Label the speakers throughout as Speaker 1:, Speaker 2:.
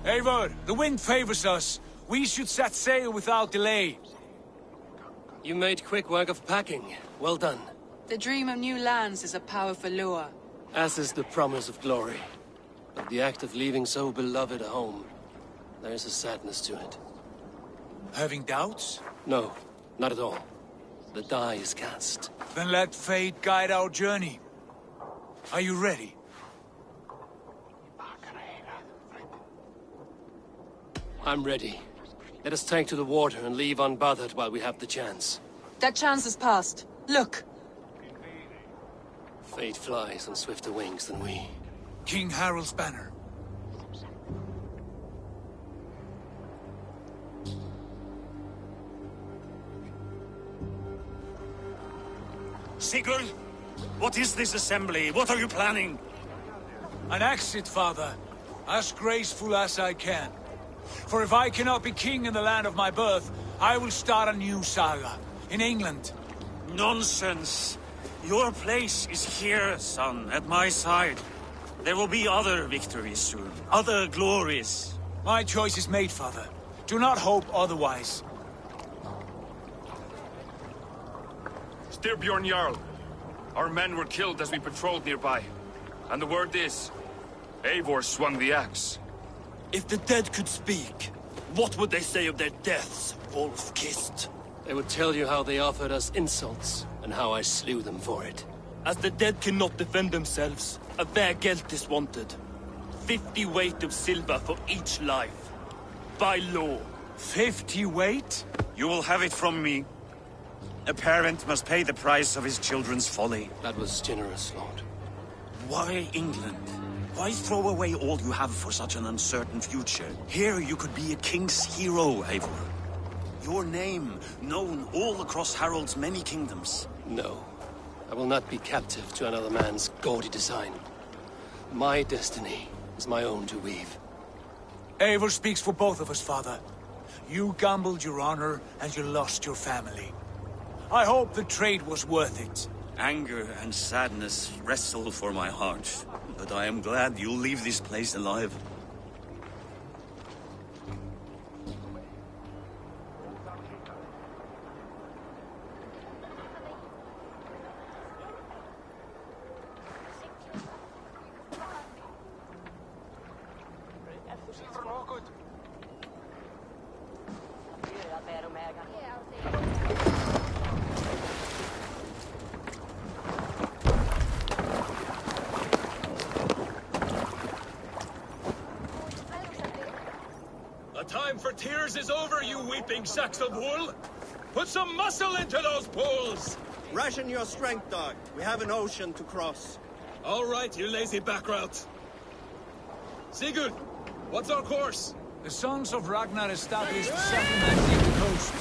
Speaker 1: Eivor, the wind favors us. We should set sail without delay.
Speaker 2: You made quick work of packing. Well done.
Speaker 3: The dream of new lands is a powerful lure.
Speaker 2: As is the promise of glory. But the act of leaving so beloved a home, there is a sadness to it.
Speaker 1: Having doubts?
Speaker 2: No, not at all. The die is cast.
Speaker 1: Then let fate guide our journey. Are you ready?
Speaker 2: I'm ready. Let us take to the water and leave unbothered while we have the chance.
Speaker 3: That chance is past. Look!
Speaker 2: Fate flies on swifter wings than we.
Speaker 1: King Harald's banner.
Speaker 4: Sigurd, what is this assembly? What are you planning?
Speaker 1: An exit, father. As graceful as I can. For if I cannot be king in the land of my birth, I will start a new saga. In England.
Speaker 4: Nonsense. Your place is here, son, at my side. There will be other victories soon. Other glories.
Speaker 1: My choice is made, father. Do not hope otherwise.
Speaker 5: Styrbjorn Jarl. Our men were killed as we patrolled nearby. And the word is, Eivor swung the axe.
Speaker 6: If the dead could speak, what would they say of their deaths, wolf-kissed?
Speaker 2: They would tell you how they offered us insults, and how I slew them for it.
Speaker 6: As the dead cannot defend themselves, a fair gelt is wanted. 50 weight of silver for each life. By law.
Speaker 1: 50 weight?
Speaker 4: You will have it from me. A parent must pay the price of his children's folly.
Speaker 2: That was generous, Lord.
Speaker 4: Why England? Why throw away all you have for such an uncertain future? Here you could be a king's hero, Eivor. Your name known all across Harald's many kingdoms.
Speaker 2: No. I will not be captive to another man's gaudy design. My destiny is my own to weave.
Speaker 1: Eivor speaks for both of us, father. You gambled your honor, and you lost your family. I hope the trade was worth it.
Speaker 4: Anger and sadness wrestle for my heart, but I am glad you'll leave this place alive.
Speaker 5: The time for tears is over, you weeping sacks of wool! Put some muscle into those bulls!
Speaker 7: Ration your strength, dog. We have an ocean to cross.
Speaker 5: All right, you lazy backrout. Sigurd, what's our course?
Speaker 1: The sons of Ragnar established a settlement near the coast.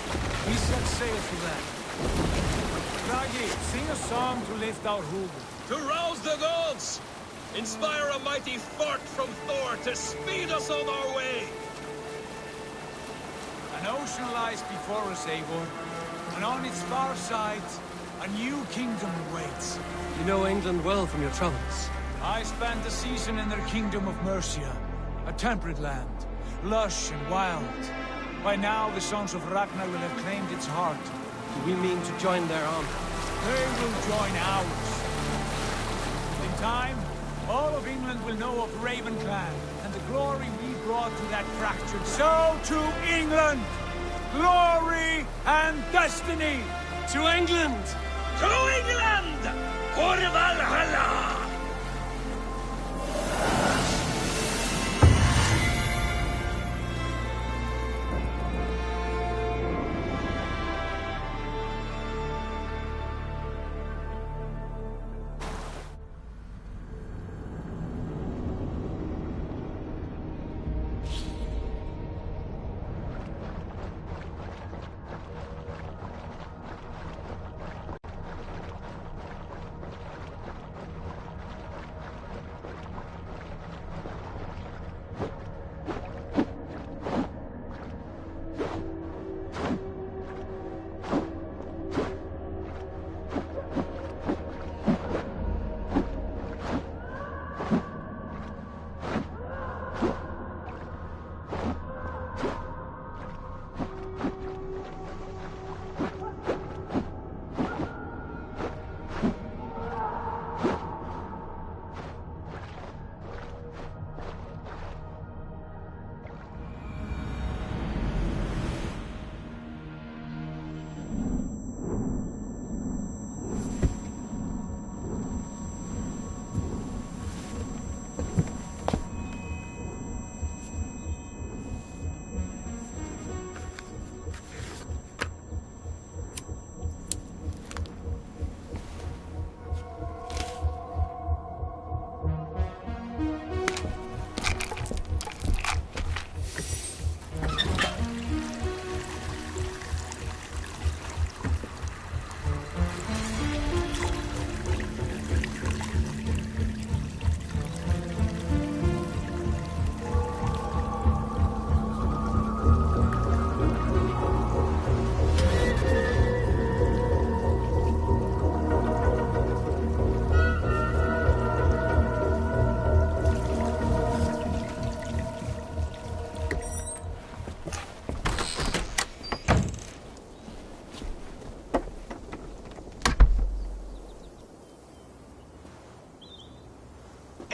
Speaker 1: We set sail for that. Ragi, sing a song to lift our hood.
Speaker 5: To rouse the gods! Inspire a mighty fart from Thor to speed us on our way!
Speaker 1: An ocean lies before us, Eivor, and on its far side, a new kingdom awaits.
Speaker 2: You know England well from your travels.
Speaker 1: I spent a season in their kingdom of Mercia, a temperate land, lush and wild. By now, the sons of Ragnar will have claimed its heart.
Speaker 2: Do we mean to join their army?
Speaker 1: They will join ours. In time, all of England will know of Ravenclan and the glory we brought to that fractured. So to England! Glory and destiny!
Speaker 2: To England!
Speaker 4: To England! For Valhalla!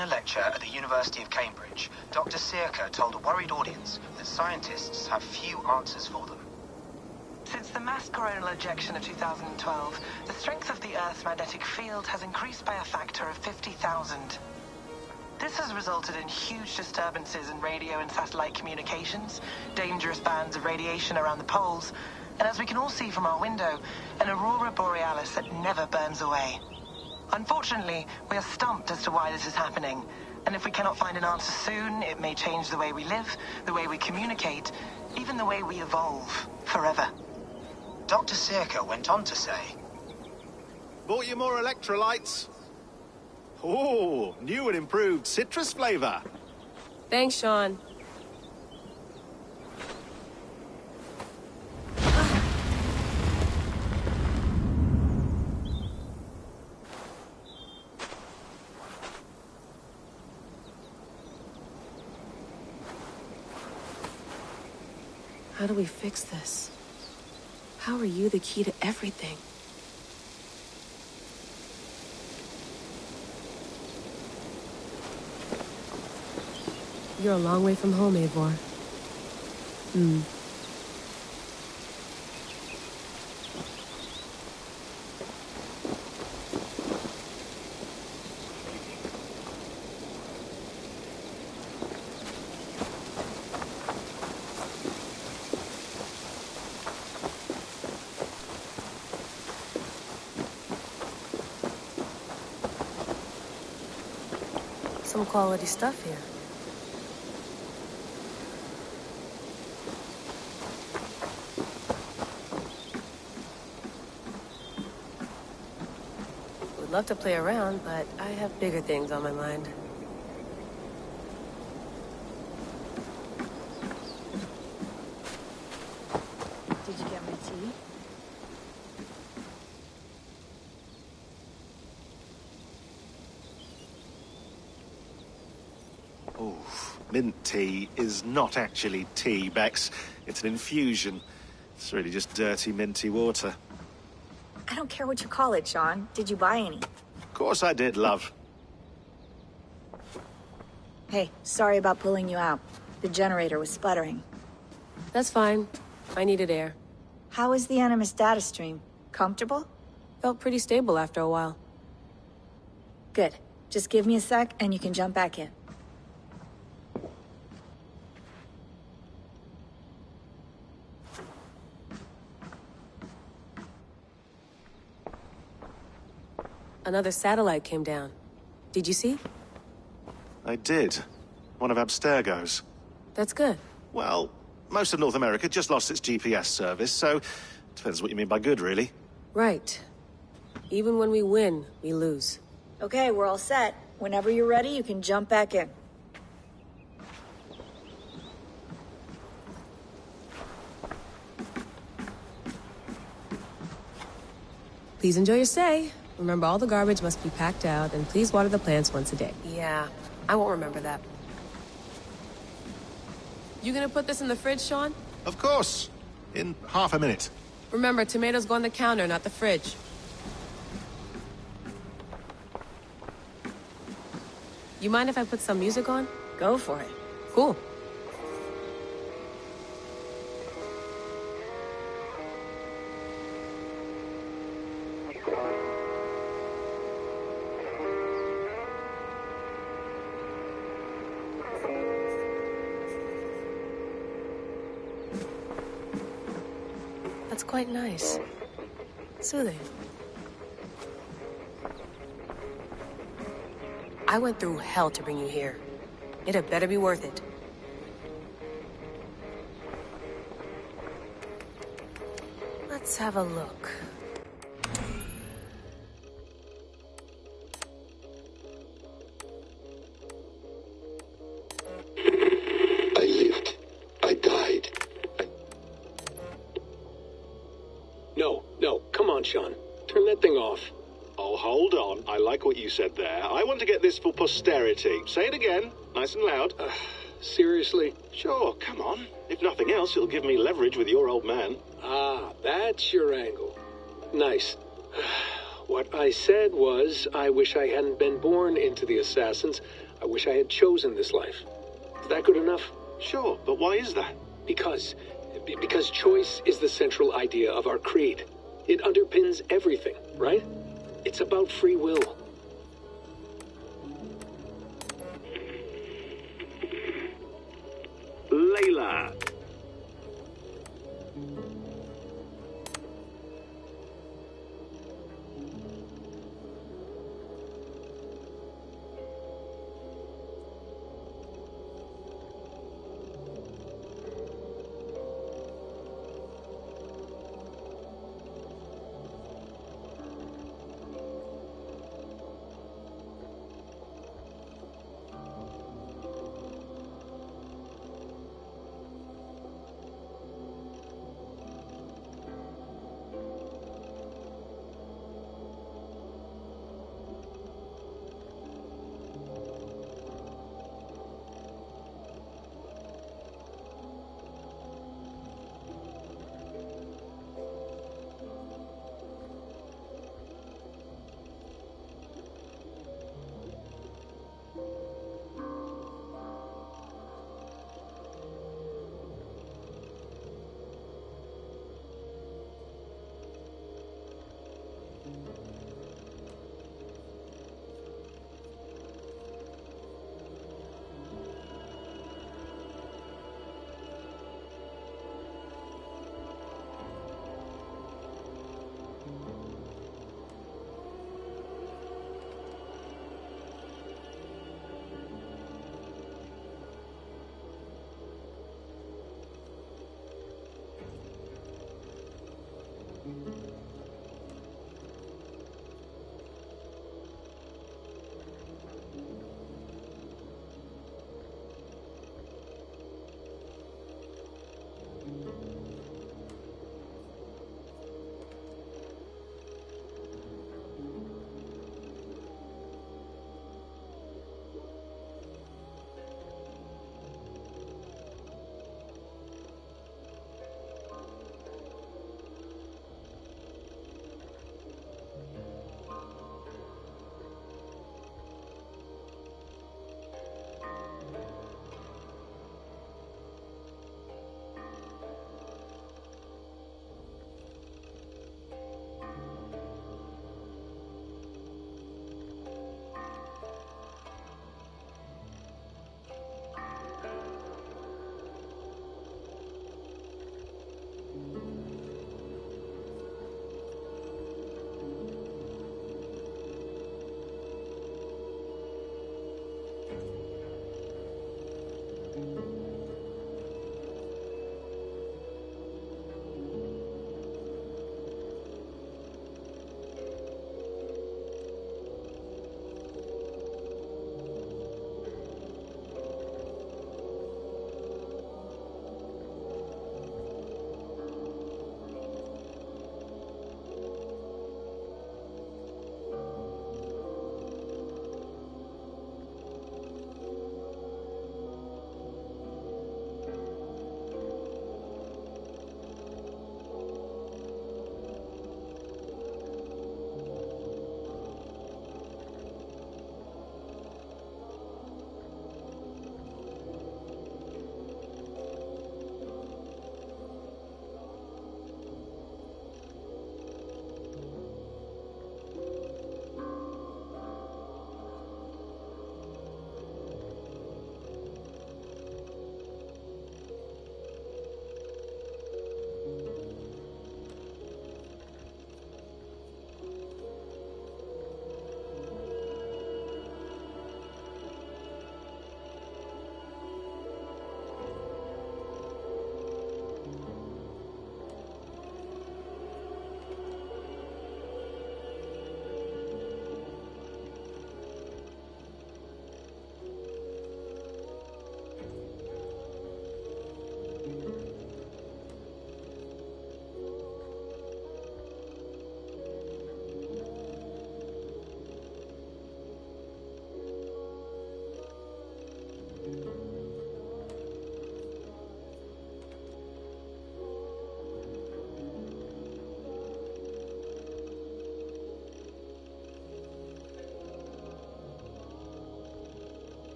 Speaker 8: In a lecture at the University of Cambridge, Dr. Circa told a worried audience that scientists have few answers for them.
Speaker 9: Since the mass coronal ejection of 2012, the strength of the Earth's magnetic field has increased by a factor of 50,000. This has resulted in huge disturbances in radio and satellite communications, dangerous bands of radiation around the poles, and as we can all see from our window, an aurora borealis that never burns away. Unfortunately, we are stumped as to why this is happening, and if we cannot find an answer soon, it may change the way we live, the way we communicate, even the way we evolve, forever.
Speaker 8: Dr. Circa went on to say,
Speaker 10: "Bought you more electrolytes? Oh, new and improved citrus flavor."
Speaker 11: Thanks, Sean. How do we fix this? How are you the key to everything? You're a long way from home, Eivor. Some quality stuff here. Would love to play around, but I have bigger things on my mind.
Speaker 12: Did you get my tea?
Speaker 10: Oh, mint tea is not actually tea, Bex. It's an infusion. It's really just dirty, minty water.
Speaker 12: I don't care what you call it, Sean. Did you buy any?
Speaker 10: Of course I did, love.
Speaker 12: Hey, sorry about pulling you out. The generator was sputtering.
Speaker 11: That's fine. I needed air.
Speaker 12: How is the Animus data stream? Comfortable?
Speaker 11: Felt pretty stable after a while.
Speaker 12: Good. Just give me a sec and you can jump back in.
Speaker 11: Another satellite came down. Did you see?
Speaker 10: I did. One of Abstergo's.
Speaker 11: That's good.
Speaker 10: Well, most of North America just lost its GPS service, so depends what you mean by good, really.
Speaker 11: Right. Even when we win, we lose.
Speaker 12: Okay, we're all set. Whenever you're ready, you can jump back in.
Speaker 11: Please enjoy your stay. Remember, all the garbage must be packed out, and please water the plants once a day. Yeah, I won't remember that. You gonna put this in the fridge, Sean?
Speaker 10: Of course. In half a minute.
Speaker 11: Remember, tomatoes go on the counter, not the fridge. You mind if I put some music on?
Speaker 12: Go for it.
Speaker 11: Cool. That's quite nice. Soothing. I went through hell to bring you here. It had better be worth it. Let's have a look.
Speaker 13: I lived. I died. No, come on, Sean. Turn that thing off.
Speaker 10: Oh, hold on. I like what you said there. I want to get this for posterity. Say it again, nice and loud.
Speaker 13: Seriously?
Speaker 10: Sure, come on. If nothing else, it'll give me leverage with your old man.
Speaker 13: Ah, that's your angle. Nice. What I said was, I wish I hadn't been born into the Assassins. I wish I had chosen this life. Is that good enough?
Speaker 10: Sure, but why is that?
Speaker 13: Because choice is the central idea of our creed. It underpins everything, right? It's about free will.
Speaker 10: Layla.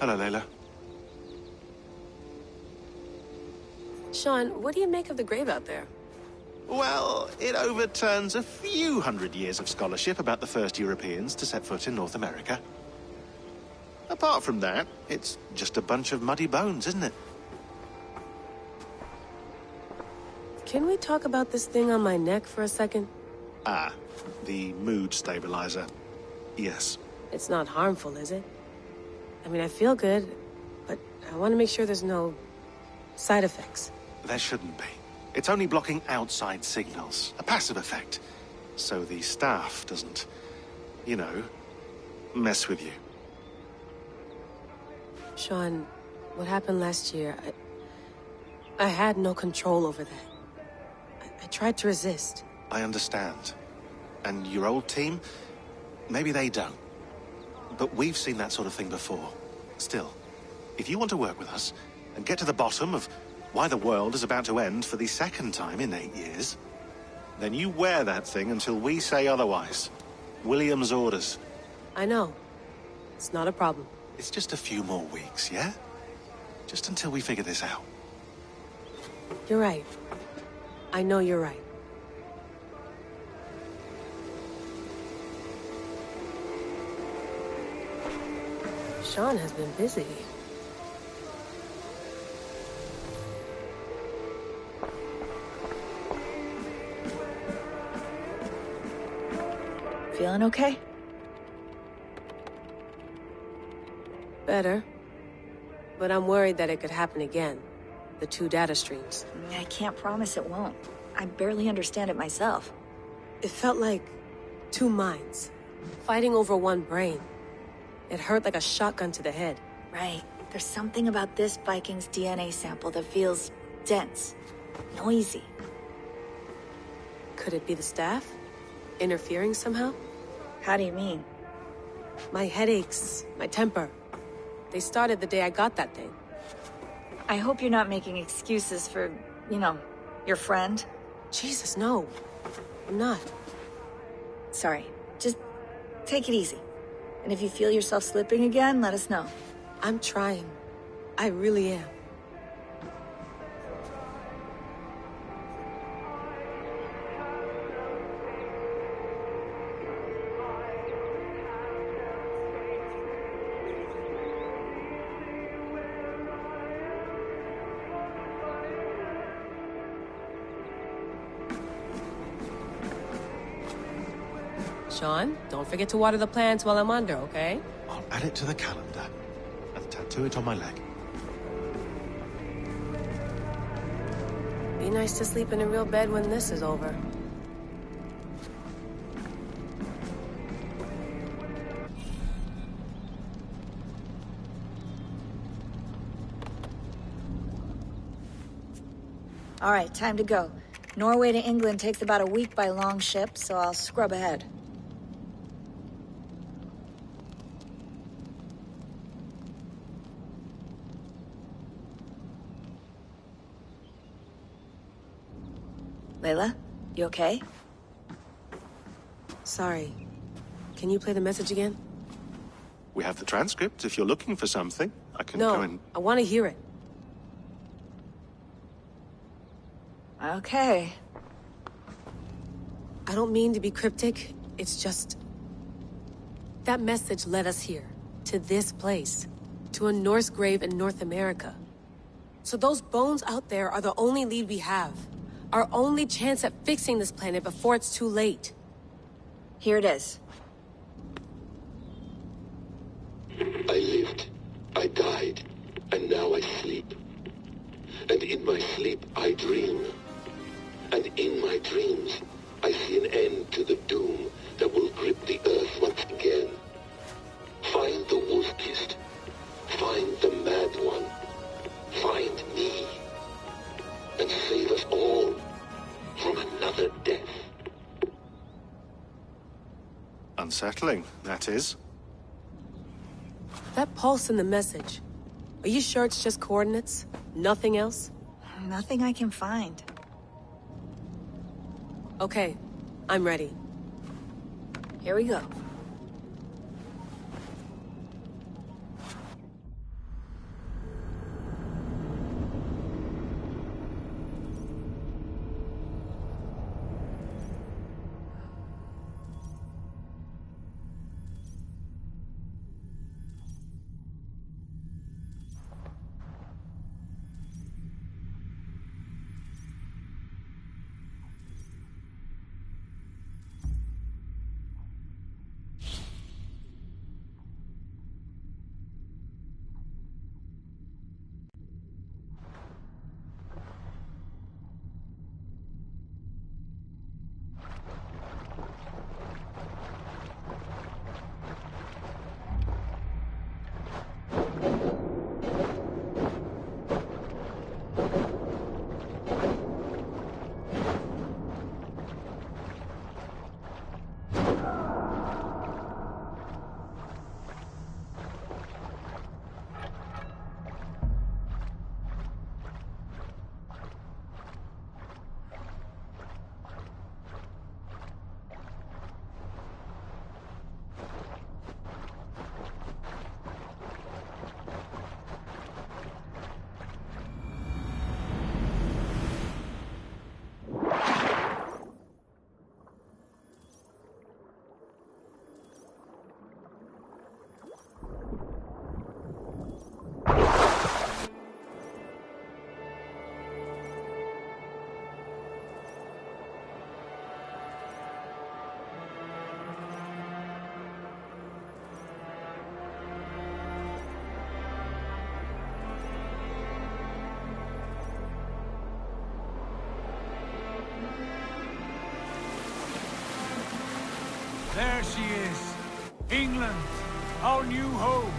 Speaker 10: Hello, Layla.
Speaker 11: Sean, what do you make of the grave out there?
Speaker 10: Well, it overturns a few hundred years of scholarship about the first Europeans to set foot in North America. Apart from that, it's just a bunch of muddy bones, isn't it?
Speaker 11: Can we talk about this thing on my neck for a second?
Speaker 10: Ah, the mood stabilizer. Yes.
Speaker 11: It's not harmful, is it? I mean, I feel good, but I want to make sure there's no side effects.
Speaker 10: There shouldn't be. It's only blocking outside signals, a passive effect. So the staff doesn't, you know, mess with you.
Speaker 11: Sean, what happened last year, I had no control over that. I tried to resist.
Speaker 10: I understand. And your old team, maybe they don't. But we've seen that sort of thing before. Still, if you want to work with us and get to the bottom of why the world is about to end for the second time in 8 years, then you wear that thing until we say otherwise. William's orders.
Speaker 11: I know. It's not a problem.
Speaker 10: It's just a few more weeks, yeah? Just until we figure this out.
Speaker 11: You're right. I know you're right. Sean has been busy.
Speaker 12: Feeling okay?
Speaker 11: Better. But I'm worried that it could happen again. The 2 data streams.
Speaker 12: I can't promise it won't. I barely understand it myself.
Speaker 11: It felt like 2 minds, fighting over 1 brain. It hurt like a shotgun to the head.
Speaker 12: Right. There's something about this Viking's DNA sample that feels dense, noisy.
Speaker 11: Could it be the staff? Interfering somehow?
Speaker 12: How do you mean?
Speaker 11: My headaches, my temper. They started the day I got that thing.
Speaker 12: I hope you're not making excuses for, you know, your friend.
Speaker 11: Jesus, no. I'm not.
Speaker 12: Sorry. Just take it easy. And if you feel yourself slipping again, let us know.
Speaker 11: I'm trying. I really am. Sean, don't forget to water the plants while I'm under, okay?
Speaker 10: I'll add it to the calendar and tattoo it on my leg.
Speaker 11: Be nice to sleep in a real bed when this is over.
Speaker 12: All right, time to go. Norway to England takes about a week by long ship, so I'll scrub ahead. Layla, you okay?
Speaker 11: Sorry. Can you play the message again?
Speaker 10: We have the transcript if you're looking for something. I can
Speaker 11: No,
Speaker 10: go and...
Speaker 11: I want to hear it.
Speaker 12: Okay.
Speaker 11: I don't mean to be cryptic. It's just... that message led us here. To this place. To a Norse grave in North America. So those bones out there are the only lead we have. Our only chance at fixing this planet before it's too late.
Speaker 12: Here it is.
Speaker 14: I lived, I died, and now I sleep. And in my sleep I dream. And in my dreams I see an end to the doom that will grip the earth once again. Find the wolf-kissed. Find the mad one. Find me. And save us all from another death.
Speaker 10: Unsettling, that is.
Speaker 11: That pulse in the message. Are you sure it's just coordinates? Nothing else?
Speaker 12: Nothing I can find.
Speaker 11: Okay, I'm ready.
Speaker 12: Here we go.
Speaker 1: There she is. England, our new home.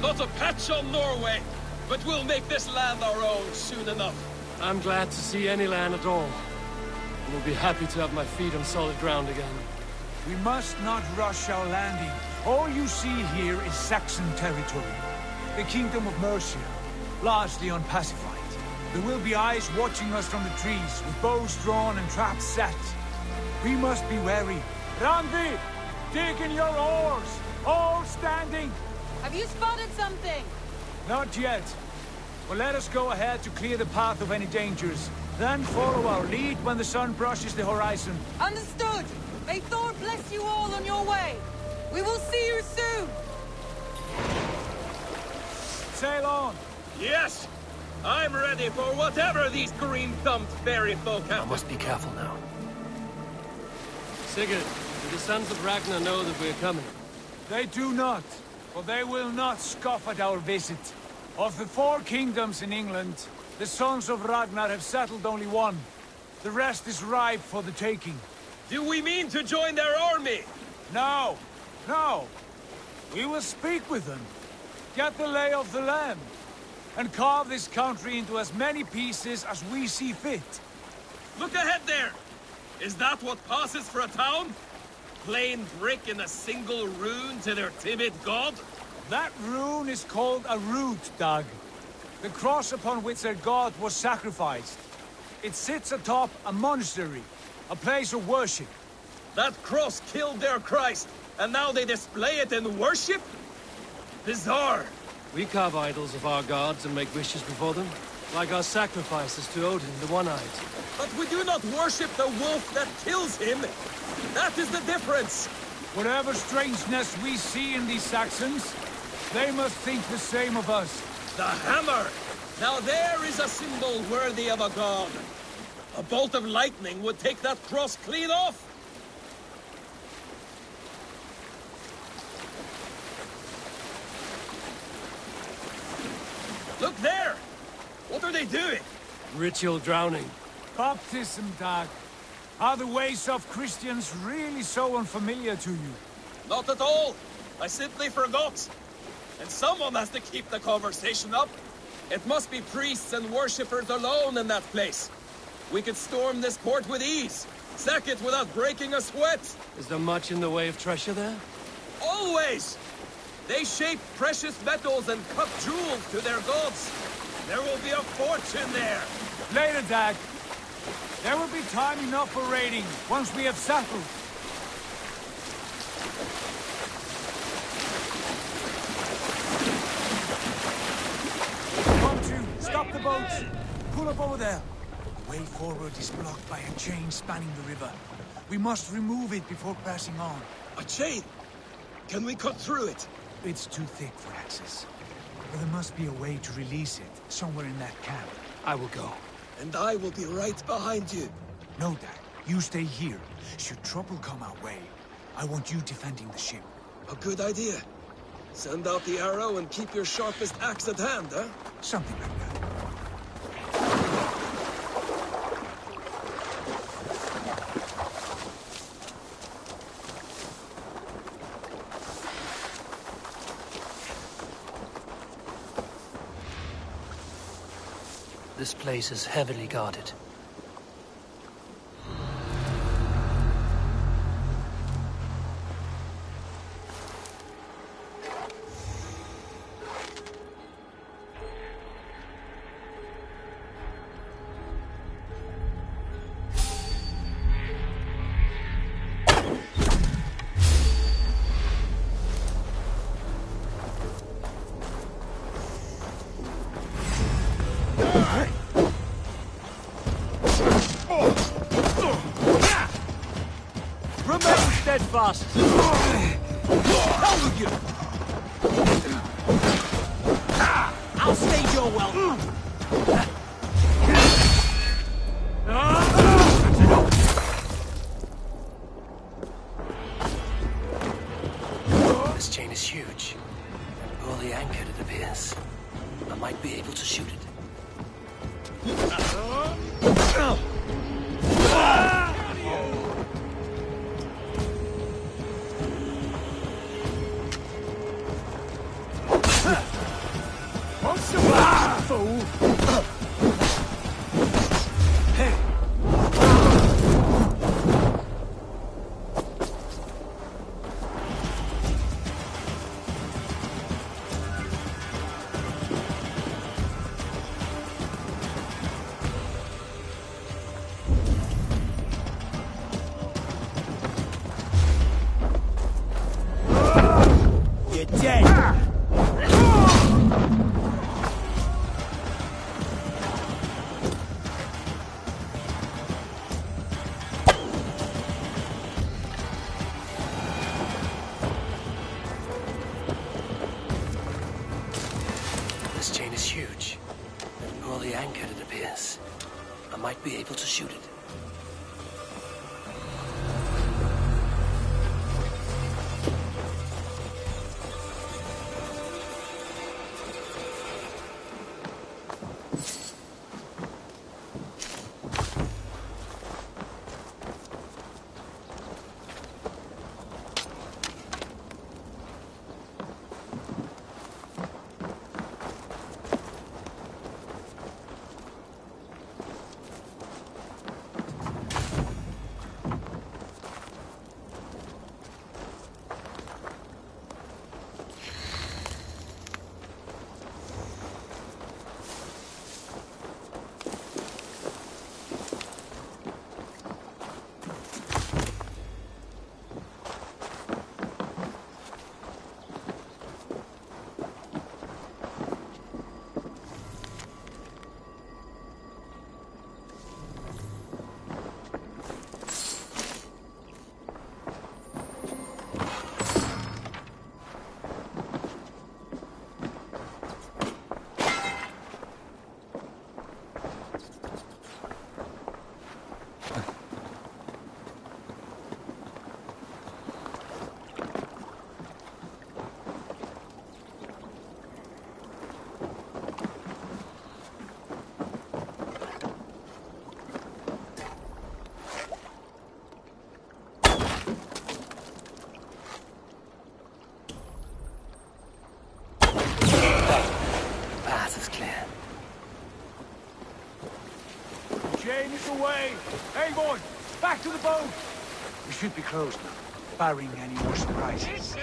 Speaker 15: Not a patch on Norway, but we'll make this land our own soon enough.
Speaker 2: I'm glad to see any land at all. And will be happy to have my feet on solid ground again.
Speaker 1: We must not rush our landing. All you see here is Saxon territory. The Kingdom of Mercia, largely unpacified. There will be eyes watching us from the trees, with bows drawn and traps set. We must be wary. Randi, dig in your oars! All standing!
Speaker 3: Have you spotted something?
Speaker 1: Not yet. But let us go ahead to clear the path of any dangers. Then follow our lead when the sun brushes the horizon.
Speaker 3: Understood! May Thor bless you all on your way! We will see you soon!
Speaker 1: Sail on!
Speaker 15: Yes! I'm ready for whatever these green-thumbed fairy folk have.
Speaker 2: I must be careful now. Sigurd, do the sons of Ragnar know that we're coming?
Speaker 1: They do not, but they will not scoff at our visit. Of the 4 kingdoms in England, the sons of Ragnar have settled only one. The rest is ripe for the taking.
Speaker 15: Do we mean to join their army?
Speaker 1: No, no. We will speak with them, get the lay of the land, and carve this country into as many pieces as we see fit.
Speaker 15: Look ahead there! Is that what passes for a town? Plain brick and a single rune to their timid god?
Speaker 1: That rune is called a root, Dag. The cross upon which their god was sacrificed. It sits atop a monastery, a place of worship.
Speaker 15: That cross killed their Christ, and now they display it in worship? Bizarre.
Speaker 2: We carve idols of our gods and make wishes before them, like our sacrifices to Odin, the One-Eyed.
Speaker 15: But we do not worship the wolf that kills him. That is the difference.
Speaker 1: Whatever strangeness we see in these Saxons, they must think the same of us.
Speaker 15: The hammer! Now there is a symbol worthy of a god. A bolt of lightning would take that cross clean off. Look there! What are they doing?
Speaker 2: Ritual drowning.
Speaker 1: Baptism, Dag. Are the ways of Christians really so unfamiliar to you?
Speaker 15: Not at all. I simply forgot. And someone has to keep the conversation up. It must be priests and worshippers alone in that place. We could storm this port with ease. Sack it without breaking a sweat.
Speaker 2: Is there much in the way of treasure there?
Speaker 15: Always! They shape precious metals and cut jewels to their gods. There will be a fortune there.
Speaker 1: Later, Dag. There will be time enough for raiding once we have settled. Come to, stop the boats. Pull up over there. The way forward is blocked by a chain spanning the river. We must remove it before passing on.
Speaker 15: A chain? Can we cut through it?
Speaker 1: It's too thick for access. But there must be a way to release it, somewhere in that camp.
Speaker 2: I will go.
Speaker 15: And I will be right behind you.
Speaker 1: No, Dad. You stay here. Should trouble come our way, I want you defending the ship.
Speaker 15: A good idea. Send out the arrow and keep your sharpest axe at hand, huh?
Speaker 1: Something like that.
Speaker 2: This place is heavily guarded.
Speaker 1: Remain steadfast! Hell with you! I'll stage your welcome!
Speaker 2: This chain is huge. And poorly anchored, it appears. I might be able to shoot it.
Speaker 1: dead!
Speaker 2: This chain is huge. And poorly anchored, it appears. I might be able to shoot it.
Speaker 1: Away! Eivor! Back to the boat! We should be close now, barring any more surprises.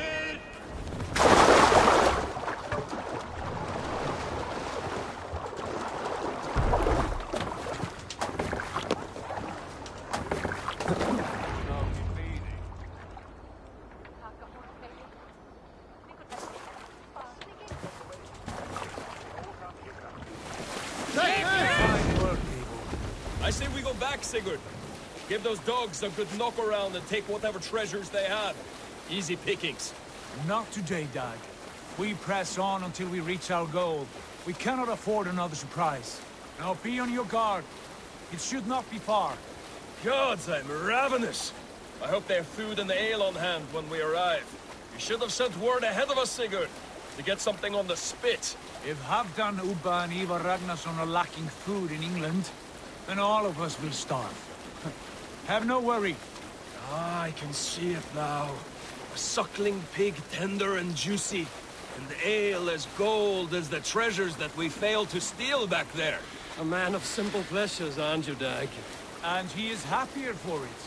Speaker 15: I say we go back, Sigurd. Give those dogs a good knock around and take whatever treasures they have. Easy pickings.
Speaker 1: Not today, Dag. We press on until we reach our goal. We cannot afford another surprise. Now be on your guard. It should not be far.
Speaker 15: Gods, I'm ravenous. I hope they have food and ale on hand when we arrive. You should have sent word ahead of us, Sigurd, to get something on the spit.
Speaker 1: If Halfdan, Ubba and Ivar Ragnarsson are lacking food in England, then all of us will starve. Have no worry.
Speaker 15: Ah, I can see it now. A suckling pig, tender and juicy. And ale as gold as the treasures that we failed to steal back there.
Speaker 2: A man of simple pleasures, aren't you, Dag?
Speaker 1: And he is happier for it.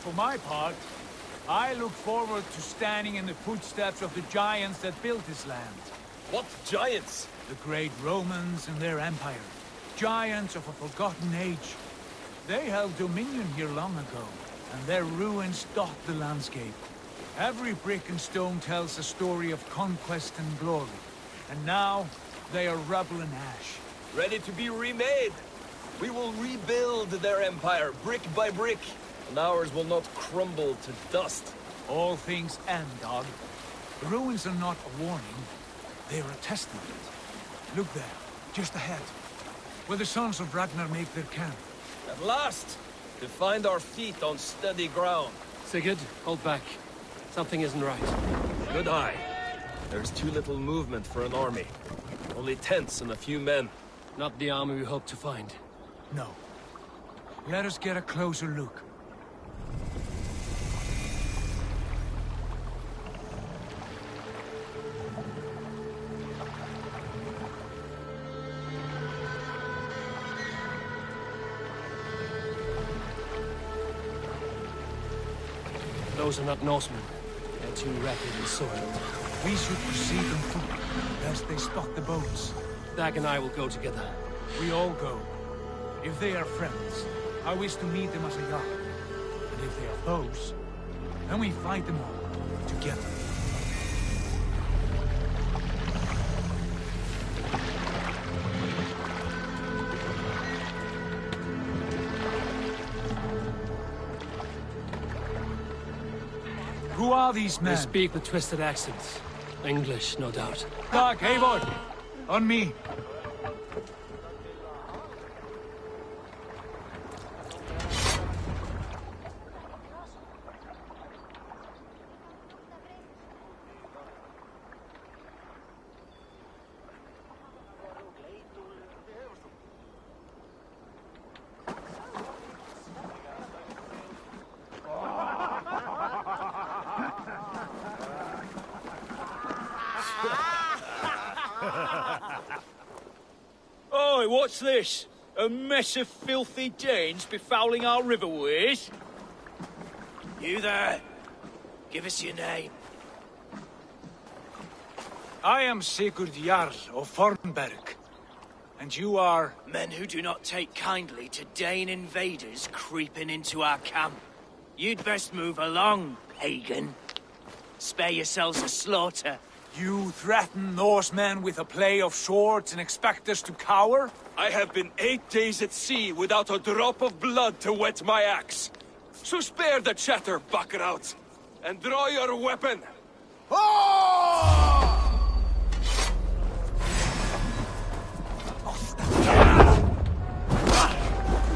Speaker 1: For my part, I look forward to standing in the footsteps of the giants that built this land.
Speaker 15: What giants?
Speaker 1: The great Romans and their empire. Giants of a forgotten age. They held dominion here long ago, and their ruins dot the landscape. Every brick and stone tells a story of conquest and glory. And now, they are rubble and ash.
Speaker 15: Ready to be remade. We will rebuild their empire, brick by brick, and ours will not crumble to dust.
Speaker 1: All things end, Dog. The ruins are not a warning, they are a testament. Look there, just ahead, where the sons of Ragnar make their camp.
Speaker 15: At last, to find our feet on steady ground.
Speaker 2: Sigurd, hold back. Something isn't right.
Speaker 15: Good eye. There's too little movement for an army. Only tents and a few men.
Speaker 2: Not the army we hoped to find.
Speaker 1: No. Let us get a closer look.
Speaker 2: Those are not Norsemen. They're too ragged and soiled.
Speaker 1: We should proceed on foot, lest they spot the boats.
Speaker 2: Dag and I will go together.
Speaker 1: We all go. If they are friends, I wish to meet them as a yard. And if they are foes, then we fight them all, together. Who are these men?
Speaker 2: They speak with twisted accents. English, no doubt.
Speaker 1: Doc, Eivor! On me.
Speaker 6: Oi, what's this? A mess of filthy Danes befouling our riverways?
Speaker 16: You there? Give us your name.
Speaker 1: I am Sigurd Jarl of Fornberg. And you are...
Speaker 16: Men who do not take kindly to Dane invaders creeping into our camp. You'd best move along, pagan. Spare yourselves a slaughter.
Speaker 1: You threaten Norsemen with a play of swords and expect us to cower?
Speaker 15: I have been 8 days at sea without a drop of blood to wet my axe. So spare the chatter, Buckerout, and draw your weapon.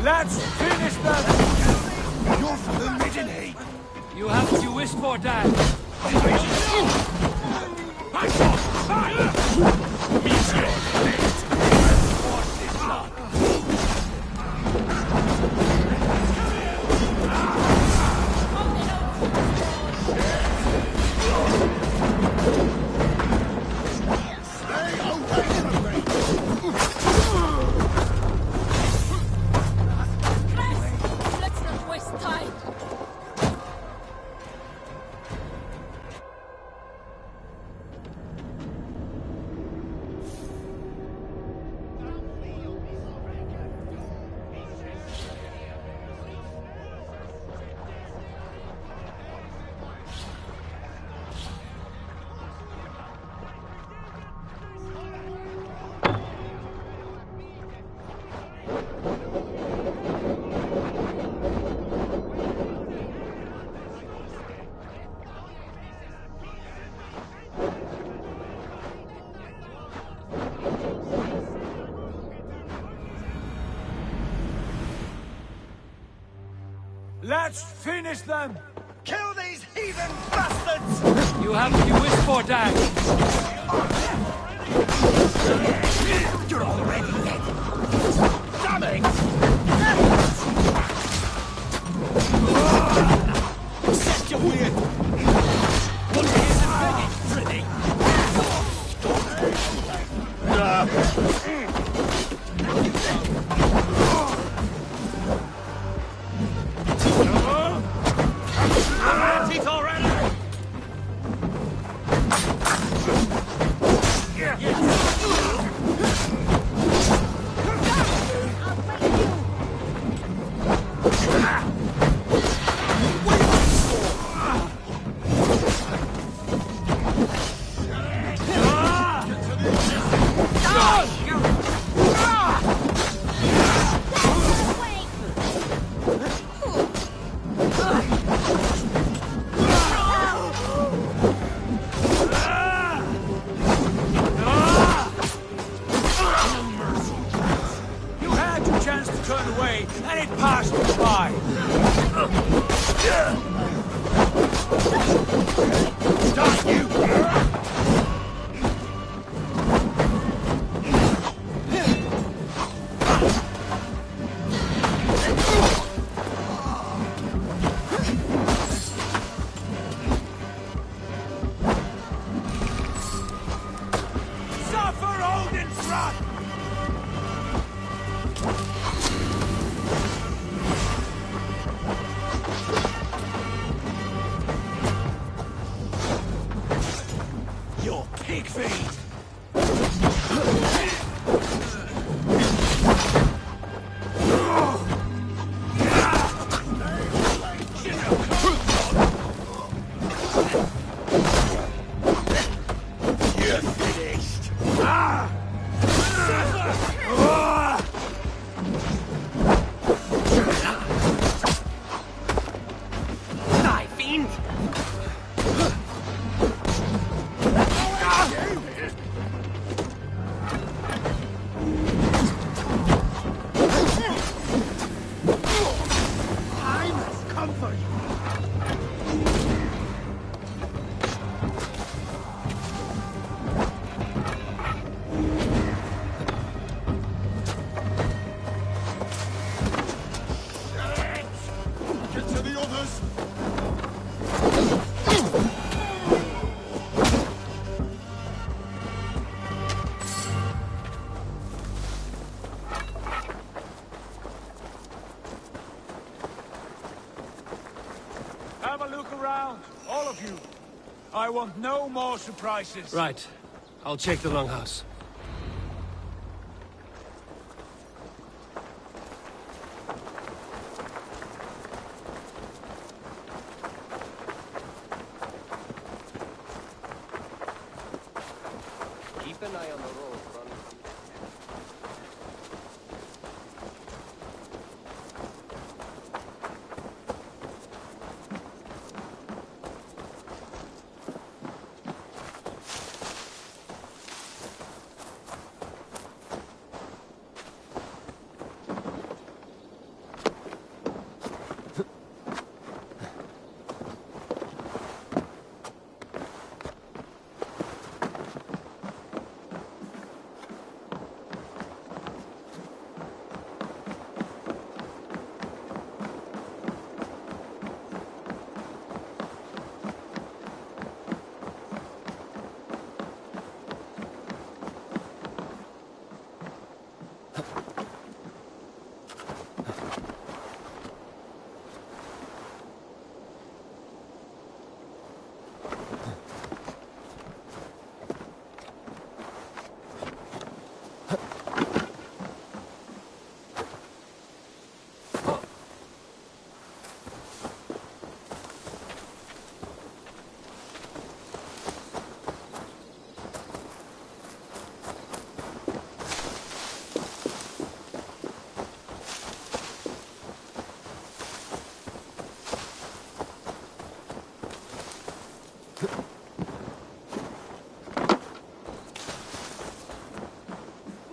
Speaker 1: Let's finish them!
Speaker 6: You're from the Middenheim.
Speaker 2: You have what you wished for, Dad.
Speaker 11: Let's not waste time.
Speaker 1: Let's finish them!
Speaker 15: Kill these heathen bastards!
Speaker 2: You have what you wished for, Dad.
Speaker 15: You're already dead! Damn it! Set you weird! What is it begging, pretty? Teeth already!
Speaker 3: for you.
Speaker 17: Get to the others!
Speaker 1: Have a look around, all of you. I want no more surprises.
Speaker 2: Right. I'll check the longhouse. Keep an eye on the road running.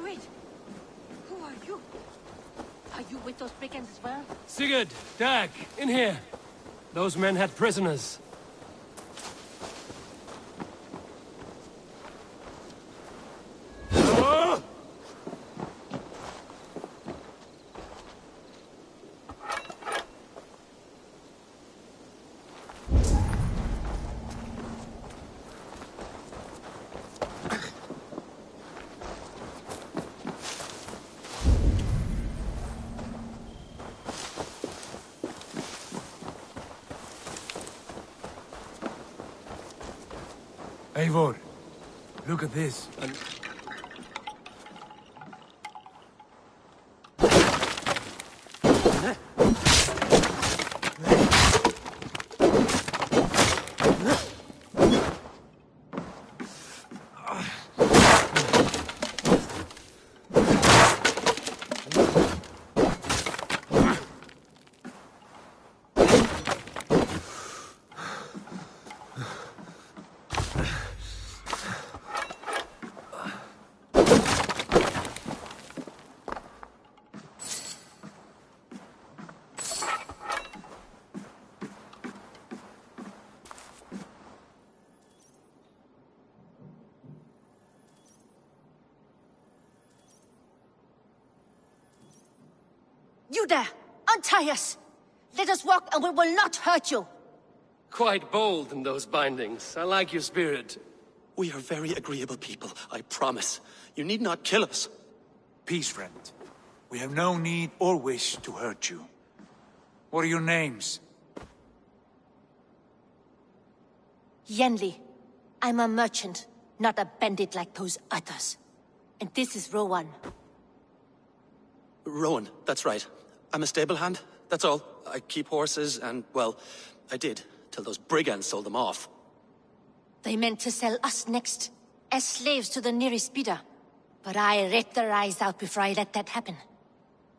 Speaker 3: Wait. Who are you? Are you with those brigands as well?
Speaker 2: Sigurd, Dag, in here. Those men had prisoners.
Speaker 1: Eivor, look at this.
Speaker 3: You there! Untie us! Let us walk and we will not hurt you!
Speaker 2: Quite bold in those bindings. I like your spirit.
Speaker 4: We are very agreeable people, I promise. You need not kill us.
Speaker 1: Peace, friend. We have no need or wish to hurt you. What are your names?
Speaker 3: Yenli. I'm a merchant, not a bandit like those others. And this is Rowan.
Speaker 4: Rowan, that's right. I'm a stable hand, that's all. I keep horses and, well, I did, till those brigands sold them off.
Speaker 3: They meant to sell us next, as slaves to the nearest bidder. But I ripped their eyes out before I let that happen.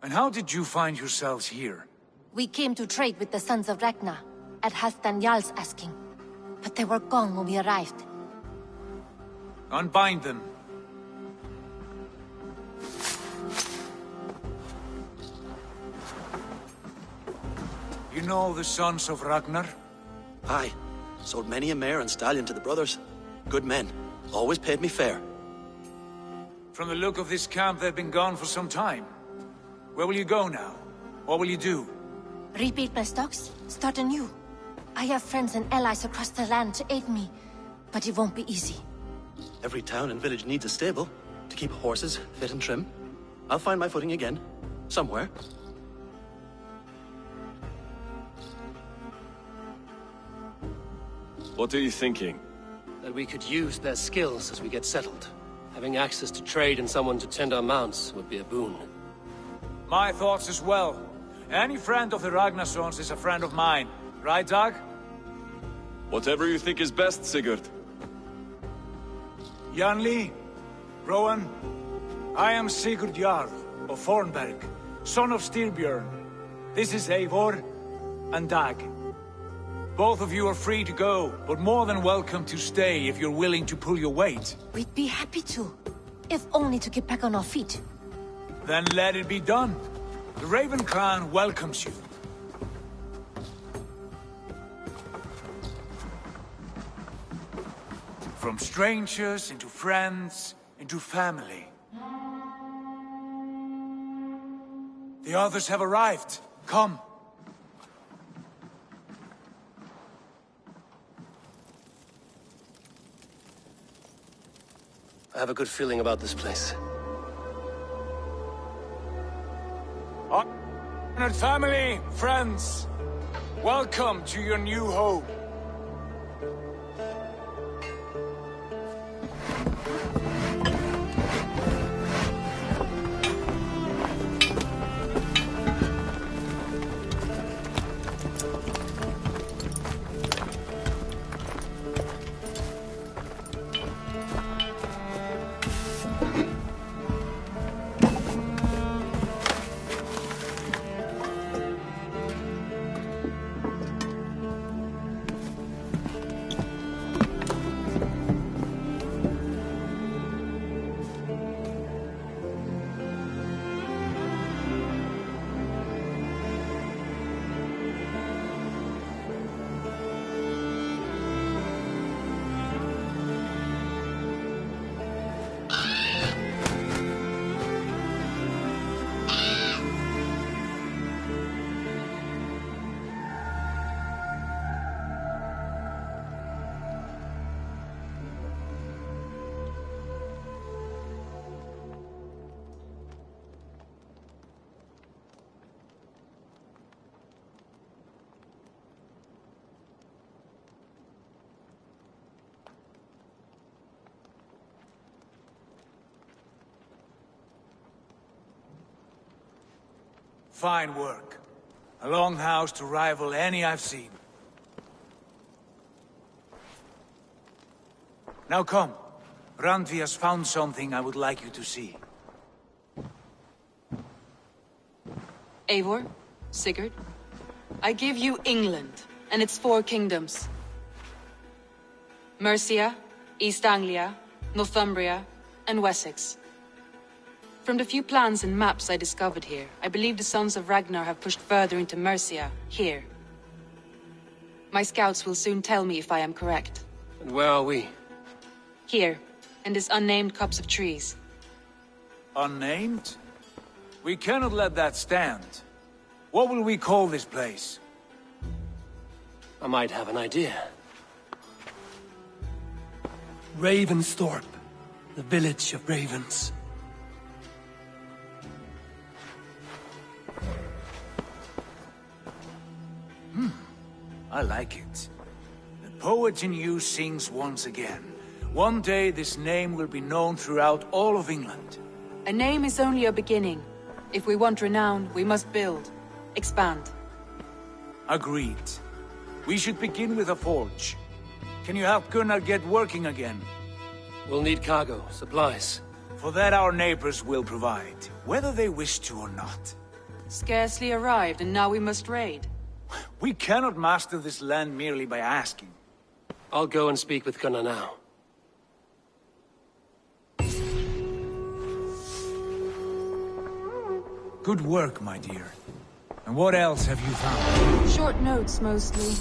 Speaker 1: And how did you find yourselves here?
Speaker 3: We came to trade with the Sons of Ragnar, at Halfdan Jarl's asking. But they were gone when we arrived.
Speaker 1: Unbind them. You know the sons of Ragnar?
Speaker 17: Aye. Sold many a mare and stallion to the brothers. Good men. Always paid me fair.
Speaker 1: From the look of this camp, they've been gone for some time. Where will you go now? What will you do?
Speaker 3: Rebuild my stocks, start anew. I have friends and allies across the land to aid me, but it won't be easy.
Speaker 17: Every town and village needs a stable to keep horses fit and trim. I'll find my footing again. Somewhere.
Speaker 5: What are you thinking?
Speaker 2: That we could use their skills as we get settled. Having access to trade and someone to tend our mounts would be a boon.
Speaker 1: My thoughts as well. Any friend of the Ragnarsons is a friend of mine. Right, Dag?
Speaker 5: Whatever you think is best, Sigurd.
Speaker 1: Janli, Rowan, I am Sigurd Jarl of Fornberg, son of Styrbjörn. This is Eivor and Dag. Both of you are free to go, but more than welcome to stay if you're willing to pull your weight.
Speaker 3: We'd be happy to, if only to get back on our feet.
Speaker 1: Then let it be done. The Raven clan welcomes you. From strangers into friends, into family. The others have arrived. Come.
Speaker 2: I have a good feeling about this place.
Speaker 1: Honored family, friends, welcome to your new home. Fine work. A longhouse to rival any I've seen. Now come. Randvi has found something I would like you to see.
Speaker 18: Eivor, Sigurd, I give you England and its 4 kingdoms. Mercia, East Anglia, Northumbria, and Wessex. From the few plans and maps I discovered here, I believe the Sons of Ragnar have pushed further into Mercia, here. My scouts will soon tell me if I am correct.
Speaker 2: And where are we?
Speaker 18: Here, in this unnamed copse of trees.
Speaker 1: Unnamed? We cannot let that stand. What will we call this place?
Speaker 2: I might have an idea. Ravensthorpe, the village of ravens.
Speaker 1: I like it. The poet in you sings once again. One day this name will be known throughout all of England.
Speaker 18: A name is only a beginning. If we want renown, we must build, expand.
Speaker 1: Agreed. We should begin with a forge. Can you help Gunnar get working again?
Speaker 2: We'll need cargo, supplies.
Speaker 1: For that our neighbors will provide, whether they wish to or not.
Speaker 18: Scarcely arrived, and now we must raid.
Speaker 1: We cannot master this land merely by asking.
Speaker 2: I'll go and speak with Gunnar now.
Speaker 1: Good work, my dear. And what else have you found?
Speaker 18: Short notes, mostly.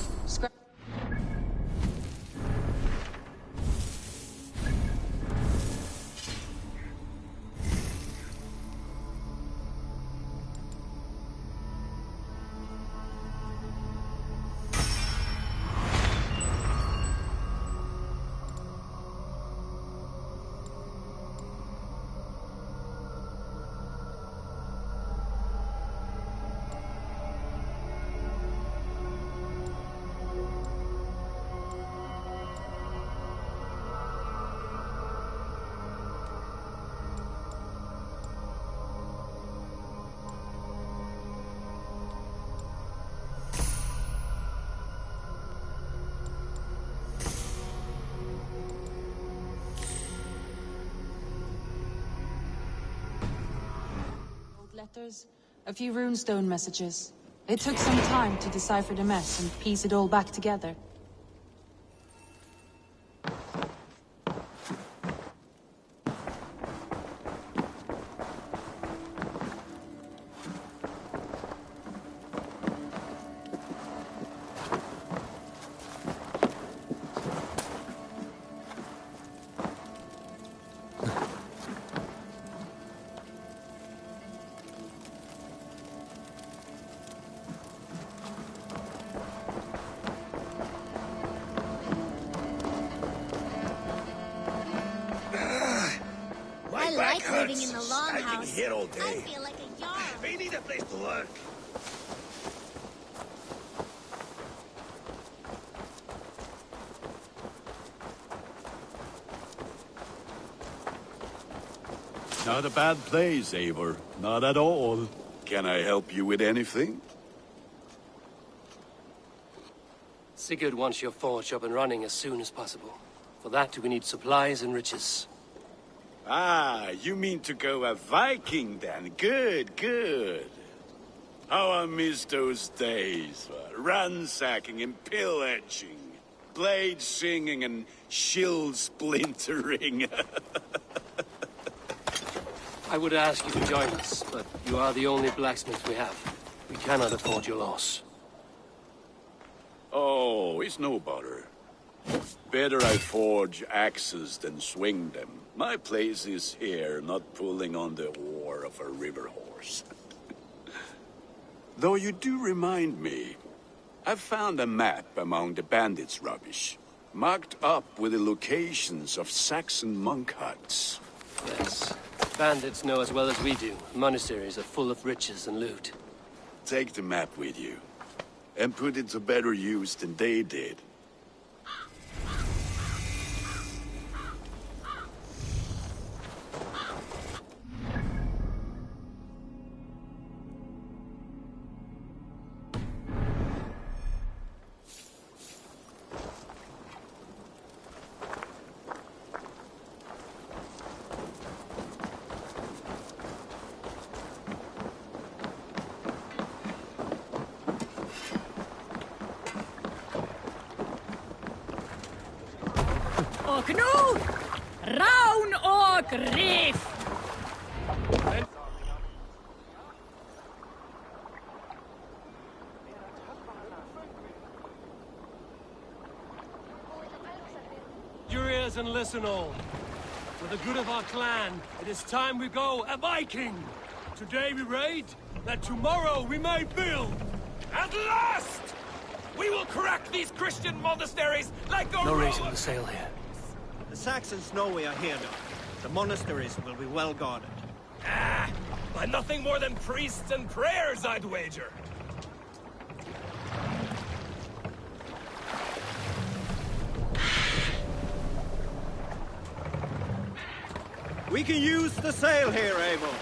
Speaker 18: Letters, a few runestone messages. It took some time to decipher the mess and piece it all back together.
Speaker 19: I like living in the longhouse.
Speaker 20: Here all day.
Speaker 19: I feel like a yard.
Speaker 20: We need a place to work.
Speaker 21: Not a bad place, Eivor. Not at all. Can I help you with anything?
Speaker 2: Sigurd wants your forge up and running as soon as possible. For that, we need supplies and riches.
Speaker 21: Ah, you mean to go a Viking then? Good, good. How I miss those days. Ransacking and pillaging. Blade singing and shield splintering.
Speaker 2: I would ask you to join us, but you are the only blacksmith we have. We cannot afford your loss.
Speaker 21: Oh, it's no bother. Better I forge axes than swing them. My place is here, not pulling on the oar of a river horse. Though you do remind me, I found a map among the bandits' rubbish, marked up with the locations of Saxon monk huts.
Speaker 2: Yes. Bandits know as well as we do. Monasteries are full of riches and loot.
Speaker 21: Take the map with you, and put it to better use than they did.
Speaker 22: Och nu, Raun och Riff!
Speaker 1: Your ears and listen all. For the good of our clan, it is time we go a Viking! Today we raid, that tomorrow we may build!
Speaker 15: At last! We will crack these Christian monasteries like a
Speaker 2: No raising the sail here.
Speaker 7: The Saxons know we are here now. The monasteries will be well guarded.
Speaker 15: Ah, by nothing more than priests and prayers, I'd wager.
Speaker 7: We can use the sail here, Eivor.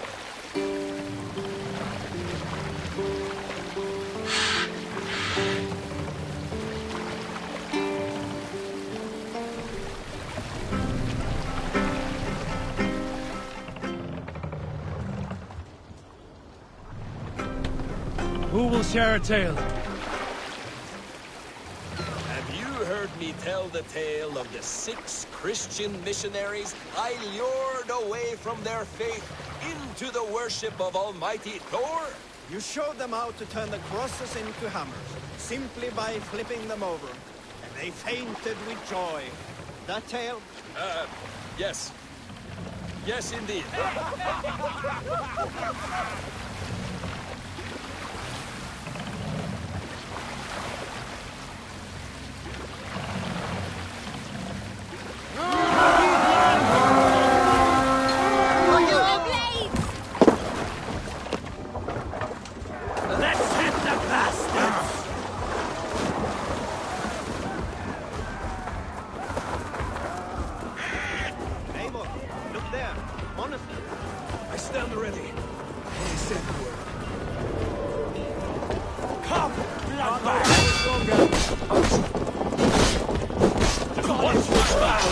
Speaker 1: Who will share a tale?
Speaker 15: Have you heard me tell the tale of the 6 Christian missionaries I lured away from their faith into the worship of Almighty Thor?
Speaker 7: You showed them how to turn the crosses into hammers, simply by flipping them over. And they fainted with joy. That tale?
Speaker 15: Yes. Yes, indeed.
Speaker 16: Let's hit the bastards!
Speaker 7: Eivor, look there. Monastery.
Speaker 15: I stand ready. Any said word.
Speaker 1: Come, bloodbath!
Speaker 15: Watch my back!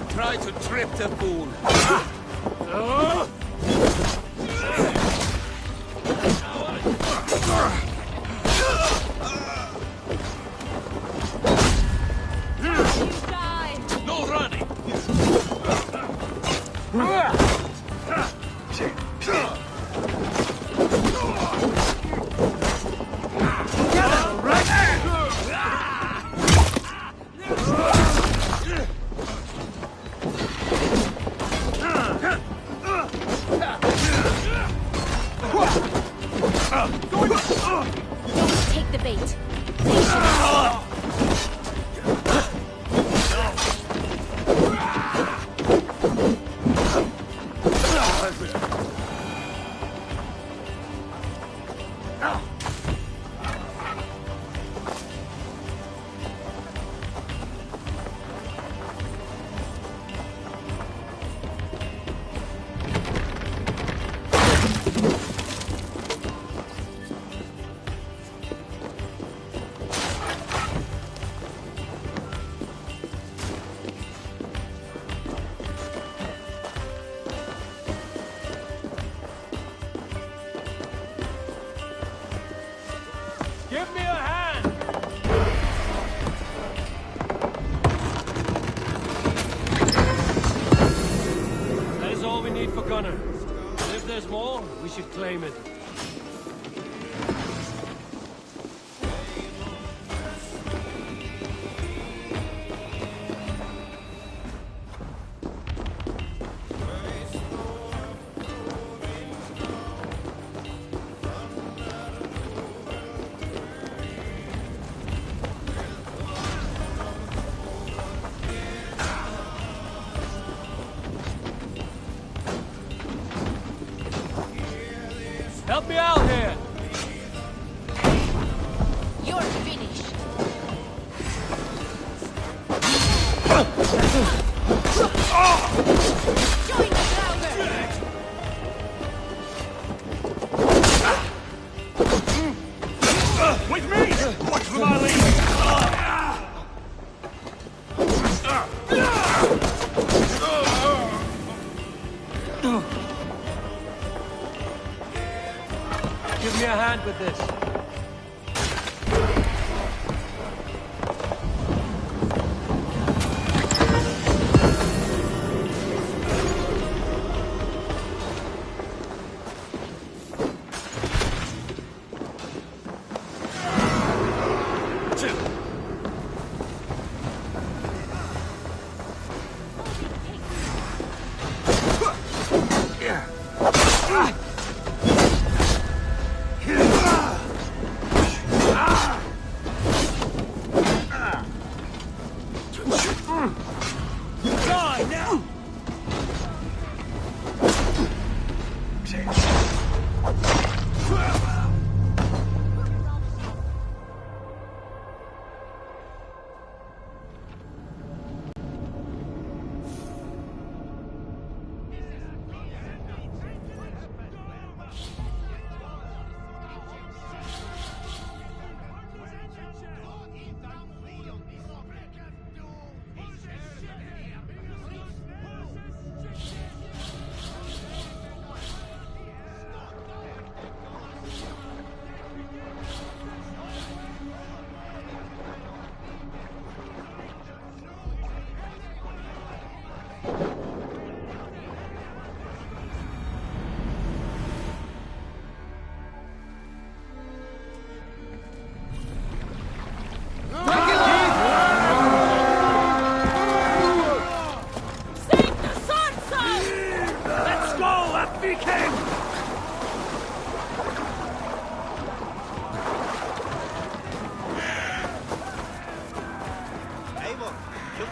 Speaker 1: Try to trip the fool.
Speaker 15: No running!
Speaker 3: Take the bait.
Speaker 1: Give me a hand! That is all we need for Gunner. And if there's more, we should claim it. Help me out here!
Speaker 3: You're finished. Join the crowd!
Speaker 15: With me! Watch for my lead!
Speaker 1: Give me a hand with this.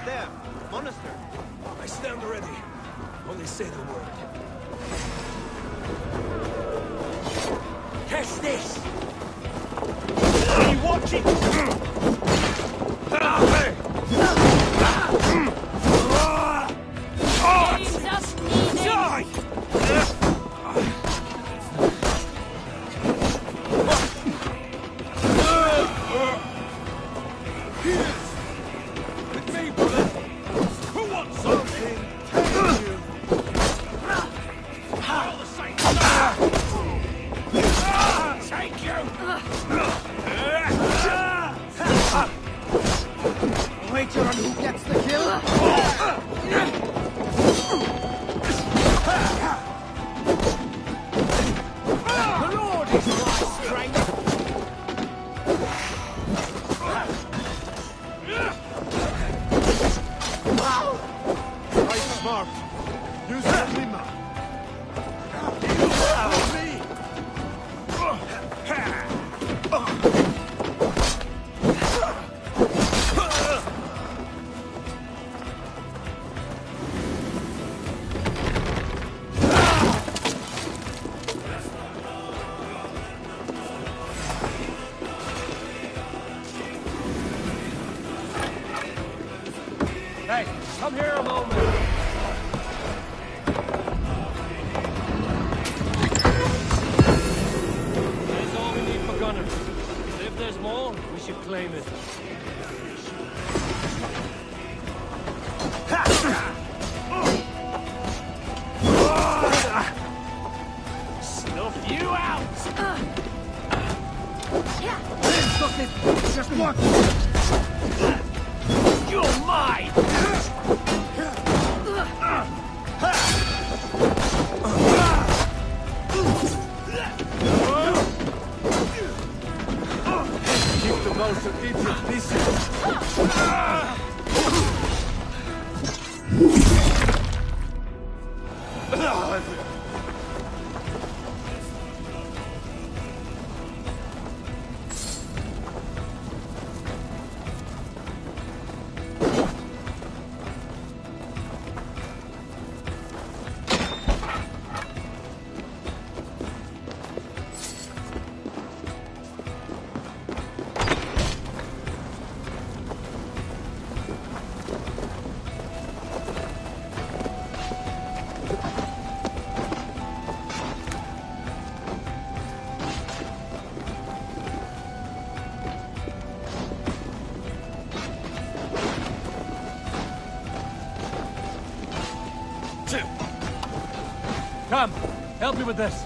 Speaker 7: there. Monastery.
Speaker 15: I stand ready. Only say the word. Catch this! Are you watching?
Speaker 1: Wager on who gets the kill? The Lord is my strength!
Speaker 7: Right smart. Use the lima. Follow me!
Speaker 2: Hey, come here a moment. That's all we need for gunners. But if there's more, we should claim it. Snuff you out!
Speaker 1: Just one!
Speaker 2: You're mine!
Speaker 1: Keep the monster eating pieces!
Speaker 2: Come, help me with this.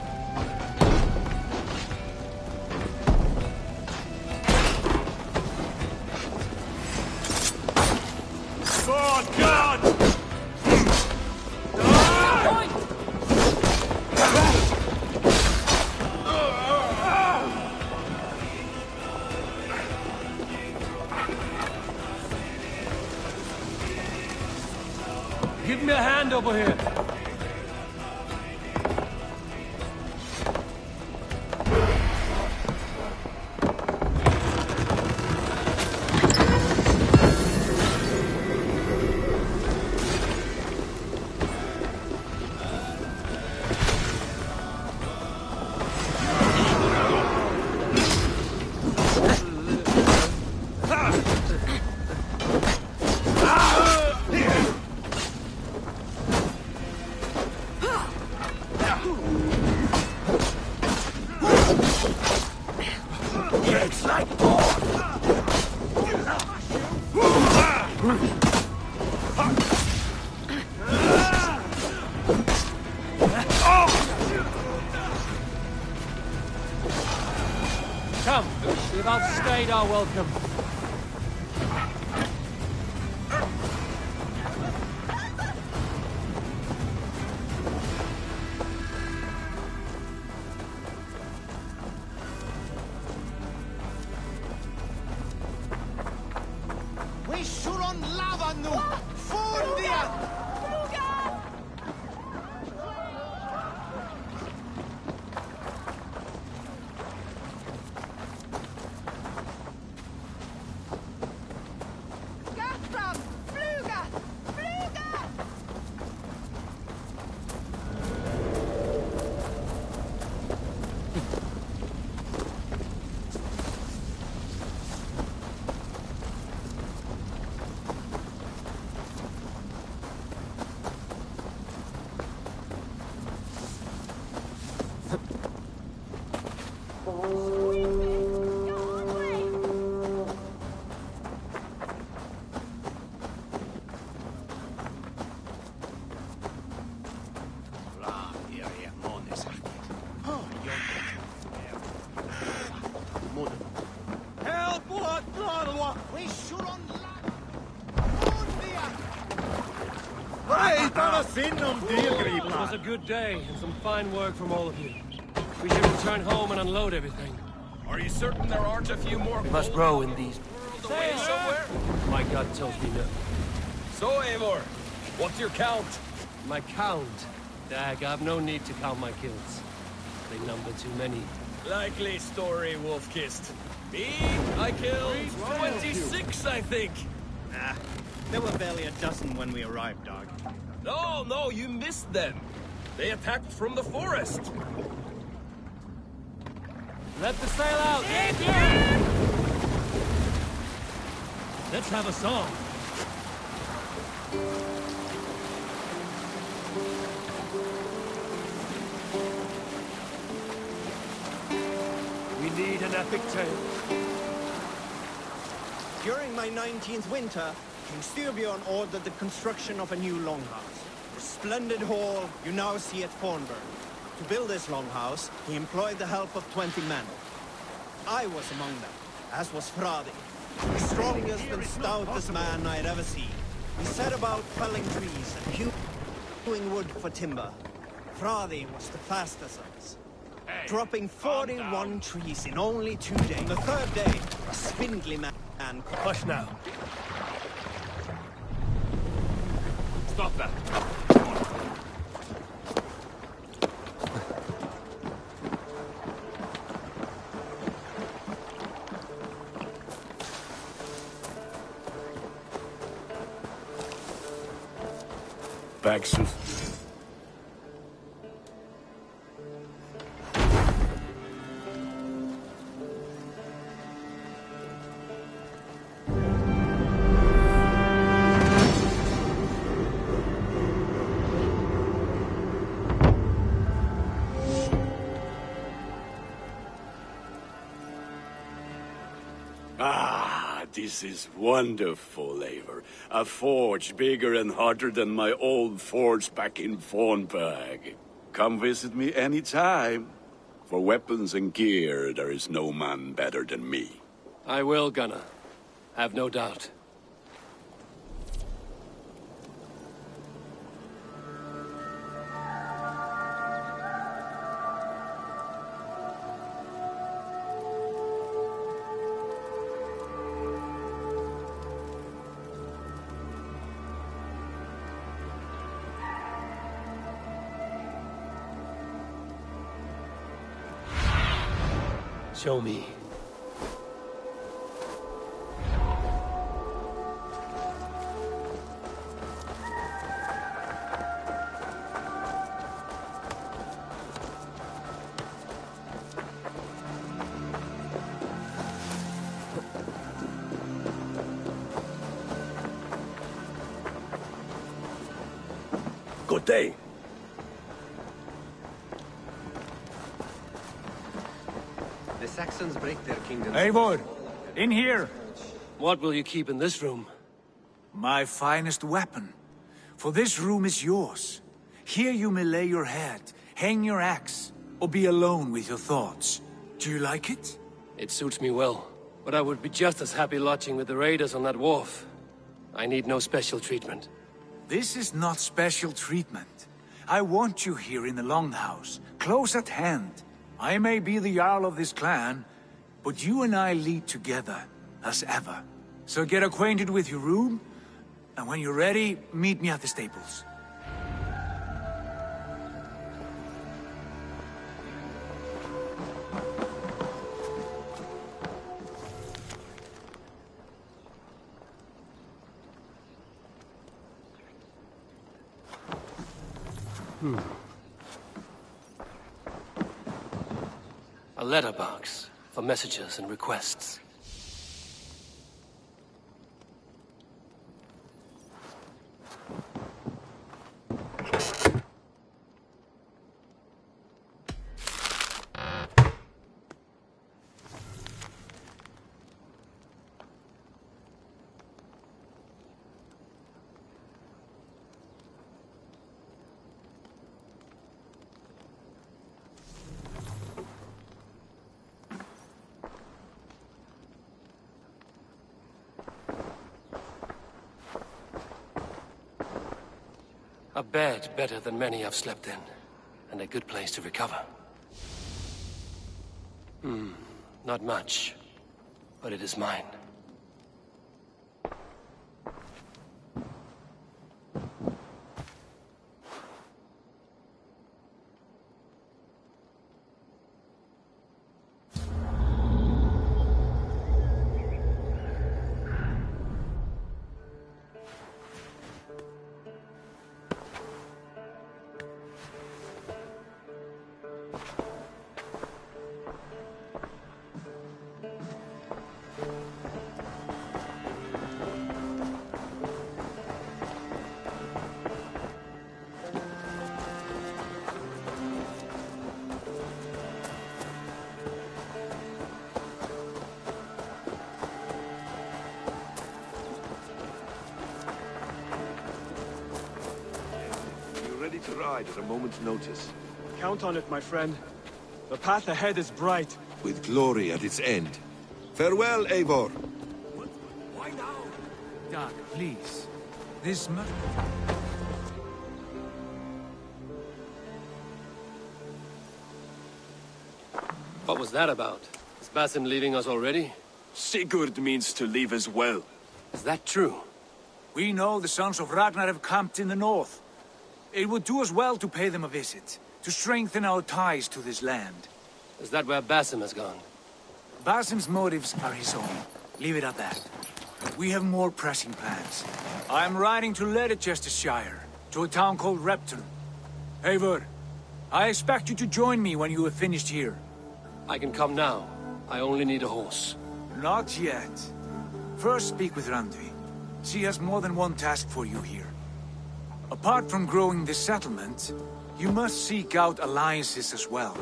Speaker 1: Oh, God!
Speaker 2: Give me a hand over here.
Speaker 1: It's like pork!
Speaker 2: Come, we've outstayed our welcome.
Speaker 1: We should on lava nu! Fundia!
Speaker 9: Gatram! Fluga!
Speaker 7: Help! What? We should on
Speaker 2: It was a good day and some fine work from all of you. We should return home and unload everything.
Speaker 15: Are you certain there aren't a few more?
Speaker 2: We must row in these.
Speaker 15: Away somewhere?
Speaker 2: My gut tells me no.
Speaker 15: So, Eivor, what's your count?
Speaker 2: My count? Dag, I've no need to count my kills. They number too many.
Speaker 15: Likely story, Wolf-Kissed. Me, I killed 26, I think.
Speaker 7: Nah, there were barely a dozen when we arrived, dog.
Speaker 15: No, you missed them. They attacked from the forest.
Speaker 2: Let the sail out! Let's have a song. We need an epic tale.
Speaker 7: During my 19th winter, King Styrbjorn ordered the construction of a new longhouse. The splendid hall you now see at Fornburg. To build this longhouse, he employed the help of 20 men. I was among them, as was Fradi, the strongest and stoutest man I had ever seen. He set about felling trees and hewing wood for timber. Fradi was the fastest of us, dropping 41 trees in only 2 days. On the third day, a spindly man...
Speaker 2: Hush now.
Speaker 15: Stop that.
Speaker 21: Baxter. This is wonderful, Eivor. A forge bigger and hotter than my old forge back in Fornburg. Come visit me anytime. For weapons and gear, there is no man better than me.
Speaker 2: I will, Gunnar. Have no doubt. Show me.
Speaker 21: Good day.
Speaker 9: The Saxons break their kingdom.
Speaker 1: Eivor, in here.
Speaker 2: What will you keep in this room?
Speaker 1: My finest weapon. For this room is yours. Here you may lay your head, hang your axe, or be alone with your thoughts. Do you like it?
Speaker 2: It suits me well, but I would be just as happy lodging with the raiders on that wharf. I need no special treatment.
Speaker 1: This is not special treatment. I want you here in the Longhouse, close at hand. I may be the Jarl of this clan, but you and I lead together, as ever. So get acquainted with your room, and when you're ready, meet me at the stables.
Speaker 2: A letterbox for messages and requests. A bed better than many I've slept in, and a good place to recover. Not much, but it is mine.
Speaker 8: To ride at a moment's notice.
Speaker 20: Count on it, my friend. The path ahead is bright.
Speaker 8: With glory at its end. Farewell, Eivor.
Speaker 1: Why now? Doc, please. This must...
Speaker 2: What was that about? Is Basim leaving us already?
Speaker 15: Sigurd means to leave as well.
Speaker 2: Is that true?
Speaker 1: We know the sons of Ragnar have camped in the north. It would do us well to pay them a visit, to strengthen our ties to this land.
Speaker 2: Is that where Basim has gone?
Speaker 1: Basim's motives are his own. Leave it at that. We have more pressing plans. I am riding to Leicestershire, to a town called Repton. Eivor, I expect you to join me when you have finished here.
Speaker 2: I can come now. I only need a horse.
Speaker 1: Not yet. First speak with Randvi. She has more than one task for you here. Apart from growing this settlement, you must seek out alliances as well.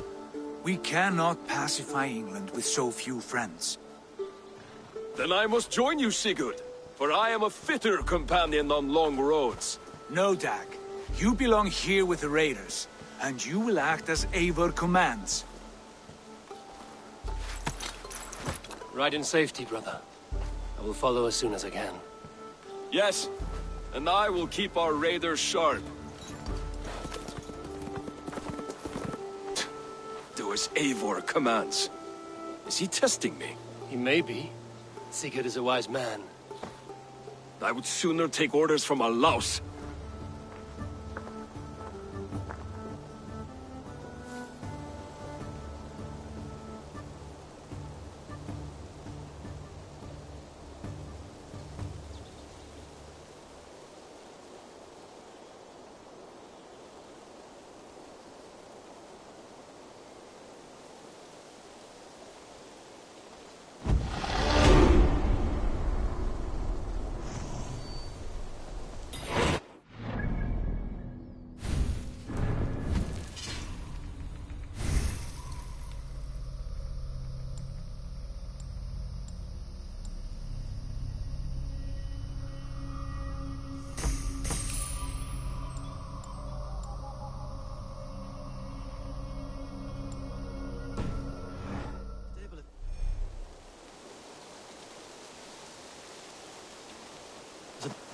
Speaker 1: We cannot pacify England with so few friends.
Speaker 15: Then I must join you, Sigurd, for I am a fitter companion on long roads.
Speaker 1: No, Dag. You belong here with the raiders, and you will act as Eivor commands.
Speaker 2: Ride in safety, brother. I will follow as soon as I can.
Speaker 15: Yes, and I will keep our raiders sharp. Do as Eivor commands. Is he testing me?
Speaker 2: He may be. Sigurd is a wise man.
Speaker 15: I would sooner take orders from a louse.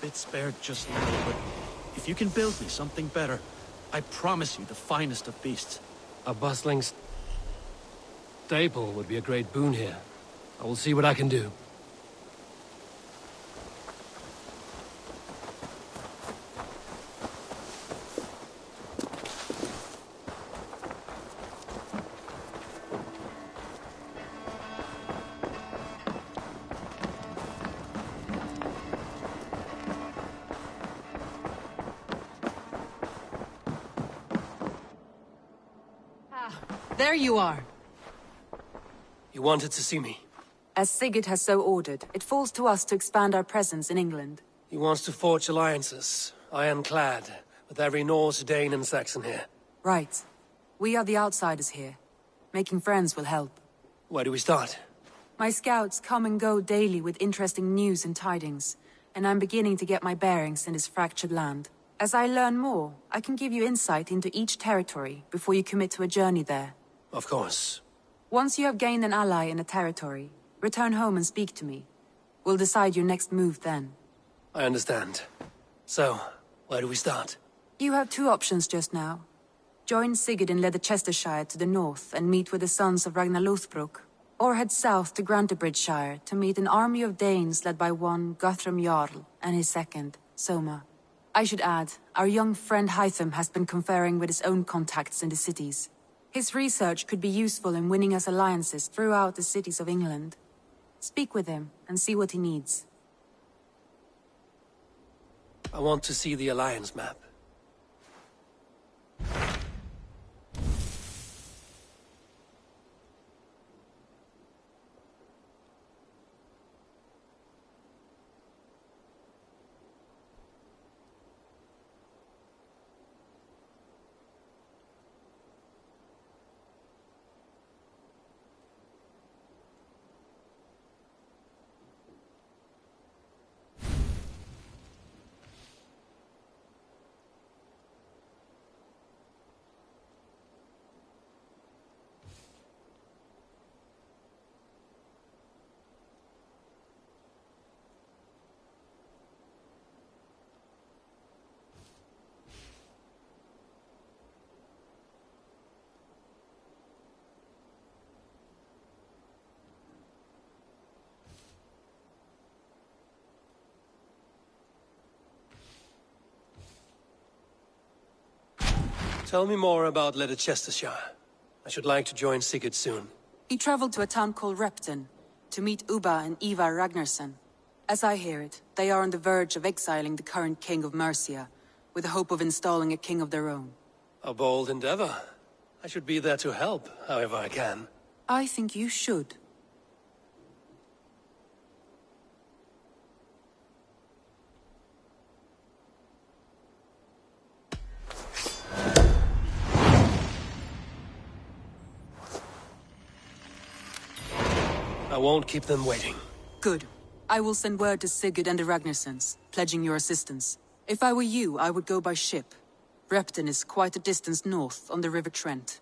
Speaker 17: Bit spared just now, but if you can build me something better, I promise you the finest of beasts.
Speaker 2: A bustling stable would be a great boon here. I will see what I can do.
Speaker 18: There you are.
Speaker 2: You wanted to see me?
Speaker 18: As Sigurd has so ordered, it falls to us to expand our presence in England.
Speaker 2: He wants to forge alliances, ironclad, with every Norse, Dane and Saxon here.
Speaker 18: Right. We are the outsiders here. Making friends will help.
Speaker 2: Where do we start?
Speaker 18: My scouts come and go daily with interesting news and tidings, and I'm beginning to get my bearings in this fractured land. As I learn more, I can give you insight into each territory before you commit to a journey there.
Speaker 2: Of course.
Speaker 18: Once you have gained an ally in a territory, return home and speak to me. We'll decide your next move then.
Speaker 2: I understand. So, where do we start?
Speaker 18: You have two options just now. Join Sigurd in Leicestershire to the north and meet with the sons of Ragnar Lothbrok, or head south to Grantebridgeshire to meet an army of Danes led by one Guthrum Jarl and his second, Soma. I should add, our young friend Hytham has been conferring with his own contacts in the cities. His research could be useful in winning us alliances throughout the cities of England. Speak with him and see what he needs.
Speaker 2: I want to see the Alliance map. Tell me more about Leicestershire. I should like to join Sigurd soon.
Speaker 18: He traveled to a town called Repton to meet Ubba and Ivar Ragnarsson. As I hear it, they are on the verge of exiling the current king of Mercia, with the hope of installing a king of their own.
Speaker 2: A bold endeavor. I should be there to help, however I can.
Speaker 18: I think you should.
Speaker 2: I won't keep them waiting.
Speaker 18: Good. I will send word to Sigurd and the Ragnarssons, pledging your assistance. If I were you, I would go by ship. Repton is quite a distance north on the River Trent.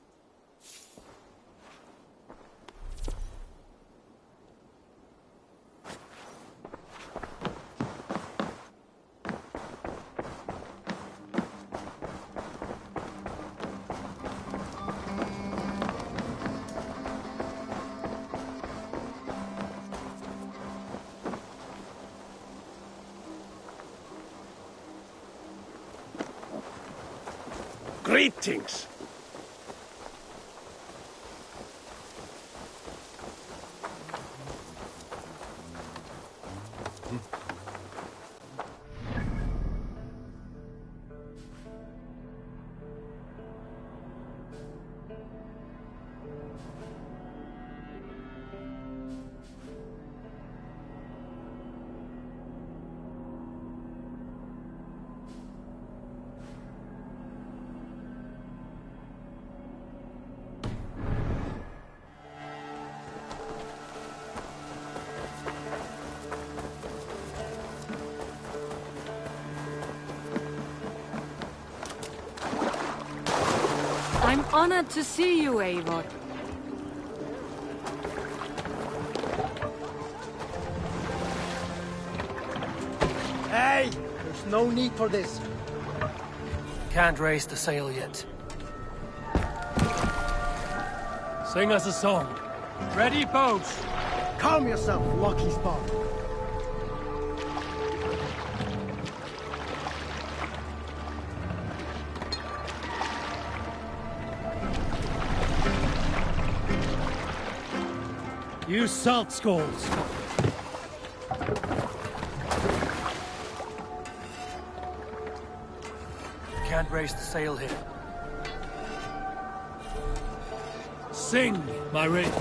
Speaker 21: Greetings!
Speaker 22: I'm honored to see you, Eivor.
Speaker 13: Hey! There's no need for this.
Speaker 2: Can't raise the sail yet. Sing us a song.
Speaker 1: Ready, boats.
Speaker 13: Calm yourself, lucky spot.
Speaker 1: Use salt skulls.
Speaker 2: Can't raise the sail here.
Speaker 1: Sing, my ring.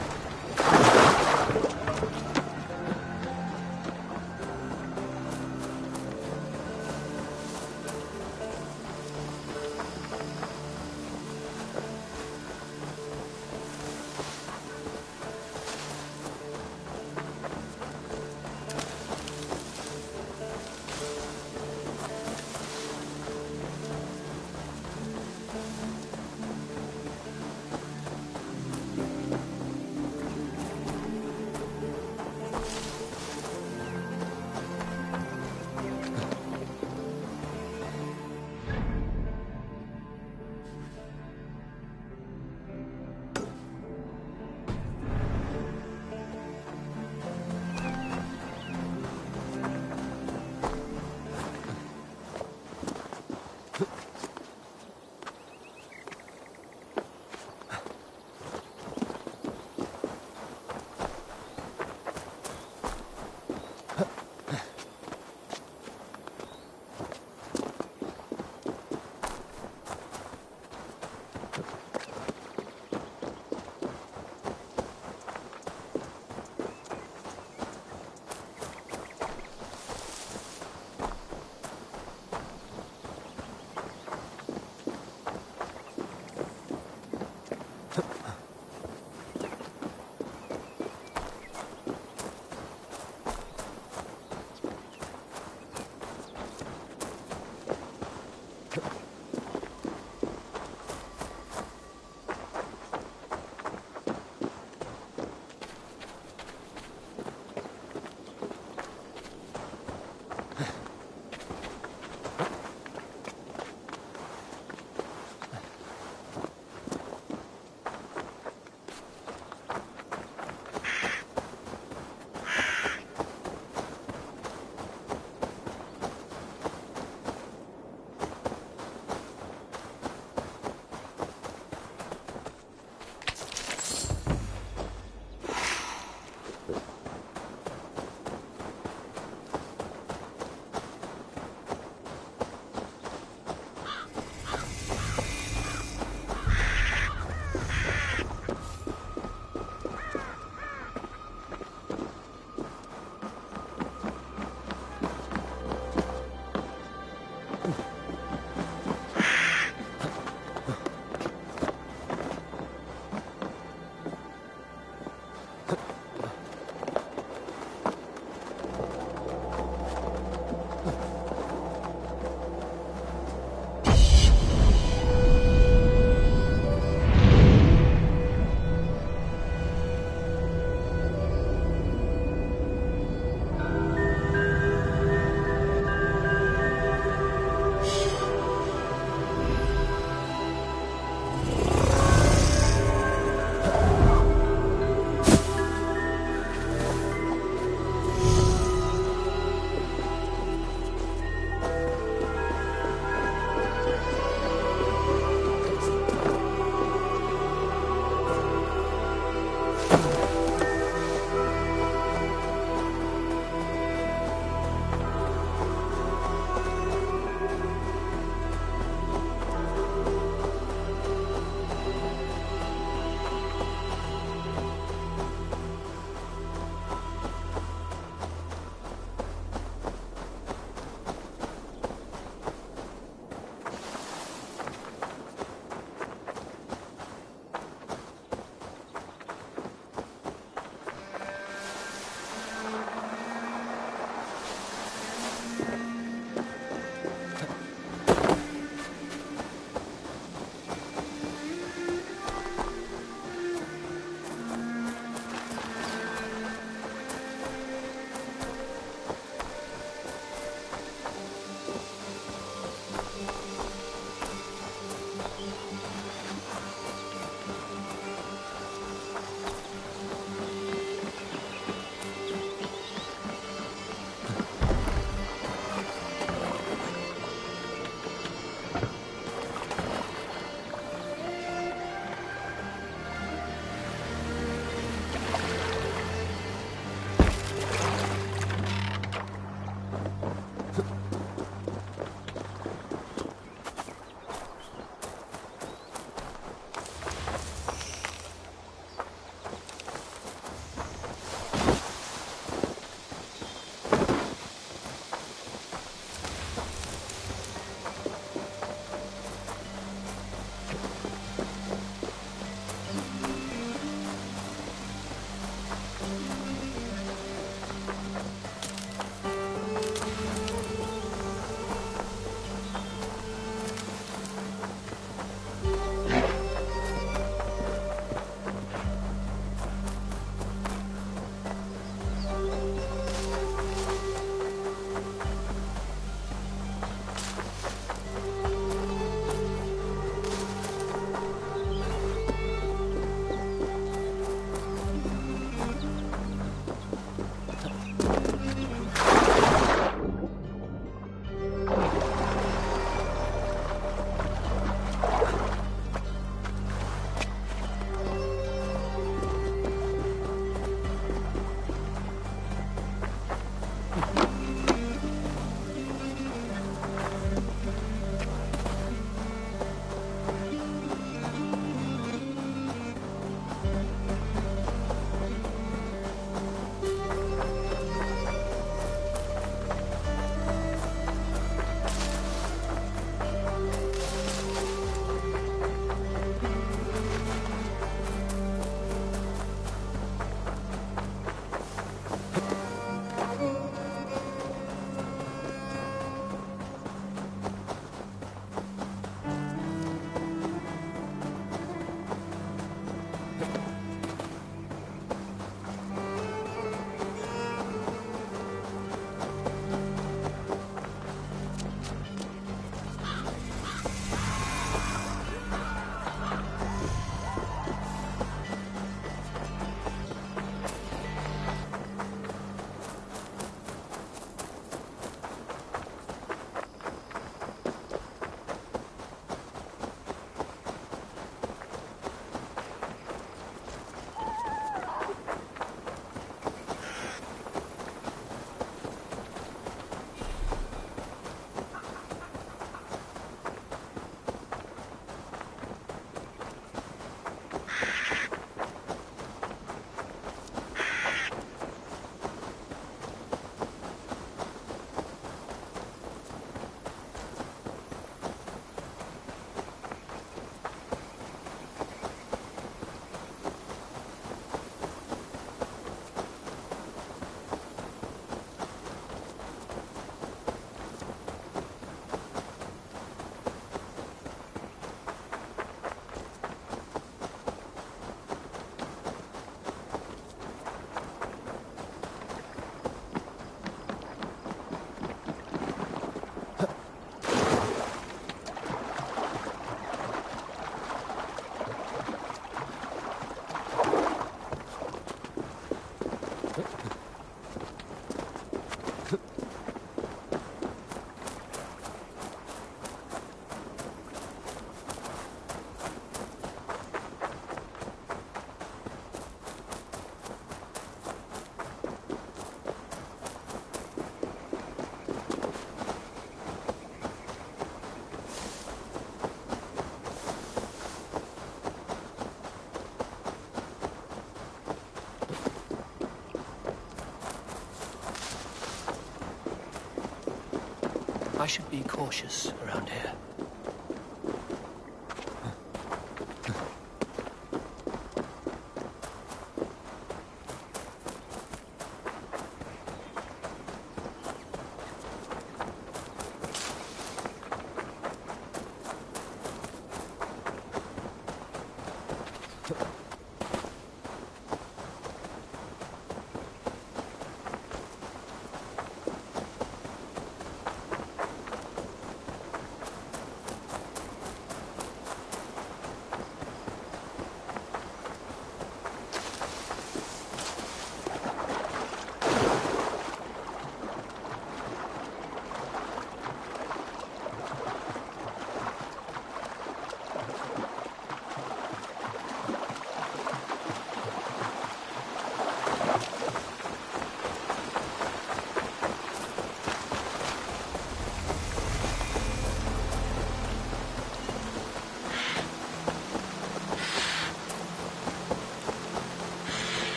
Speaker 2: I should be cautious around here.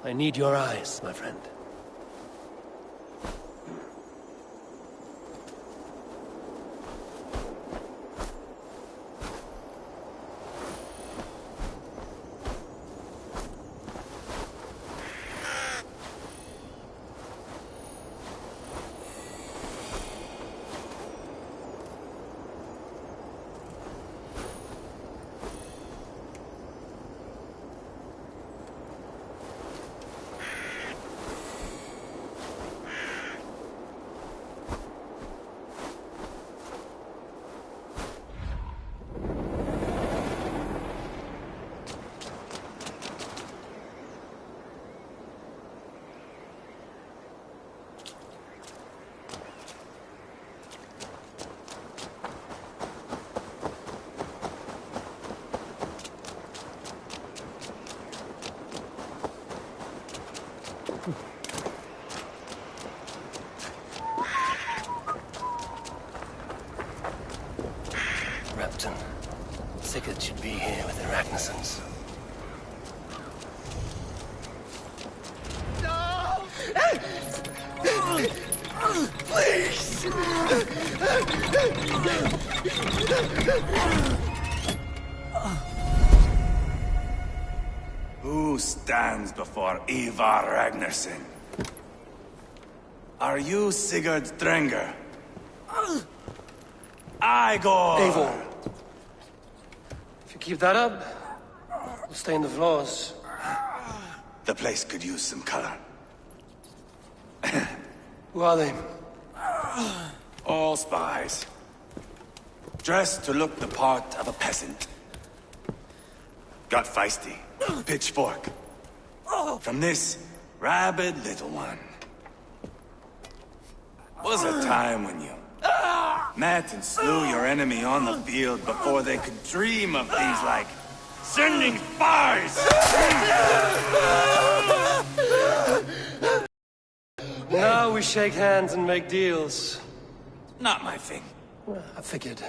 Speaker 2: I need your eyes, my friend. Repton. Sigurd should be here with the Ragnarsons.
Speaker 1: No! Please!
Speaker 21: Who stands before Ivar Ragnarsson? Are you Sigurd Drenger? Igor!
Speaker 2: Eivor. If you keep that up, we'll stain the floors.
Speaker 21: The place could use some color.
Speaker 2: Who are they?
Speaker 21: All spies. Dressed to look the part of a peasant. Got feisty. Pitchfork. From this rabid little one. Was a time when you met and slew your enemy on the field before they could dream of things like sending spies!
Speaker 2: Now we shake hands and make deals.
Speaker 21: Not my thing.
Speaker 2: I figured.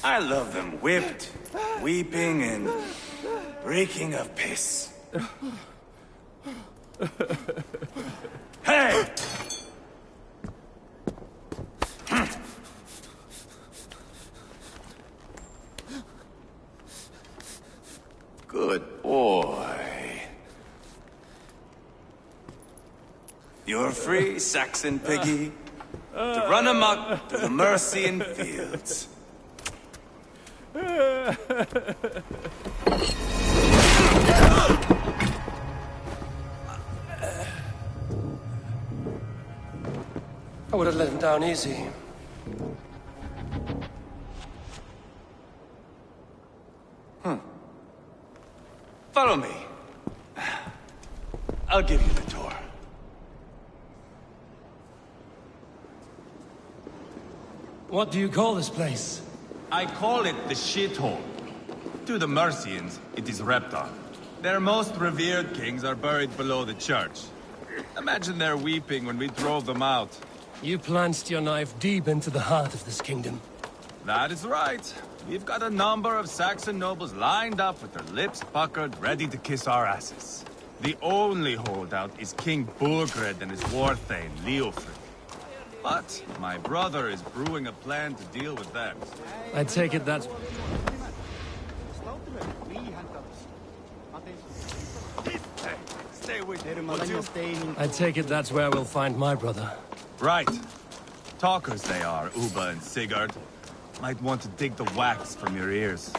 Speaker 21: I love them whipped, weeping, and reeking of piss. Hey!
Speaker 10: You're free, Saxon piggy, to run amok to the Mercian fields.
Speaker 2: I would have let him down easy.
Speaker 10: Follow me. I'll give you the tour.
Speaker 2: What do you call this place?
Speaker 14: I call it the shithole. To the Mercians, it is Reptar. Their most revered kings are buried below the church. Imagine their weeping when we drove them out.
Speaker 2: You plunged your knife deep into the heart of this kingdom.
Speaker 14: That is right. We've got a number of Saxon nobles lined up with their lips puckered, ready to kiss our asses. The only holdout is King Burgred and his war-thane, Leofric. But my brother is brewing a plan to deal with them.
Speaker 2: I take it that's...
Speaker 14: Stay with me.
Speaker 2: I take it that's where we'll find my brother.
Speaker 14: Right. Talkers they are, Uba and Sigurd. Might want to dig the wax from your ears.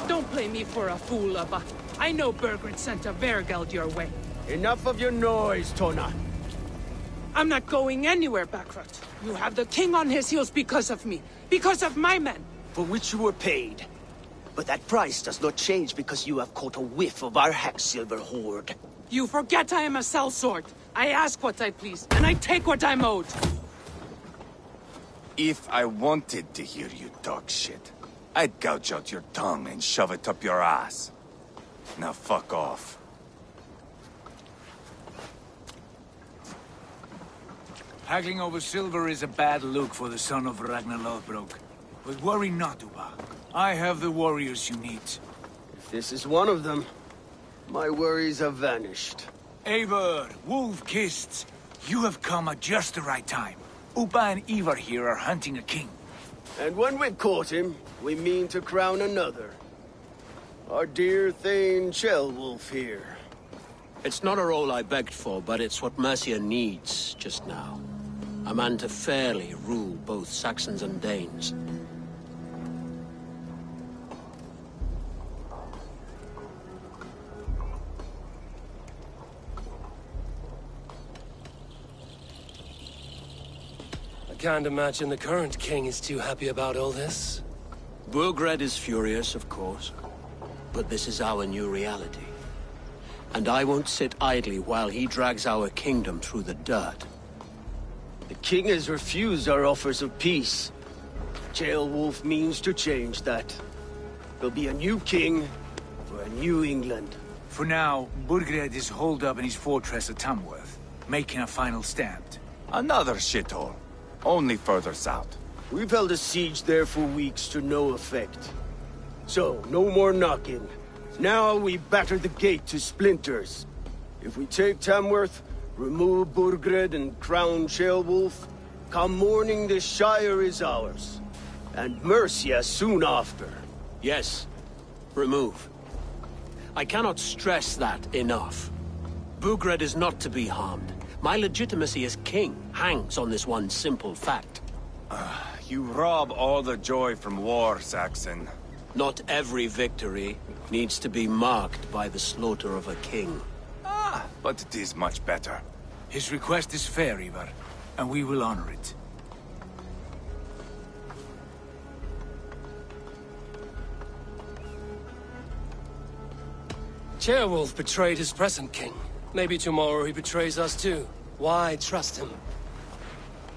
Speaker 23: Don't play me for a fool, Ubba. I know Burgred sent a Vergeld your way.
Speaker 13: Enough of your noise, Tona.
Speaker 23: I'm not going anywhere, Backrot. You have the king on his heels because of me. Because of my men.
Speaker 24: For which you were paid. But that price does not change because you have caught a whiff of our Hacksilver hoard.
Speaker 23: You forget I am a sellsword. I ask what I please, and I take what I'm owed.
Speaker 14: If I wanted to hear you talk shit, I'd gouge out your tongue and shove it up your ass. Now fuck off.
Speaker 1: Haggling over silver is a bad look for the son of Ragnar Lothbrok. But worry not, Uba. I have the warriors you need.
Speaker 13: If this is one of them, my worries have vanished.
Speaker 1: Eivor, Wolf-Kissed, you have come at just the right time. Uba and Ivar here are hunting a king.
Speaker 13: And when we've caught him, we mean to crown another. Our dear Thane Ceolwulf here.
Speaker 9: It's not a role I begged for, but it's what Mercia needs just now. A man to fairly rule both Saxons and Danes.
Speaker 2: I can't imagine the current king is too happy about all this.
Speaker 9: Burgred is furious, of course. But this is our new reality. And I won't sit idly while he drags our kingdom through the dirt.
Speaker 13: The king has refused our offers of peace. Ceolwulf means to change that. There'll be a new king for a new England.
Speaker 1: For now, Burgred is holed up in his fortress at Tamworth, making a final stand.
Speaker 14: Another shithole. Only further south.
Speaker 13: We've held a siege there for weeks to no effect. So, no more knocking. Now we batter the gate to splinters. If we take Tamworth, remove Burgred and crown Ceolwulf, come morning the Shire is ours. And Mercia soon after.
Speaker 9: Yes, remove. I cannot stress that enough. Burgred is not to be harmed. My legitimacy as king hangs on this one simple fact.
Speaker 14: You rob all the joy from war, Saxon.
Speaker 9: Not every victory needs to be marked by the slaughter of a king.
Speaker 14: But it is much better.
Speaker 1: His request is fair, Ivar, and we will honor it.
Speaker 2: Ceolwulf betrayed his present king. Maybe tomorrow he betrays us too. Why trust him?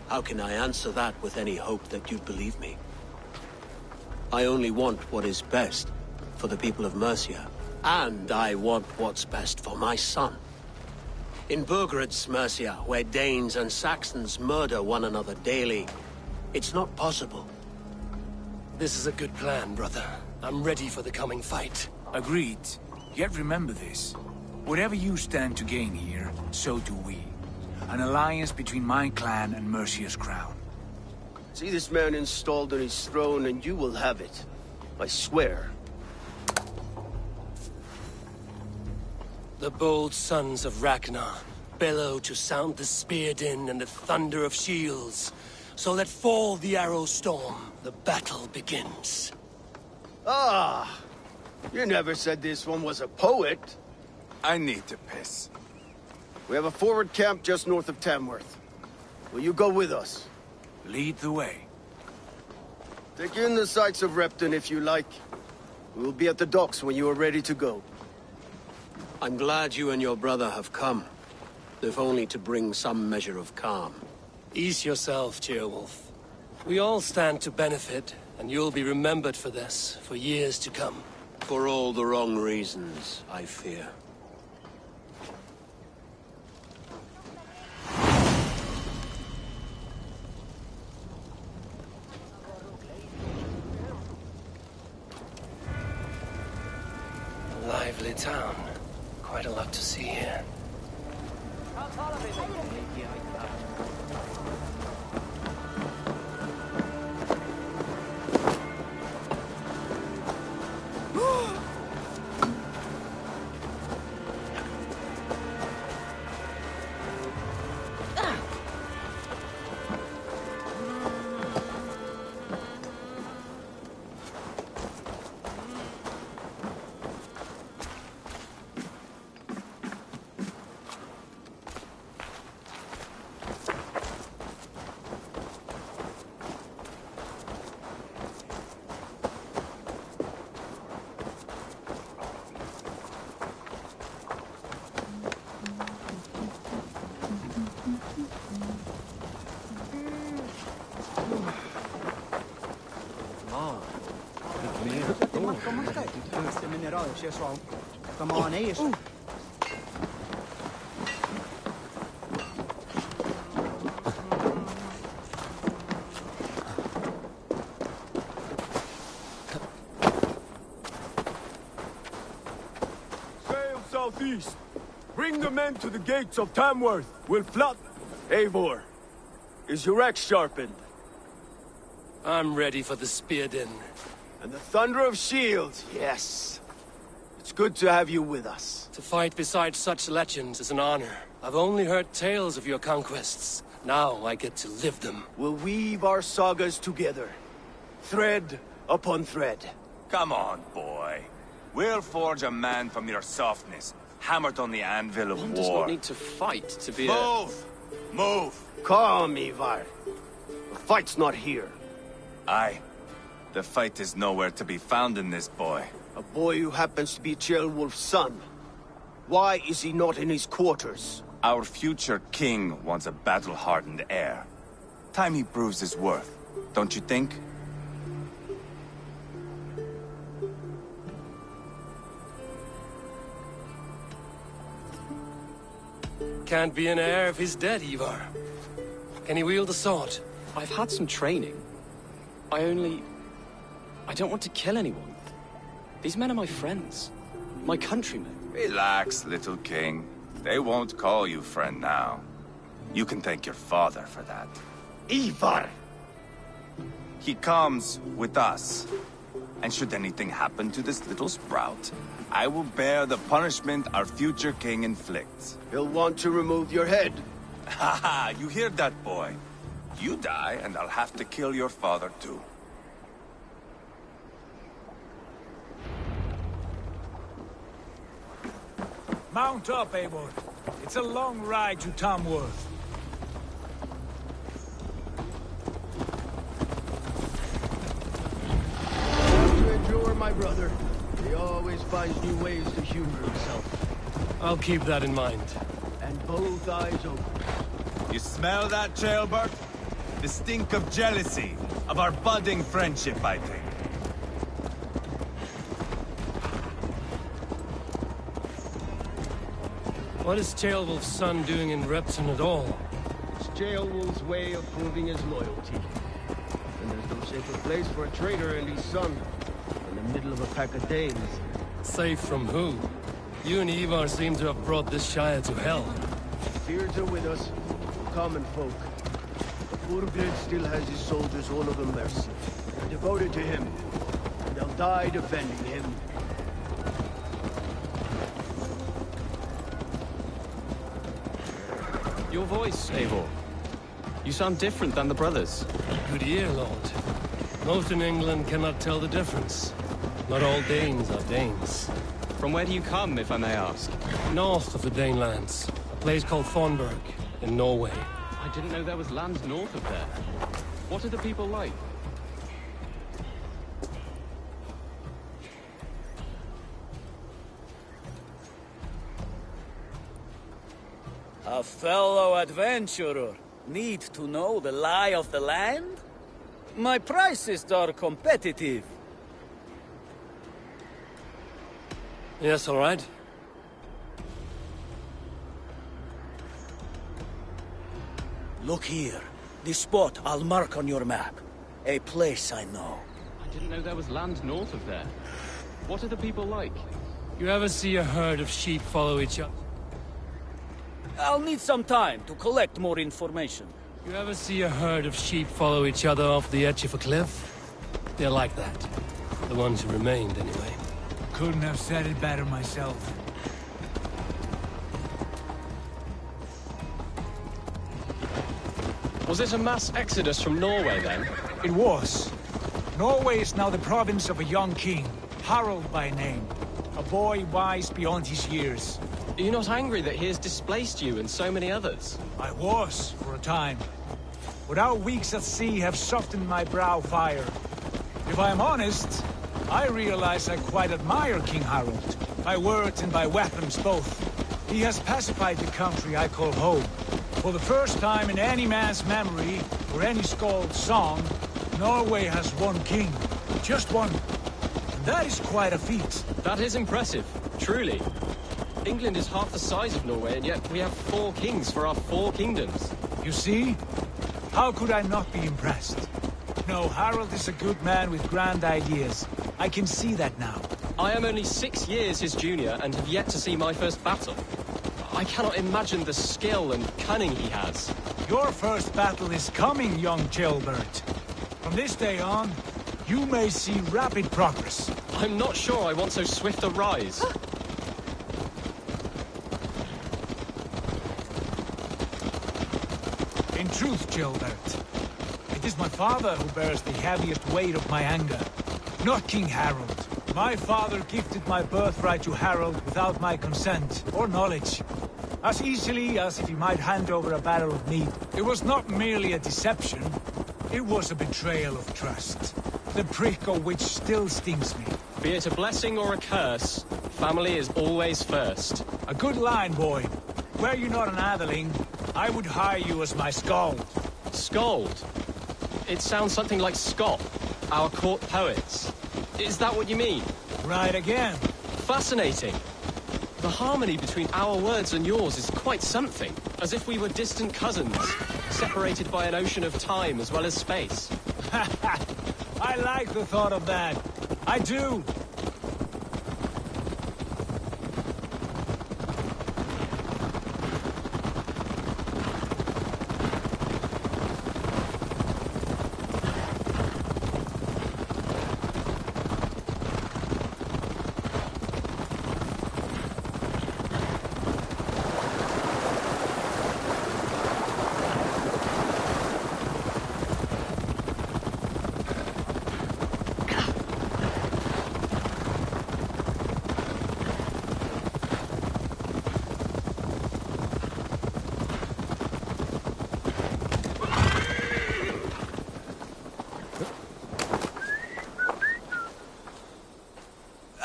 Speaker 9: How can I answer that with any hope that you'd believe me? I only want what is best for the people of Mercia. And I want what's best for my son. In Burgred's Mercia, where Danes and Saxons murder one another daily, it's not possible.
Speaker 2: This is a good plan, brother. I'm ready for the coming fight.
Speaker 1: Agreed. Yet remember this. Whatever you stand to gain here, so do we. An alliance between my clan and Mercia's crown.
Speaker 13: See this man installed on his throne and you will have it. I swear.
Speaker 2: The bold sons of Ragnar bellow to sound the spear din and the thunder of shields. So let fall the arrow storm. The battle begins.
Speaker 13: Ah! You never said this one was a poet.
Speaker 14: I need to piss.
Speaker 13: We have a forward camp just north of Tamworth. Will you go with us?
Speaker 1: Lead the way.
Speaker 13: Take in the sights of Repton if you like. We will be at the docks when you are ready to go.
Speaker 9: I'm glad you and your brother have come, if only to bring some measure of calm.
Speaker 2: Ease yourself, Ceolwulf. We all stand to benefit, and you'll be remembered for this, for years to come.
Speaker 9: For all the wrong reasons, I fear.
Speaker 2: A lively town. Quite a lot to see here.
Speaker 13: Sail southeast. Bring the men to the gates of Tamworth. We'll flood. Eivor, is your axe sharpened?
Speaker 2: I'm ready for the spear din.
Speaker 13: And the thunder of shields, yes. It's good to have you with us.
Speaker 2: To fight beside such legends is an honor. I've only heard tales of your conquests. Now I get to live them.
Speaker 13: We'll weave our sagas together. Thread upon thread.
Speaker 14: Come on, boy. We'll forge a man from your softness, hammered on the anvil of
Speaker 17: One
Speaker 14: war.
Speaker 17: does not need to fight to be
Speaker 14: Move! Move!
Speaker 13: Calm, Ivar. The fight's not here.
Speaker 14: Aye. The fight is nowhere to be found in this boy.
Speaker 13: A boy who happens to be Ceolwulf's son. Why is he not in his quarters?
Speaker 14: Our future king wants a battle-hardened heir. Time he proves his worth, don't you think?
Speaker 2: Can't be an heir if he's dead, Ivar. Can he wield a sword?
Speaker 17: I've had some training. I don't want to kill anyone. These men are my friends. My countrymen.
Speaker 14: Relax, little king. They won't call you friend now. You can thank your father for that.
Speaker 13: Ivar!
Speaker 14: He comes with us. And should anything happen to this little sprout, I will bear the punishment our future king inflicts.
Speaker 13: He'll want to remove your head.
Speaker 14: Haha, you hear that, boy? You die, and I'll have to kill your father, too.
Speaker 1: Mount up, Eivor. It's a long ride to Tamworth.
Speaker 13: You endure, my brother. He always finds new ways to humor himself.
Speaker 2: I'll keep that in mind.
Speaker 13: And both eyes open.
Speaker 14: You smell that, Jailbird? The stink of jealousy, of our budding friendship, I think.
Speaker 2: What is Ceolwulf's son doing in Repton at all?
Speaker 13: It's Ceolwulf's way of proving his loyalty. And there's no safer place for a traitor and his son in the middle of a pack of Danes.
Speaker 2: Safe from who? You and Ivar seem to have brought this Shire to hell.
Speaker 13: Fears are with us, common folk. But Burgred still has his soldiers all over Mercia, devoted to him. And they'll die defending him.
Speaker 17: Your voice, Eivor. You sound different than the brothers.
Speaker 2: Good ear, Lord. Most in England cannot tell the difference. Not all Danes are Danes.
Speaker 17: From where do you come, if I may ask?
Speaker 2: North of the Danelands. A place called Thornburg, in Norway.
Speaker 17: I didn't know there was land north of there. What are the people like?
Speaker 4: A fellow adventurer. Need to know the lie of the land? My prices are competitive.
Speaker 2: Yes, all right.
Speaker 4: Look here. This spot I'll mark on your map. A place I know.
Speaker 17: I didn't know there was land north of there. What are the people like?
Speaker 2: You ever see a herd of sheep follow each other?
Speaker 4: I'll need some time to collect more information.
Speaker 2: You ever see a herd of sheep follow each other off the edge of a cliff? They're like that. The ones who remained, anyway.
Speaker 1: Couldn't have said it better myself.
Speaker 17: Was it a mass exodus from Norway, then?
Speaker 1: It was. Norway is now the province of a young king, Harald by name. A boy wise beyond his years.
Speaker 17: Are you not angry that he has displaced you and so many others?
Speaker 1: I was, for a time. But our weeks at sea have softened my brow fire. If I am honest, I realize I quite admire King Harald. By words and by weapons both. He has pacified the country I call home. For the first time in any man's memory, or any skald's song, Norway has one king. Just one. And that is quite a feat.
Speaker 17: That is impressive, truly. England is half the size of Norway, and yet we have 4 kings for our 4 kingdoms.
Speaker 1: You see? How could I not be impressed? No, Harald is a good man with grand ideas. I can see that now.
Speaker 17: I am only 6 years his junior, and have yet to see my first battle. I cannot imagine the skill and cunning he has.
Speaker 1: Your first battle is coming, young Gilbert. From this day on, you may see rapid progress.
Speaker 17: I'm not sure I want so swift a rise.
Speaker 1: In truth, Gilbert, it is my father who bears the heaviest weight of my anger, not King Harald. My father gifted my birthright to Harald without my consent or knowledge. As easily as if he might hand over a barrel of meat. It was not merely a deception, it was a betrayal of trust. The prick of which still stings me.
Speaker 17: Be it a blessing or a curse, family is always first.
Speaker 1: A good line, boy. Were you not an atheling, I would hire you as my skald.
Speaker 17: Skald? It sounds something like Scott, our court poets. Is that what you mean?
Speaker 1: Right again.
Speaker 17: Fascinating. The harmony between our words and yours is quite something. As if we were distant cousins, separated by an ocean of time as well as space.
Speaker 1: I like the thought of that. I do.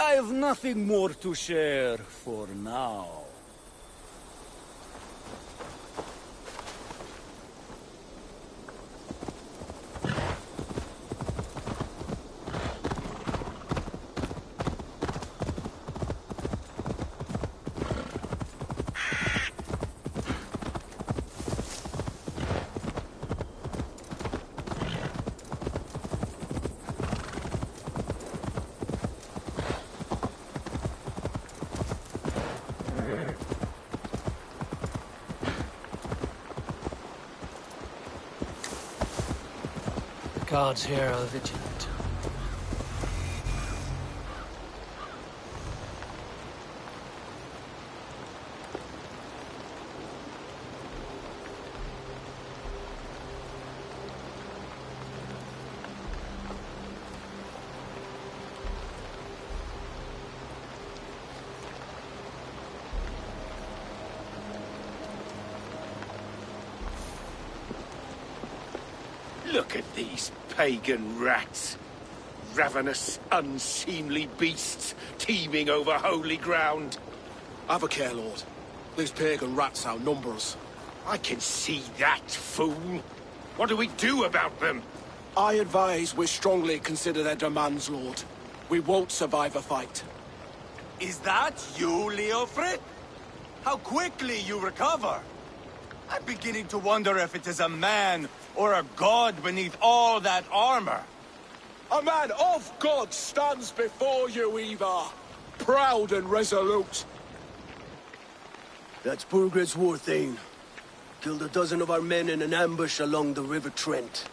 Speaker 4: I have nothing more to share for now.
Speaker 2: Guards here are vigilant.
Speaker 21: Look at these pagan rats. Ravenous, unseemly beasts teeming over holy ground.
Speaker 5: Have a care, Lord. These pagan rats outnumber us.
Speaker 21: I can see that, fool. What do we do about them?
Speaker 5: I advise we strongly consider their demands, Lord. We won't survive a fight.
Speaker 10: Is that you, Leofrid? How quickly you recover! I'm beginning to wonder if it is a man or a god beneath all that armor.
Speaker 5: A man of God stands before you, Ivar. Proud and resolute.
Speaker 13: That's Burgred's Warthane. Killed a dozen of our men in an ambush along the River Trent.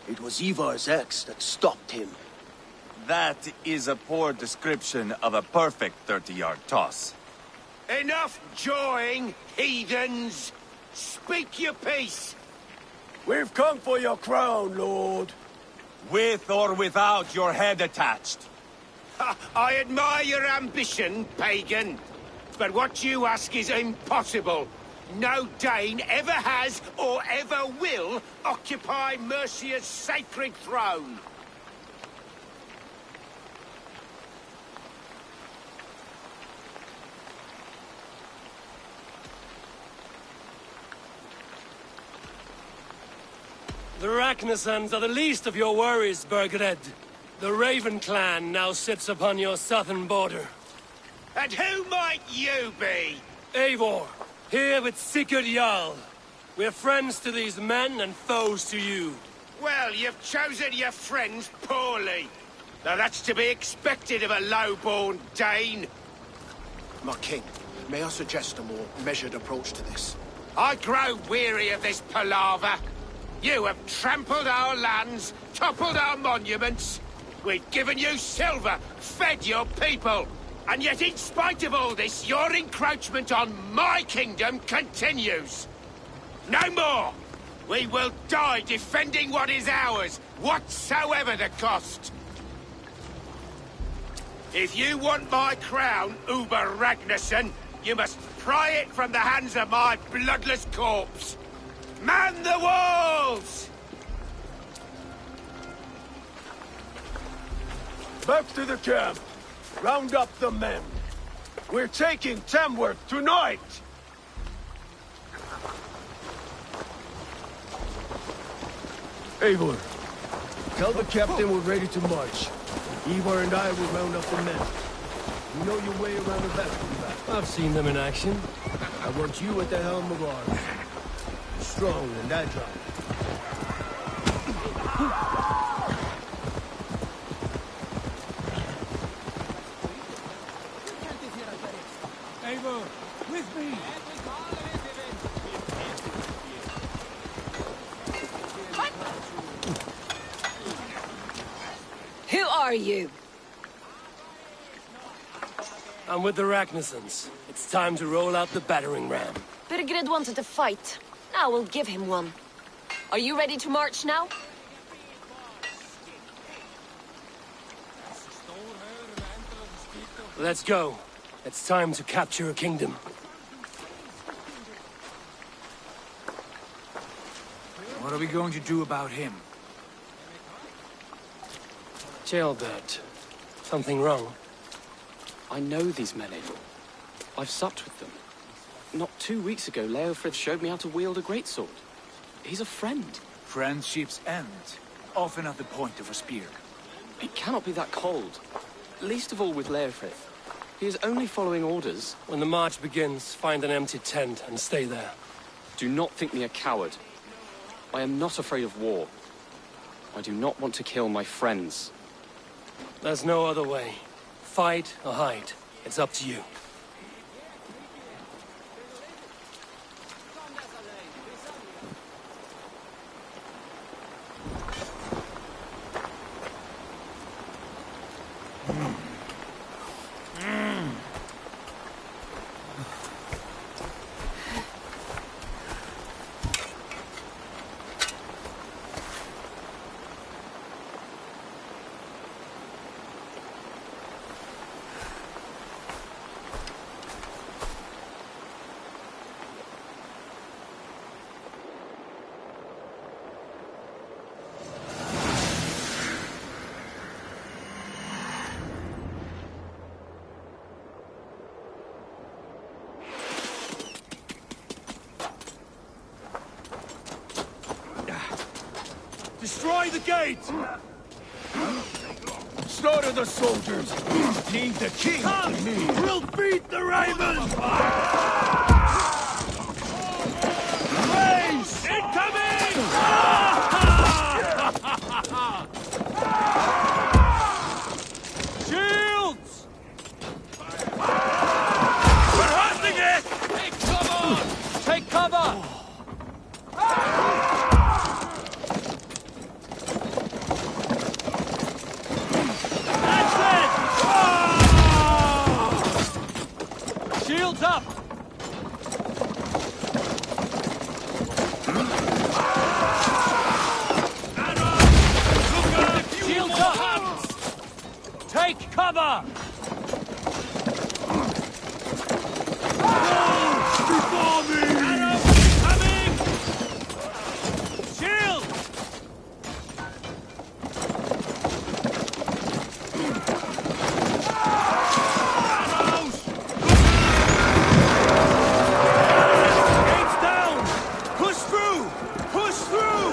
Speaker 13: It was Ivar's axe that stopped him.
Speaker 10: That is a poor description of a perfect 30-yard toss.
Speaker 21: Enough jawing, heathens! Speak your piece!
Speaker 13: We've come for your crown, Lord.
Speaker 10: With or without your head attached.
Speaker 21: Ha, I admire your ambition, pagan. But what you ask is impossible. No Dane ever has or ever will occupy Mercia's sacred throne.
Speaker 2: The Ragnarsons are the least of your worries, Burgred. The Raven clan now sits upon your southern border.
Speaker 21: And who might you be?
Speaker 2: Eivor, here with Sigurd Jarl. We're friends to these men and foes to you.
Speaker 21: Well, you've chosen your friends poorly. Now that's to be expected of a low-born Dane.
Speaker 5: My king, may I suggest a more measured approach to this?
Speaker 21: I grow weary of this palaver. You have trampled our lands, toppled our monuments. We've given you silver, fed your people. And yet, in spite of all this, your encroachment on my kingdom continues. No more! We will die defending what is ours, whatsoever the cost. If you want my crown, Uber Ragnarsson, you must pry it from the hands of my bloodless corpse. Man the walls!
Speaker 13: Back to the camp. Round up the men. We're taking Tamworth tonight! Eivor, tell the captain we're ready to march. Ivar and I will round up the men. You know your way around the battle.
Speaker 2: I've seen them in action.
Speaker 13: I want you at the helm of arms. Strong and agile.
Speaker 1: Eivor, with me!
Speaker 22: Who are you?
Speaker 2: I'm with the Ragnarsons. It's time to roll out the battering ram.
Speaker 22: Burgred wanted to fight. Now we'll give him one. Are you ready to march now?
Speaker 2: Let's go. It's time to capture a kingdom.
Speaker 1: What are we going to do about him?
Speaker 2: Jailbird. Something wrong?
Speaker 17: I know these men, Eivor. I've supped with them. Not 2 weeks ago, Leofrid showed me how to wield a greatsword. He's a friend.
Speaker 1: Friendships end, often at the point of a spear.
Speaker 17: It cannot be that cold. Least of all with Leofrid. He is only following orders.
Speaker 2: When the march begins, find an empty tent and stay there.
Speaker 17: Do not think me a coward. I am not afraid of war. I do not want to kill my friends.
Speaker 2: There's no other way. Fight or hide. It's up to you.
Speaker 21: the gate! Slaughter the soldiers! Leave the king to me! We'll beat the ravens! Race! Incoming!
Speaker 1: Shields! We're hunting it! Take cover! Take cover! That's it! Shields up! Shields up! Take cover!
Speaker 21: Before me!
Speaker 1: Arrows coming! Shield! Arrows! Gates down! Push through! Push through!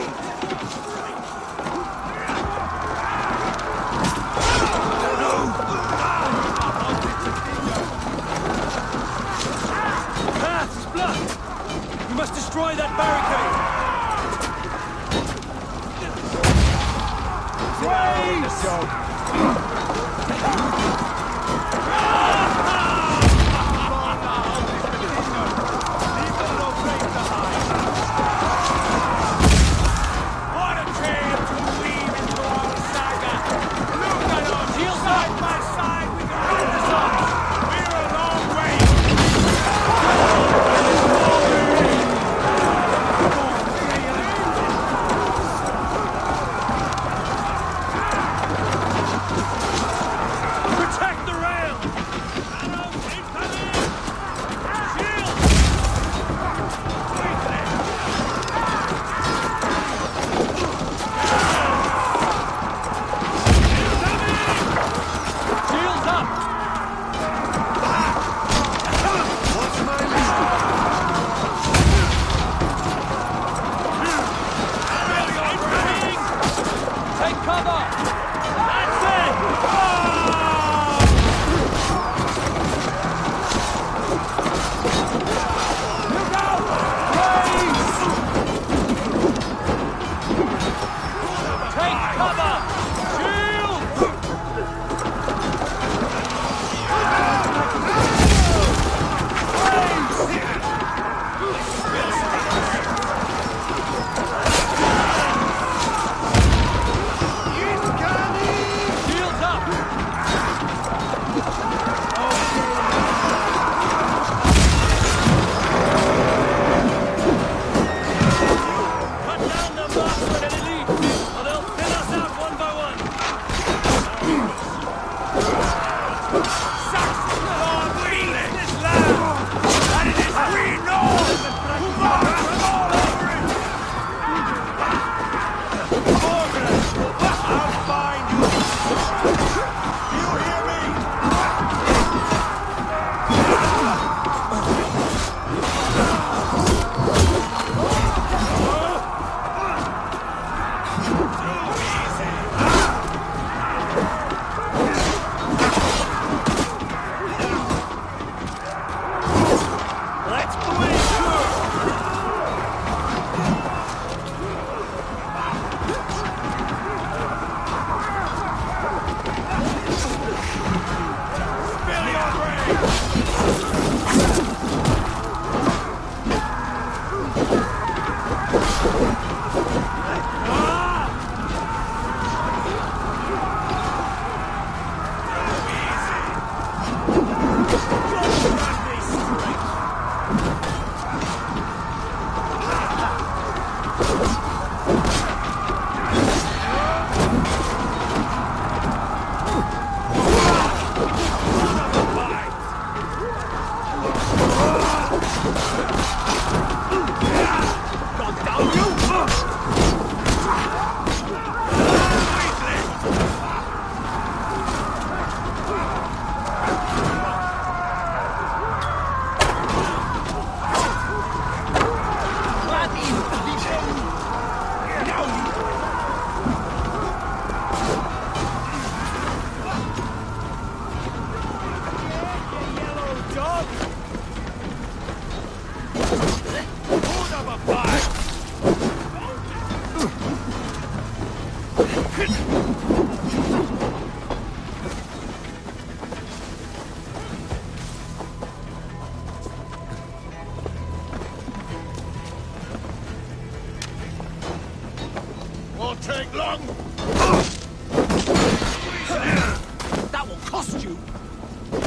Speaker 1: cost you.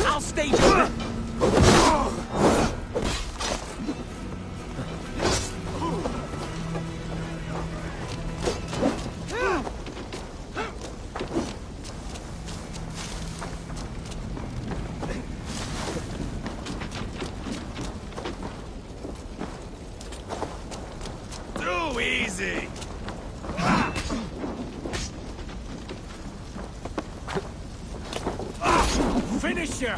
Speaker 1: I'll stage it.
Speaker 10: Too easy.
Speaker 1: Finish her.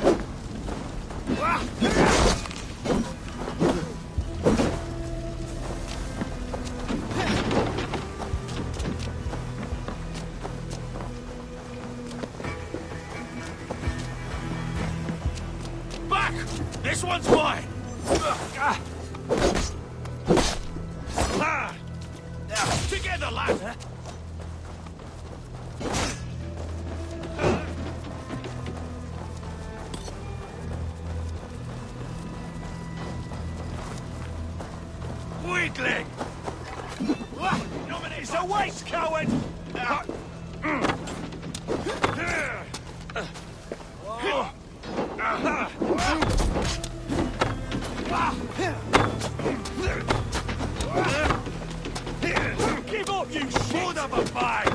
Speaker 10: Back! This one's mine! Together, lad! Weakling! It's a waste, coward! Give up, you shit of a bite!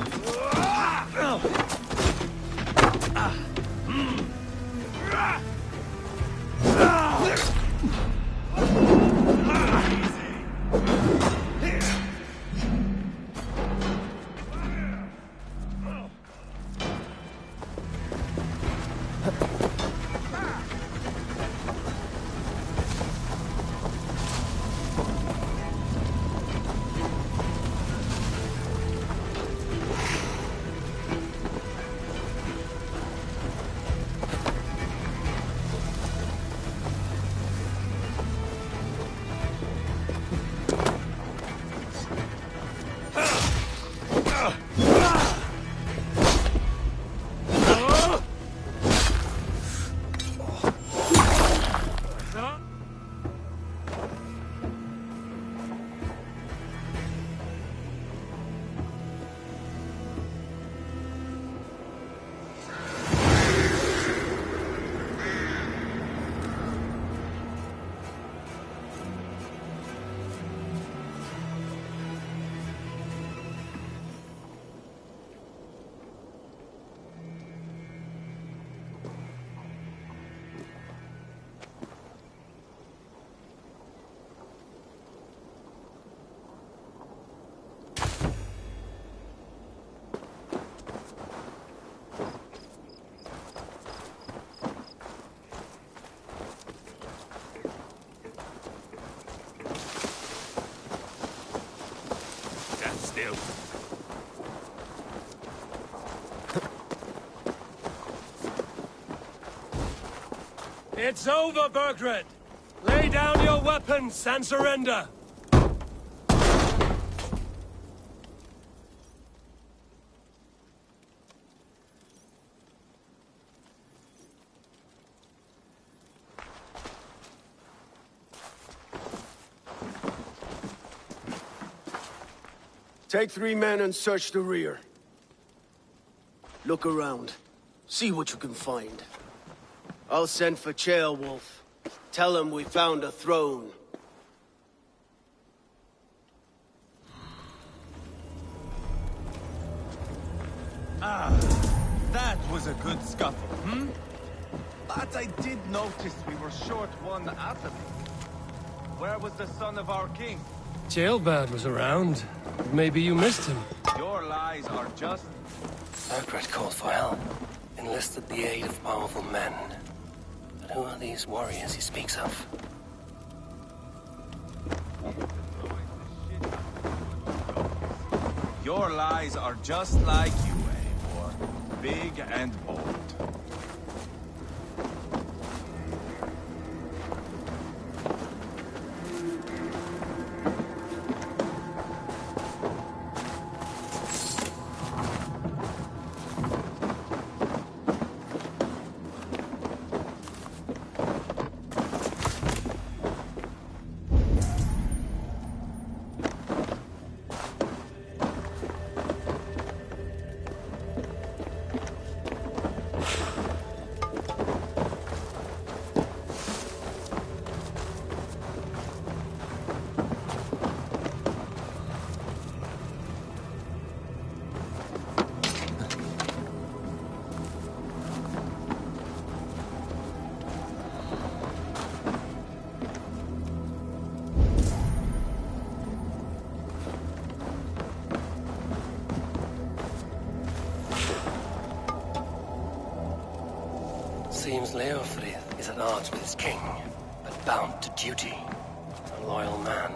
Speaker 10: Still.
Speaker 2: It's over, Burgred! Lay down your weapons and surrender!
Speaker 13: Take 3 men and search the rear. Look around. See what you can find. I'll send for Ceolwulf. Tell him we found a throne.
Speaker 10: Ah, that was a good scuffle, hmm? But I did notice we were short one atom. Where was the son of our king?
Speaker 2: Ceolbad was around. Maybe you missed him.
Speaker 10: Your lies are just...
Speaker 2: Burgred called for help. Enlisted the aid of powerful men. But who are these warriors he speaks of?
Speaker 10: Your lies are just like you, Eivor. Big and bold.
Speaker 2: Seems Leofrith is at odds with his king, but bound to duty. A loyal man.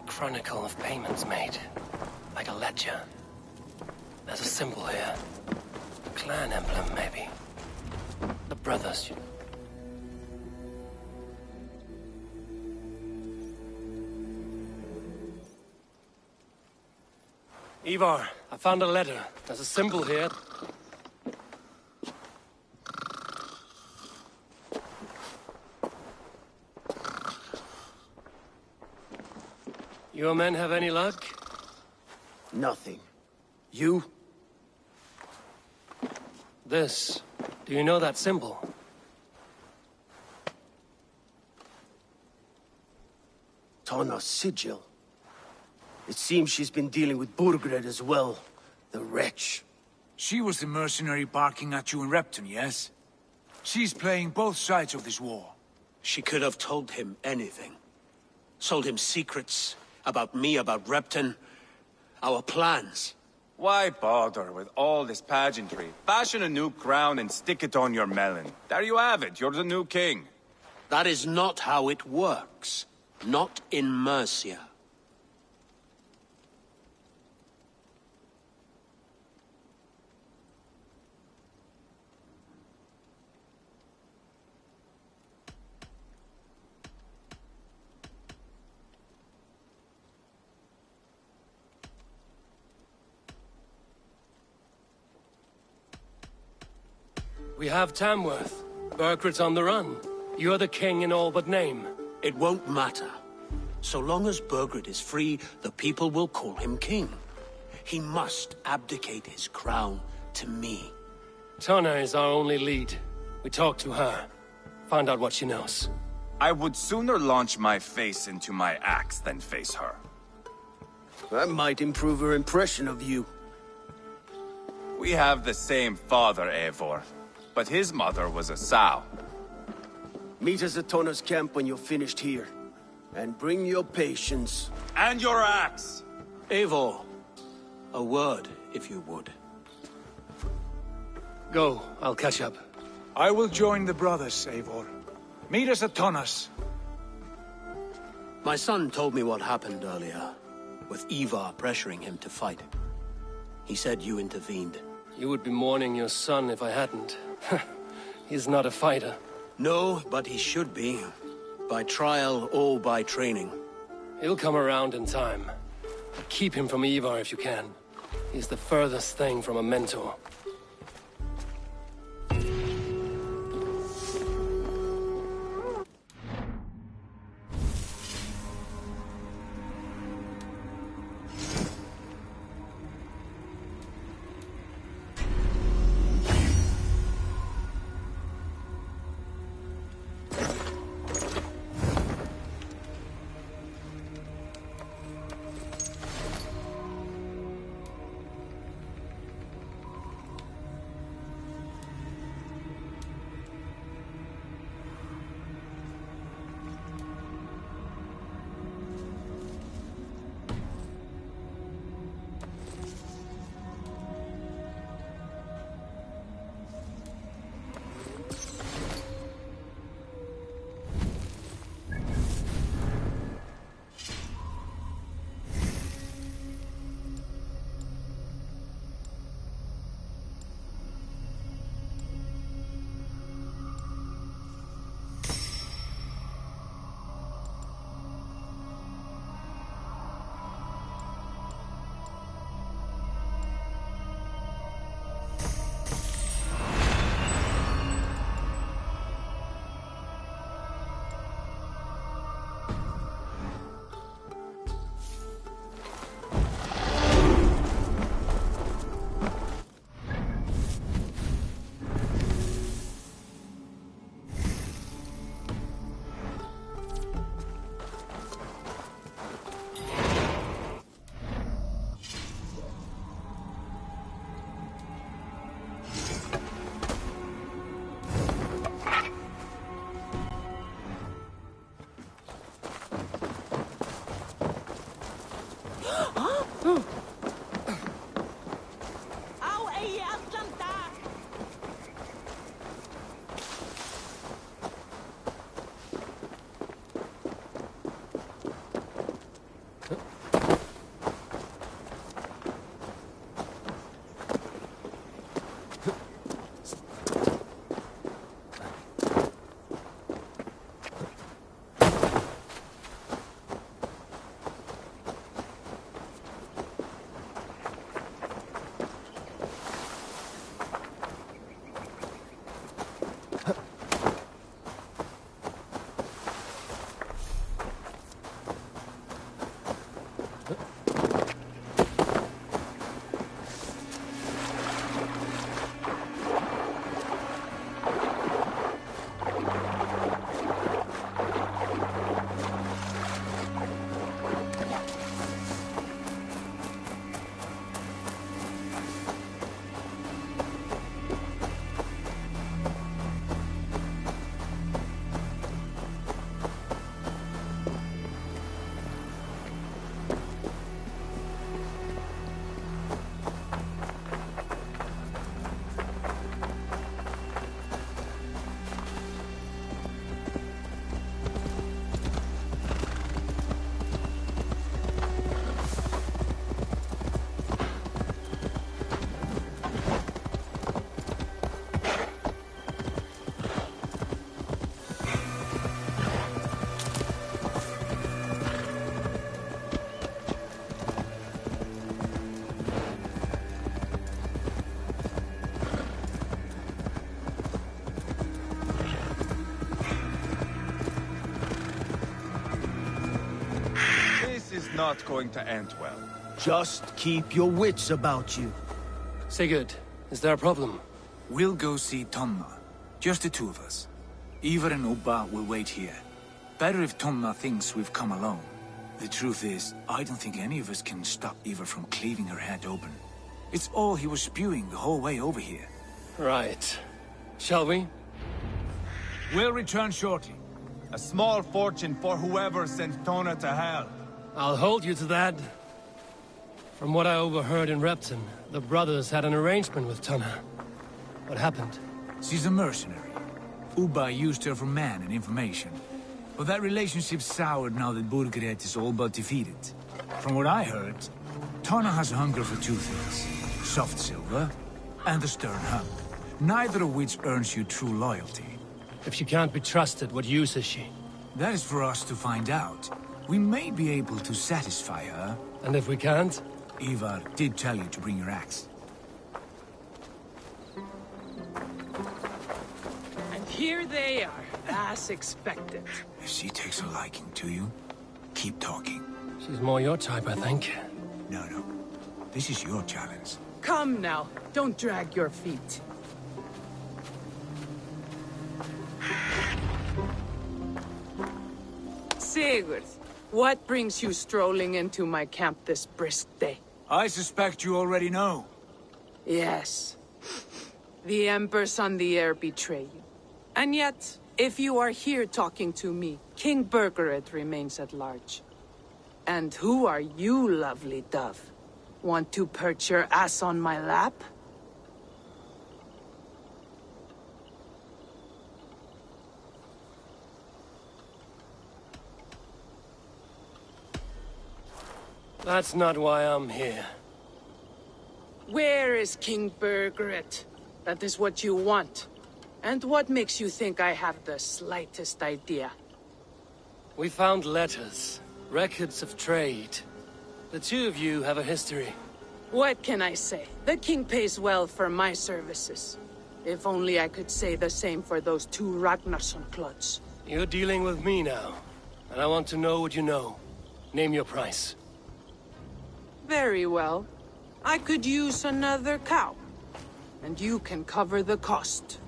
Speaker 2: Chronicle of payments made, like a ledger. There's a symbol here. A clan emblem, maybe. The brothers. Ivar, I found a letter. There's a symbol here. Your men have any luck?
Speaker 13: Nothing. You?
Speaker 2: This. Do you know that symbol?
Speaker 13: Tana's sigil. It seems she's been dealing with Burgred as well. The wretch.
Speaker 1: She was the mercenary barking at you in Repton, yes? She's playing both sides of this war.
Speaker 9: She could have told him anything. Sold him secrets. About me, about Repton. Our plans.
Speaker 14: Why bother with all this pageantry? Fashion a new crown and stick it on your melon. There you have it, you're the new king.
Speaker 9: That is not how it works. Not in Mercia.
Speaker 2: We have Tamworth. Burgred's on the run. You're the king in all but name.
Speaker 9: It won't matter. So long as Burgred is free, the people will call him king. He must abdicate his crown to me.
Speaker 2: Tana is our only lead. We talk to her. Find out what she knows.
Speaker 14: I would sooner launch my face into my axe than face her.
Speaker 13: That might improve her impression of you.
Speaker 14: We have the same father, Eivor. But his mother was a sow.
Speaker 13: Meet us at Tana's camp when you're finished here. And bring your patience.
Speaker 14: And your axe!
Speaker 9: Eivor, a word, if you would.
Speaker 2: Go, I'll catch up.
Speaker 1: I will join the brothers, Eivor. Meet us at Tana's.
Speaker 9: My son told me what happened earlier, with Ivar pressuring him to fight. He said you intervened.
Speaker 2: You would be mourning your son if I hadn't. He's not a fighter.
Speaker 9: No, but he should be. By trial or by training.
Speaker 2: He'll come around in time. Keep him from Ivar if you can. He's the furthest thing from a mentor.
Speaker 14: not going to end well.
Speaker 24: Just keep your wits about you.
Speaker 2: Sigurd, is there a problem?
Speaker 1: We'll go see Tonna. Just the two of us. Ivar and Ubba will wait here. Better if Tonna thinks we've come alone. The truth is, I don't think any of us can stop Ivar from cleaving her head open. It's all he was spewing the whole way over here.
Speaker 2: Right. Shall we?
Speaker 1: We'll return shortly.
Speaker 14: A small fortune for whoever sent Tona to hell.
Speaker 2: I'll hold you to that. From what I overheard in Repton, the brothers had an arrangement with Tonna. What happened?
Speaker 1: She's a mercenary. Ubba used her for man and information. But that relationship soured now that Burgred is all but defeated. From what I heard, Tonna has a hunger for two things. Soft silver and the stern hug. Neither of which earns you true loyalty.
Speaker 2: If she can't be trusted, what use is she?
Speaker 1: That is for us to find out. We may be able to satisfy her.
Speaker 2: And if we can't?
Speaker 1: Ivar did tell you to bring your axe.
Speaker 23: And here they are, as expected.
Speaker 1: If she takes a liking to you, keep talking.
Speaker 2: She's more your type, I think.
Speaker 1: No. This is your challenge.
Speaker 23: Come now, don't drag your feet. Sigurd, what brings you strolling into my camp this brisk day?
Speaker 1: I suspect you already know.
Speaker 23: Yes. The Embers on the air betray you. And yet, if you are here talking to me, King Burgred remains at large. And who are you, lovely dove? Want to perch your ass on my lap?
Speaker 2: That's not why I'm here.
Speaker 23: Where is King Burgred? That is what you want. And what makes you think I have the slightest idea?
Speaker 2: We found letters, records of trade. The two of you have a history.
Speaker 23: What can I say? The king pays well for my services. If only I could say the same for those two Ragnarsson clods.
Speaker 2: You're dealing with me now, and I want to know what you know. Name your price.
Speaker 23: Very well. I could use another cow. And you can cover the cost.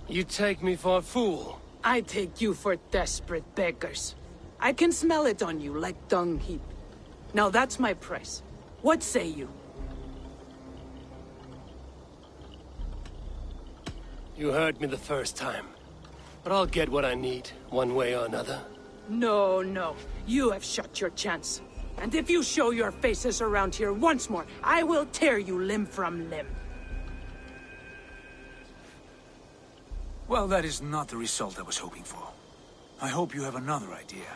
Speaker 2: You take me for a fool.
Speaker 23: I take you for desperate beggars. I can smell it on you like dung heap. Now that's my price. What say you?
Speaker 2: You heard me the first time. But I'll get what I need, one way or another.
Speaker 23: No. You have shot your chance. And if you show your faces around here once more, I will tear you limb from limb.
Speaker 1: Well, that is not the result I was hoping for. I hope you have another idea.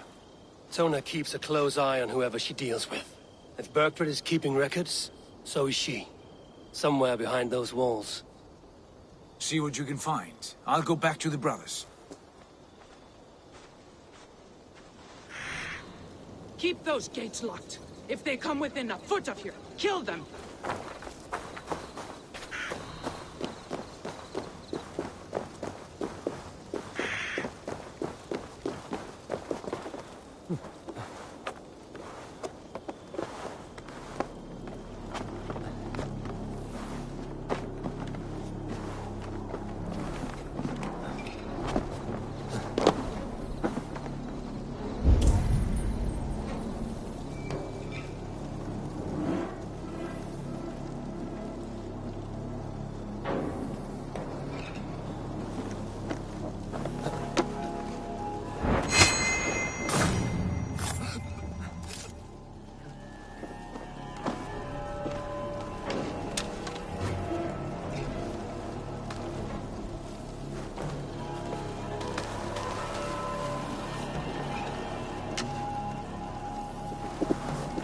Speaker 2: Tona keeps a close eye on whoever she deals with. If Burgred is keeping records, so is she. Somewhere behind those walls.
Speaker 1: See what you can find. I'll go back to the brothers.
Speaker 23: Keep those gates locked. If they come within a foot of here, kill them.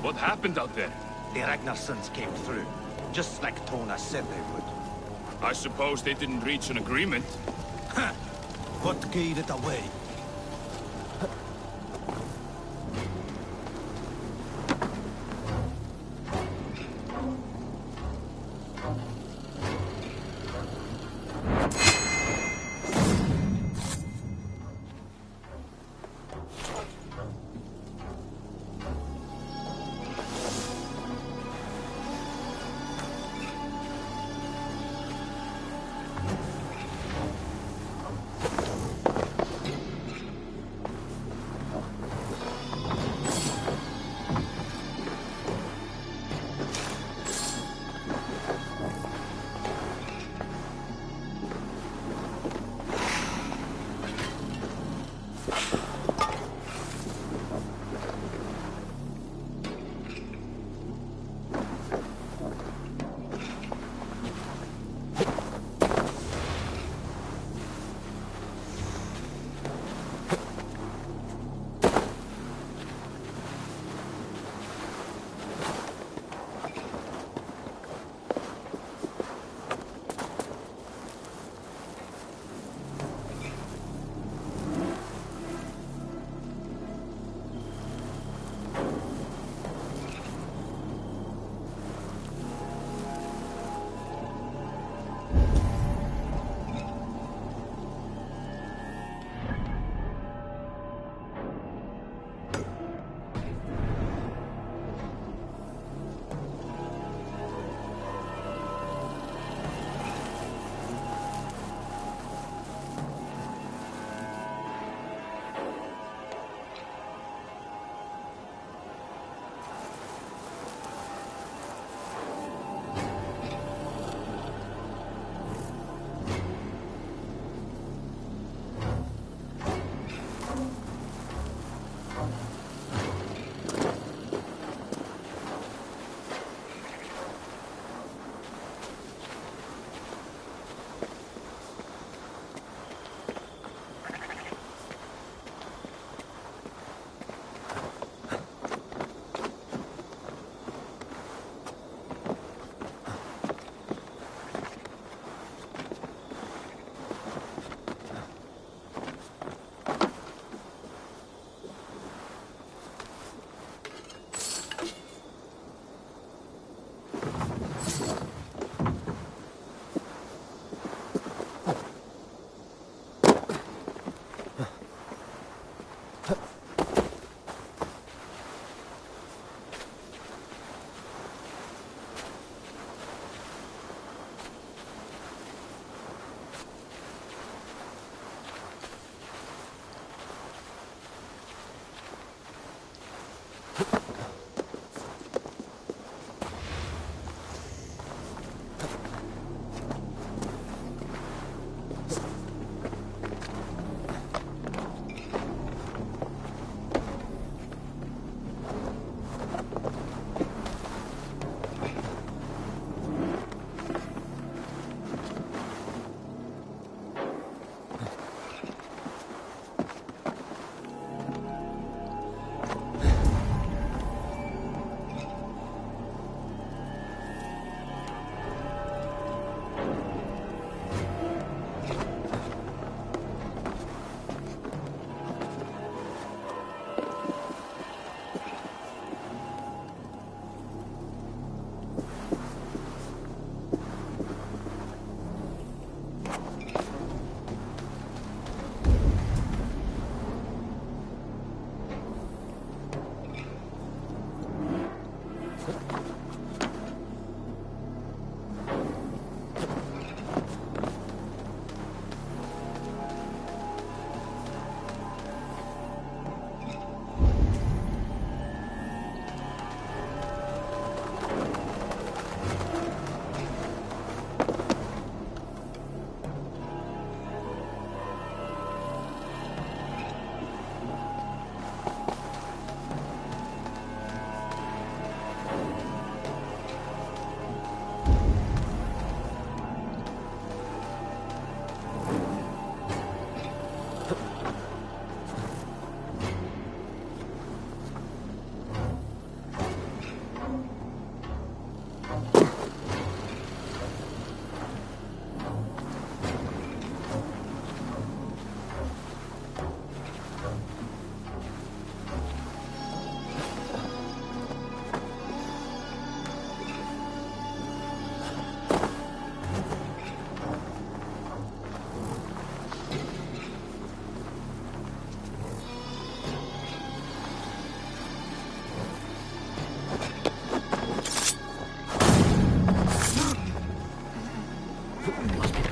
Speaker 6: What happened out there?
Speaker 10: The Ragnarssons came through, just like Tona said they would.
Speaker 6: I suppose they didn't reach an agreement.
Speaker 10: What gave it away?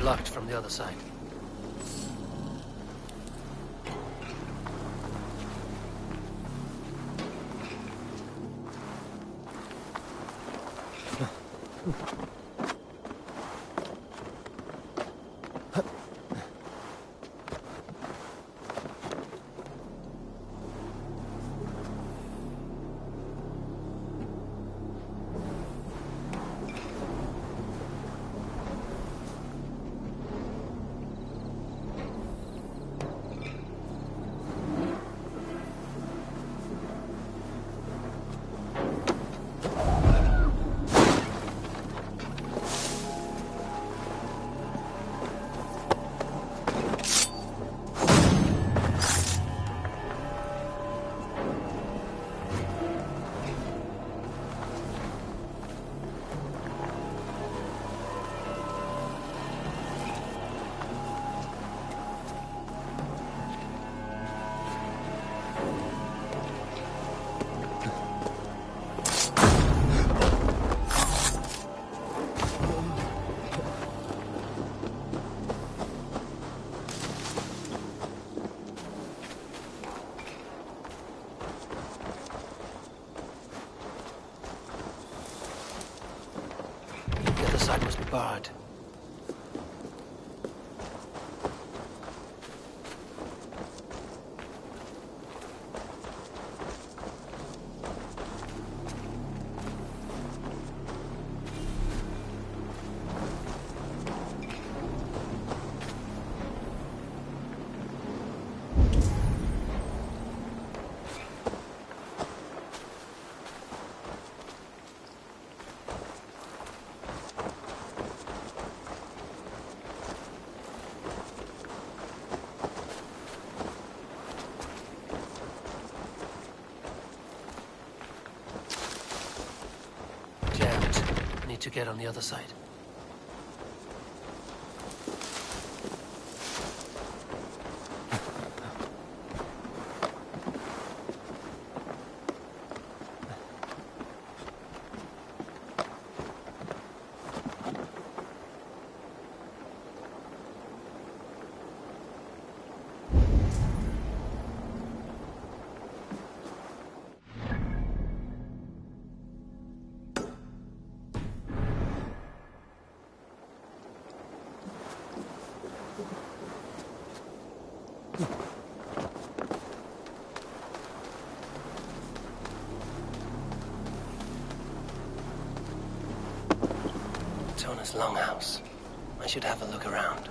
Speaker 2: blocked from the other side. bard. To get on the other side. Tona's longhouse. I should have a look around.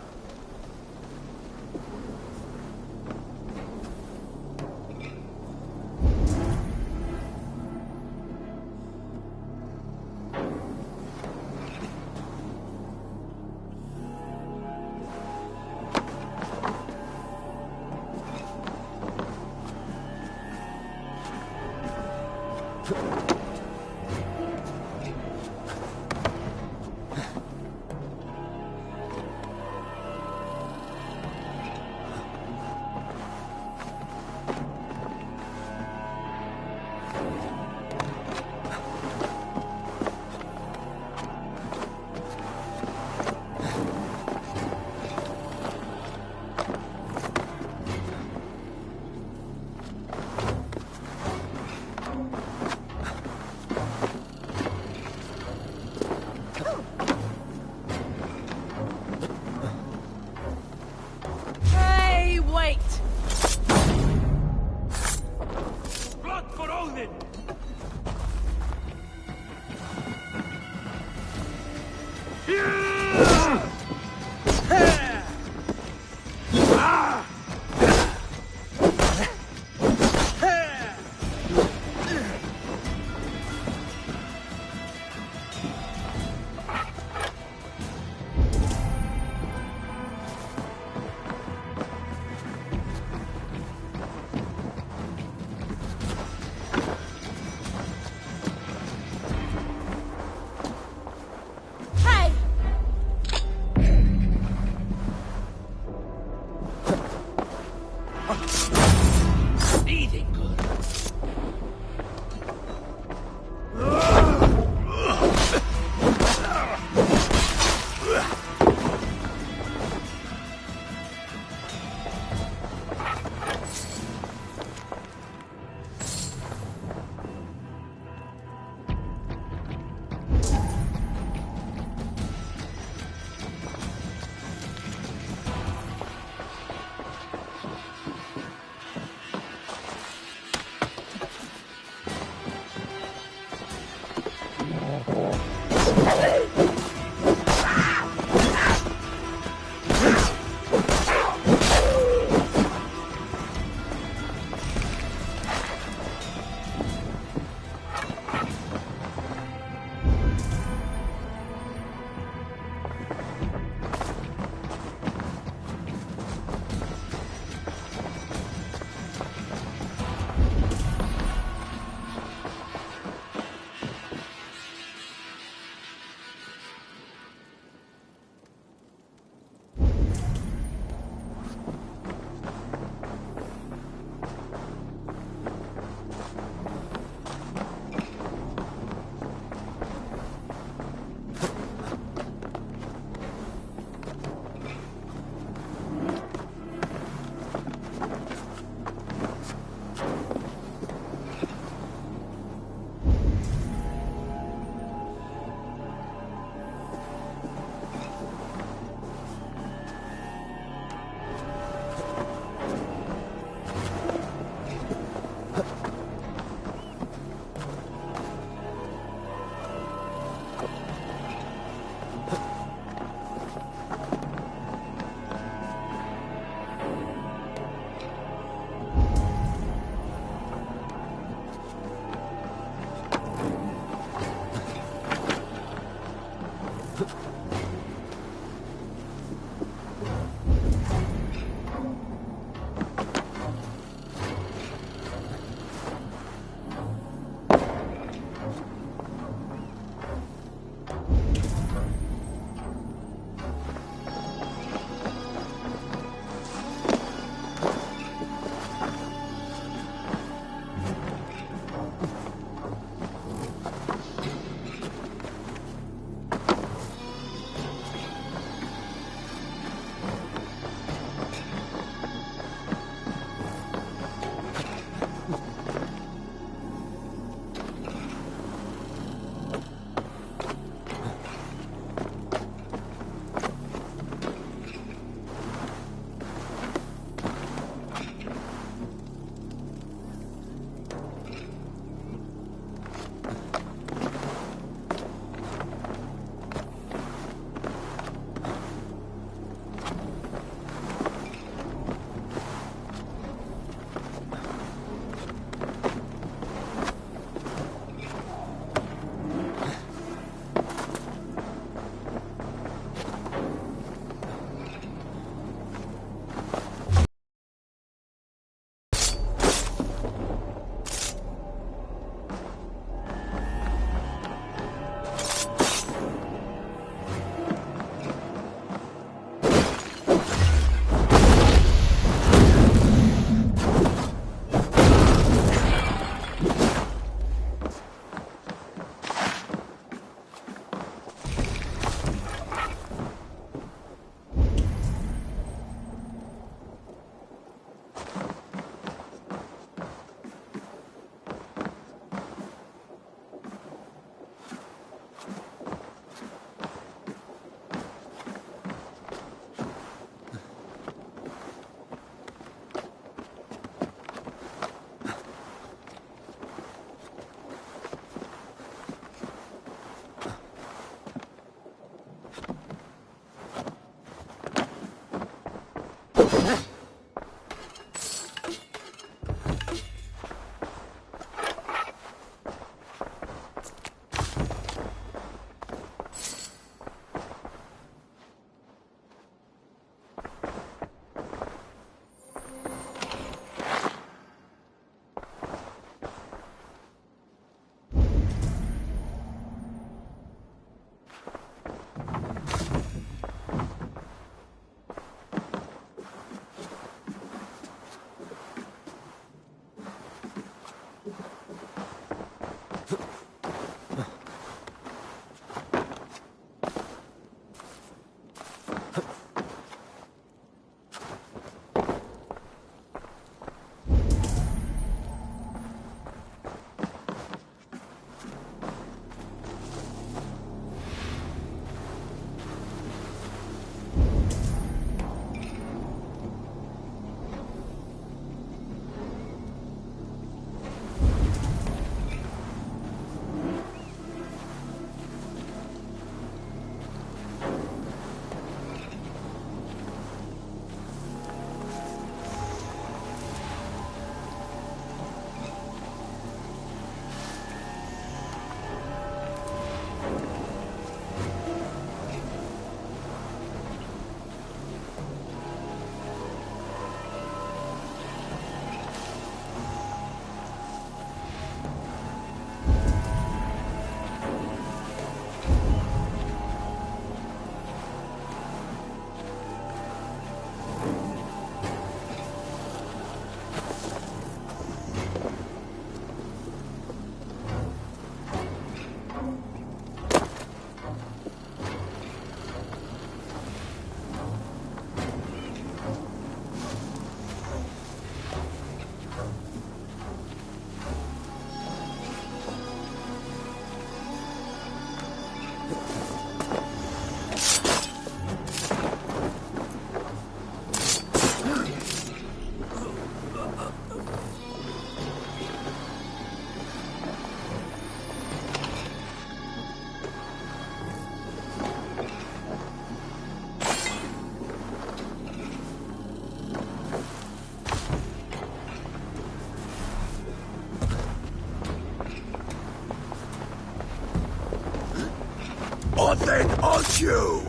Speaker 21: Got you!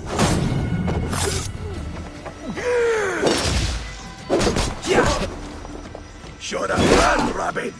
Speaker 21: Should have run, rabbit!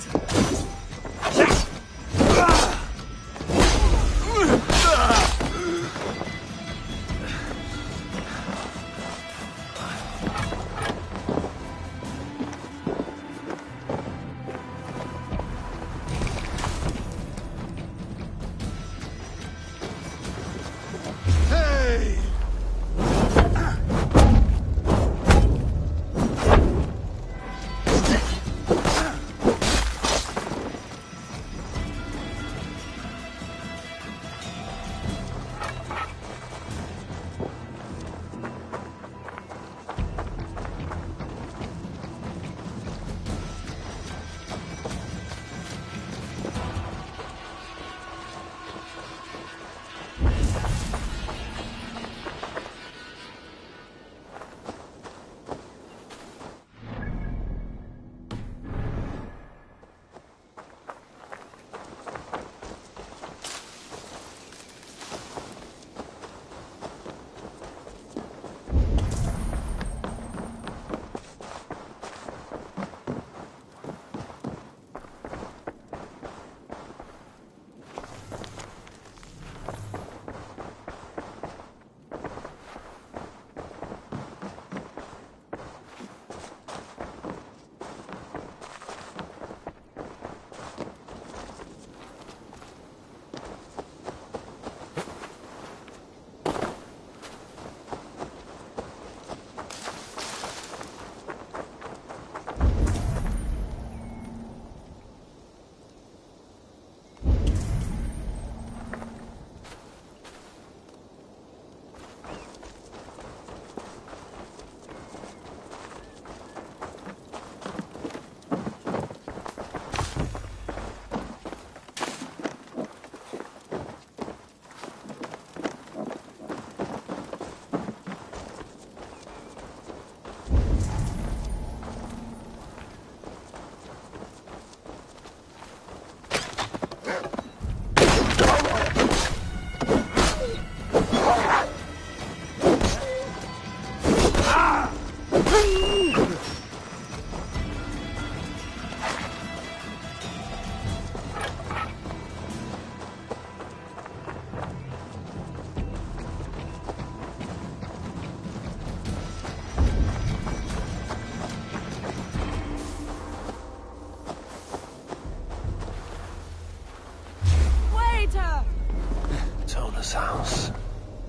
Speaker 2: Tona's house.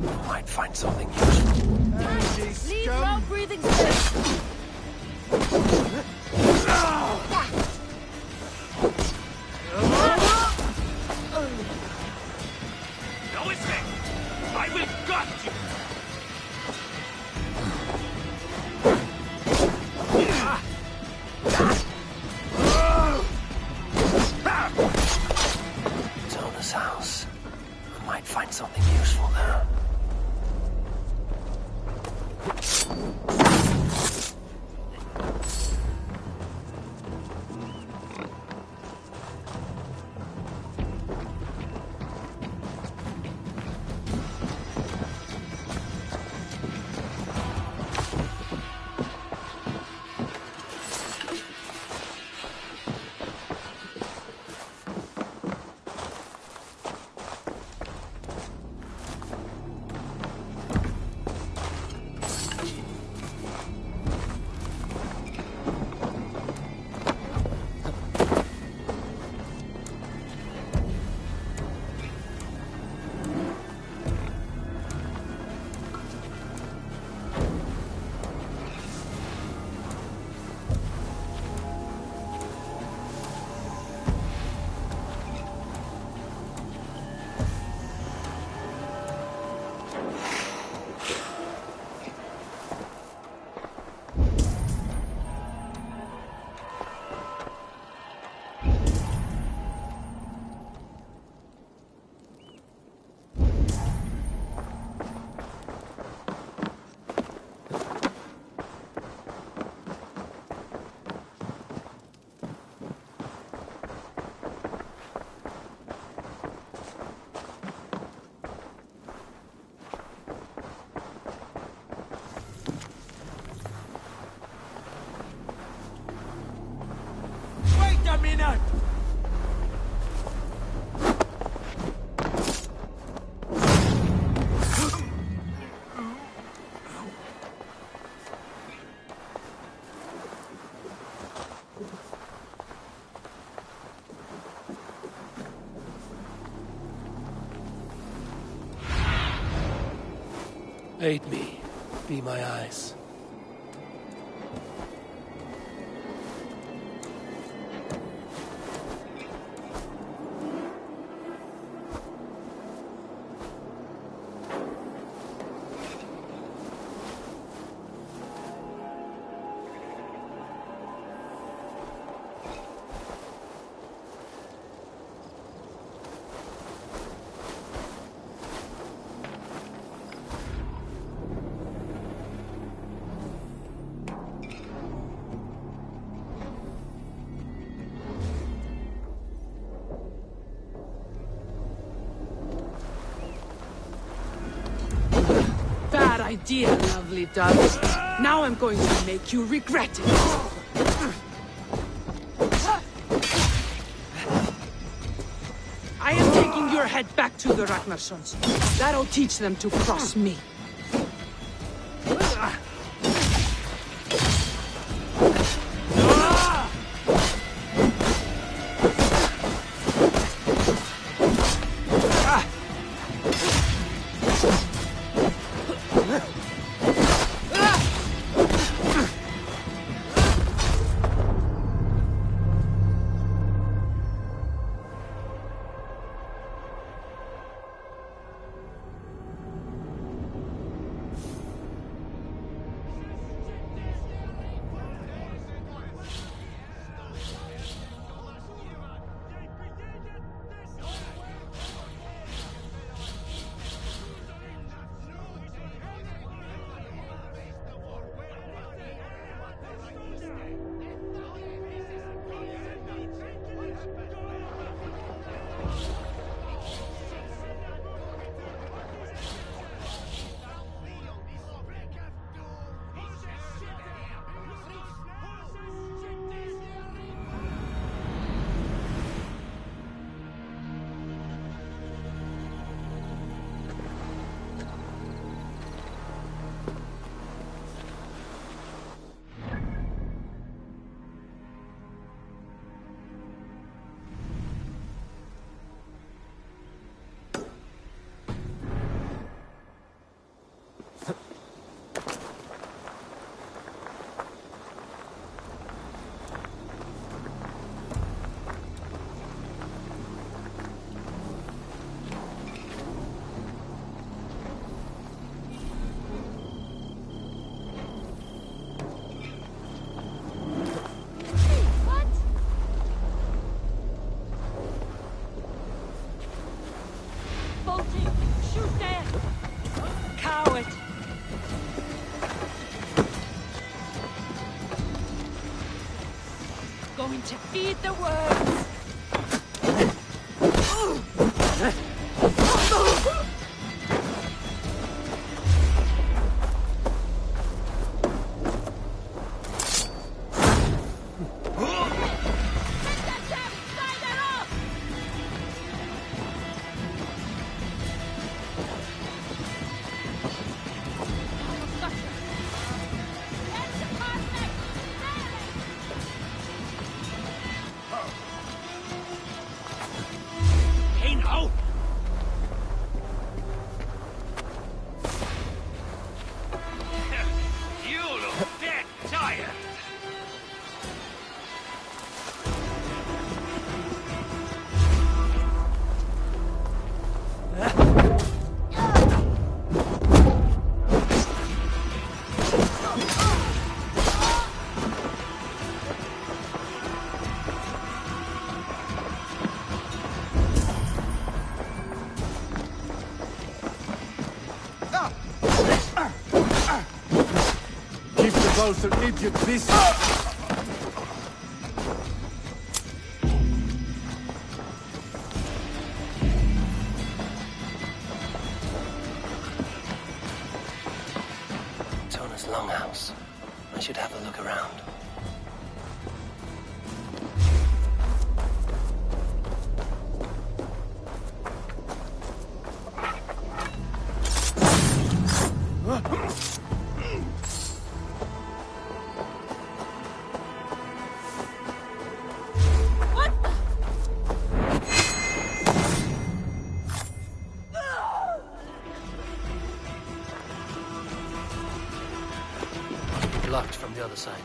Speaker 2: I might find something useful.
Speaker 22: Leave no breathing space!
Speaker 21: No escape! I will gut you!
Speaker 2: Tona's house. I might find something useful there. Aid me. Be my eyes.
Speaker 23: Bad idea, lovely doves. Now I'm going to make you regret it. I am taking your head back to the Ragnarssons. That'll teach them to cross me.
Speaker 3: Going to feed the worms.
Speaker 11: Both an idiot this.
Speaker 2: Tona's longhouse. I should have a look around. locked from the other side.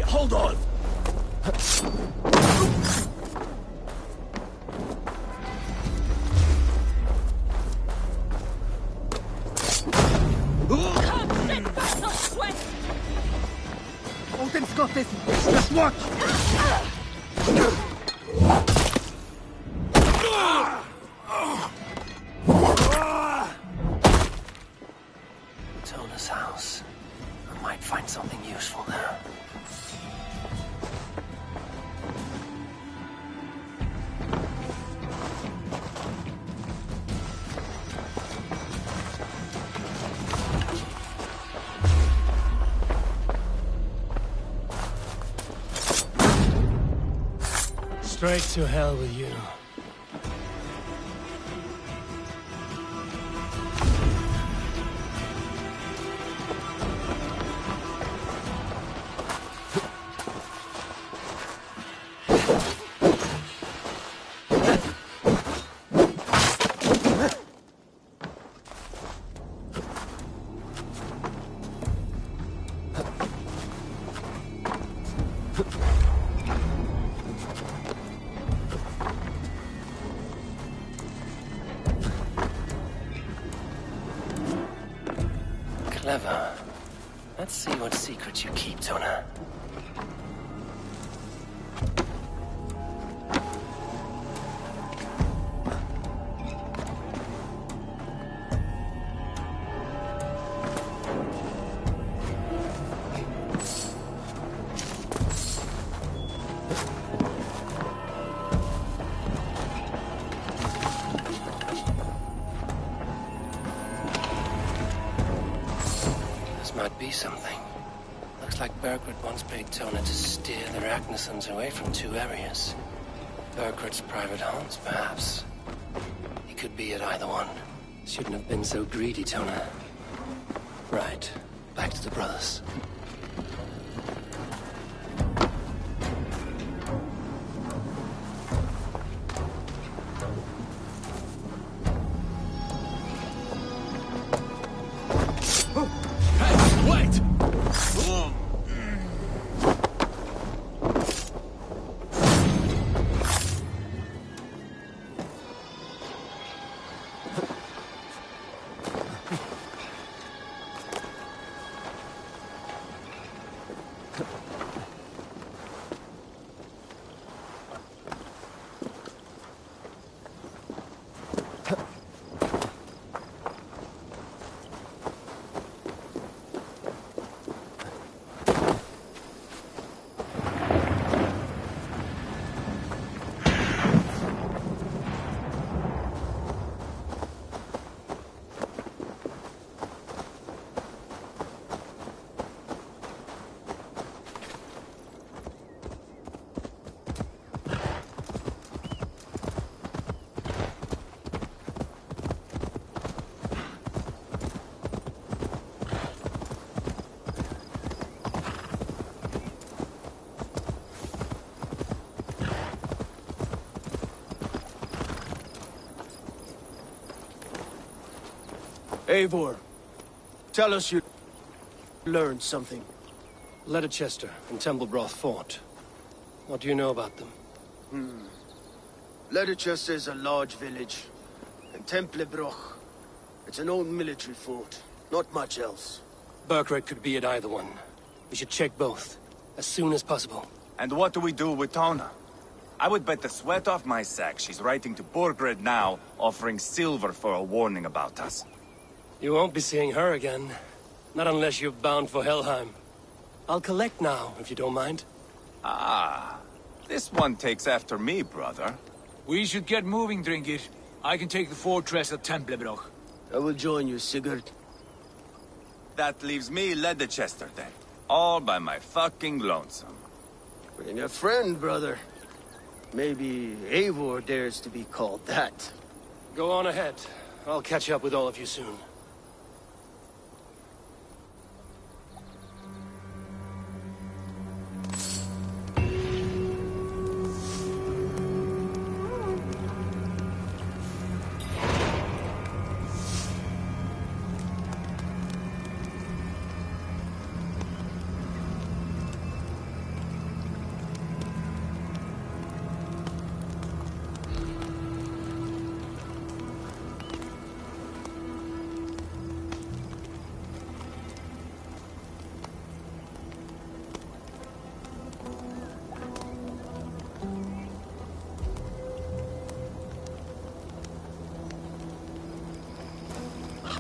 Speaker 5: Hold on!
Speaker 11: Odin's got this! Just watch!
Speaker 2: Tona's house. I might find something useful there. Straight to hell with you. Clever. Let's see what secrets you keep, Tona. Might be something. Looks like Burgred once paid Tona to steer the Ragnarsons away from 2 areas. Burgred's private haunts, perhaps. He could be at either one. Shouldn't have been so greedy, Tona. Right. Back to the brothers.
Speaker 13: Eivor, tell us you learned something.
Speaker 2: Leicester and Templebroth fought. What do you know about them?
Speaker 13: Leicester is a large village, and Templebroch, it's an old military fort. Not much else.
Speaker 2: Burgred could be at either one. We should check both, as soon as possible.
Speaker 10: And what do we do with Tona? I would bet the sweat off my sack she's writing to Burgred now, offering silver for a warning about us.
Speaker 2: You won't be seeing her again. Not unless you're bound for Helheim. I'll collect now, if you don't mind.
Speaker 10: Ah, this one takes after me, brother.
Speaker 1: We should get moving, Dringir. I can take the fortress of Templebroch.
Speaker 13: I will join you, Sigurd.
Speaker 10: That leaves me Leicester then. All by my fucking lonesome.
Speaker 13: Bring a friend, brother. Maybe Eivor dares to be called that.
Speaker 2: Go on ahead. I'll catch up with all of you soon.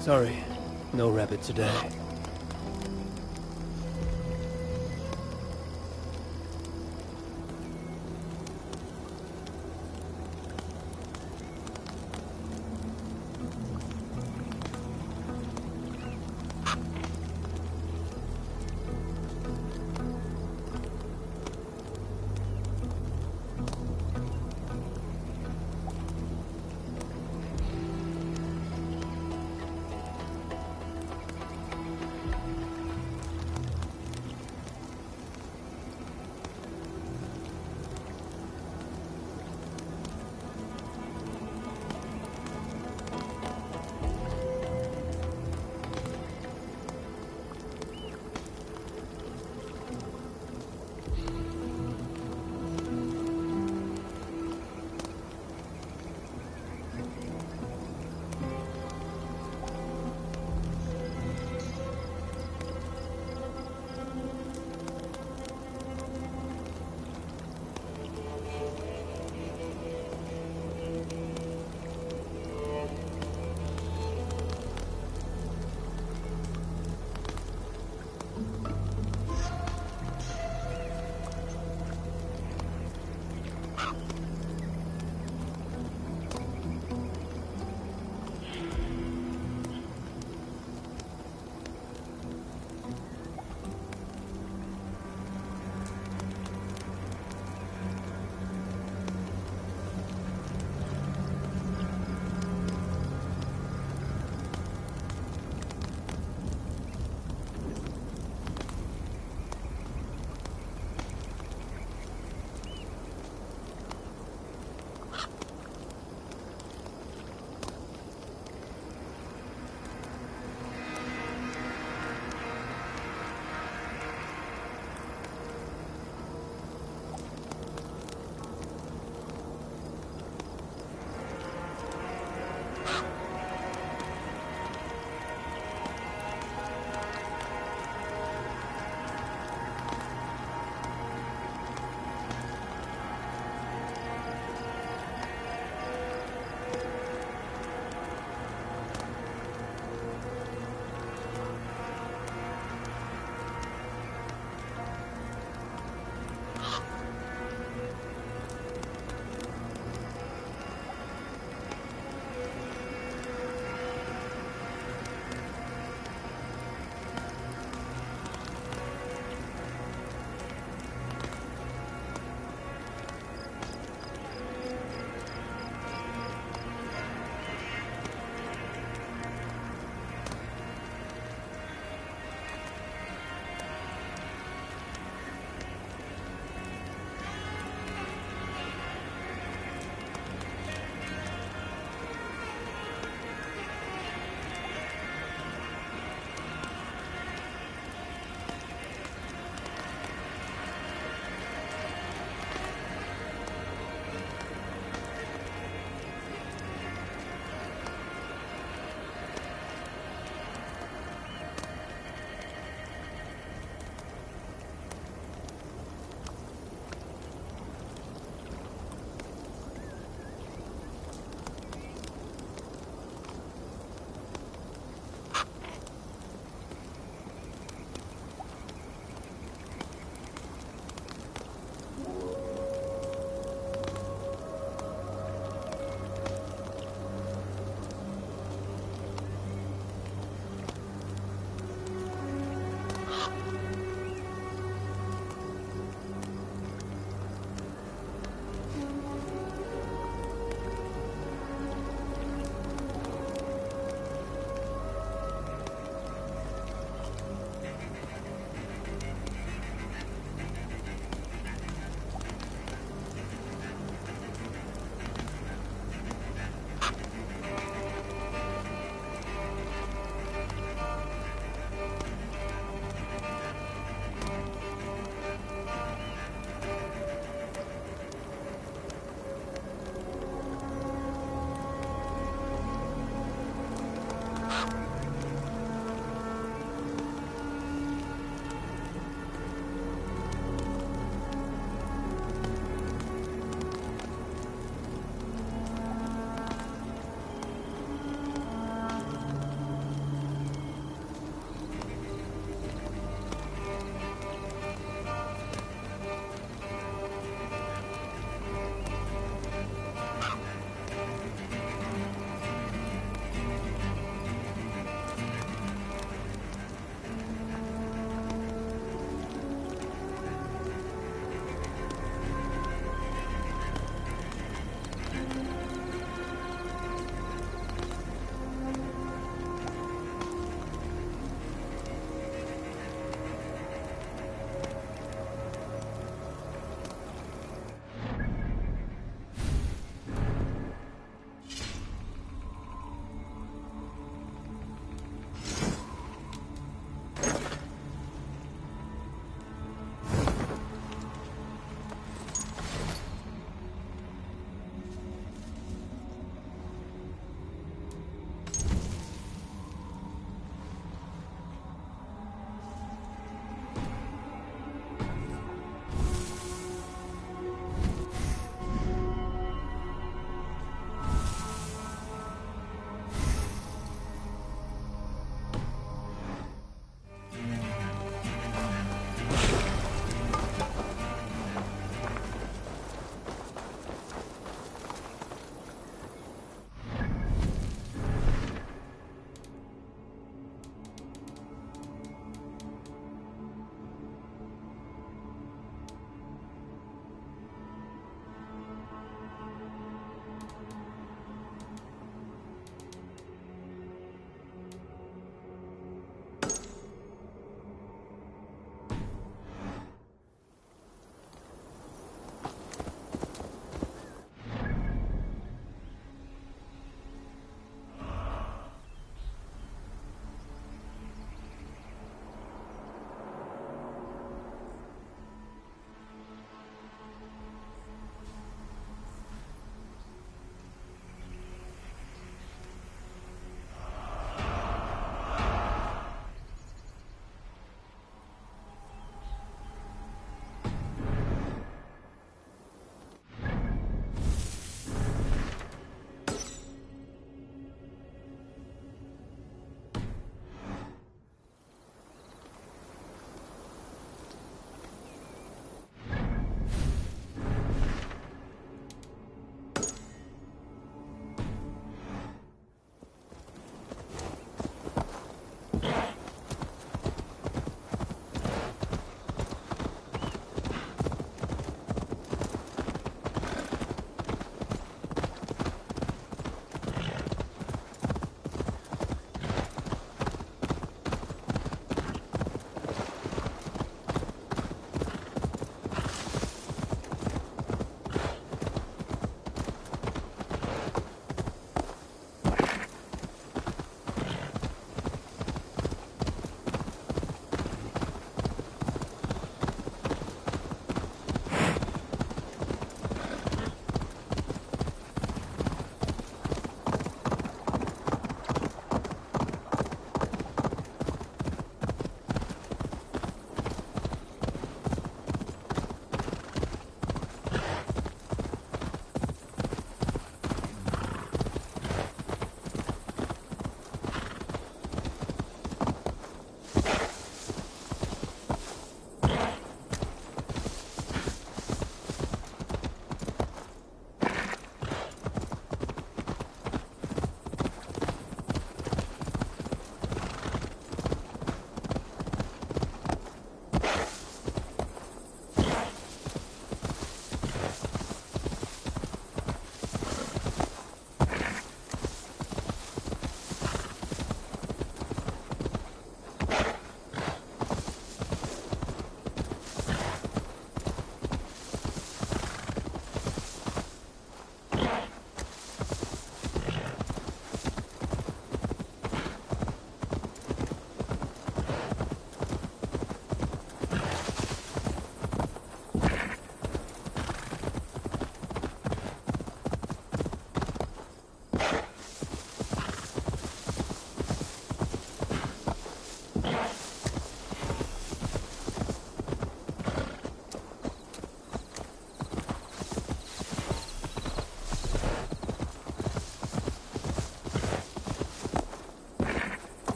Speaker 2: Sorry, no rabbit today.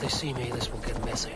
Speaker 2: they see me, this will get messy.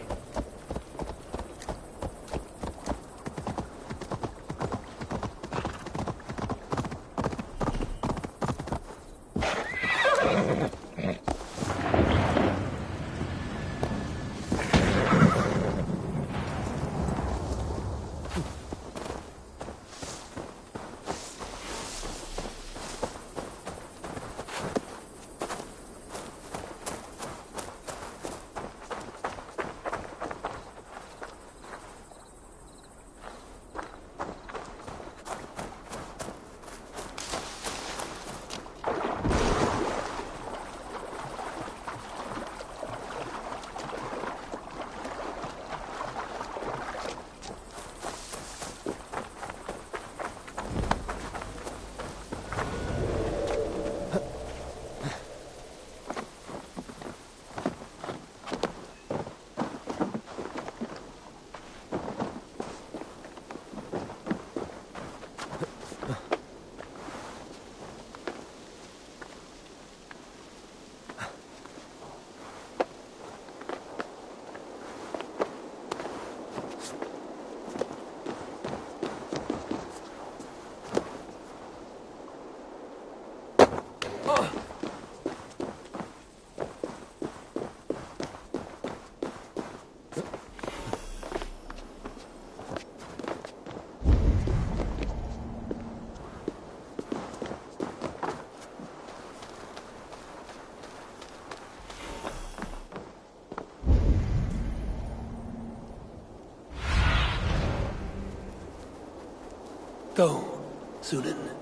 Speaker 2: Go, Sunan.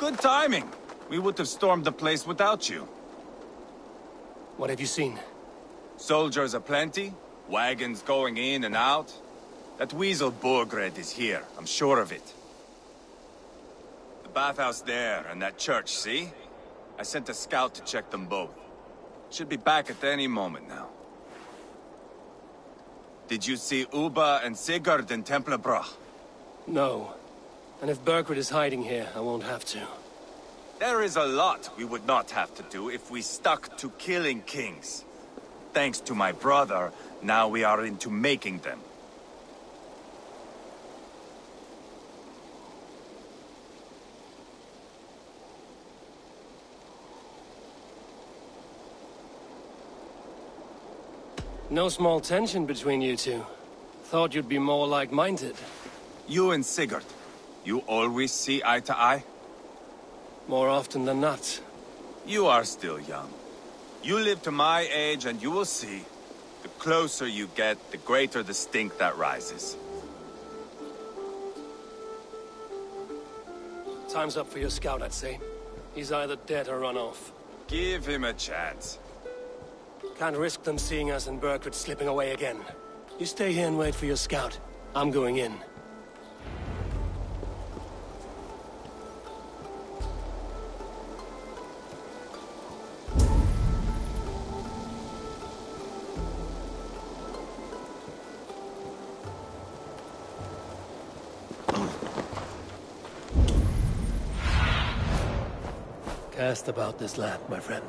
Speaker 14: Good timing. We would have stormed the place without you.
Speaker 2: What have you seen?
Speaker 14: Soldiers aplenty, wagons going in and out. That weasel Borgred is here, I'm sure of it. The bathhouse there and that church, see? I sent a scout to check them both. Should be back at any moment now. Did you see Uba and Sigurd in Templebrach?
Speaker 2: No. And if Bergred is hiding here, I won't have to.
Speaker 14: There is a lot we would not have to do if we stuck to killing kings. Thanks to my brother, now we are into making them.
Speaker 2: No small tension between you two. Thought you'd be more like-minded.
Speaker 14: You and Sigurd, you always see eye to eye?
Speaker 2: More often than not.
Speaker 14: You are still young. You live to my age and you will see. The closer you get, the greater the stink that rises.
Speaker 2: Time's up for your scout, I'd say. He's either dead or run off.
Speaker 14: Give him a chance.
Speaker 2: Can't risk them seeing us and Bergred slipping away again. You stay here and wait for your scout. I'm going in. asked about this land, my friend.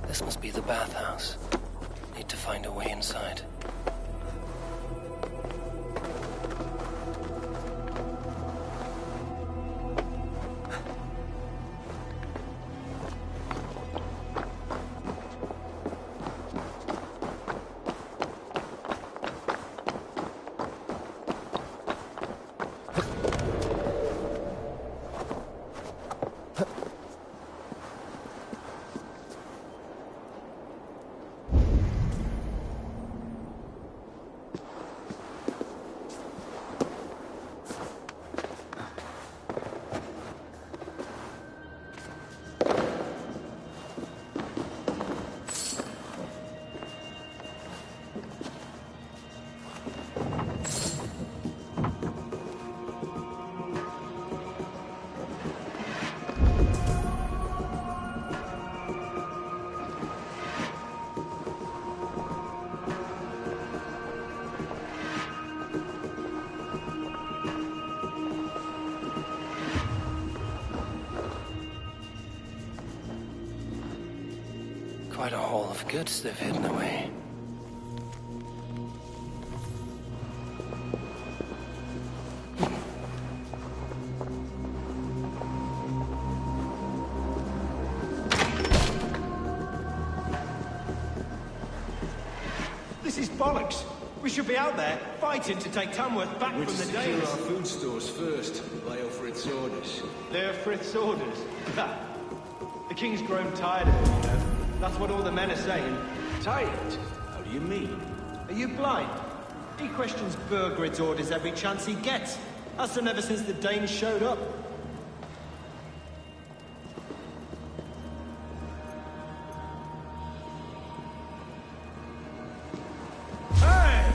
Speaker 2: This must be the bathhouse. Need to find a way inside. Quite a haul of goods they've hidden away.
Speaker 7: This is bollocks. We should be out there, fighting to take Tamworth back
Speaker 8: We're
Speaker 7: from
Speaker 8: to
Speaker 7: the
Speaker 8: secure
Speaker 7: Danes.
Speaker 8: our food stores first. Leofrid's orders.
Speaker 7: Leofrid's orders? The king's grown tired of it, you know. That's what all the men are saying.
Speaker 8: Tired? How do you mean?
Speaker 7: Are you blind? He questions Burgred's orders every chance he gets. That's done ever since the Danes showed up.
Speaker 1: Hey!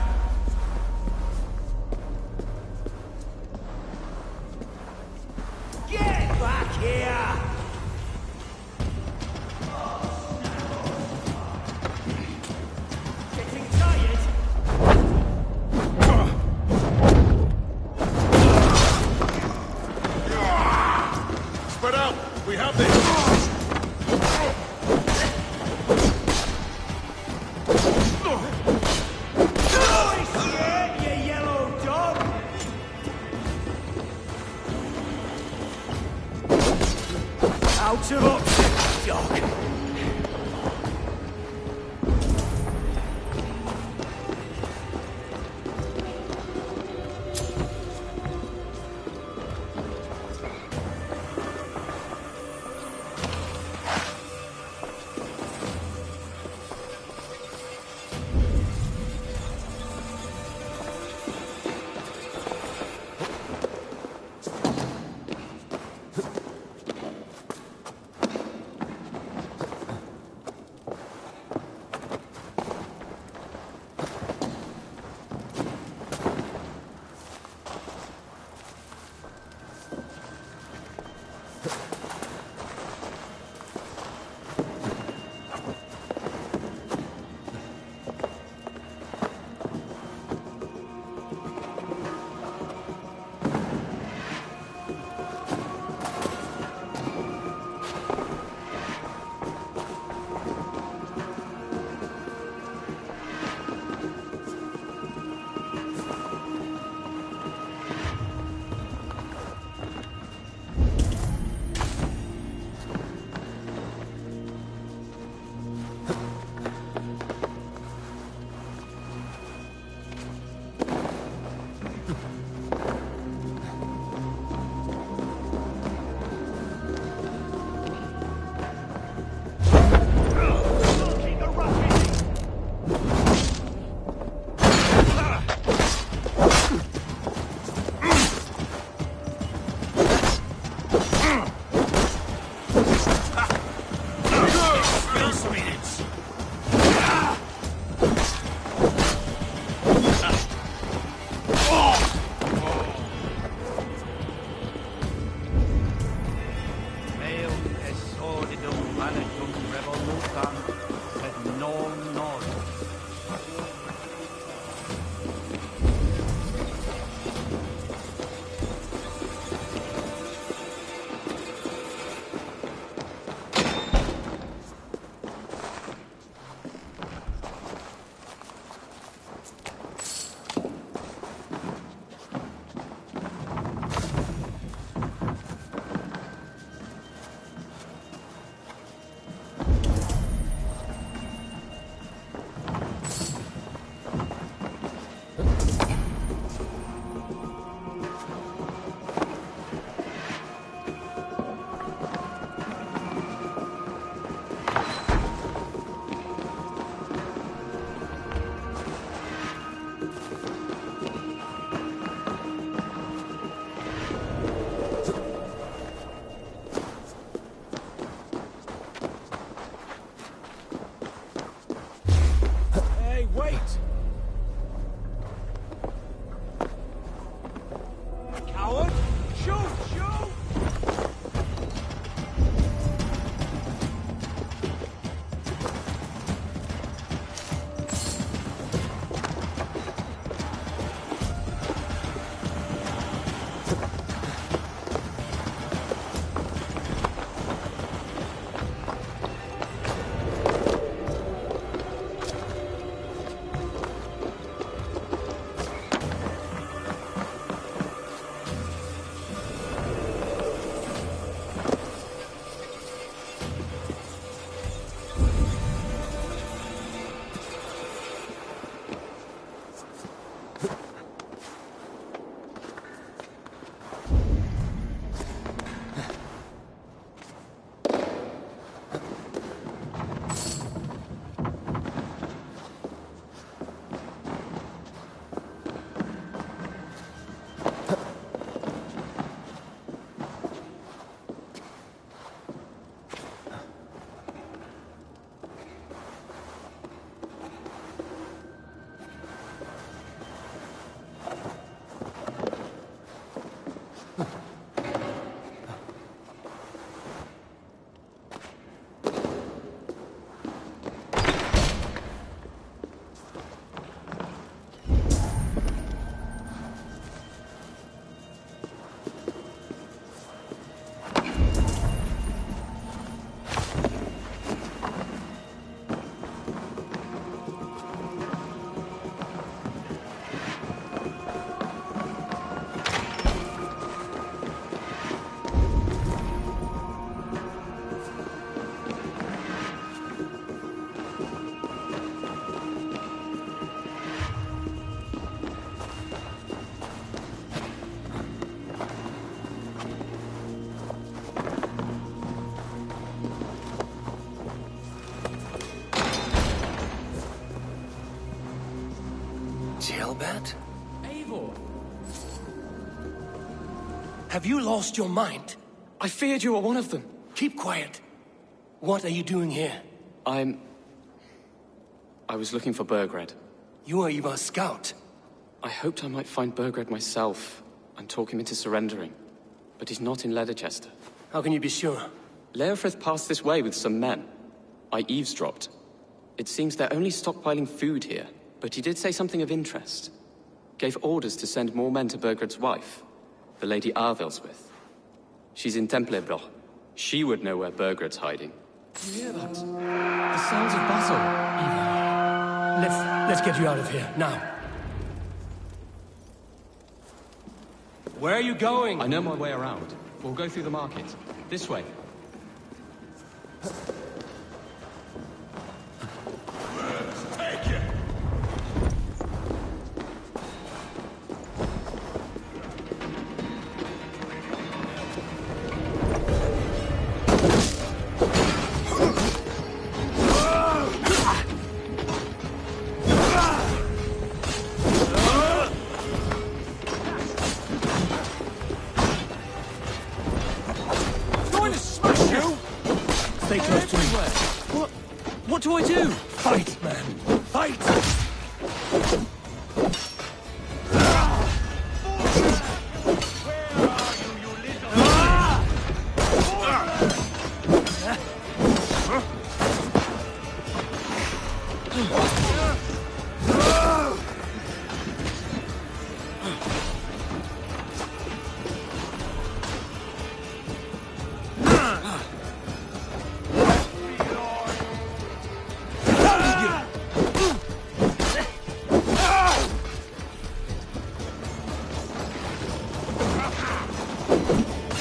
Speaker 1: Get back here! Getting tired?
Speaker 21: Spread out! We have this!
Speaker 1: You yellow dog! Out of option, dog!
Speaker 2: Have you lost your mind?
Speaker 17: I feared you were one of them.
Speaker 2: Keep quiet. What are you doing here?
Speaker 17: I was looking for Burgred.
Speaker 2: You are Ivar's scout.
Speaker 17: I hoped I might find Burgred myself and talk him into surrendering. But he's not in Leatherchester.
Speaker 2: How can you be sure?
Speaker 17: Leofrith passed this way with some men. I eavesdropped. It seems they're only stockpiling food here, but he did say something of interest. Gave orders to send more men to Burgred's wife, the Lady Arvelswith. She's in Templebroch. She would know where Burgred's hiding.
Speaker 2: You hear that?
Speaker 17: The sounds of battle.
Speaker 2: Let's get you out of here, now. Where are you going?
Speaker 17: I know my way around. We'll go through the market. This way.
Speaker 21: Take it!
Speaker 2: Stay close to me.
Speaker 17: What do I do?
Speaker 2: Fight, man. Fight!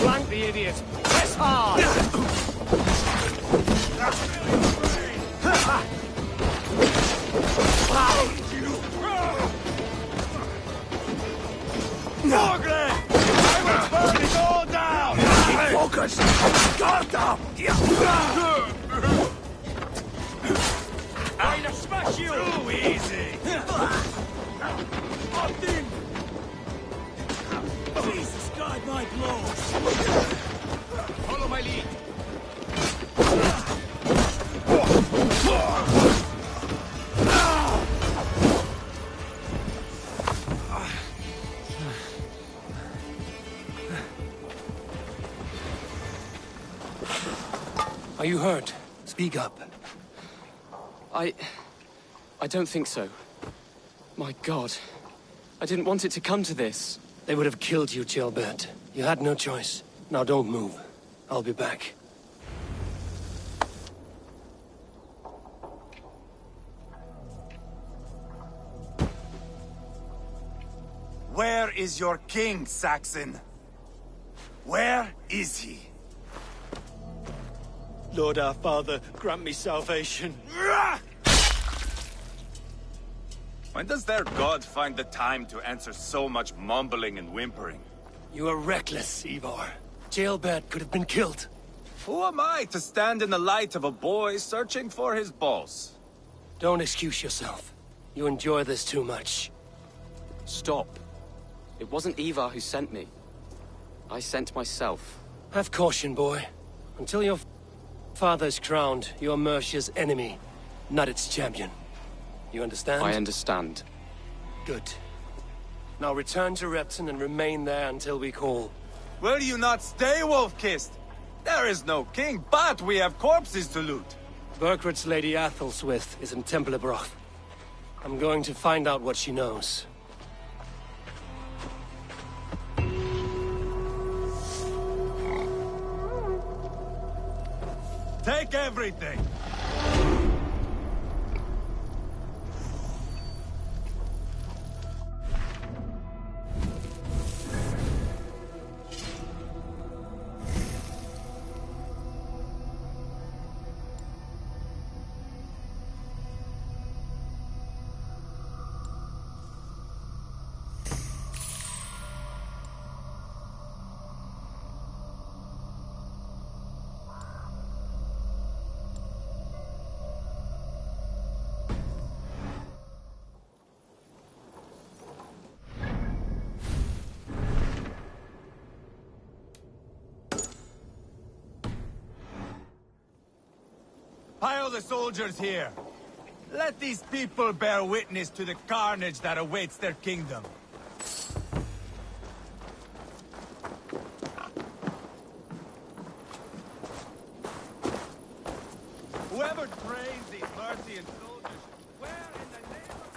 Speaker 17: Flank the idiot! Press hard!
Speaker 21: Morgan! I will burn it all down! Keep focused! Guard up! I'm gonna smash you! Too easy! Nothing! Jesus, guide my blows! Follow my lead!
Speaker 2: Are you hurt? Speak up.
Speaker 17: I don't think so. My God. I didn't want it to come to this.
Speaker 2: They would have killed you, Gilbert. You had no choice. Now don't move. I'll be back.
Speaker 10: Where is your king, Saxon? Where is he?
Speaker 7: Lord our Father, grant me salvation.
Speaker 10: When does their god find the time to answer so much mumbling and whimpering?
Speaker 2: You are reckless, Ivar. Jailbird could have been killed.
Speaker 10: Who am I to stand in the light of a boy searching for his balls?
Speaker 2: Don't excuse yourself. You enjoy this too much.
Speaker 17: Stop. It wasn't Ivar who sent me. I sent myself.
Speaker 2: Have caution, boy. Until your father's crowned, you're Mercia's enemy, not its champion. You understand?
Speaker 17: I understand.
Speaker 2: Good. Now return to Repton and remain there until we call.
Speaker 10: Will you not stay, Wolf-Kissed? There is no king, but we have corpses to loot.
Speaker 2: Burgred's Lady Athelstwith is in Templebroch. I'm going to find out what she knows.
Speaker 10: Take everything! Pile the soldiers here. Let these people bear witness to the carnage that awaits their kingdom. Whoever trains these Mercian soldiers, where in the name of...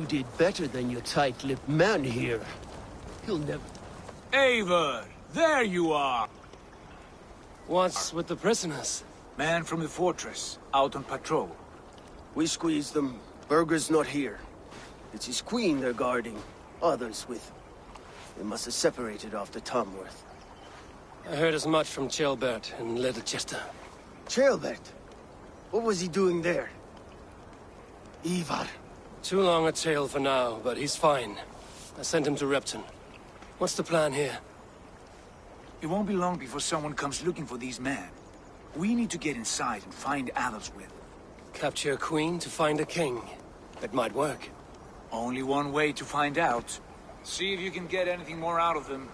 Speaker 13: You did better than your tight-lipped man here. He'll never...
Speaker 1: Eivor, there you are!
Speaker 2: What's with the prisoners?
Speaker 1: Man from the fortress, out on patrol.
Speaker 13: We squeezed them. Berger's not here. It's his queen they're guarding. Others with him. They must have separated after Tamworth.
Speaker 2: I heard as much from Ceolbert in Leicester.
Speaker 13: Ceolbert? What was he doing there? Ivar.
Speaker 2: Too long a tale for now, but he's fine. I sent him to Repton. What's the plan here?
Speaker 1: It won't be long before someone comes looking for these men. We need to get inside and find Adalswith.
Speaker 2: Capture a queen to find a king. It might work.
Speaker 1: Only one way to find out. See if you can get anything more out of them.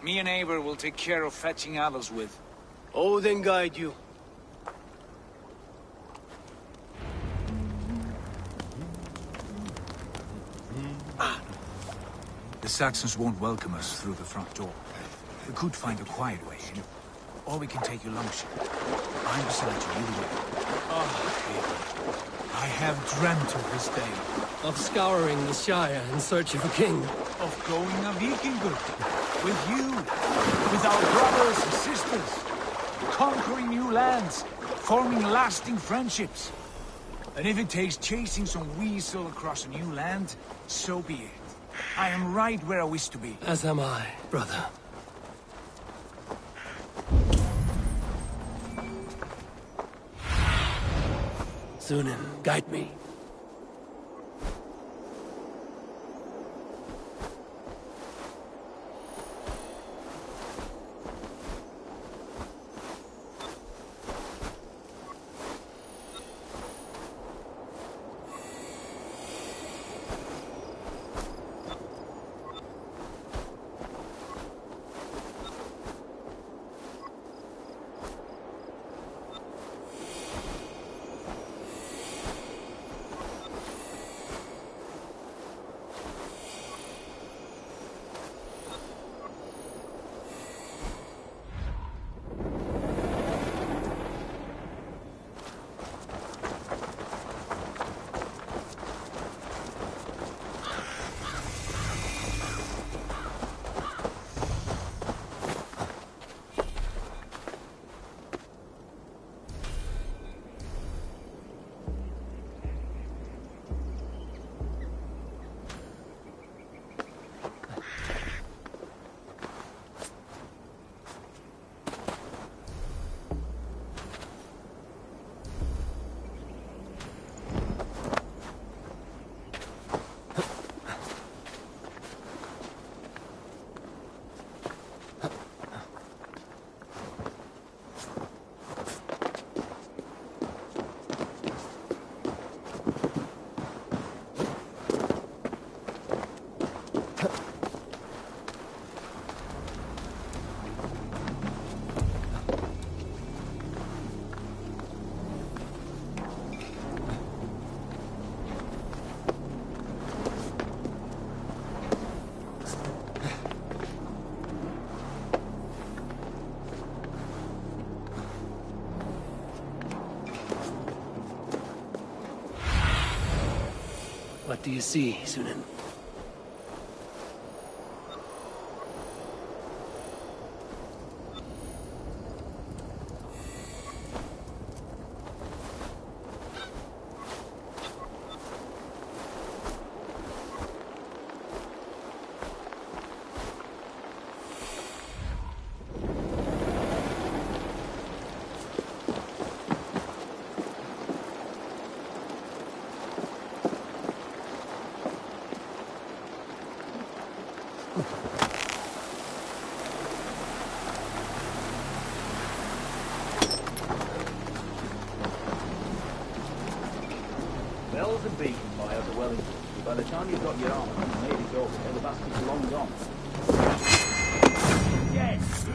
Speaker 1: Me and Eivor will take care of fetching Adalswith.
Speaker 13: Oh, then guide you.
Speaker 1: The Saxons won't welcome us through the front door. We could find a quiet way in, or we can take your longship. I'm beside you either way. Oh, I have dreamt of this day.
Speaker 2: Of scouring the Shire in search of a king.
Speaker 1: Of going a Vikingur. With you. With our brothers and sisters. Conquering new lands. Forming lasting friendships. And if it takes chasing some weasel across a new land, so be it. I am right where I wish to be.
Speaker 2: As am I, brother. Sunan, guide me. What do you see, Sunan?
Speaker 11: Bells and beacon fires are well and good. By the time you've got your armor and made it over there, the bastard's long gone. Yes!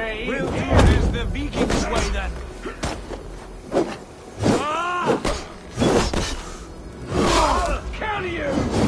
Speaker 1: way. We'll do it as the Vikings way then. Counter you!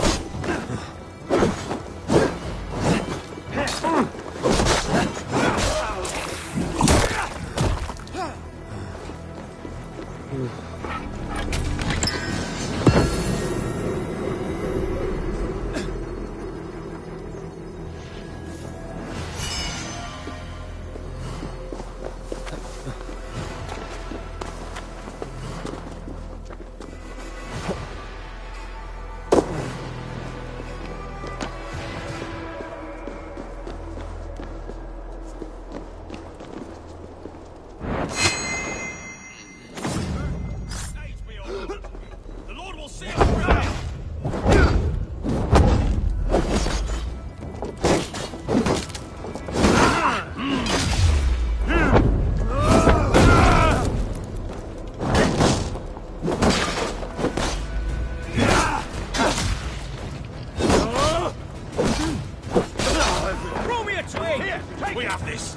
Speaker 10: We have this.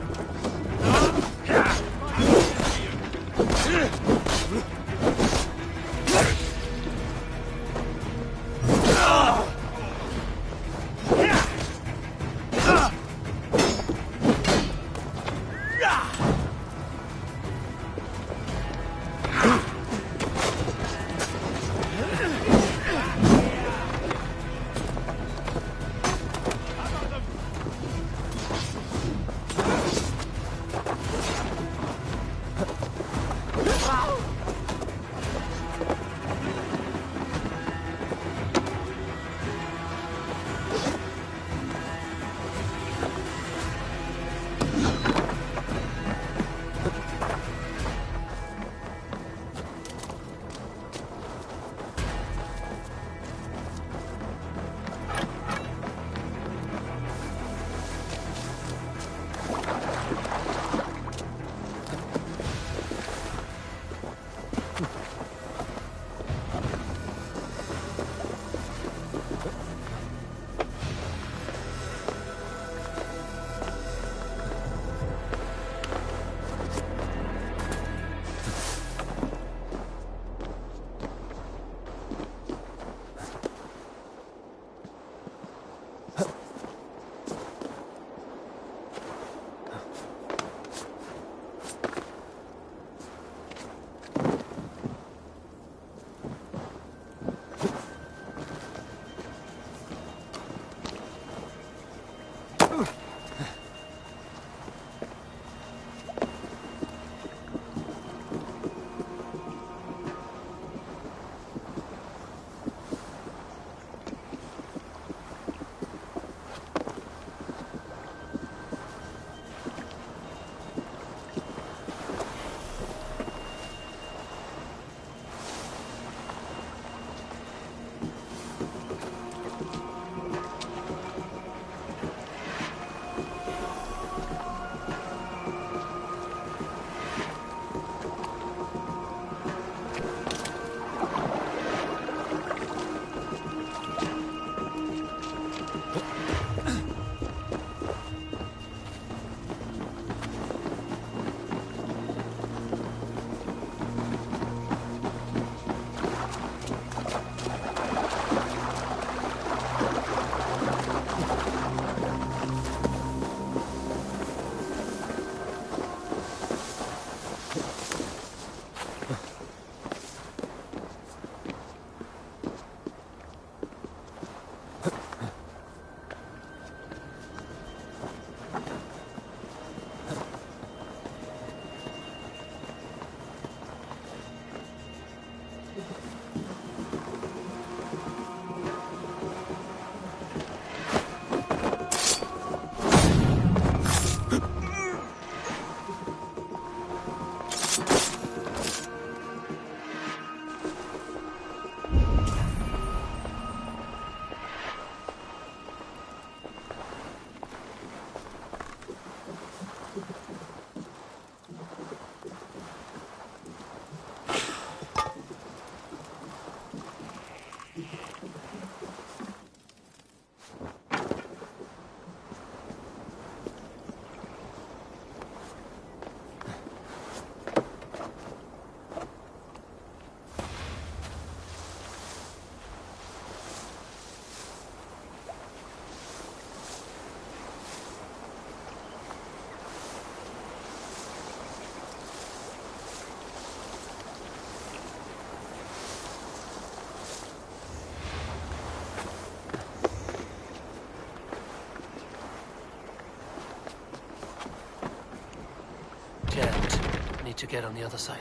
Speaker 2: Need to get on the other side.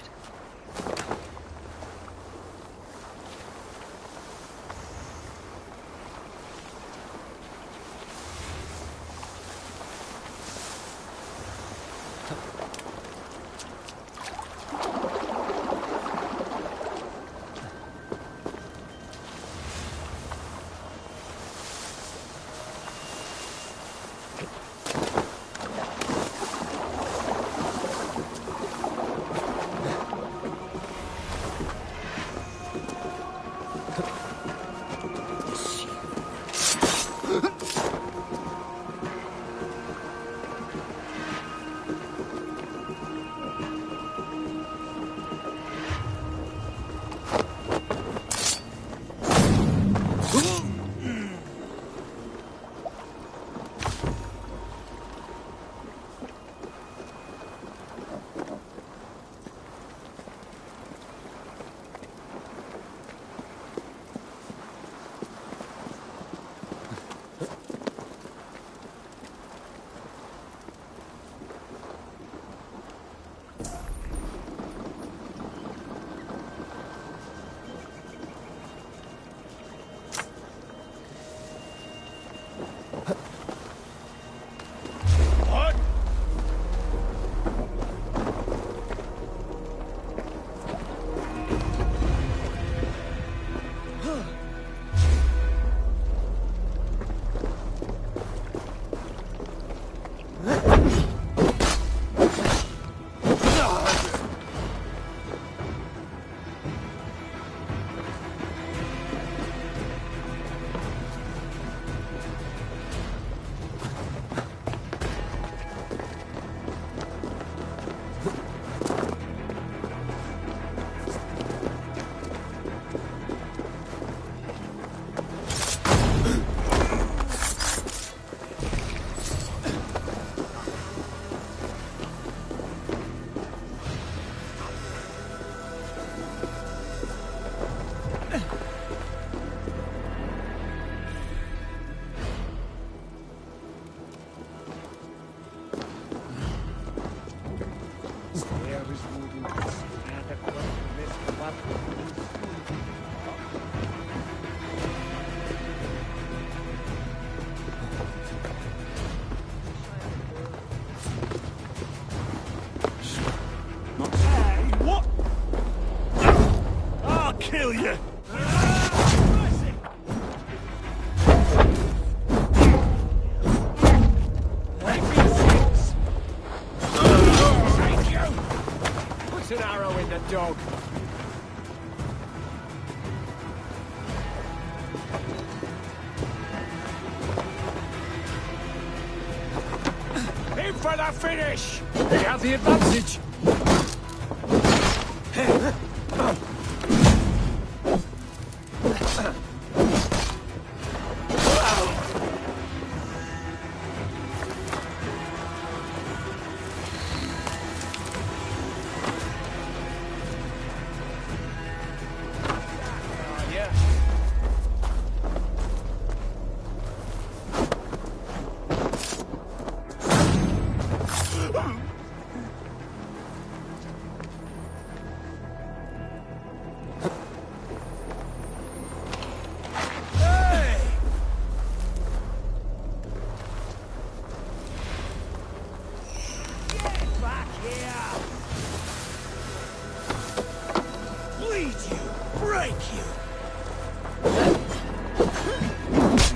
Speaker 5: Kill you!
Speaker 1: Puts an arrow in the dog. In for the finish! They have the advantage!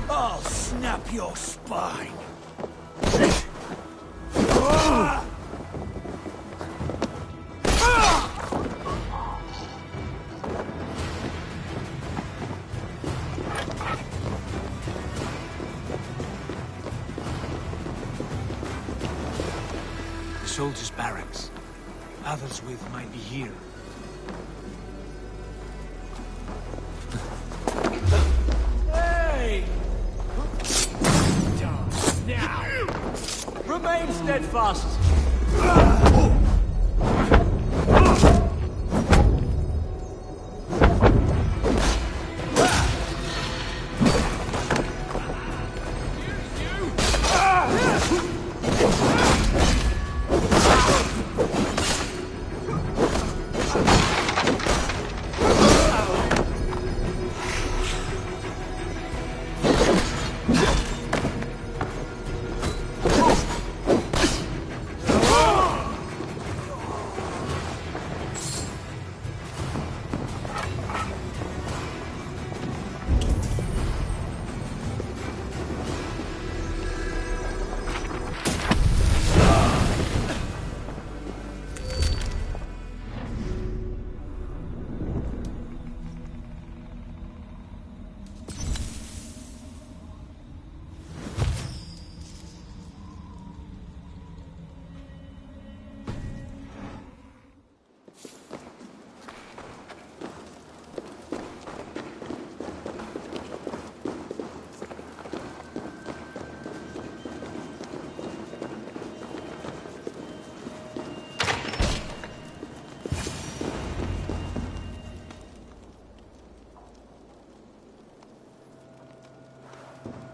Speaker 5: I'll snap your spine.
Speaker 1: The soldiers' barracks. Others with might be here.
Speaker 5: Hey! Now! Remain steadfast!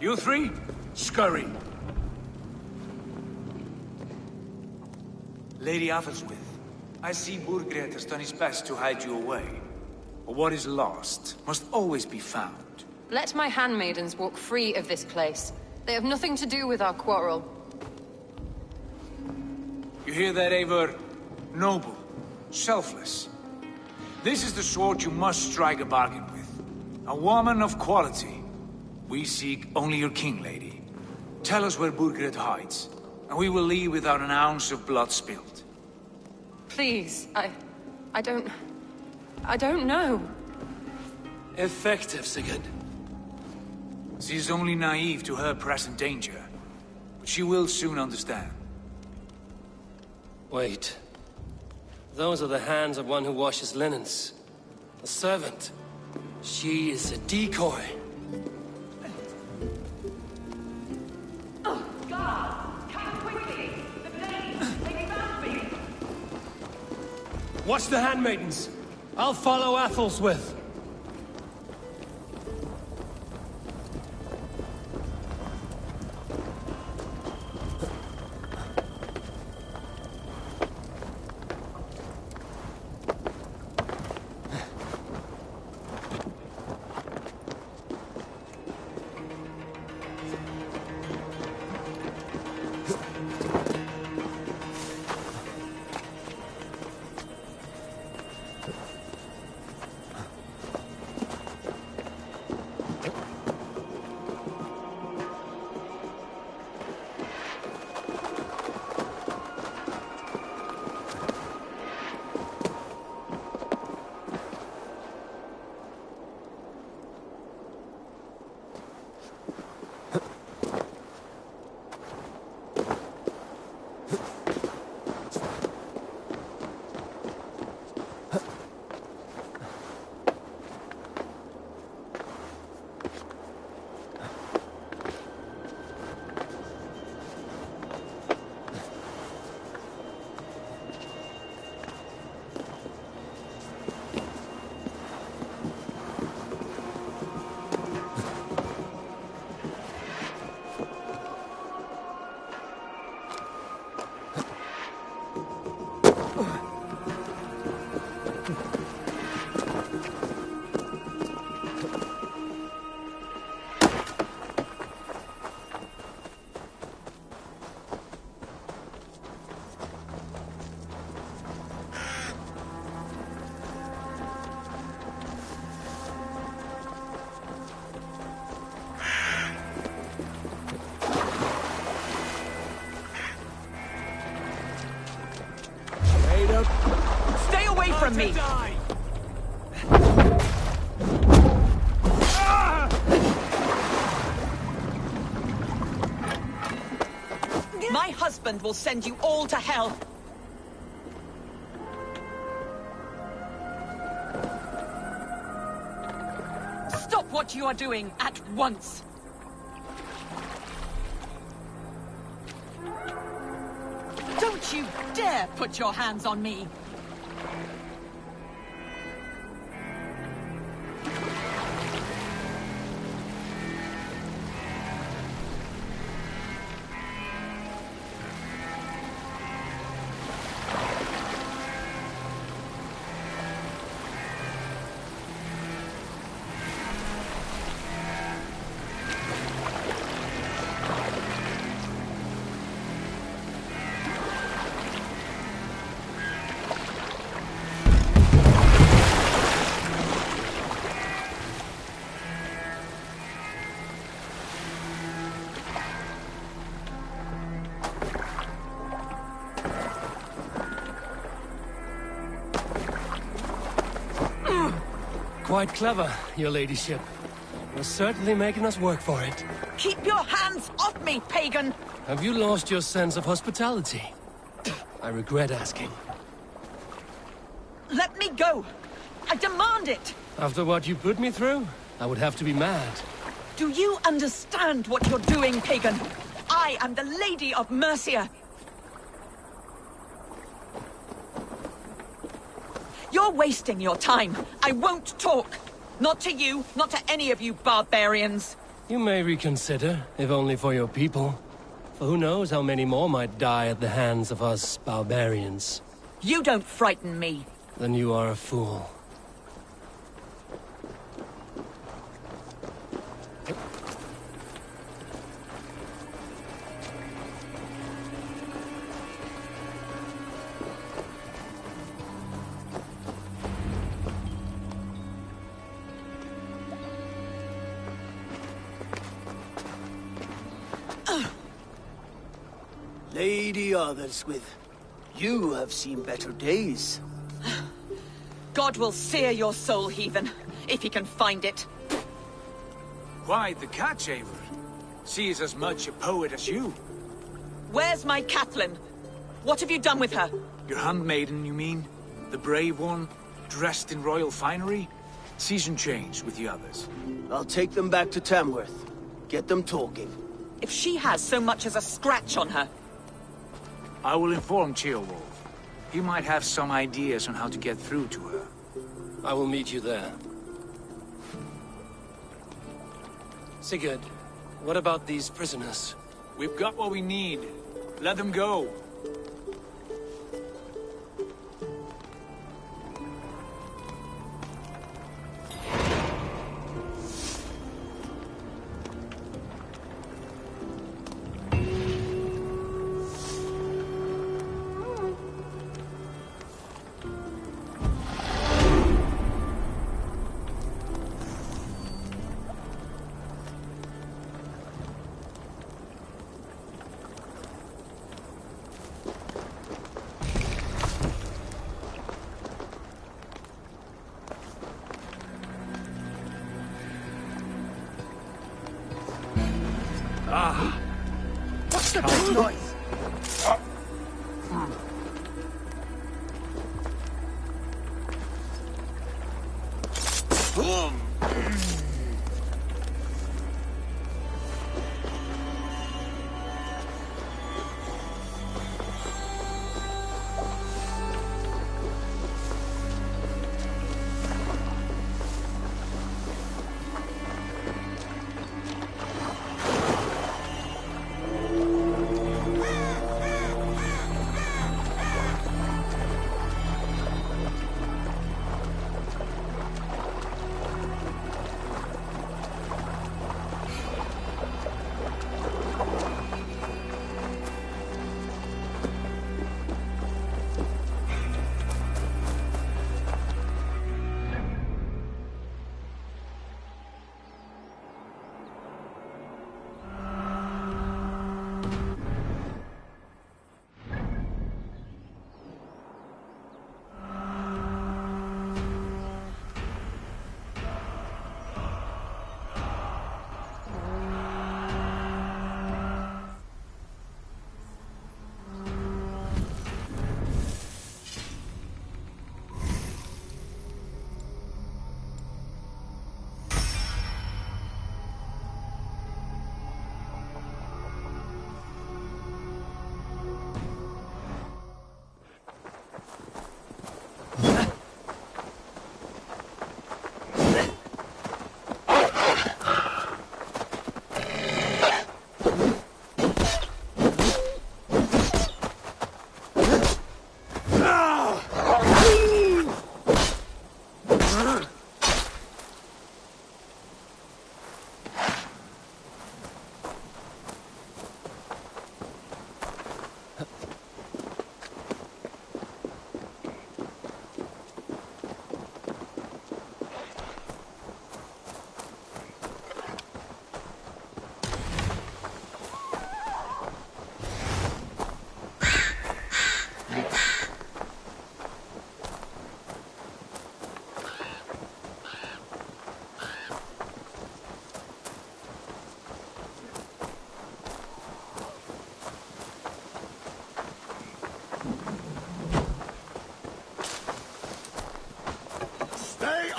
Speaker 1: You three, scurry. Lady Athelswith, I see Burgred has done his best to hide you away. But what is lost must always be found.
Speaker 18: Let my handmaidens walk free of this place. They have nothing to do with our quarrel.
Speaker 1: You hear that, Eivor? Noble, selfless. This is the sword you must strike a bargain with. A woman of quality. We seek only your king, lady. Tell us where Burgred hides, and we will leave without an ounce of blood spilled.
Speaker 18: Please, I don't know.
Speaker 2: Effective, Sigurd.
Speaker 1: She is only naive to her present danger, but she will soon understand.
Speaker 2: Wait. Those are the hands of one who washes linens. A servant. She is a decoy.
Speaker 12: Oh, God! Come quickly! The flames! They found me!
Speaker 2: Watch the handmaidens. I'll follow Athelswith.
Speaker 12: Stay away from me! My husband will send you all to hell! Stop what you are doing at once! Don't you dare put your hands on me!
Speaker 2: Quite clever, your ladyship. You're certainly making us work for it.
Speaker 12: Keep your hands off me, pagan!
Speaker 2: Have you lost your sense of hospitality? I regret asking.
Speaker 12: Let me go! I demand it!
Speaker 2: After what you put me through, I would have to be mad.
Speaker 12: Do you understand what you're doing, pagan? I am the Lady of Mercia. You're wasting your time. I won't talk. Not to you, not to any of you barbarians.
Speaker 2: You may reconsider, if only for your people. For who knows how many more might die at the hands of us barbarians.
Speaker 15: You don't frighten me.
Speaker 2: Then you are a fool.
Speaker 24: Lady Otherswith, you have seen better days.
Speaker 15: God will sear your soul, heathen, if he can find it.
Speaker 1: Why the catch, Eivor? She is as much a poet as you.
Speaker 15: Where's my Catelyn? What have you done with her?
Speaker 1: Your handmaiden, you mean? The brave one, dressed in royal finery? Season change with the others.
Speaker 24: I'll take them back to Tamworth. Get them talking.
Speaker 15: If she has so much as a scratch on her.
Speaker 1: I will inform Ceolwulf. He might have some ideas on how to get through to her.
Speaker 2: I will meet you there. Sigurd, what about these prisoners?
Speaker 1: We've got what we need. Let them go.
Speaker 24: What's the big noise?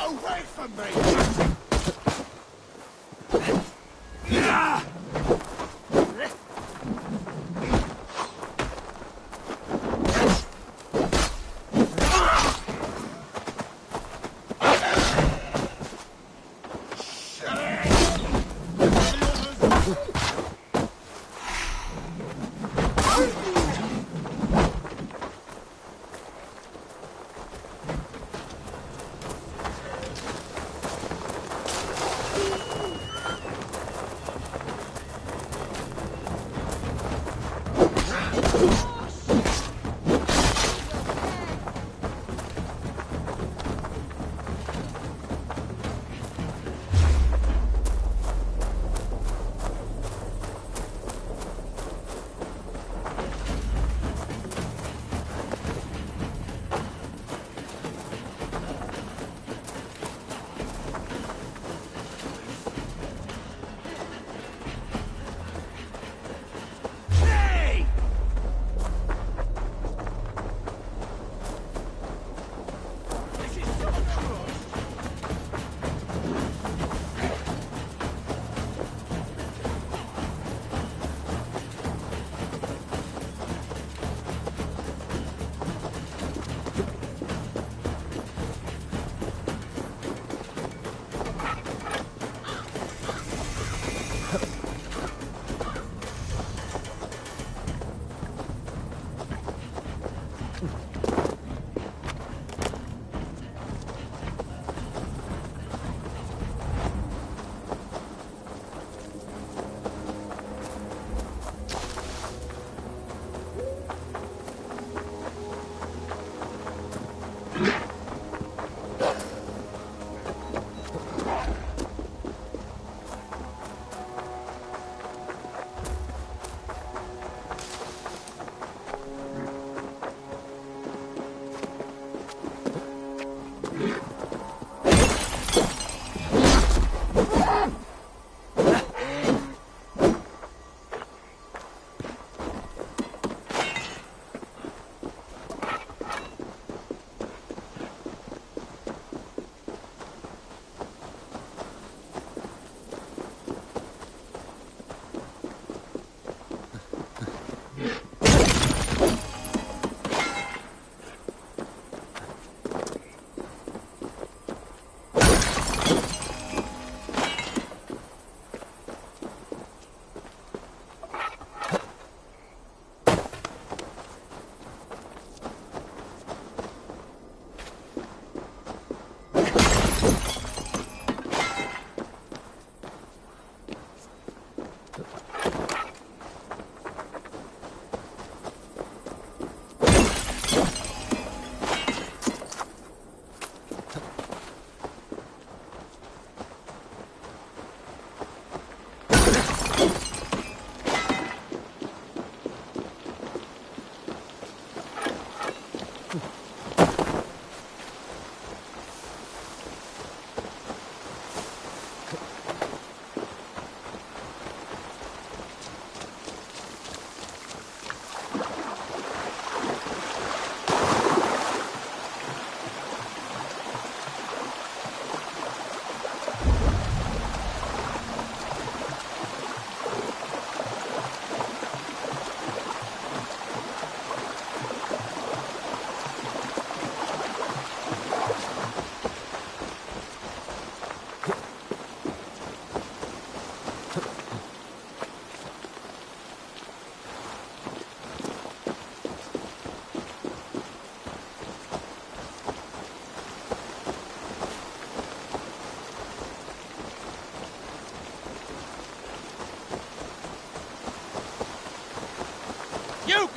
Speaker 5: Away from me!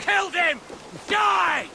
Speaker 2: killed him! Die!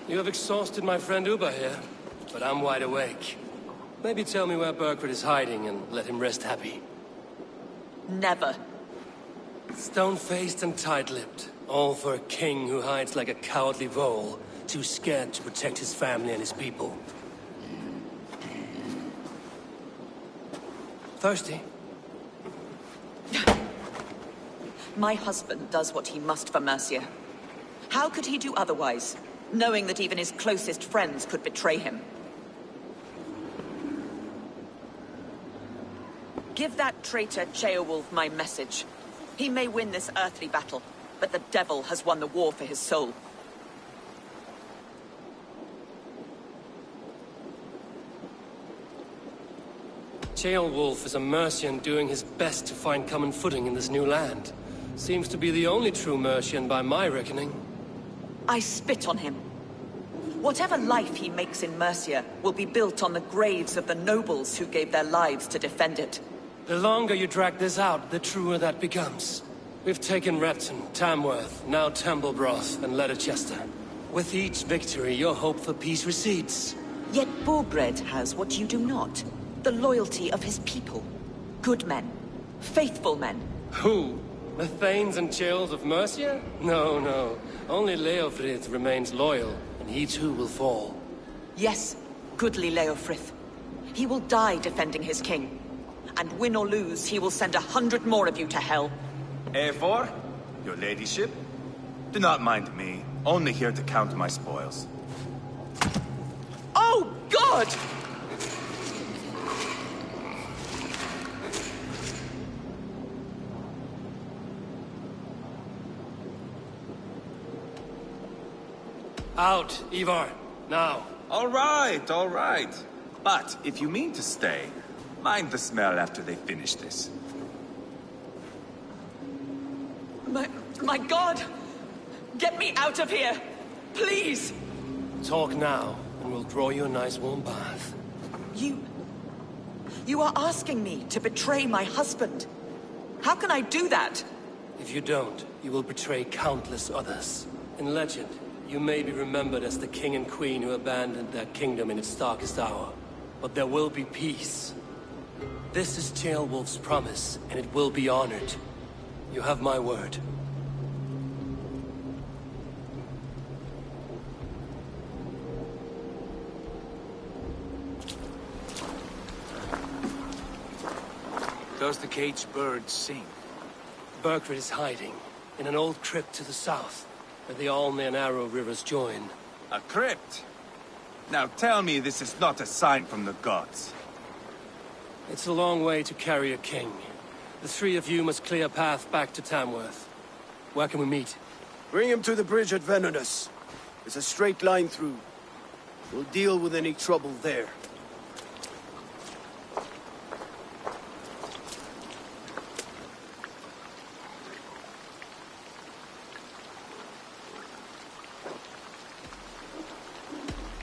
Speaker 2: You have exhausted my friend Uba here, but I'm wide awake. Maybe tell me where Burkred is hiding and let him rest happy.
Speaker 15: Never.
Speaker 2: Stone-faced and tight-lipped, all for a king who hides like a cowardly vole, too scared to protect his family and his people. Thirsty?
Speaker 15: My husband does what he must for Mercia. How could he do otherwise, knowing that even his closest friends could betray him? Give that traitor Ceolwulf my message. He may win this earthly battle, but the devil has won the war for his soul.
Speaker 2: Ceolwulf is a Mercian doing his best to find common footing in this new land. Seems to be the only true Mercian by my reckoning.
Speaker 15: I spit on him. Whatever life he makes in Mercia will be built on the graves of the nobles who gave their lives to defend it.
Speaker 2: The longer you drag this out, the truer that becomes. We've taken Repton, Tamworth, now Templebroth, and Letterchester. With each victory, your hope for peace recedes.
Speaker 15: Yet Burgred has what you do not. The loyalty of his people. Good men. Faithful men.
Speaker 2: Who? The Thanes and Chills of Mercia? No, no. Only Leofrith remains loyal, and he too will fall.
Speaker 15: Yes, goodly Leofrith. He will die defending his king. And win or lose, he will send 100 more of you to hell.
Speaker 14: Eivor, your ladyship? Do not mind me. Only here to count my spoils.
Speaker 15: Oh, God!
Speaker 2: Out, Ivar. Now.
Speaker 14: All right. But if you mean to stay, mind the smell after they finish this.
Speaker 15: My God! Get me out of here! Please!
Speaker 2: Talk now, and we'll draw you a nice warm bath.
Speaker 15: You are asking me to betray my husband. How can I do that?
Speaker 2: If you don't, you will betray countless others. In legend, you may be remembered as the king and queen who abandoned their kingdom in its darkest hour. But there will be peace. This is Ceolwulf's promise, and it will be honored. You have my word.
Speaker 21: Does the caged bird sing?
Speaker 2: Burkred is hiding in an old crypt to the south, where the Alme and Arrow rivers join.
Speaker 14: A crypt? Now tell me this is not a sign from the gods.
Speaker 2: It's a long way to carry a king. The three of you must clear a path back to Tamworth. Where can we meet?
Speaker 13: Bring him to the bridge at Venonus. It's a straight line through. We'll deal with any trouble there.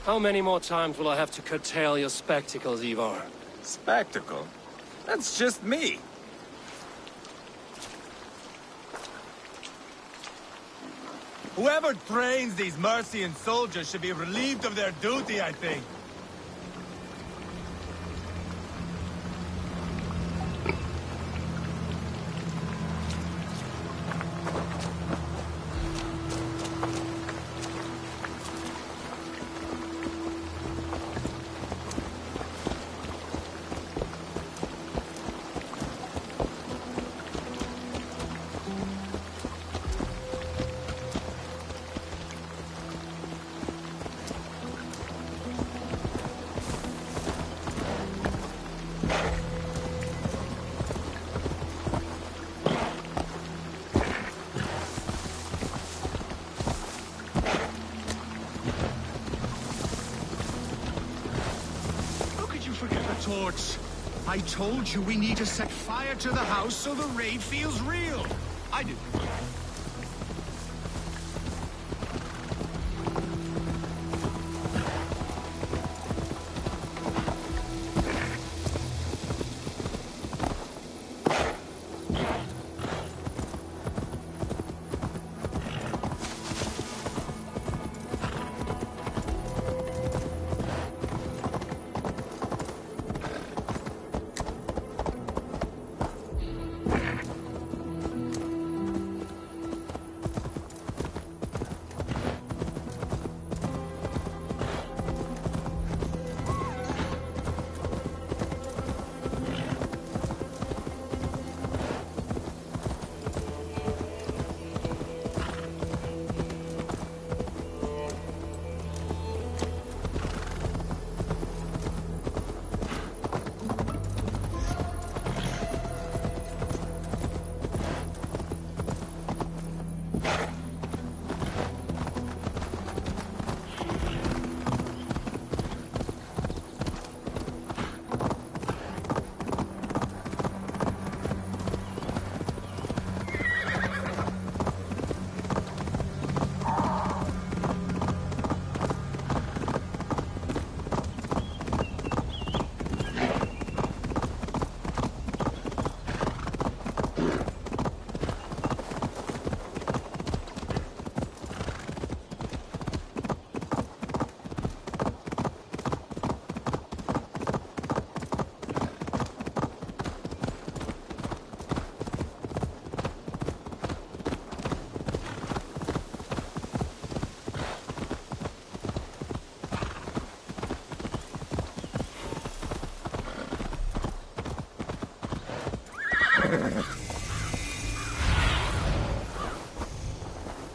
Speaker 2: How many more times will I have to curtail your spectacles, Ivar?
Speaker 14: Spectacle? That's just me. Whoever trains these Mercian soldiers should be relieved of their duty, I think.
Speaker 4: Torch. I told you we need to set fire to the house so the raid feels real. I did.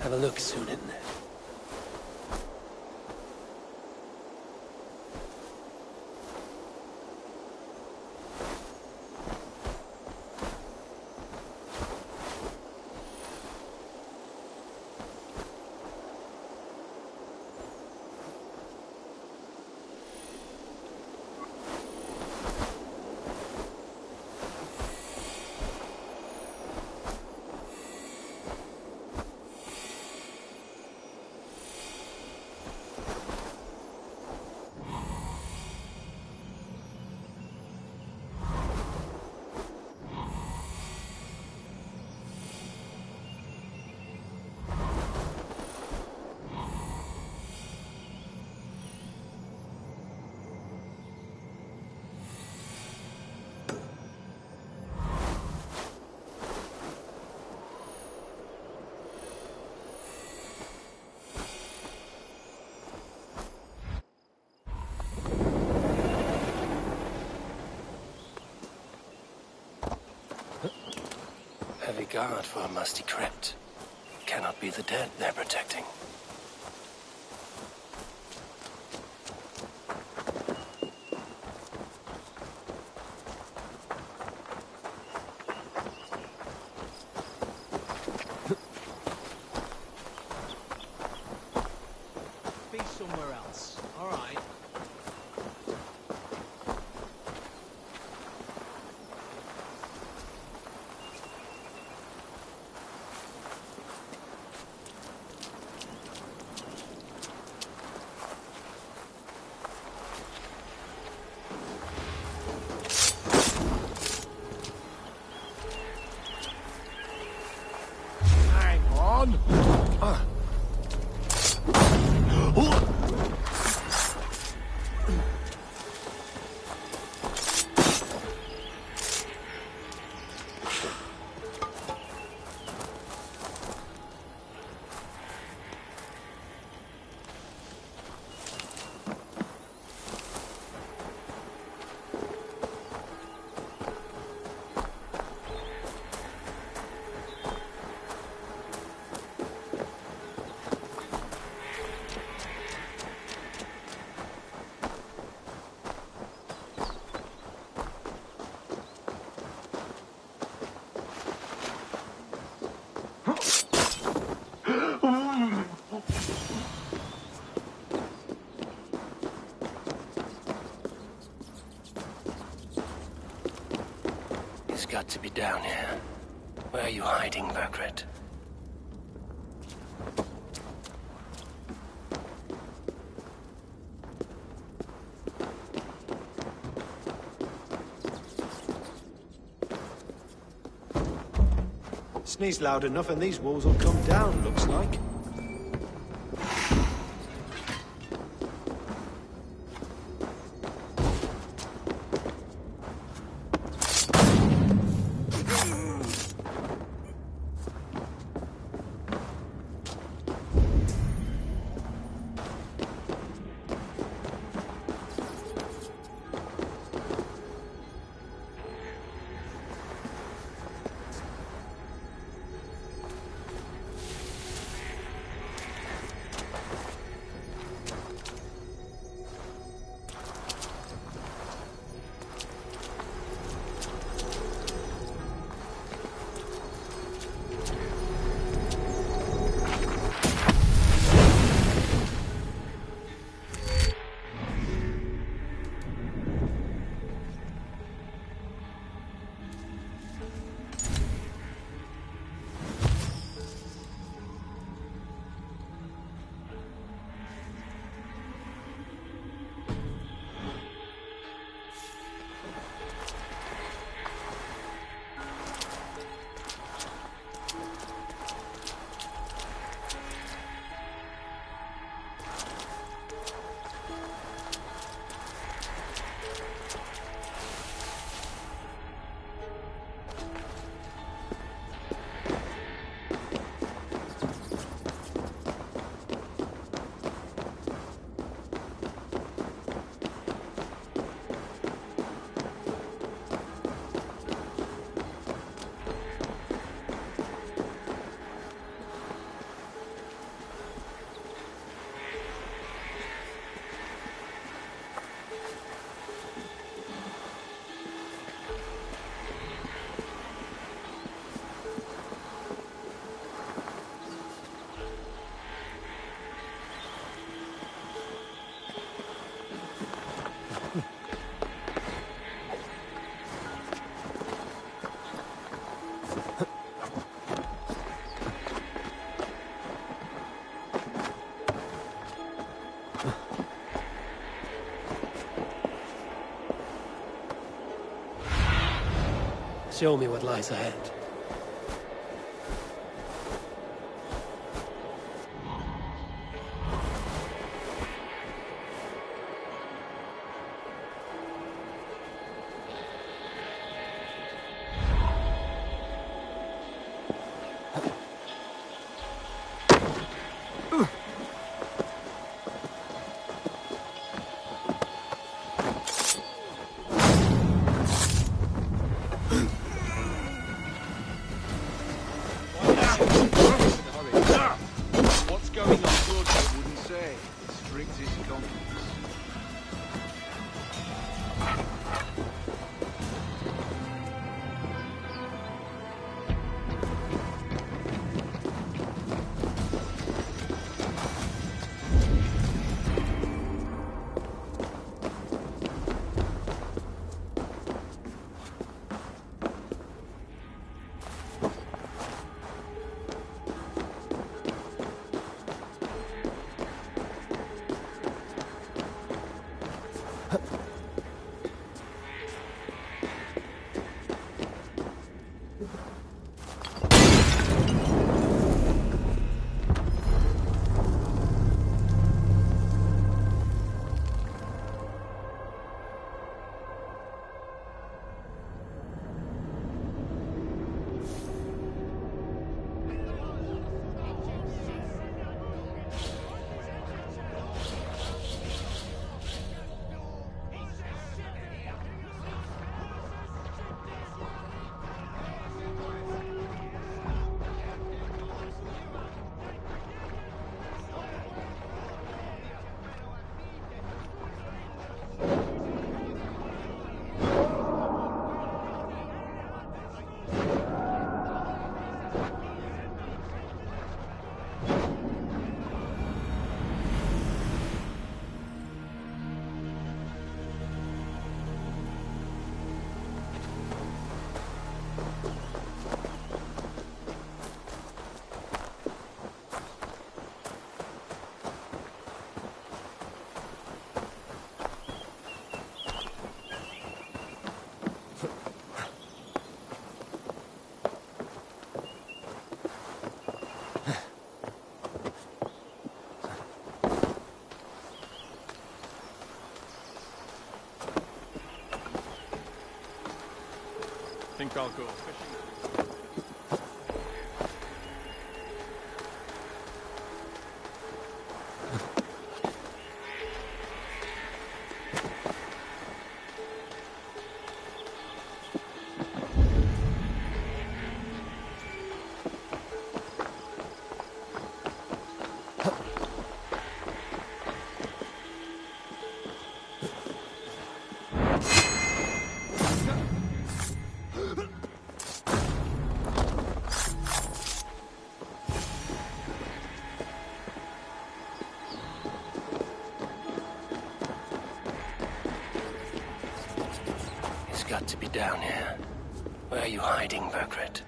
Speaker 2: Have a look, Sunan. Heavy guard for a musty crypt. Cannot be the dead they're protecting. on! He's got to be down here. Where are you hiding, Burgred?
Speaker 9: Sneeze loud enough and these walls will come down, looks like.
Speaker 2: Show me what lies ahead.
Speaker 14: think I'll go fishing.
Speaker 2: Got to be down here. Where are you hiding, Burgred?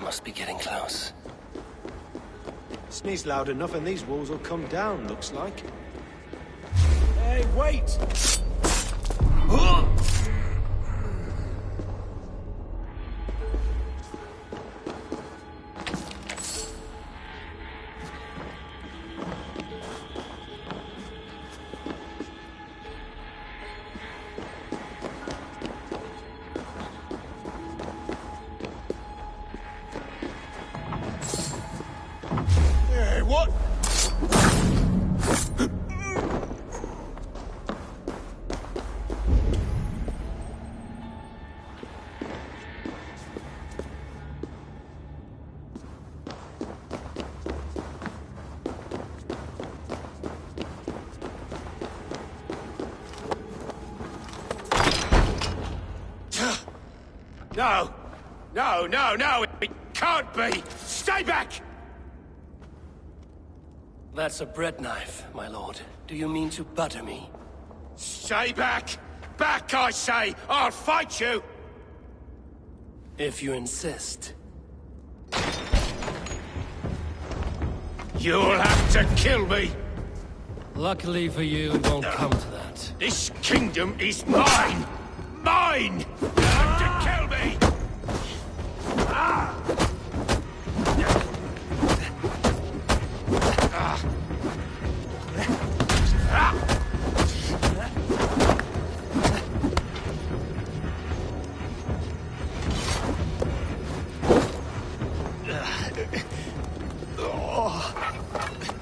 Speaker 2: Must be getting close.
Speaker 9: Sneeze loud enough and these walls will come down, looks like.
Speaker 5: Hey, wait! What? No! No, no, no! It can't be! Stay back!
Speaker 2: That's a bread knife, my lord. Do you mean to butter me?
Speaker 5: Stay back! Back, I say! I'll fight you!
Speaker 2: If you insist.
Speaker 5: You'll have to kill me!
Speaker 2: Luckily for you, it won't come to that.
Speaker 5: This kingdom is mine! Mine! You have to kill me!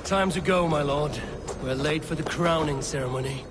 Speaker 2: Time to go, my lord. We're late for the crowning ceremony.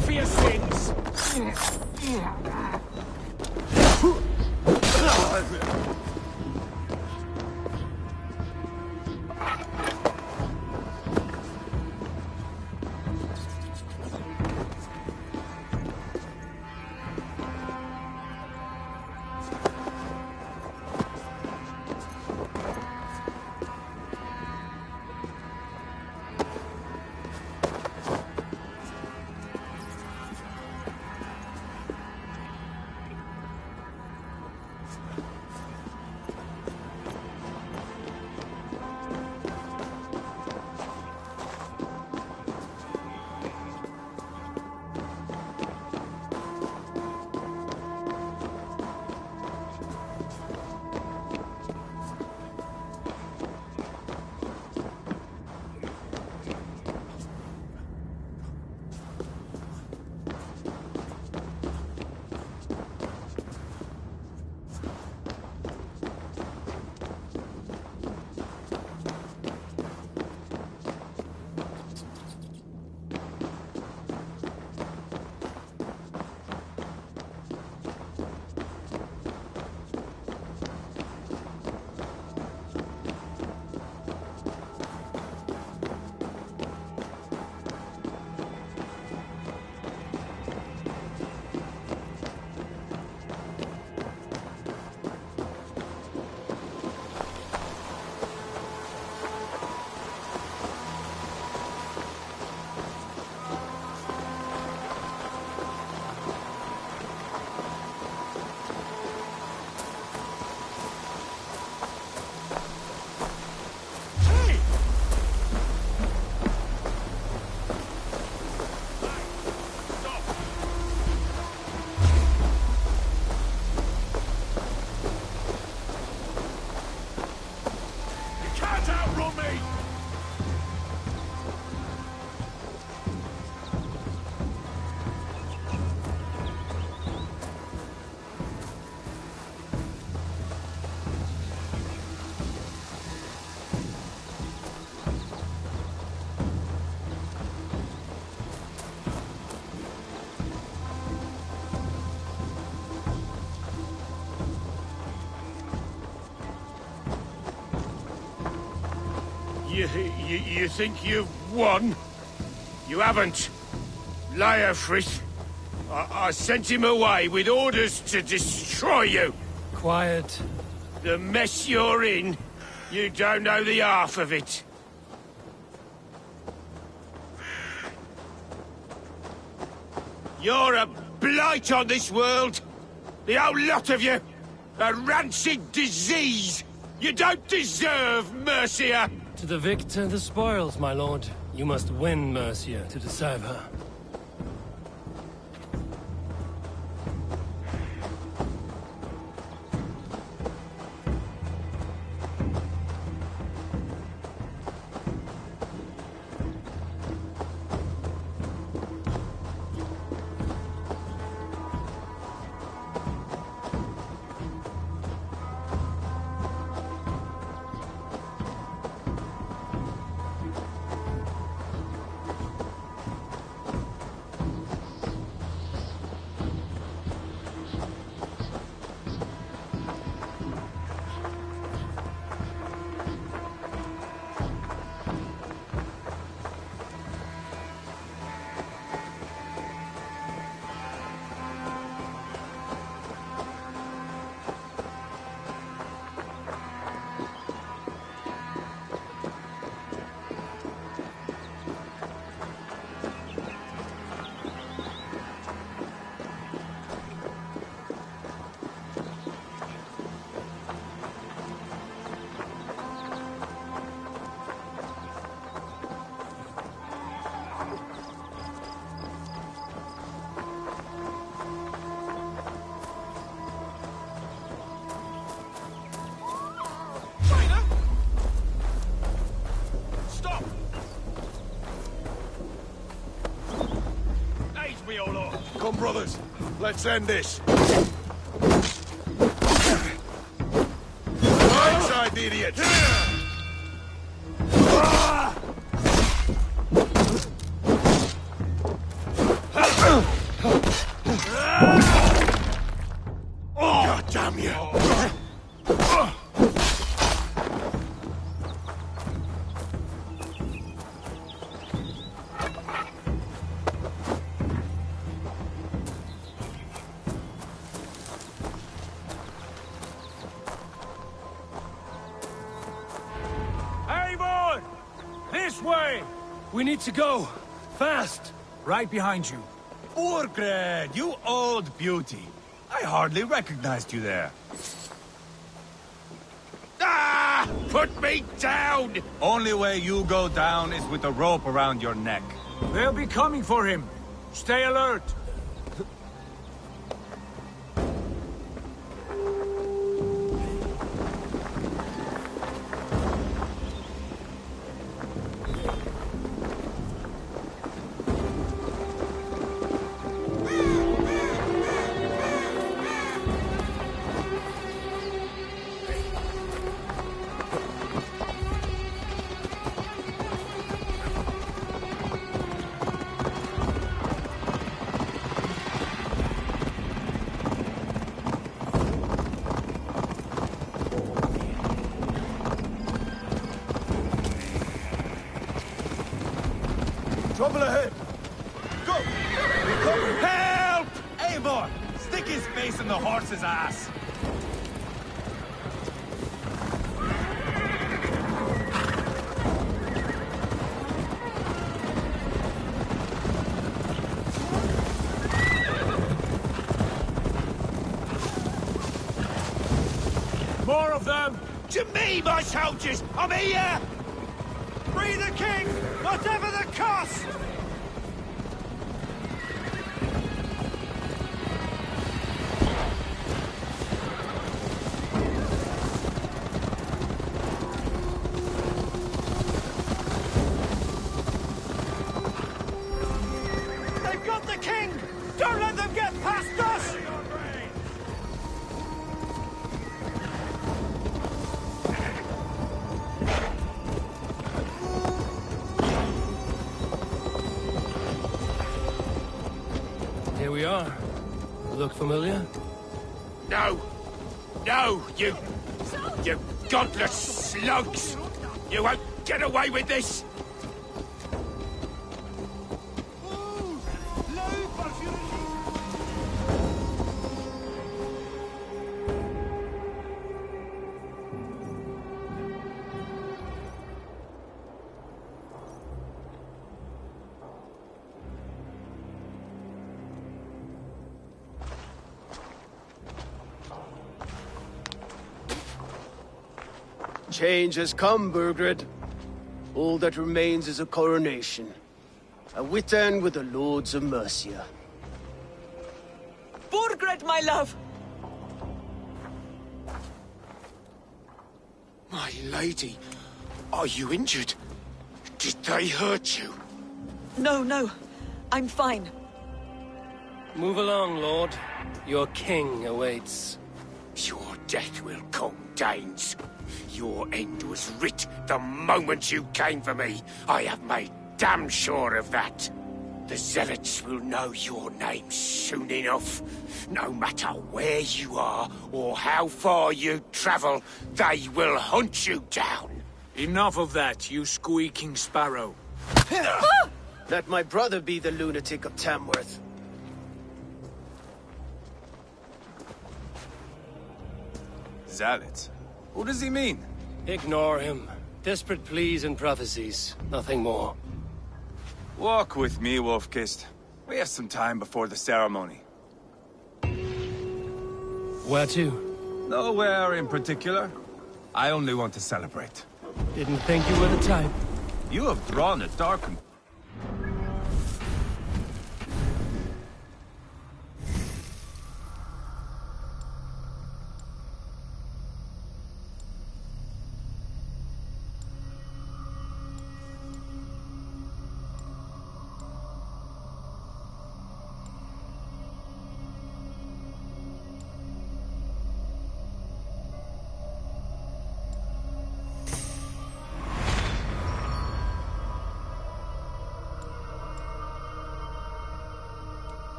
Speaker 5: For your sins!
Speaker 21: Follow me! You think you've won? You haven't. Leofrith. I sent him away with orders to destroy you.
Speaker 2: Quiet.
Speaker 21: The mess you're in, you don't know the half of it. You're a blight on this world. The whole lot of you. A rancid disease. You don't deserve Mercia.
Speaker 2: To the victor, the spoils, my lord. You must win Mercia to deserve her.
Speaker 21: Come, brothers. Let's end this. Right side, the idiot. God damn you.
Speaker 2: We need to go. Fast.
Speaker 1: Right behind you.
Speaker 10: Burgred, you old beauty. I hardly recognized you there.
Speaker 21: Ah! Put me down!
Speaker 10: Only way you go down is with a rope around your neck.
Speaker 1: They'll be coming for him. Stay alert.
Speaker 10: Trouble ahead! Go! Recover! Help! Eivor! Stick his face in the horse's ass!
Speaker 1: More of them!
Speaker 21: To me, my soldiers! I'm here!
Speaker 7: Free the king, whatever the cost!
Speaker 2: look familiar?
Speaker 21: No! No, you godless slugs! You won't get away with this!
Speaker 13: Change has come, Burgred. All that remains is a coronation. A witan with the Lords of Mercia.
Speaker 15: Burgred, my love!
Speaker 21: My lady, are you injured? Did they hurt you?
Speaker 15: No, no. I'm fine.
Speaker 2: Move along, Lord. Your king awaits.
Speaker 21: Your death will come, Danes. Your end was writ the moment you came for me. I have made damn sure of that. The zealots will know your name soon enough. No matter where you are or how far you travel, they will hunt you down.
Speaker 1: Enough of that, you squeaking sparrow.
Speaker 13: Let my brother be the lunatic of Tamworth.
Speaker 14: Zealots? Who does he mean?
Speaker 2: Ignore him. Desperate pleas and prophecies. Nothing more.
Speaker 14: Walk with me, Wolf-Kissed. We have some time before the ceremony.
Speaker 2: Where to?
Speaker 14: Nowhere in particular. I only want to celebrate.
Speaker 2: Didn't think you were the type.
Speaker 14: You have drawn a dark...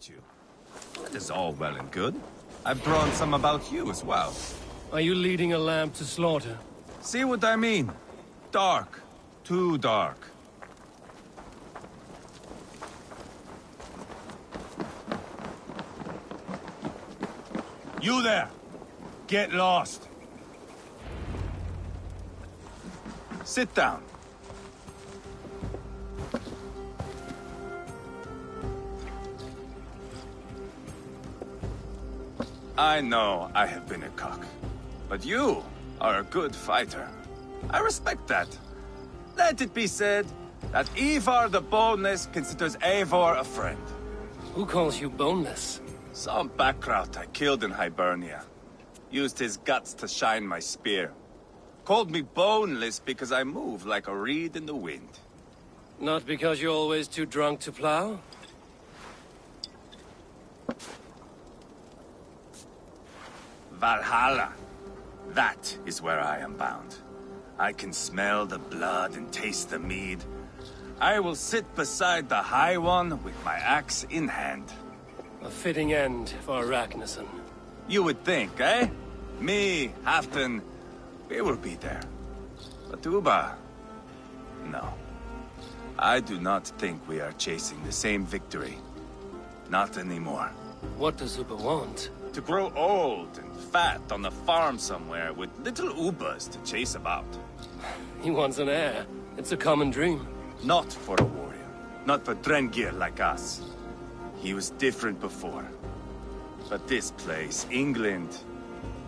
Speaker 14: You. That is all well and good. I've drawn some about you as well.
Speaker 2: Are you leading a lamb to slaughter?
Speaker 14: See what I mean? Dark. Too dark. You there! Get lost! Sit down. I know I have been a cock, but you are a good fighter. I respect that. Let it be said that Ivar the Boneless considers Eivor a friend.
Speaker 2: Who calls you boneless?
Speaker 14: Some backrout I killed in Hibernia. Used his guts to shine my spear. Called me boneless because I move like a reed in the wind.
Speaker 2: Not because you're always too drunk to plow?
Speaker 14: Valhalla. That is where I am bound. I can smell the blood and taste the mead. I will sit beside the High One with my axe in hand.
Speaker 2: A fitting end for Ragnarsson.
Speaker 14: You would think, eh? Me, Halfdan, we will be there. But Uba... no. I do not think we are chasing the same victory. Not anymore.
Speaker 2: What does Uba want?
Speaker 14: To grow old and fat on a farm somewhere with little Ubas to chase about.
Speaker 2: He wants an heir. It's a common dream.
Speaker 14: Not for a warrior. Not for Drengir like us. He was different before. But this place, England,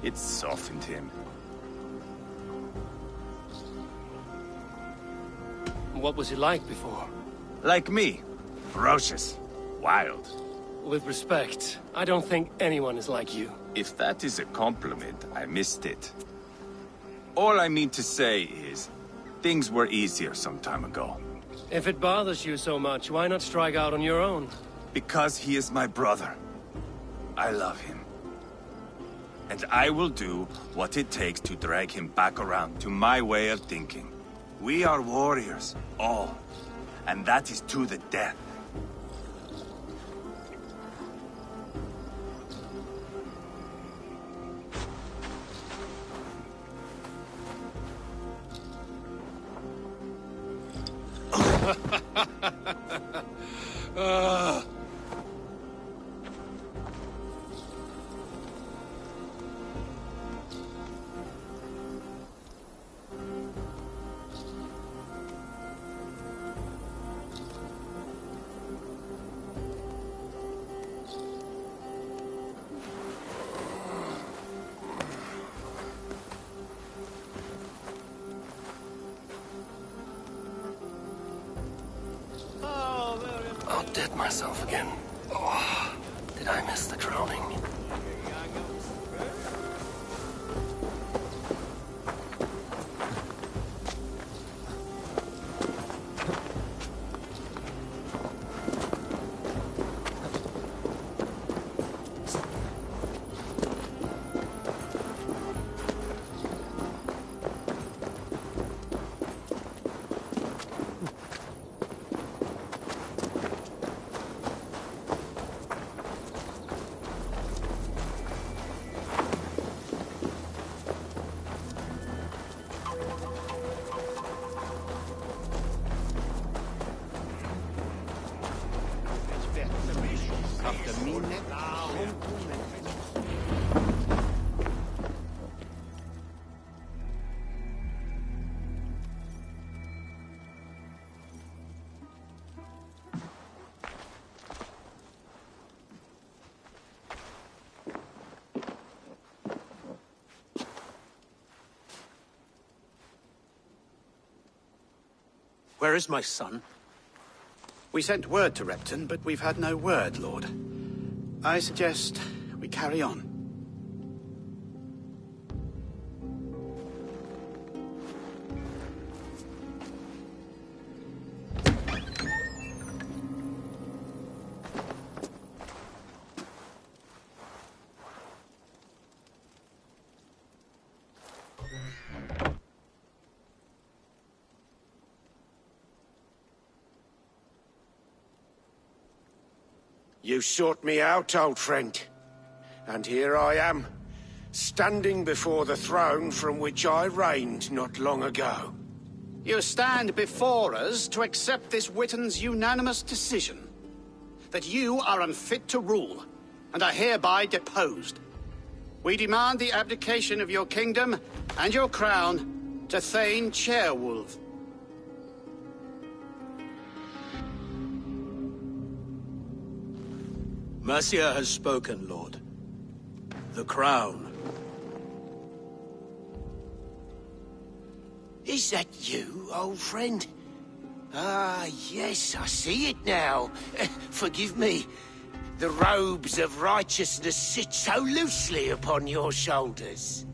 Speaker 14: it softened him.
Speaker 2: What was he like before?
Speaker 14: Like me. Ferocious. Wild.
Speaker 2: With respect, I don't think anyone is like you.
Speaker 14: If that is a compliment, I missed it. All I mean to say is, things were easier some time ago.
Speaker 2: If it bothers you so much, why not strike out on your own?
Speaker 14: Because he is my brother. I love him. And I will do what it takes to drag him back around to my way of thinking. We are warriors, all. And that is to the death.
Speaker 2: Outdid myself again. Oh, did I miss the drowning?
Speaker 6: Where is my son?
Speaker 16: We sent word to Repton, but we've had no word, Lord. I suggest we carry on.
Speaker 24: You sought me out, old friend. And here I am, standing before the throne from which I reigned not long ago.
Speaker 16: You stand before us to accept this Witten's unanimous decision. That you are unfit to rule, and are hereby deposed. We demand the abdication of your kingdom and your crown to Thane Chairwolf.
Speaker 6: Mercia has spoken, Lord. The crown.
Speaker 24: Is that you, old friend? Ah, yes, I see it now. Forgive me. The robes of righteousness sit so loosely upon your shoulders.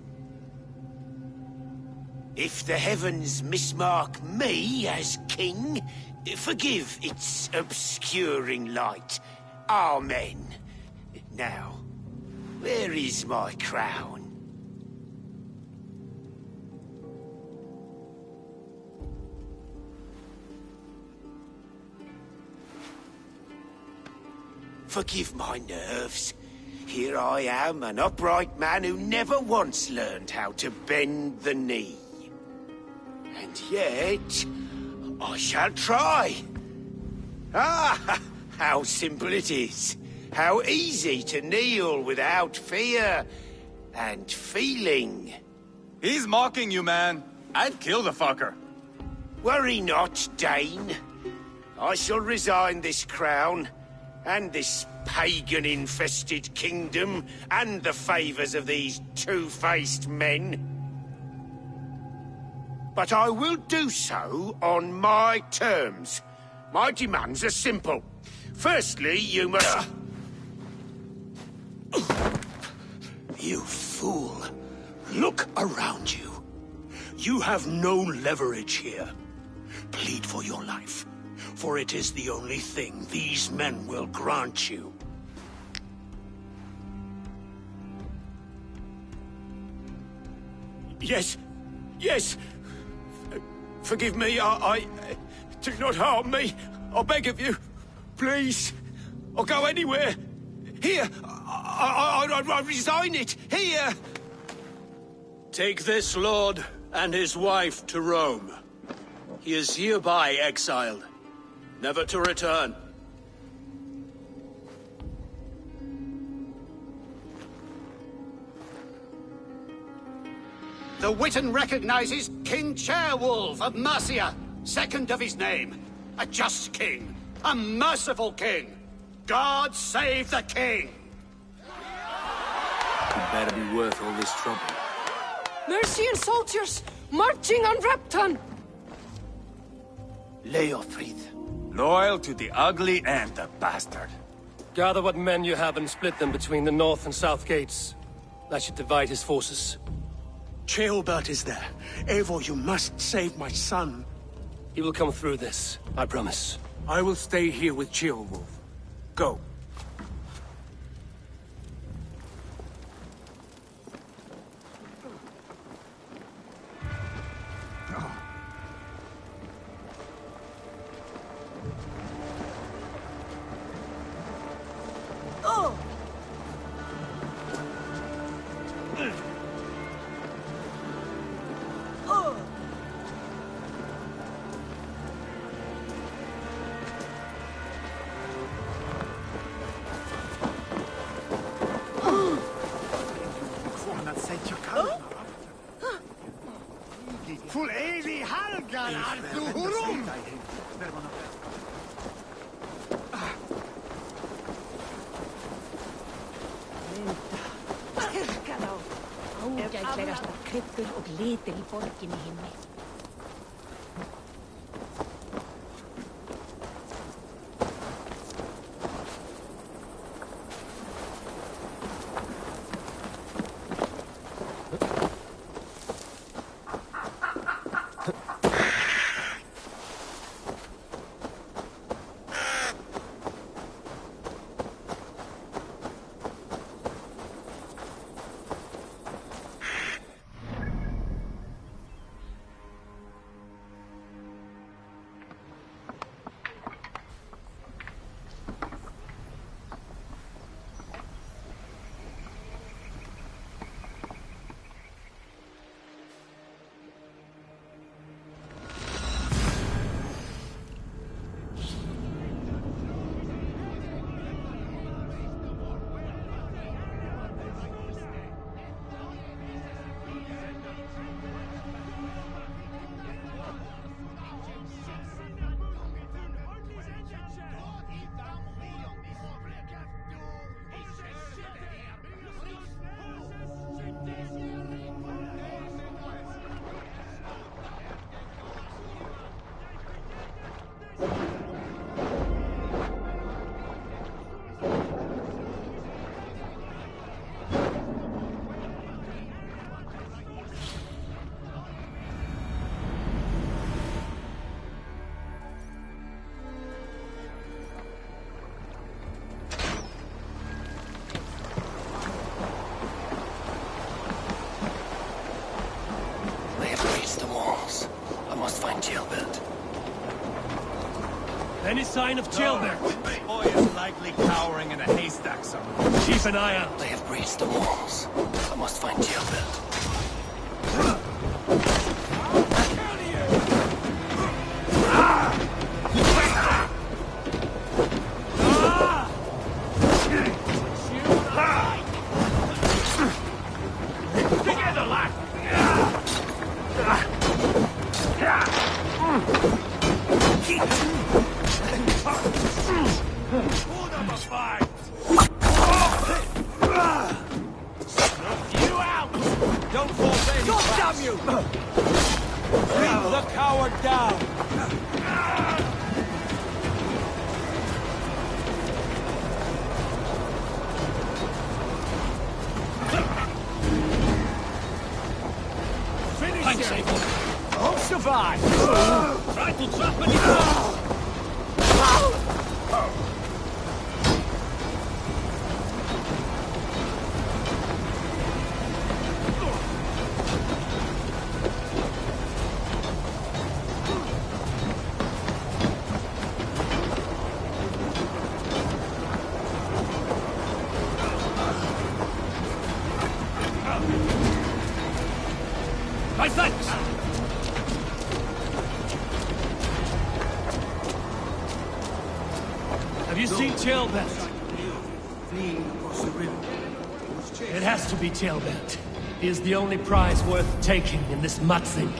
Speaker 24: If the heavens mismark me as king, forgive its obscuring light. Amen. Now, where is my crown? Forgive my nerves. Here I am, an upright man who never once learned how to bend the knee. And yet, I shall try. Ah, how simple it is. How easy to kneel without fear and feeling.
Speaker 14: He's mocking you, man. I'd kill the fucker.
Speaker 24: Worry not, Dane. I shall resign this crown, and this pagan-infested kingdom, and the favors of these two-faced men. But I will do so on my terms. My demands are simple. Firstly, you must...
Speaker 6: You fool. Look around you. You have no leverage here. Plead for your life, for it is the only thing these men will grant you.
Speaker 24: Yes. Yes. Forgive me, I... Do not harm me. I beg of you. Please. I'll go anywhere. Here. I resign it. Here.
Speaker 6: Take this lord and his wife to Rome. He is hereby exiled, never to return.
Speaker 16: The Witan recognizes King Chairwolf of Mercia, second of his name. A just king, a merciful king. God save the king!
Speaker 19: It better be worth all this trouble.
Speaker 20: Mercian soldiers marching on Repton!
Speaker 24: Leofrid.
Speaker 14: Loyal to the ugly and the bastard.
Speaker 2: Gather what men you have and split them between the north and south gates. That should divide his forces.
Speaker 6: Ceolbert is there. Eivor, you must save my son.
Speaker 2: He will come through this, I promise.
Speaker 21: I will stay here with Ceolwulf. Go.
Speaker 4: Full evig halgar Arturum!
Speaker 3: Ágætlegasta kryddur og litir í borginni hinni.
Speaker 2: Any sign of Ceolbert?
Speaker 14: Boy is likely cowering in a haystack somewhere.
Speaker 2: Keep an eye out. They have breached the walls. I must find Ceolbert.
Speaker 1: Together, lad! Hold up a fight! Snuff you out! Don't force any God damn you! Leave the coward down! Finish him! Won't survive! Try to trap me!
Speaker 2: Have you seen Tailbent?
Speaker 1: Fleeing across the river.
Speaker 2: It has to be Tailbent. He is the only prize worth taking in this mudsink.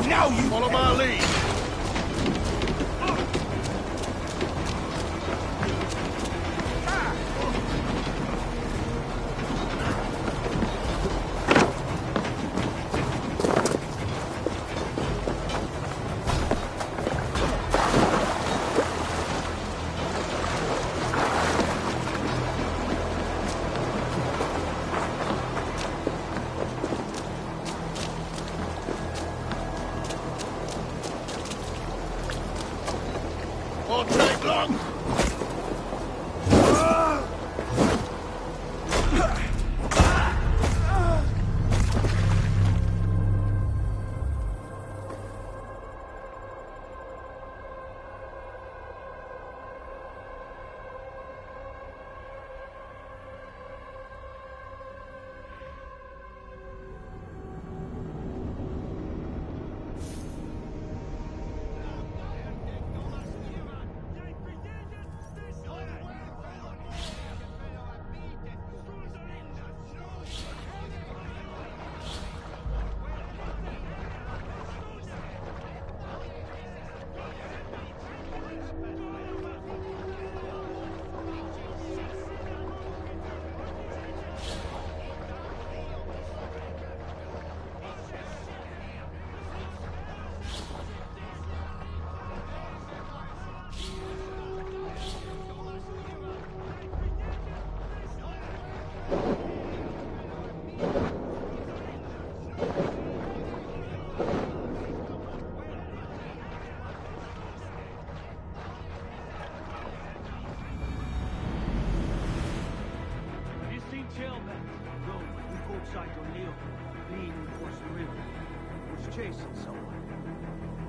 Speaker 21: Now you follow my lead. Won't take long.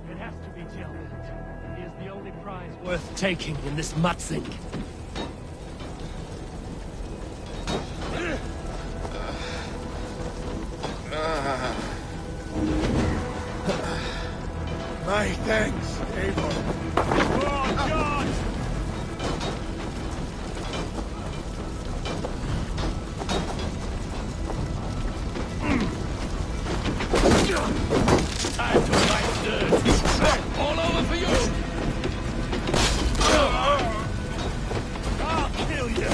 Speaker 2: It has to be Tailbent. He is the only prize worth taking in this mudsink.
Speaker 21: My thanks, Eivor.
Speaker 1: Oh, God!
Speaker 21: Time to fight dirt. All over for you.
Speaker 1: I'll kill you.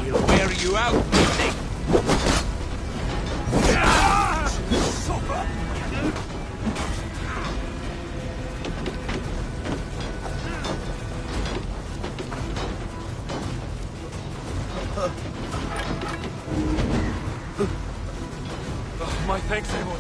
Speaker 21: He'll wear you out.
Speaker 2: My thanks, Eivor.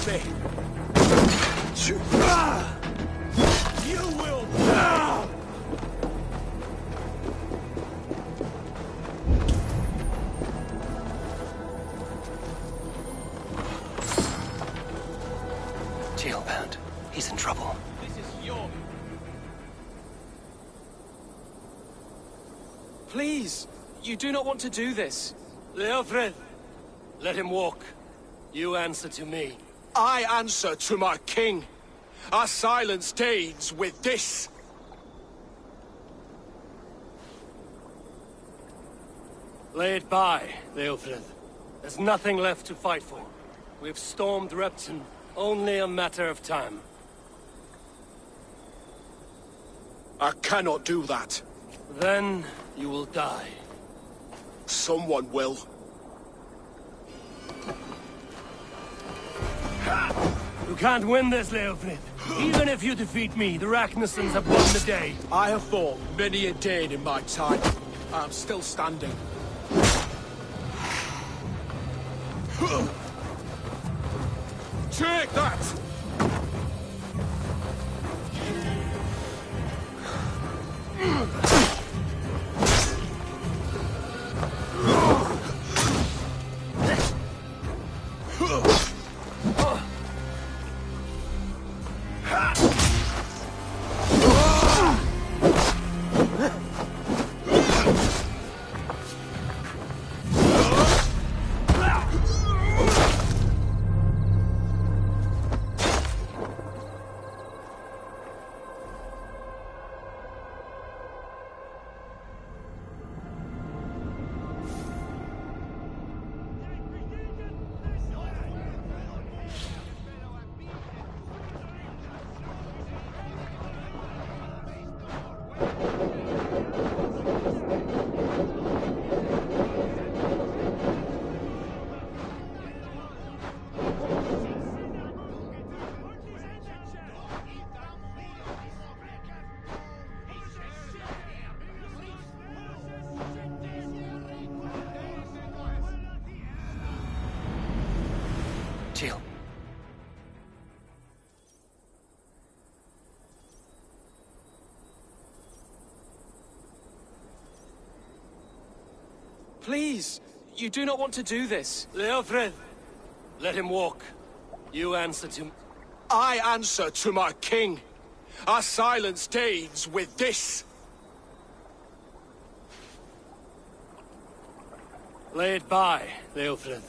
Speaker 5: with me. You will.
Speaker 2: Jailbound. He's in trouble.
Speaker 1: This is your...
Speaker 2: Please, you do not want to do this. Leofred, let him walk. You answer to me.
Speaker 5: I answer to my king. Our silence Danes with this.
Speaker 2: Lay it by, Leofred. There's nothing left to fight for. We've stormed Repton. Only a matter of time.
Speaker 5: I cannot do that.
Speaker 2: Then you will die.
Speaker 5: Someone will.
Speaker 2: You can't win this, Leofrid. Even if you defeat me, the Ragnarsons have won the day.
Speaker 5: I have fought many a Dane in my time. I'm still standing. Take that!
Speaker 2: Jill. Please, you do not want to do this. Leofred, let him walk. You answer to...
Speaker 5: I answer to my king. I silence Danes with this.
Speaker 2: Lay it by, Leofred.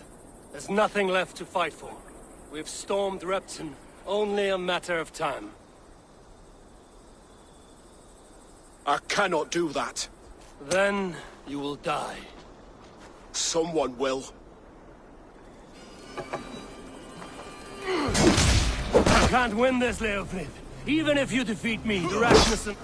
Speaker 2: There's nothing left to fight for. We've stormed Repton. Only a matter of time.
Speaker 5: I cannot do that.
Speaker 2: Then you will die.
Speaker 5: Someone will.
Speaker 2: You can't win this, Leofrid. Even if you defeat me, the Ragnarsson...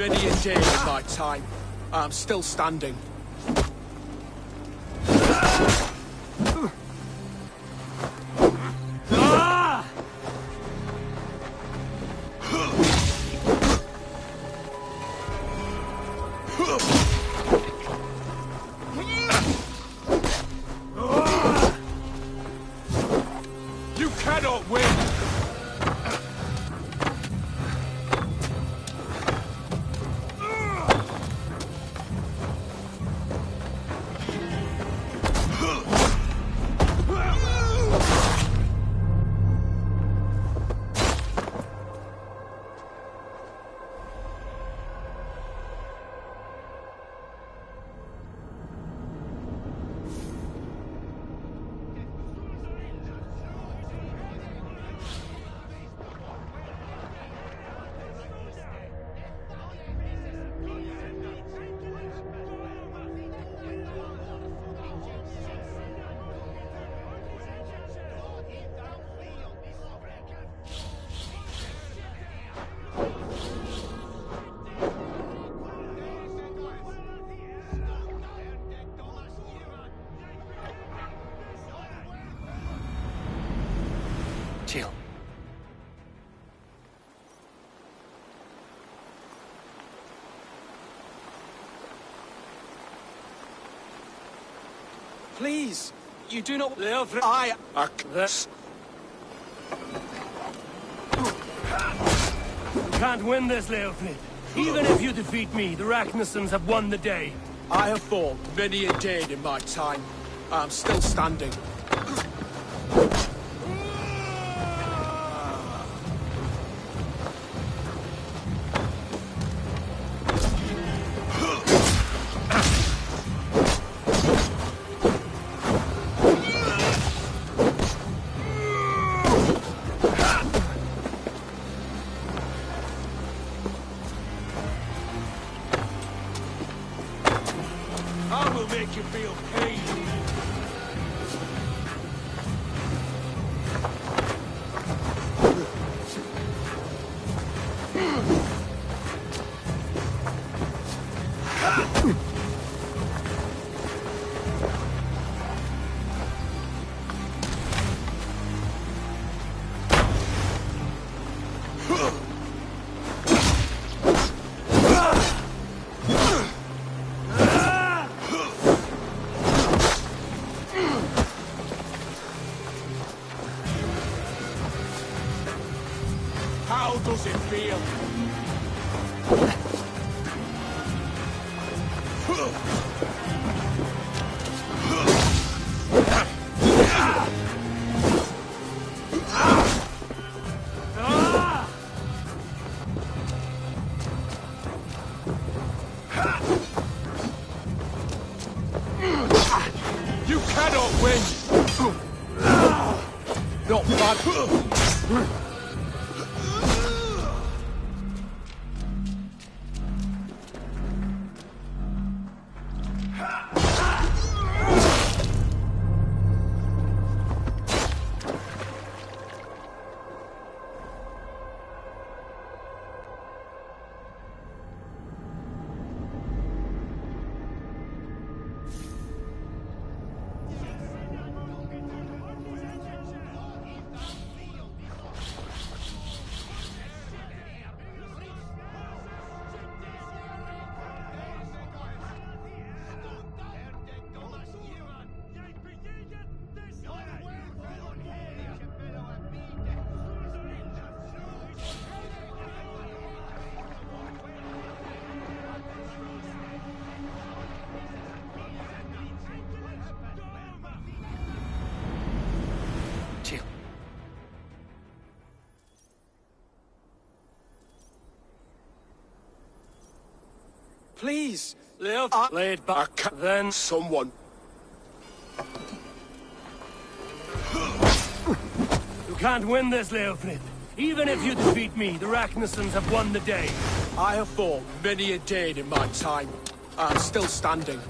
Speaker 5: many a day in my time. I'm still standing. You cannot win!
Speaker 2: Chill.
Speaker 5: Please, you do not...
Speaker 2: Leofrid.
Speaker 5: This.
Speaker 2: You can't win this, Leofrid. Even if you defeat me, the Ragnarsons have won the day.
Speaker 5: I have fought many a day in my time. I'm still standing.
Speaker 1: I will make you feel pain. How does it feel? You cannot win! Not bad.
Speaker 2: Chill.
Speaker 5: Please.
Speaker 2: Leofrid. Lay it back. Then
Speaker 5: someone.
Speaker 2: You can't win this, Leofrid. Even if you defeat me, the Ragnarsons have won the day.
Speaker 5: I have fought many a day in my time. I'm still standing.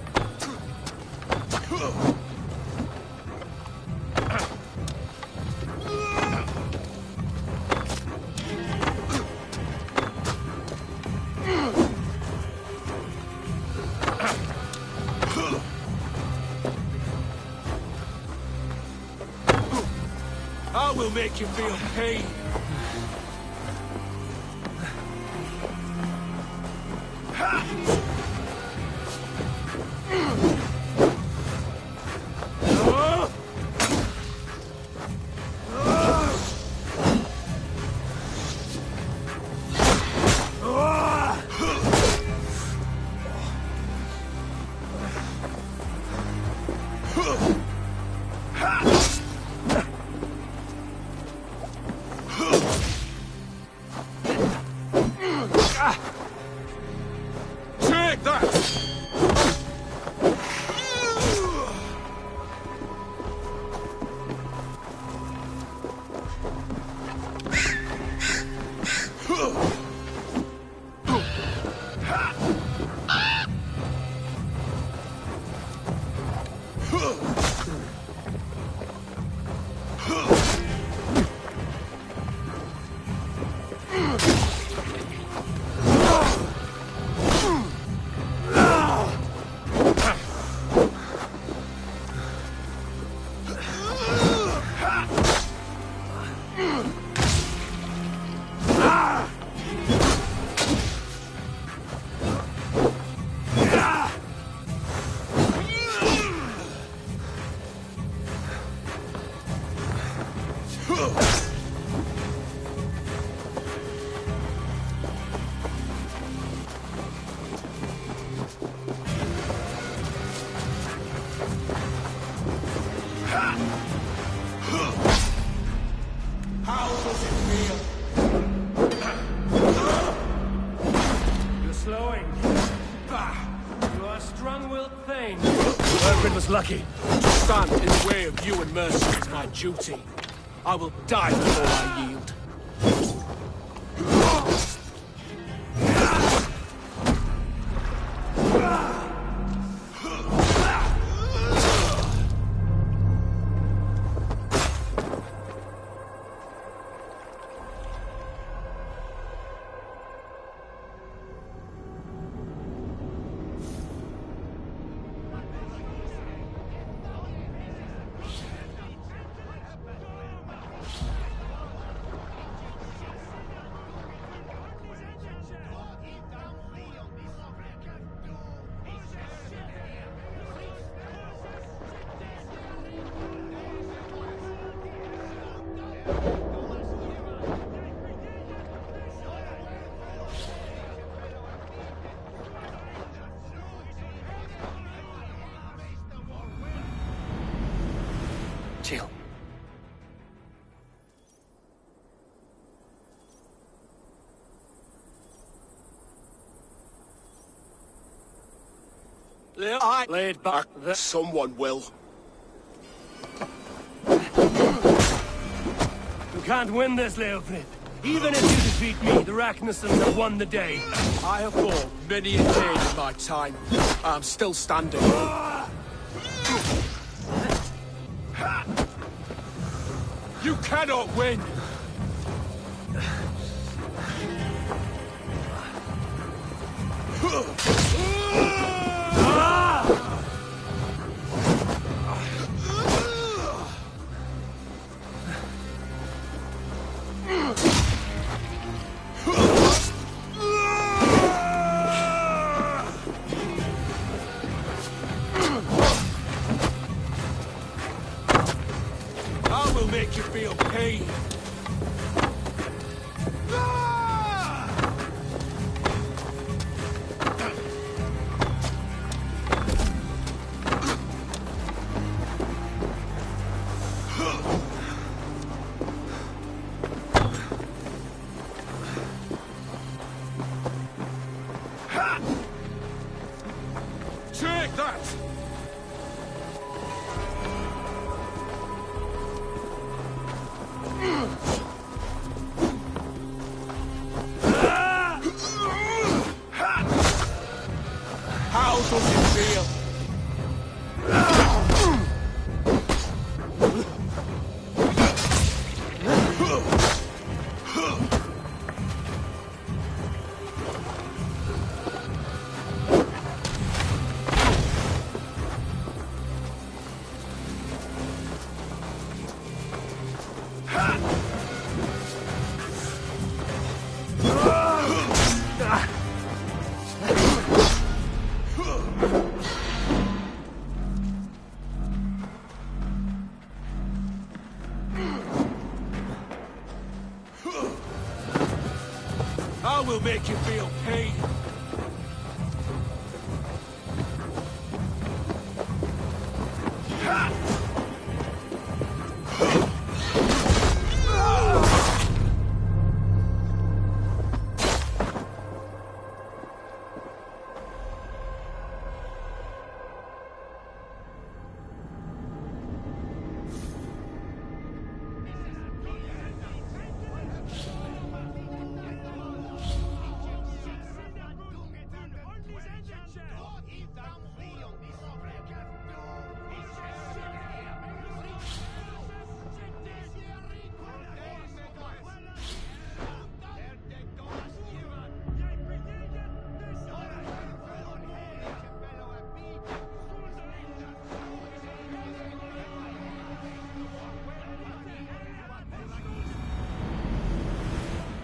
Speaker 5: I will make you feel pain. Take that! How does it feel?
Speaker 2: You're slowing. Bah! You are a strong-willed thing. Burgred was lucky.
Speaker 5: To stand in the way of you and Mercia is my duty. I will die before I yield.
Speaker 2: Chill.
Speaker 5: I
Speaker 2: Lay it back.
Speaker 5: Someone will.
Speaker 2: You can't win this, Leofrid. Even if you defeat me, the Ragnarsons have won the day.
Speaker 5: I have fought many a day in my time. I'm still standing. You cannot win! I will make you feel pain. Take that! I will make you feel pain.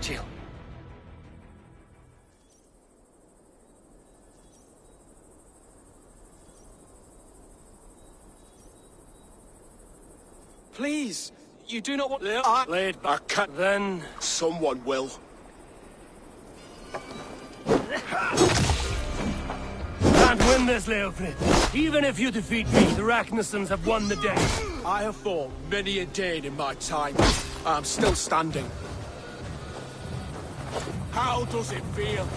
Speaker 2: Jill.
Speaker 5: Please, you do not want...
Speaker 2: Lay it back. Then...
Speaker 5: Someone will.
Speaker 2: Can't win this, Leofrid. Even if you defeat me, the Ragnarsons have won the day.
Speaker 5: I have fought many a day in my time. I'm still standing. How does it feel?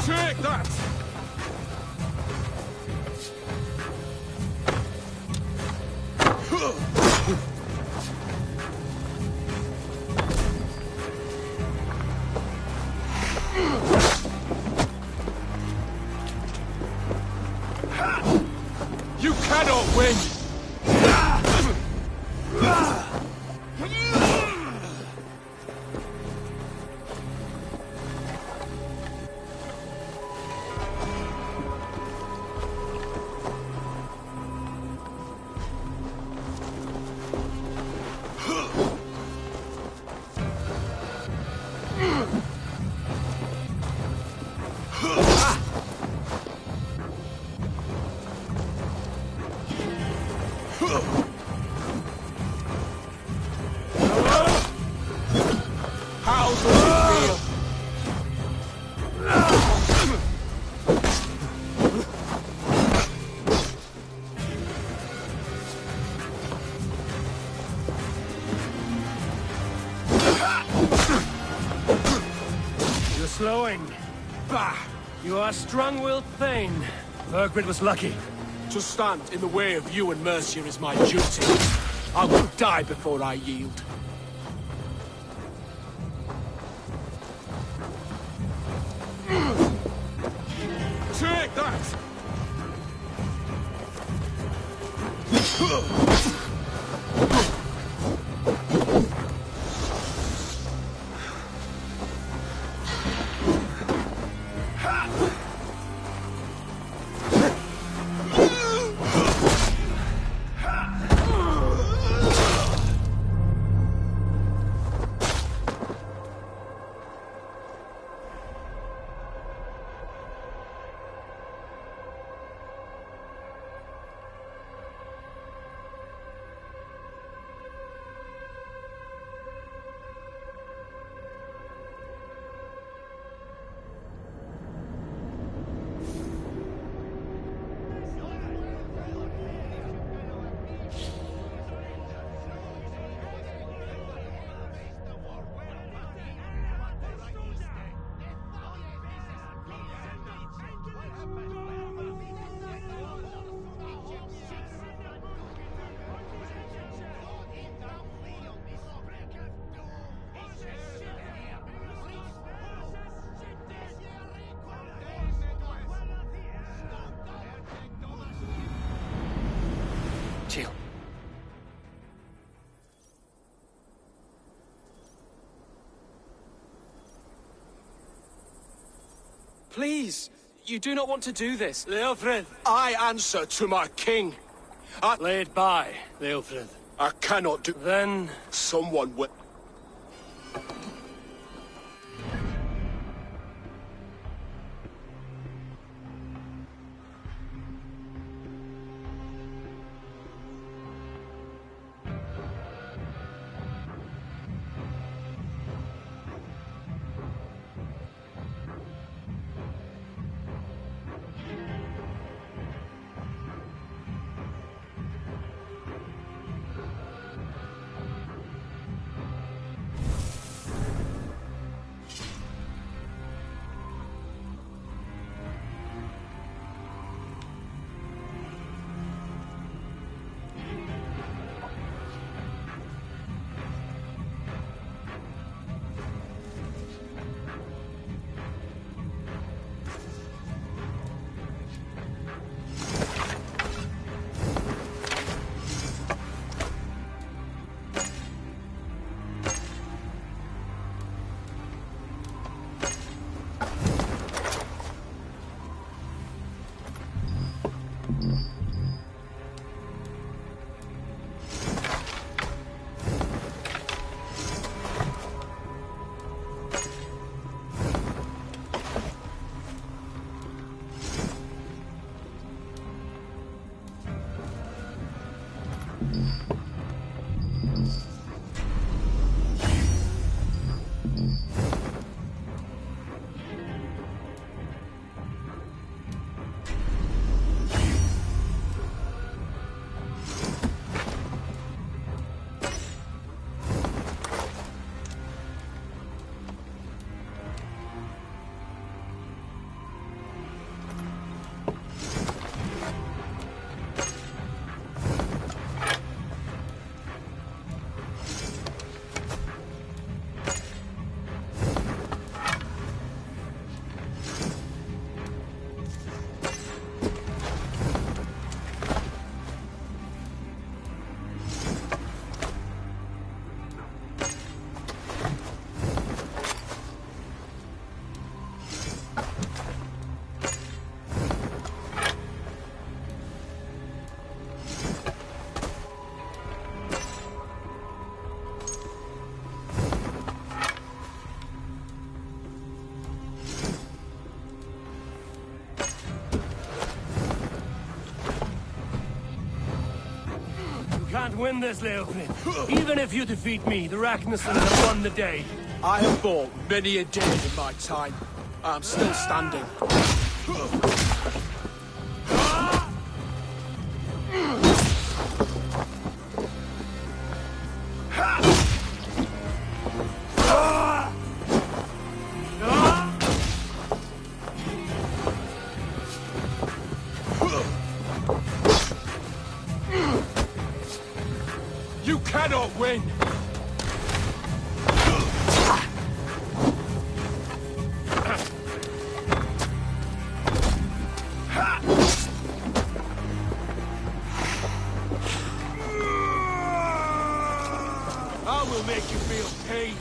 Speaker 5: Take that! You cannot win! How does it feel?
Speaker 2: You're slowing.
Speaker 5: Bah!
Speaker 2: You are strong-willed Thane. Burgred was lucky.
Speaker 5: To stand in the way of you and Mercia is my duty. I will die before I yield. Take that!
Speaker 8: Please, you do not want to do this.
Speaker 2: Leofrid!
Speaker 5: I answer to my king.
Speaker 2: Lay it by, Leofrid.
Speaker 5: I cannot do...
Speaker 2: Then...
Speaker 5: Someone will...
Speaker 2: Can't win this, Leofrid. Even if you defeat me, the Ragnarsons have won the day.
Speaker 5: I have fought many a day in my time. I'm still standing. You cannot win! I will make you feel pain.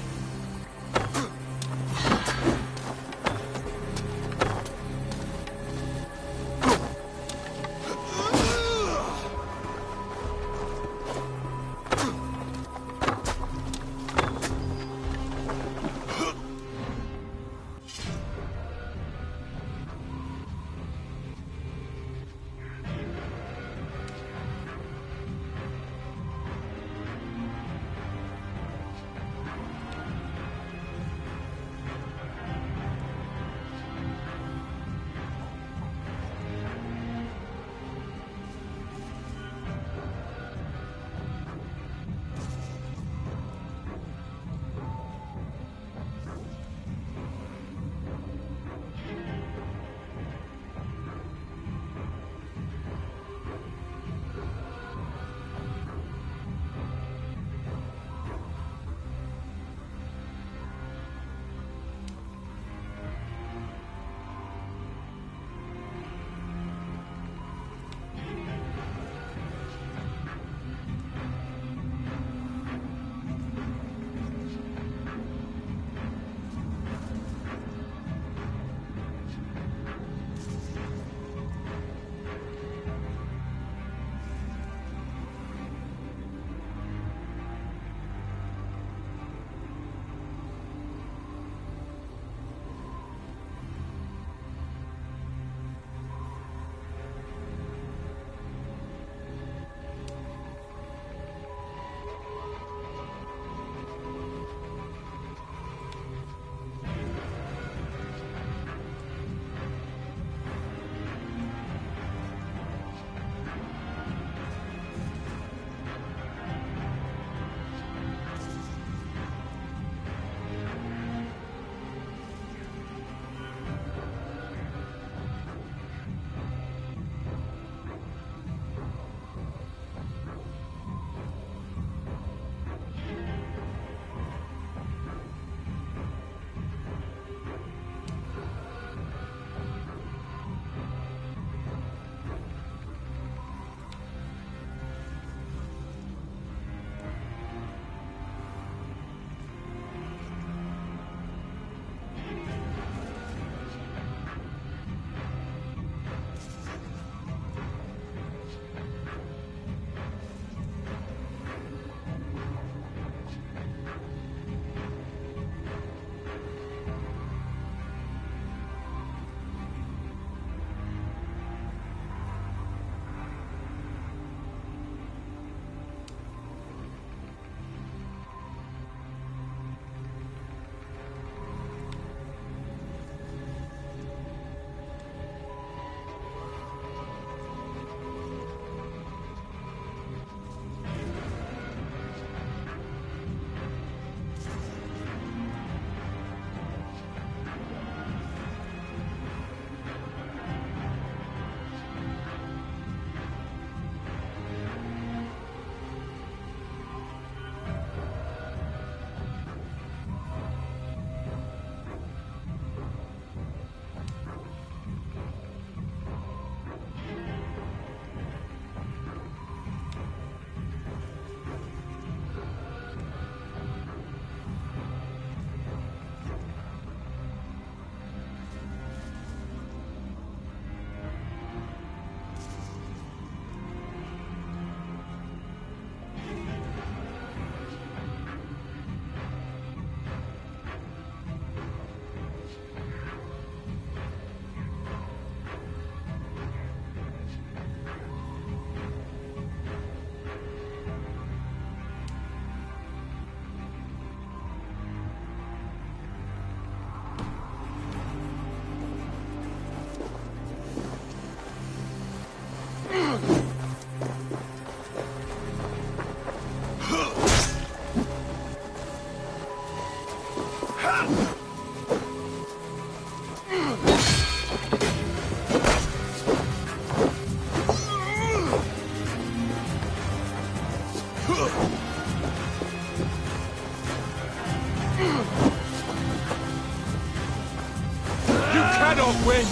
Speaker 5: You cannot win!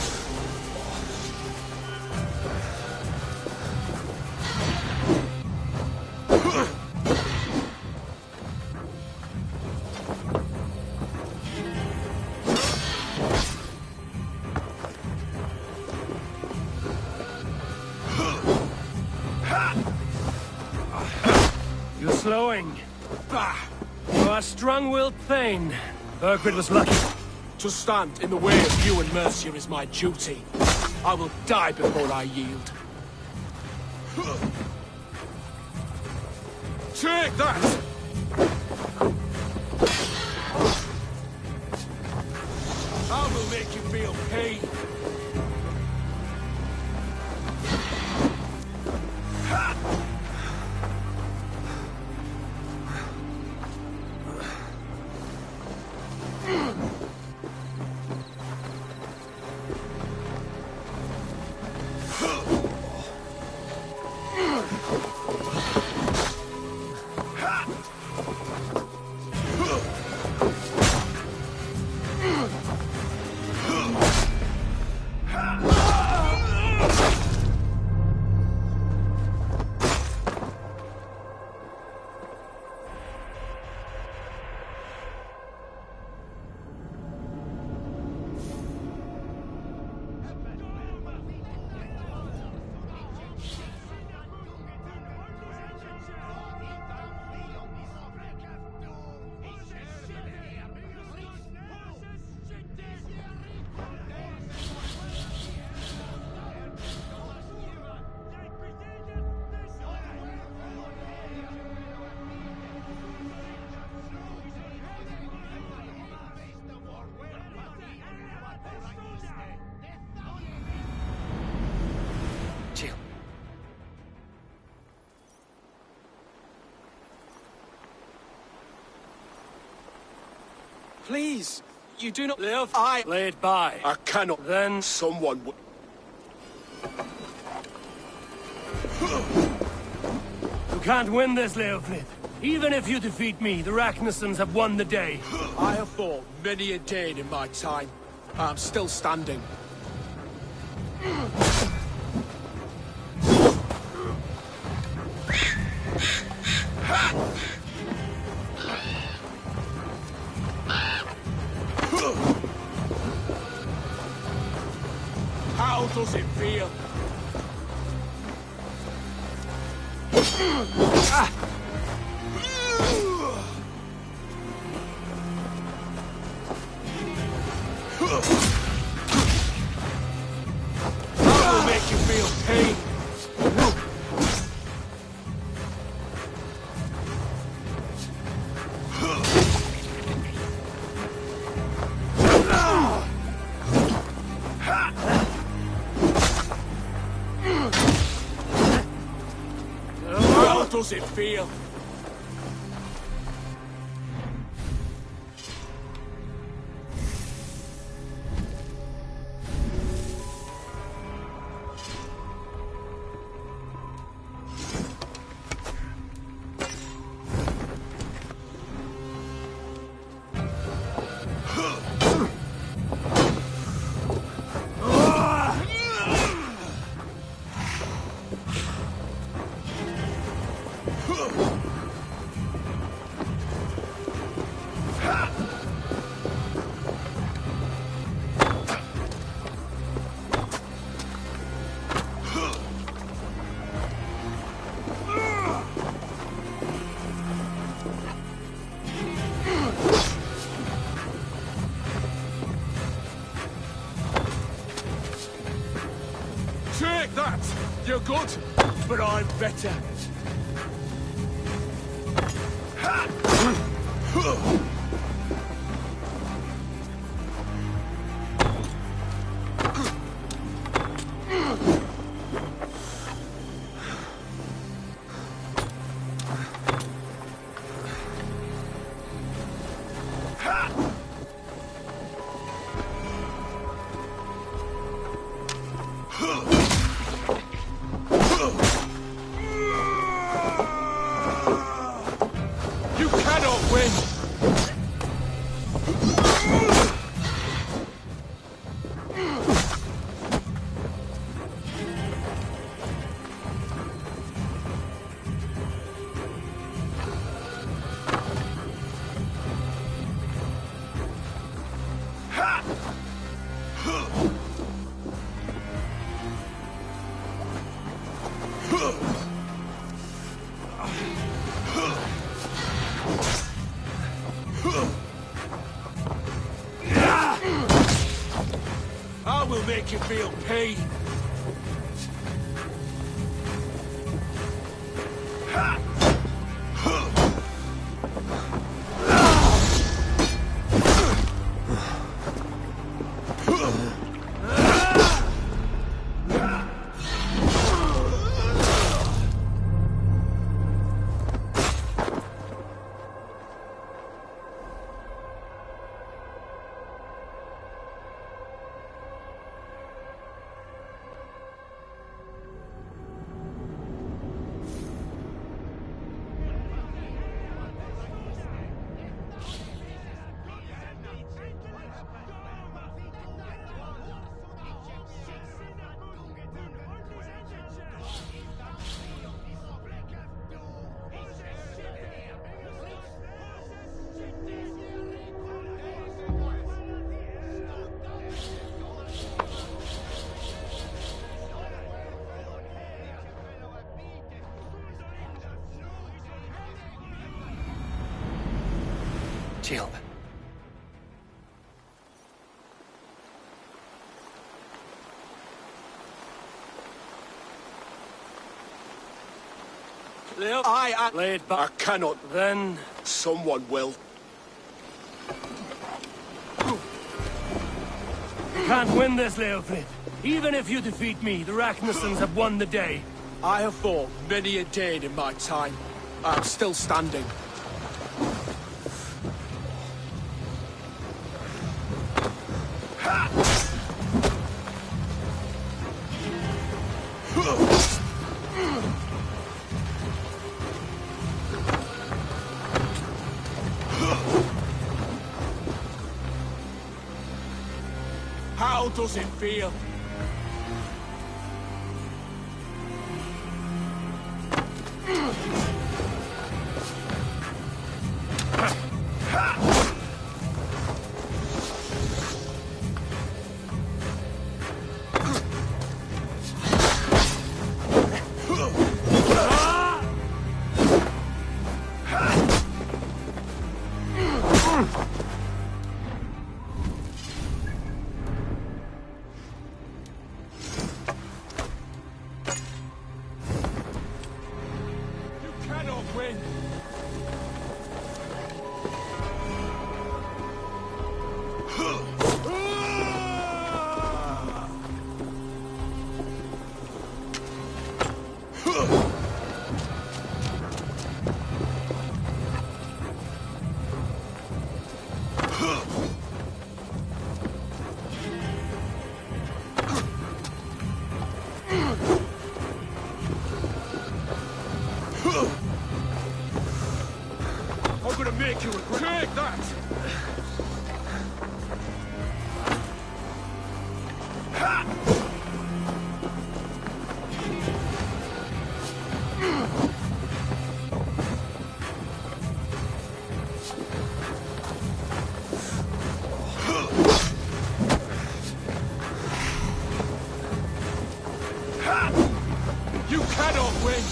Speaker 2: You're slowing. You are strong-willed thane. Burgred was lucky.
Speaker 5: To stand in the way of you and Mercia is my duty. I will die before I yield. Take that! I will make you feel pain.
Speaker 8: Please, you do not
Speaker 2: live.
Speaker 5: Lay it by. I cannot.
Speaker 2: Then
Speaker 5: someone would.
Speaker 2: You can't win this, Leofnith. Even if you defeat me, the Ragnarsons have won the day.
Speaker 5: I have fought many a day in my time. I'm still standing. How does it feel? I will make you feel pain. How does it feel? Take that! You're good, but I'm better. I will make you feel pain.
Speaker 2: Jill. Leo, lay it back.
Speaker 5: I cannot.
Speaker 2: Then
Speaker 5: someone will.
Speaker 2: You can't win this, Leofrid. Even if you defeat me, the Ragnarsons have won the day.
Speaker 5: I have fought many a Dane in my time. I'm still standing. How does it feel? I'm gonna make you regret. Take that! You cannot win!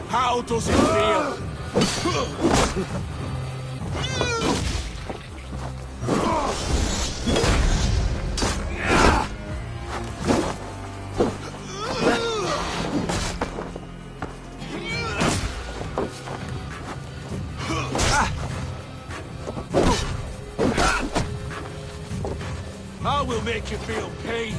Speaker 5: How does it feel? I will make you feel pain.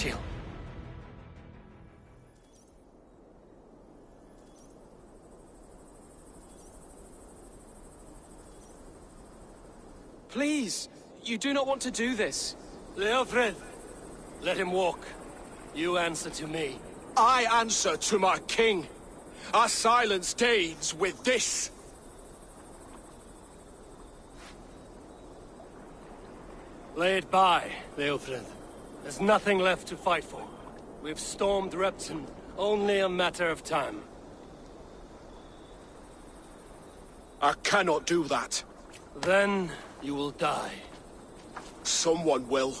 Speaker 2: chill.
Speaker 8: Please, you do not want to do this.
Speaker 2: Leofrid, let him walk. You answer to me.
Speaker 5: I answer to my king. I silence Danes with this.
Speaker 2: Lay it by, Leofrid. There's nothing left to fight for. We've stormed Repton, only a matter of time.
Speaker 5: I cannot do that.
Speaker 2: Then you will die.
Speaker 5: Someone will.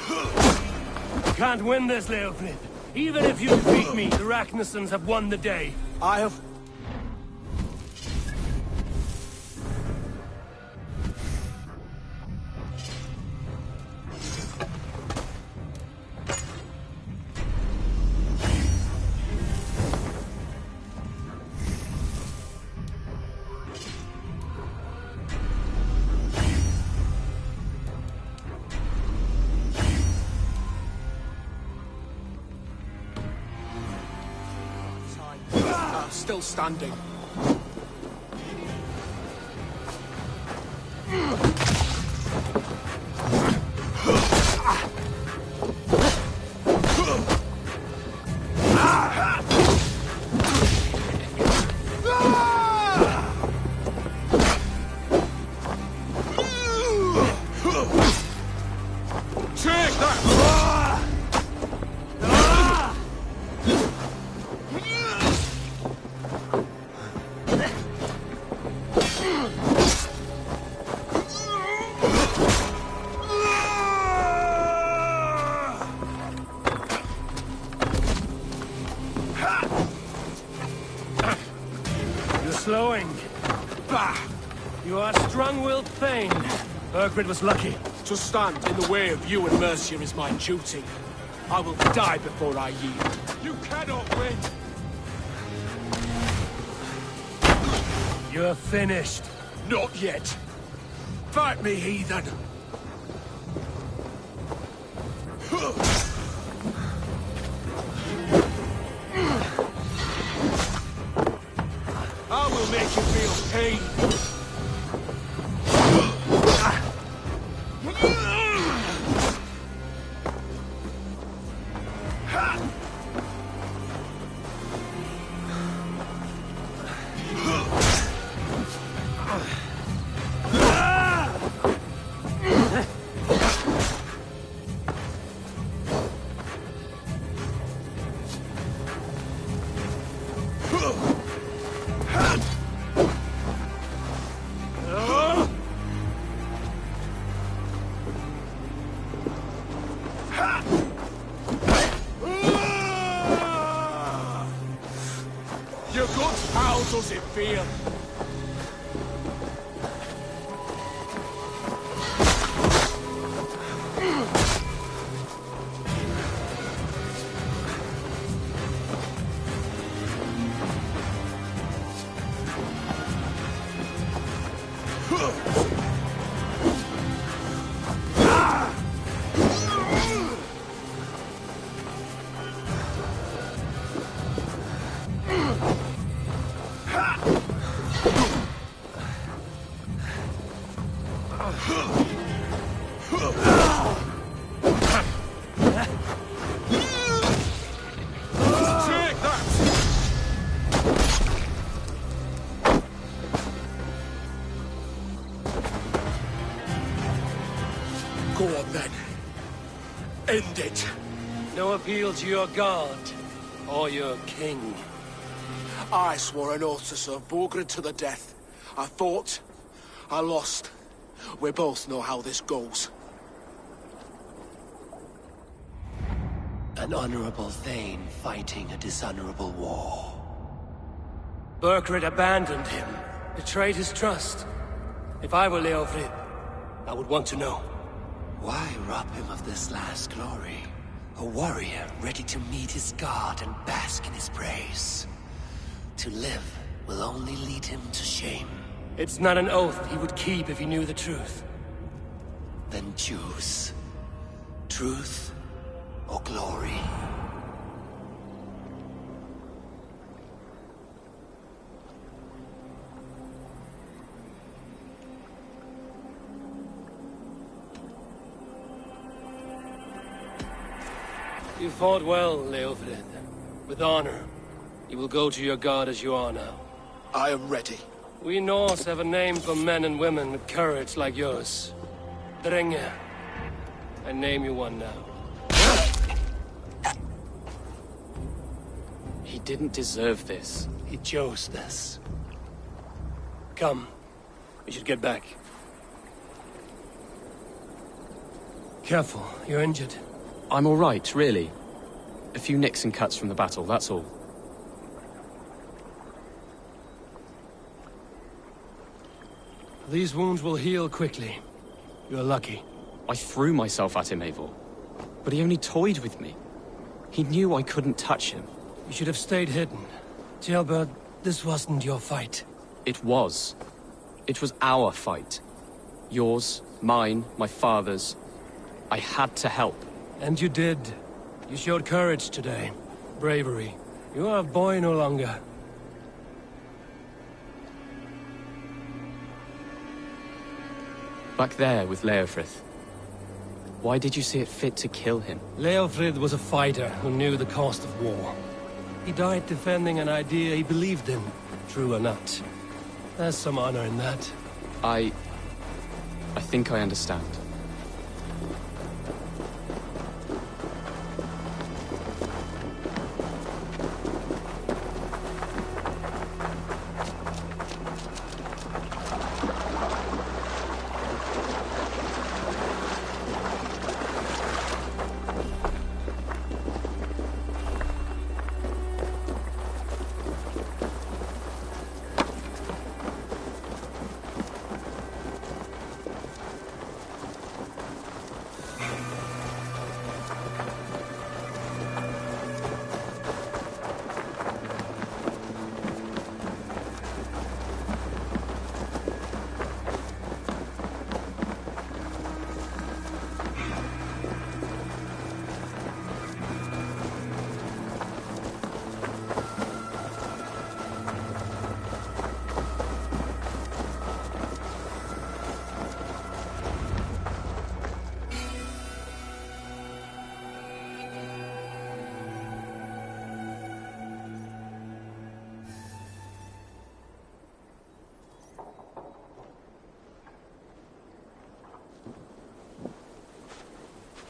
Speaker 2: You can't win this, Leofrid. Even if you defeat me, the Ragnarsons have won the day.
Speaker 5: I have... still standing. Take that!
Speaker 2: Slowing. Bah! You are strong-willed Thane. Burgred was lucky.
Speaker 5: To stand in the way of you and Mercia is my duty. I will die before I yield. You cannot win!
Speaker 2: You're finished.
Speaker 5: Not yet. Fight me, heathen! I will make you feel pain. Your guts, how does it feel? Go on then. End it.
Speaker 2: No appeal to your god or your king.
Speaker 5: I swore an oath to serve Borgred to the death. I fought. I lost. We both know how this goes.
Speaker 2: An honorable Thane fighting a dishonorable war. Burgred abandoned him, betrayed his trust. If I were Leofrid, I would want to know.
Speaker 11: Why rob him of this last glory? A warrior ready to meet his god and bask in his praise. To live will only lead him to shame.
Speaker 2: It's not an oath he would keep if he knew the truth. Then choose. Truth or glory. You fought well, Leofrid. With honor. You will go to your god as you are now.
Speaker 5: I am ready.
Speaker 2: We Norse have a name for men and women with courage like yours. Drenge. I name you one now.
Speaker 8: He didn't deserve this.
Speaker 2: He chose this. Come. We should get back. Careful, you're injured.
Speaker 8: I'm all right, really. A few nicks and cuts from the battle, that's all.
Speaker 2: These wounds will heal quickly. You're lucky.
Speaker 8: I threw myself at him, Eivor. But he only toyed with me. He knew I couldn't touch him.
Speaker 2: You should have stayed hidden. Jailbird, this wasn't your fight.
Speaker 8: It was. It was our fight. Yours, mine, my father's. I had to help.
Speaker 2: And you did. You showed courage today. Bravery. You are a boy no longer.
Speaker 8: Back there with Leofrith. Why did you see it fit to kill him?
Speaker 2: Leofrid was a fighter who knew the cost of war. He died defending an idea he believed in, true or not. There's some honor in that.
Speaker 8: I think I understand.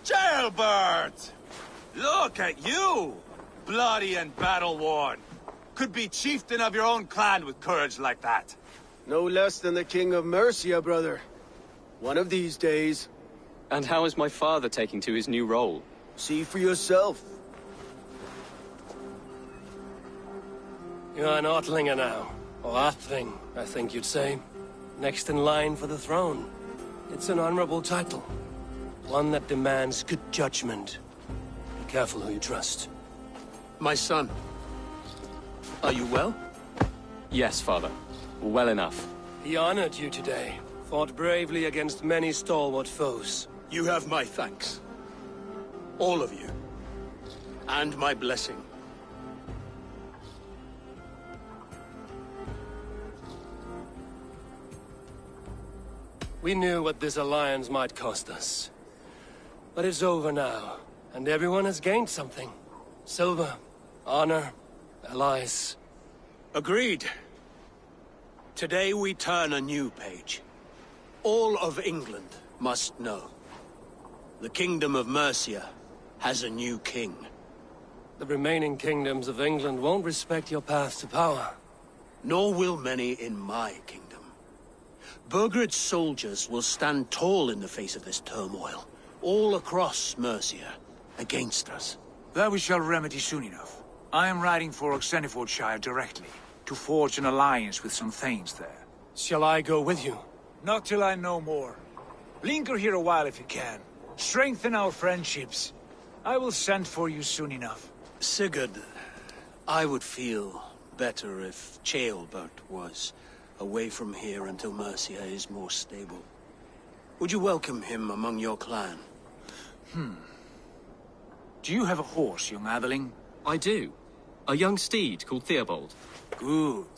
Speaker 10: Jailbird! Look at you! Bloody and battle-worn. Could be chieftain of your own clan with courage like that.
Speaker 13: No less than the King of Mercia, brother. One of these days.
Speaker 8: And how is my father taking to his new role?
Speaker 13: See for yourself.
Speaker 2: You're an Ortlinger now. Or Athling, I think you'd say. Next in line for the throne. It's an honorable title. One that demands good judgment. Be careful who you trust.
Speaker 6: My son. Are you well?
Speaker 8: Yes, father. Well enough.
Speaker 2: He honored you today. Fought bravely against many stalwart foes.
Speaker 6: You have my thanks. All of you. And my blessing.
Speaker 2: We knew what this alliance might cost us. But it's over now, and everyone has gained something. Silver, honor, allies.
Speaker 6: Agreed. Today we turn a new page. All of England must know. The Kingdom of Mercia has a new king.
Speaker 2: The remaining kingdoms of England won't respect your path to power.
Speaker 6: Nor will many in my kingdom. Burgred's soldiers will stand tall in the face of this turmoil. All across Mercia, against us.
Speaker 1: That we shall remedy soon enough. I am riding for Oxenfordshire directly, to forge an alliance with some thanes there.
Speaker 2: Shall I go with you?
Speaker 1: Not till I know more. Linger here a while if you can. Strengthen our friendships. I will send for you soon enough.
Speaker 6: Sigurd, I would feel better if Ceolbert was away from here until Mercia is more stable.
Speaker 5: Would you welcome him among your clan?
Speaker 1: Do you have a horse, young atheling?
Speaker 8: I do. A young steed called Theobald.
Speaker 1: Good.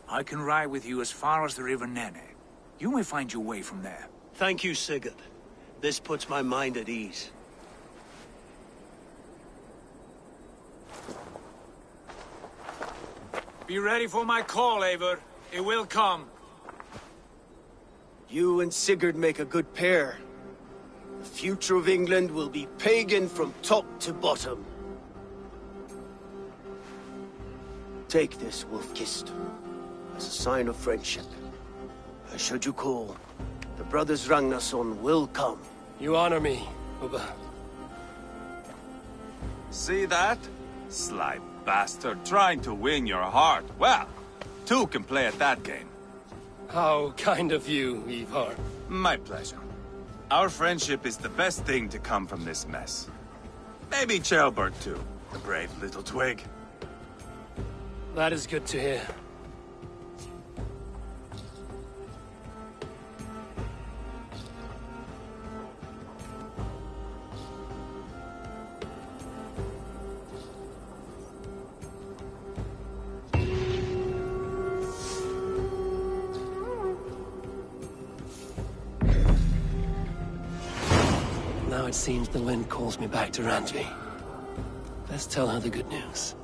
Speaker 1: I can ride with you as far as the River Nene. You may find your way from there.
Speaker 5: Thank you, Sigurd. This puts my mind at ease.
Speaker 1: Be ready for my call, Eivor. It will come.
Speaker 13: You and Sigurd make a good pair. The future of England will be pagan from top to bottom. Take this, Wolf-Kissed, as a sign of friendship. And should you call, the brothers Ragnarsson will come.
Speaker 2: You honor me, Ubba.
Speaker 14: See that? Sly bastard, trying to win your heart. Well, two can play at that game.
Speaker 2: How kind of you, Ivar.
Speaker 14: My pleasure. Our friendship is the best thing to come from this mess. Maybe Ceolbert too, the brave little twig.
Speaker 2: That is good to hear. Now it seems the wind calls me back to Randvi. Let's tell her the good news.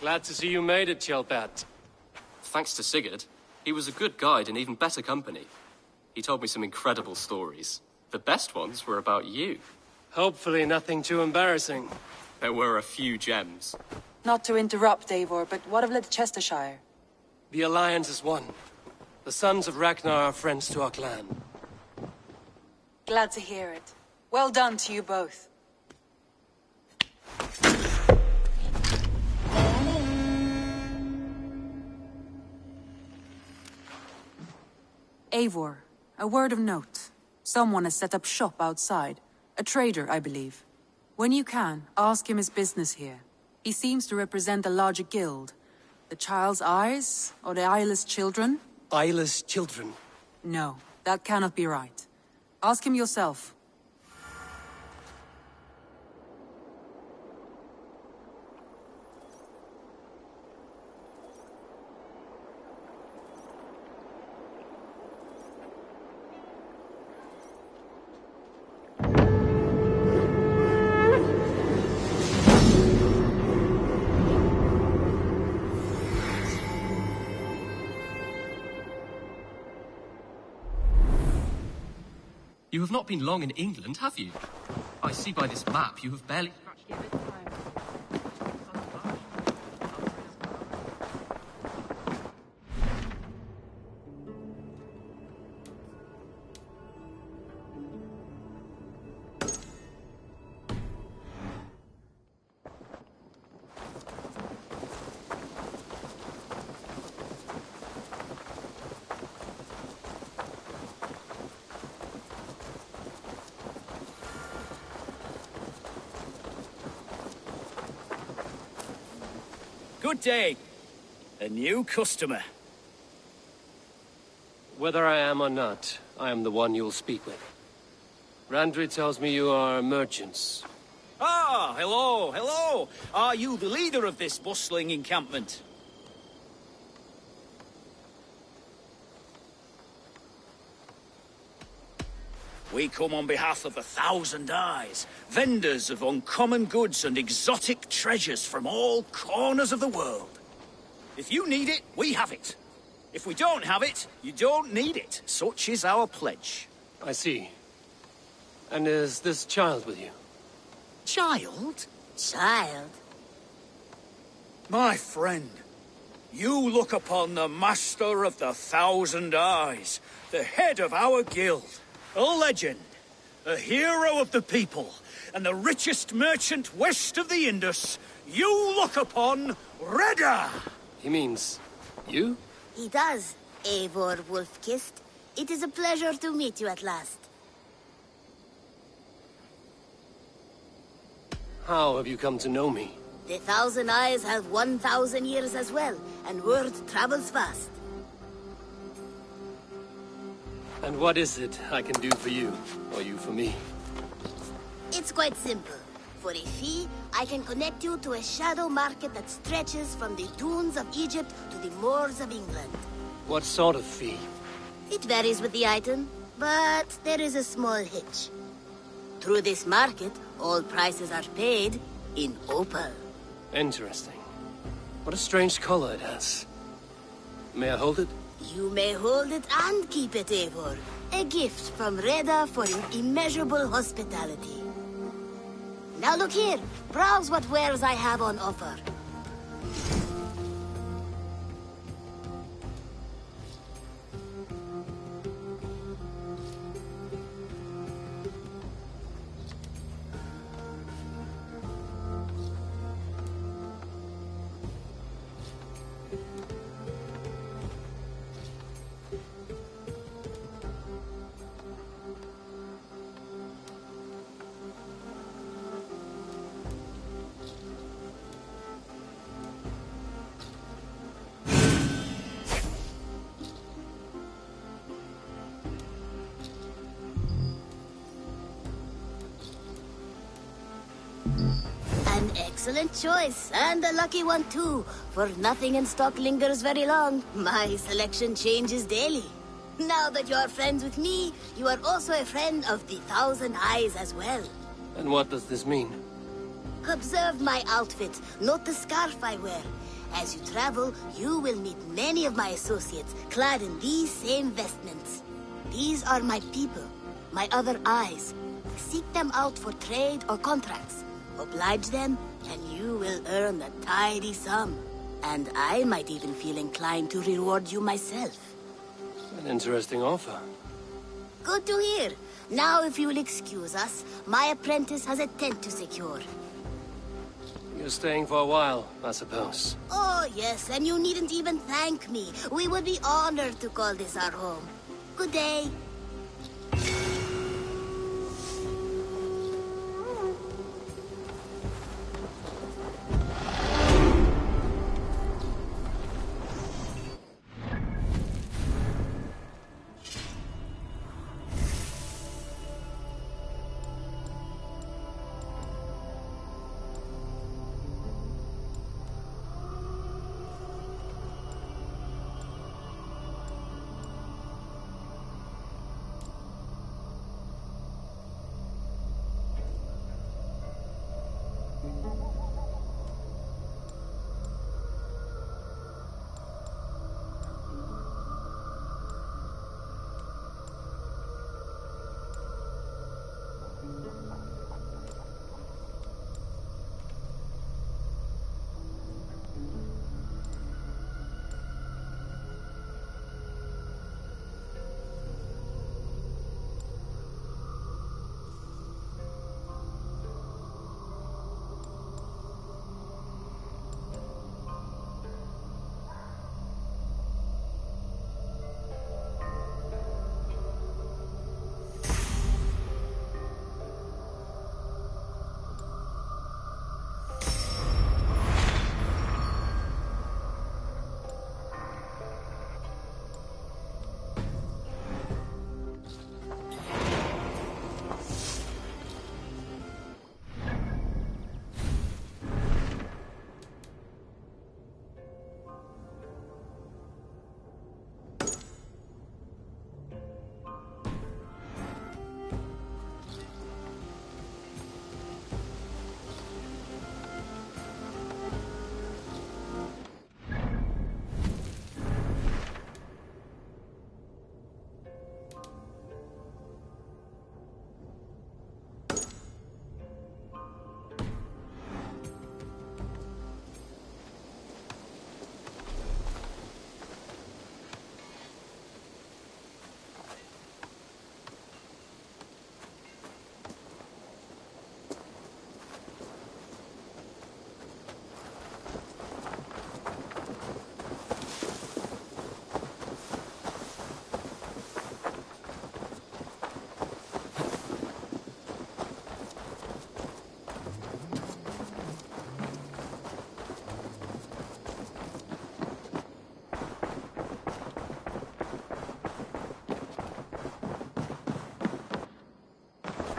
Speaker 2: Glad to see you made it, Ceolbert.
Speaker 8: Thanks to Sigurd. He was a good guide and even better company. He told me some incredible stories. The best ones were about you.
Speaker 2: Hopefully nothing too embarrassing.
Speaker 8: There were a few gems.
Speaker 15: Not to interrupt, Eivor, but what of Leicestershire?
Speaker 2: The Alliance is one. The sons of Ragnar are friends to our clan.
Speaker 15: Glad to hear it. Well done to you both.
Speaker 17: Eivor, a word of note. Someone has set up shop outside. A trader, I believe. When you can, ask him his business here. He seems to represent a larger guild. The Child's Eyes, or the Eyeless Children?
Speaker 2: Eyeless children?
Speaker 17: No, that cannot be right. Ask him yourself.
Speaker 8: You have not been long in England, have you? I see by this map you have barely scratched the edge.
Speaker 18: Good day. A new customer.
Speaker 2: Whether I am or not, I am the one you'll speak with. Randri tells me you are merchants.
Speaker 18: Ah, hello, hello. Are you the leader of this bustling encampment? We come on behalf of 1,000 Eyes, vendors of uncommon goods and exotic treasures from all corners of the world. If you need it, we have it. If we don't have it, you don't need it. Such is our pledge.
Speaker 2: I see. And is this child with you?
Speaker 18: Child?
Speaker 3: Child?
Speaker 18: My friend, you look upon the master of the 1,000 Eyes, the head of our guild. A legend, a hero of the people, and the richest merchant west of the Indus. You look upon Reda!
Speaker 2: He means you?
Speaker 3: He does, Eivor Wolfkist. It is a pleasure to meet you at last.
Speaker 2: How have you come to know me?
Speaker 3: The 1,000 Eyes have 1,000 years as well, and word travels fast.
Speaker 2: And what is it I can do for you, or you for me?
Speaker 3: It's quite simple. For a fee, I can connect you to a shadow market that stretches from the dunes of Egypt to the moors of England.
Speaker 2: What sort of fee?
Speaker 3: It varies with the item, but there is a small hitch. Through this market, all prices are paid in opal.
Speaker 2: Interesting. What a strange color it has. May I hold it?
Speaker 3: You may hold it and keep it, Eivor. A gift from Reda for your immeasurable hospitality. Now look here. Browse what wares I have on offer. An excellent choice, and a lucky one too, for nothing in stock lingers very long. My selection changes daily. Now that you are friends with me, you are also a friend of the 1,000 Eyes as well.
Speaker 2: And what does this mean?
Speaker 3: Observe my outfit, note the scarf I wear. As you travel, you will meet many of my associates, clad in these same vestments. These are my people, my other eyes. seek them out for trade or contracts. Oblige them, and you will earn a tidy sum. And I might even feel inclined to reward you myself.
Speaker 2: An interesting offer.
Speaker 3: Good to hear. Now, if you will excuse us, my apprentice has a tent to secure.
Speaker 2: You're staying for a while, I suppose.
Speaker 3: Oh, yes, and you needn't even thank me. We would be honored to call this our home. Good day.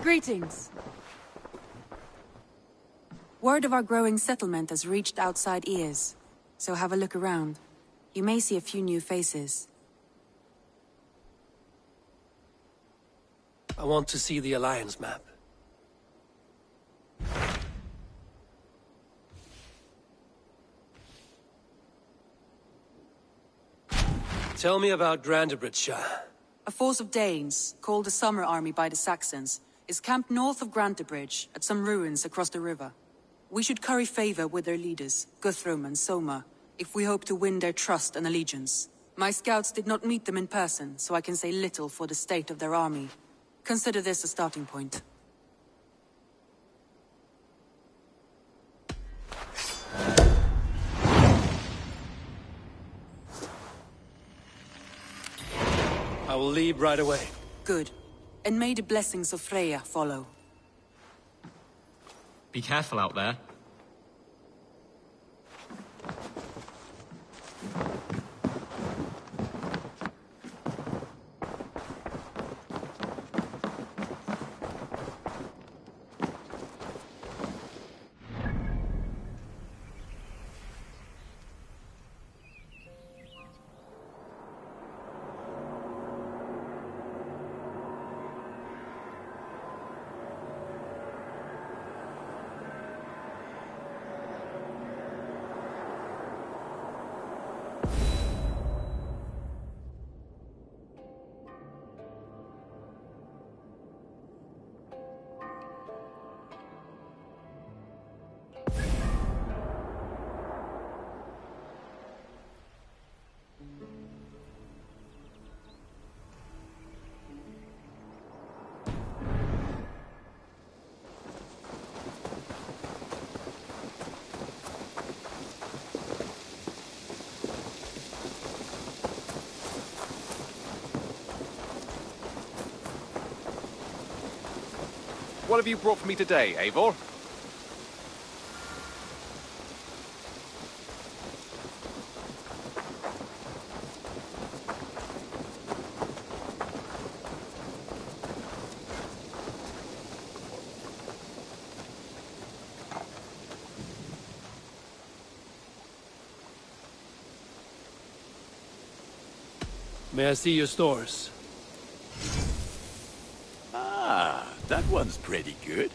Speaker 17: Greetings. Word of our growing settlement has reached outside ears, so have a look around. You may see a few new faces.
Speaker 2: I want to see the Alliance map. Tell me about Grantebridgeshire.
Speaker 17: A force of Danes, called the Summer Army by the Saxons, is camped north of Grantebridge at some ruins across the river. We should curry favor with their leaders, Guthrum and Soma, if we hope to win their trust and allegiance. My scouts did not meet them in person, so I can say little for the state of their army. Consider this a starting point.
Speaker 2: I will leave right away.
Speaker 17: Good. And may the blessings of Freya follow.
Speaker 8: Be careful out there.
Speaker 9: What have you brought for me today, Eivor?
Speaker 2: May I see your stores?
Speaker 6: Ah, that one's pretty good.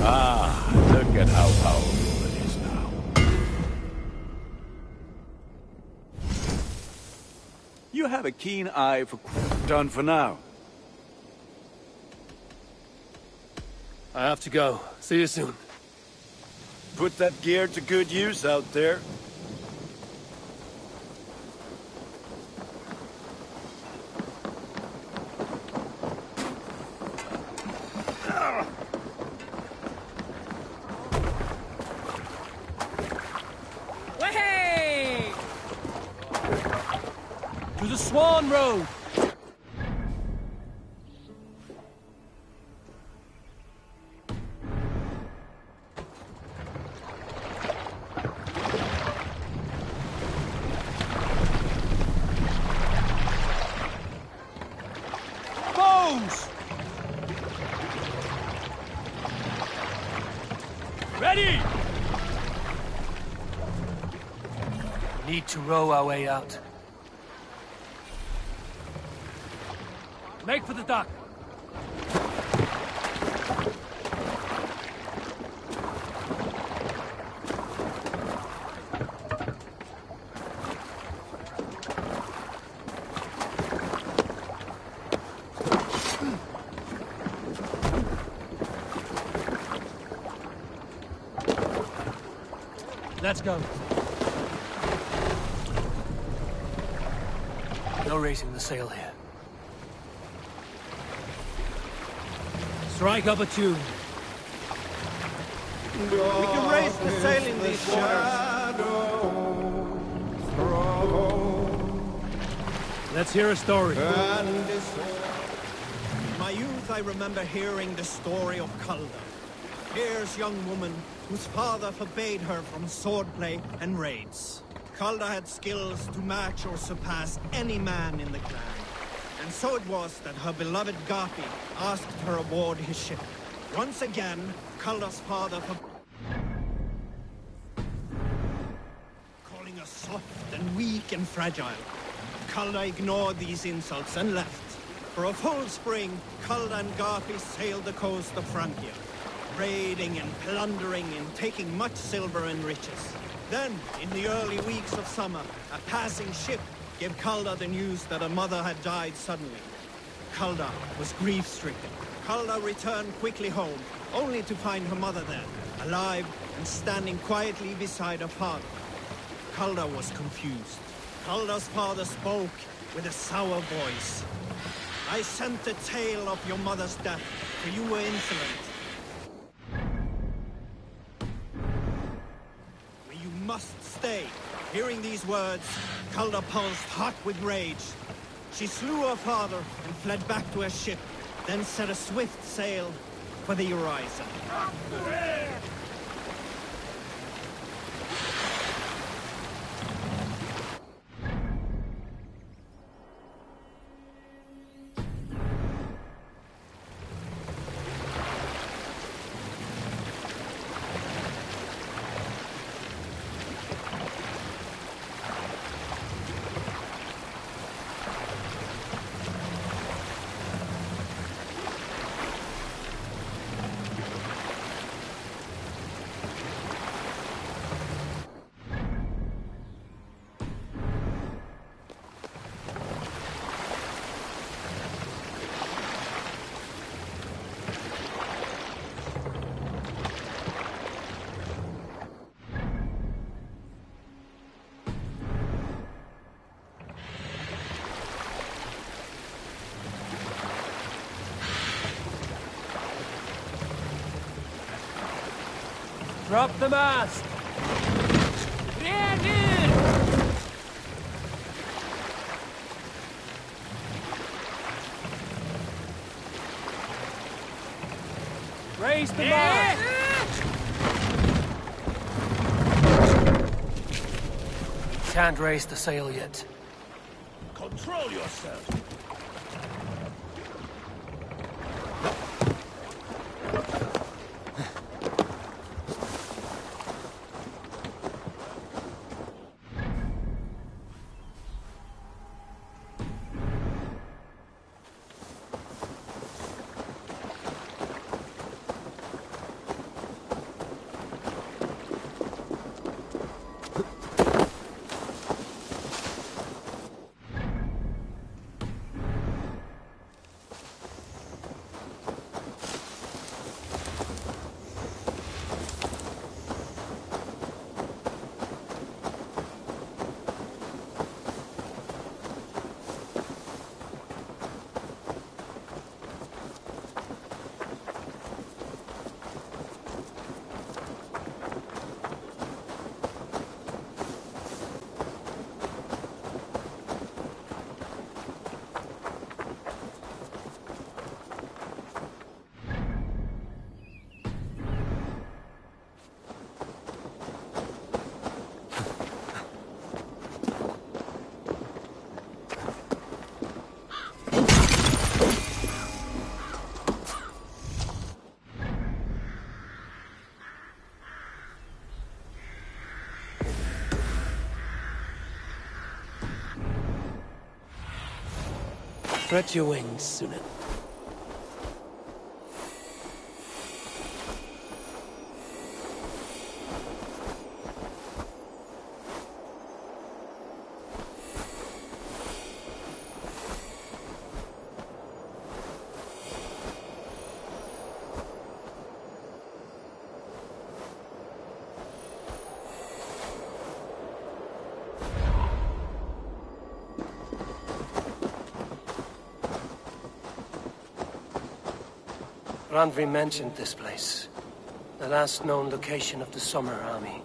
Speaker 6: Ah, look at how powerful it is now. You have a keen eye for... Done for now.
Speaker 2: I have to go. See you soon.
Speaker 6: Put that gear to good use out there.
Speaker 1: Way! To the Swan Road! Bows! Ready!
Speaker 2: We need to row our way out. Make for the dock. Let's go. No raising the sail here. Strike up a tune.
Speaker 7: We can raise the sail in these waters.
Speaker 2: Let's hear a story.
Speaker 7: In my youth, I remember hearing the story of Calda, fierce young woman whose father forbade her from swordplay and raids. Calda had skills to match or surpass any man in the clan. And so it was that her beloved Garpi asked her aboard his ship. Once again, Calda's father calling her soft and weak and fragile. Calda ignored these insults and left. For a full spring, Calda and Garpi sailed the coast of Francia, raiding and plundering and taking much silver and riches. Then, in the early weeks of summer, a passing ship gave Calda the news that her mother had died suddenly. Calda was grief-stricken. Calda returned quickly home, only to find her mother there, alive and standing quietly beside her father. Calda was confused. Calda's father spoke with a sour voice. I sent the tale of your mother's death, for you were insolent. You must stay. Hearing these words, Calda pulsed hot with rage. She slew her father and fled back to her ship, then set a swift sail for the horizon.
Speaker 2: Drop the mast! Raise the mast! Can't raise the sail yet.
Speaker 6: Control yourself.
Speaker 2: Spread your wings, Sunan. Randvi mentioned this place. The last known location of the Summer Army.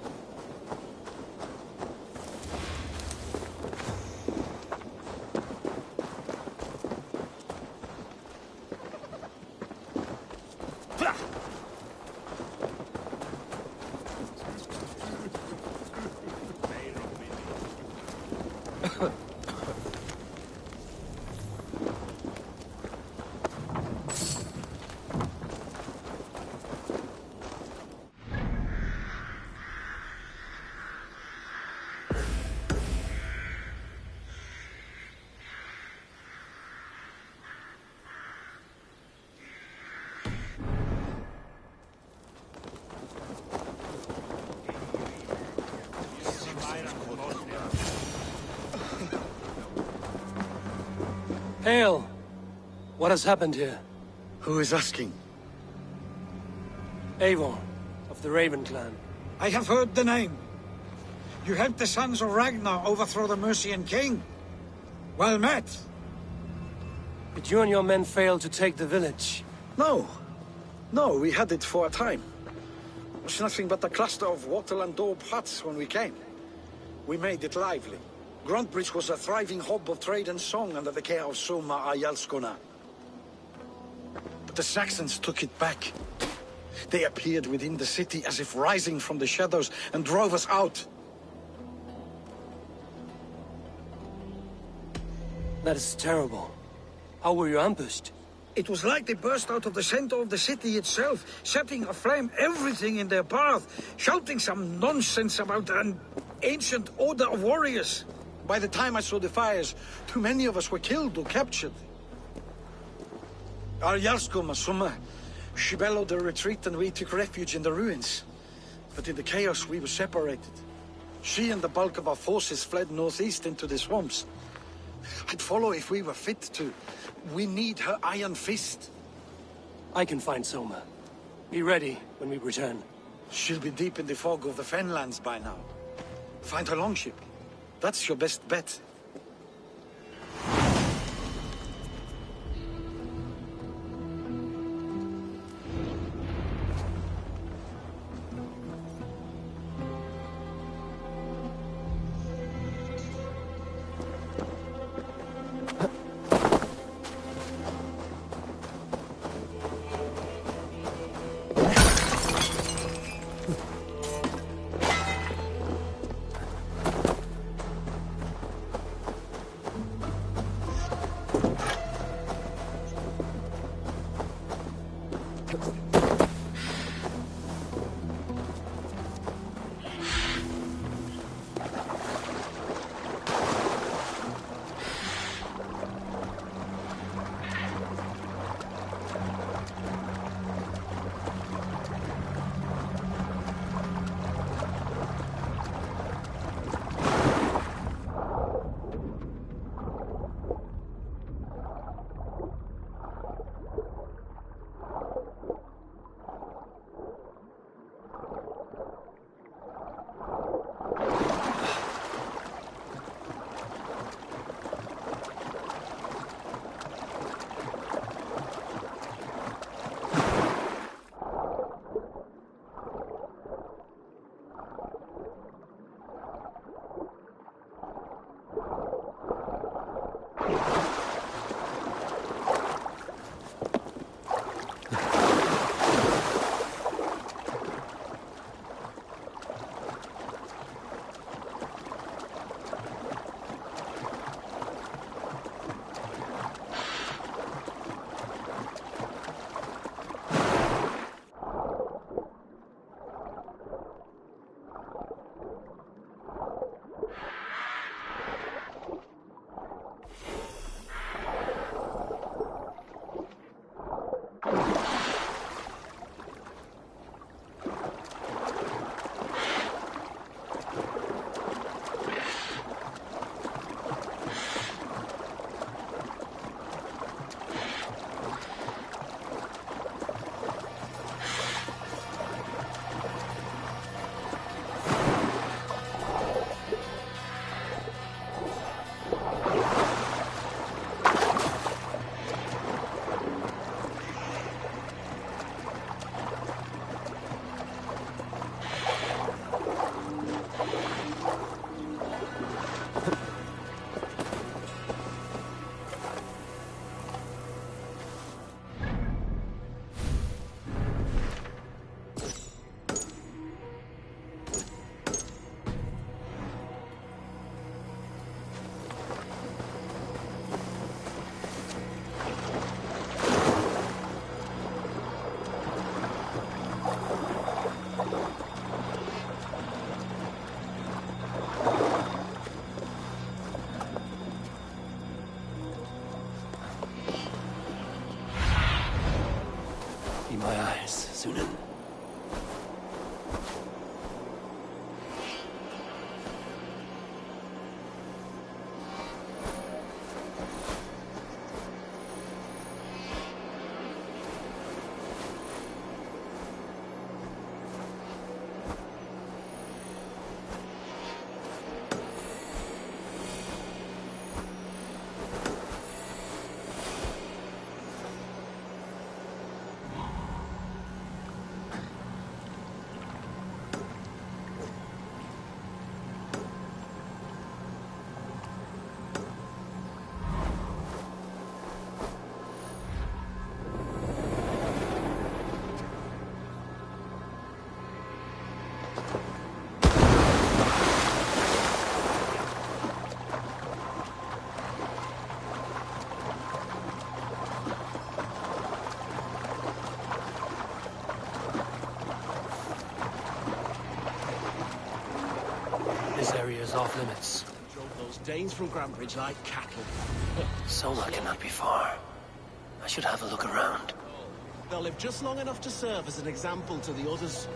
Speaker 2: Hail! What has happened here?
Speaker 12: Who is asking?
Speaker 2: Eivor, of the Raven clan.
Speaker 16: I have heard the name. You helped the sons of Ragnar overthrow the Mercian king. Well met.
Speaker 2: But you and your men failed to take the village.
Speaker 12: No. No, we had it for a time. It was nothing but a cluster of wattle and daub huts when we came. We made it lively. Gruntbridge was a thriving hub of trade and song under the care of Soma Ayalskona. But the Saxons took it back. They appeared within the city as if rising from the shadows and drove us out.
Speaker 2: That is terrible. How were you ambushed?
Speaker 16: It was like they burst out of the center of the city itself, setting aflame everything in their path, shouting some nonsense about an ancient order of warriors.
Speaker 12: By the time I saw the fires, too many of us were killed or captured. Ayalskona, Soma, she bellowed a retreat and we took refuge in the ruins. But in the chaos we were separated. She and the bulk of our forces fled northeast into the swamps. I'd follow if we were fit to. We need her iron fist.
Speaker 2: I can find Soma. Be ready when we return.
Speaker 12: She'll be deep in the fog of the Fenlands by now. Find her longship. That's your best bet.
Speaker 11: Sunan. This area is off limits.
Speaker 5: Drove those Danes from Grantbridge like cattle.
Speaker 11: Soma cannot be far. I should have a look around.
Speaker 5: They'll live just long enough to serve as an example to the others.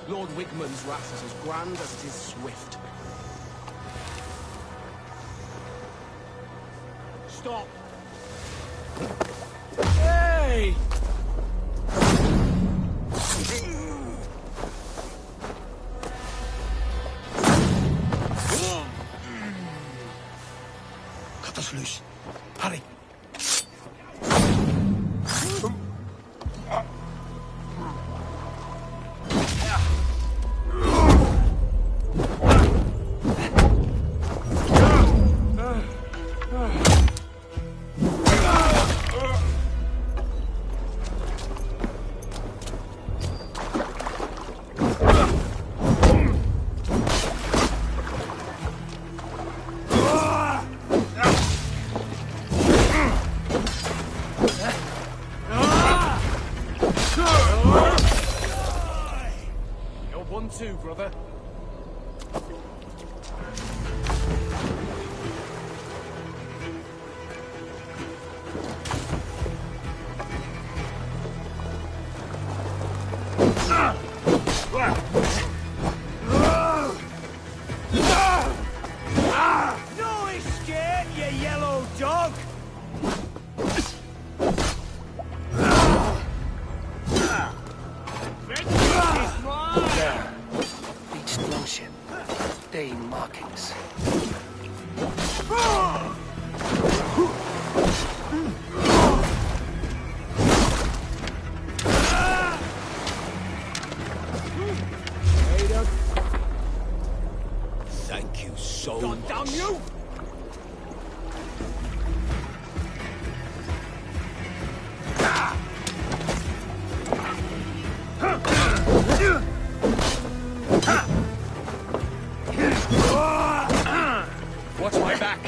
Speaker 5: Lord Wigmund's wrath is as grand as it is swift. Stop! Hey!
Speaker 12: Cut us loose. Hurry.
Speaker 5: Too, brother.
Speaker 1: No escape, you yellow dog!
Speaker 11: Longship. Dane markings.
Speaker 5: Thank you so much.
Speaker 1: God damn you!
Speaker 5: Watch my back.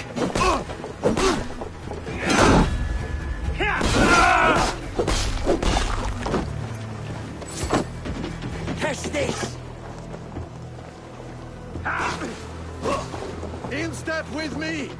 Speaker 1: Test this!
Speaker 5: In step with me.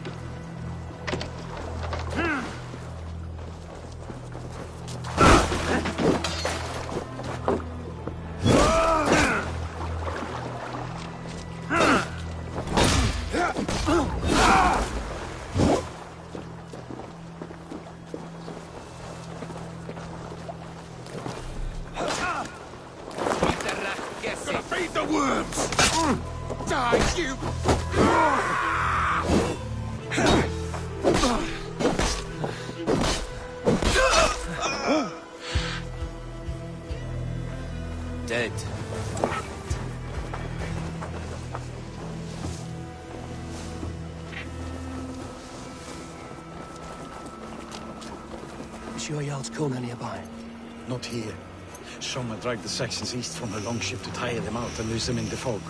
Speaker 1: Gonna feed the worms! Die, you!
Speaker 11: Dead. Is your Jarl's Kona nearby?
Speaker 12: Not here. Soma dragged the Saxons east from her longship to tire them out and lose them in the fog.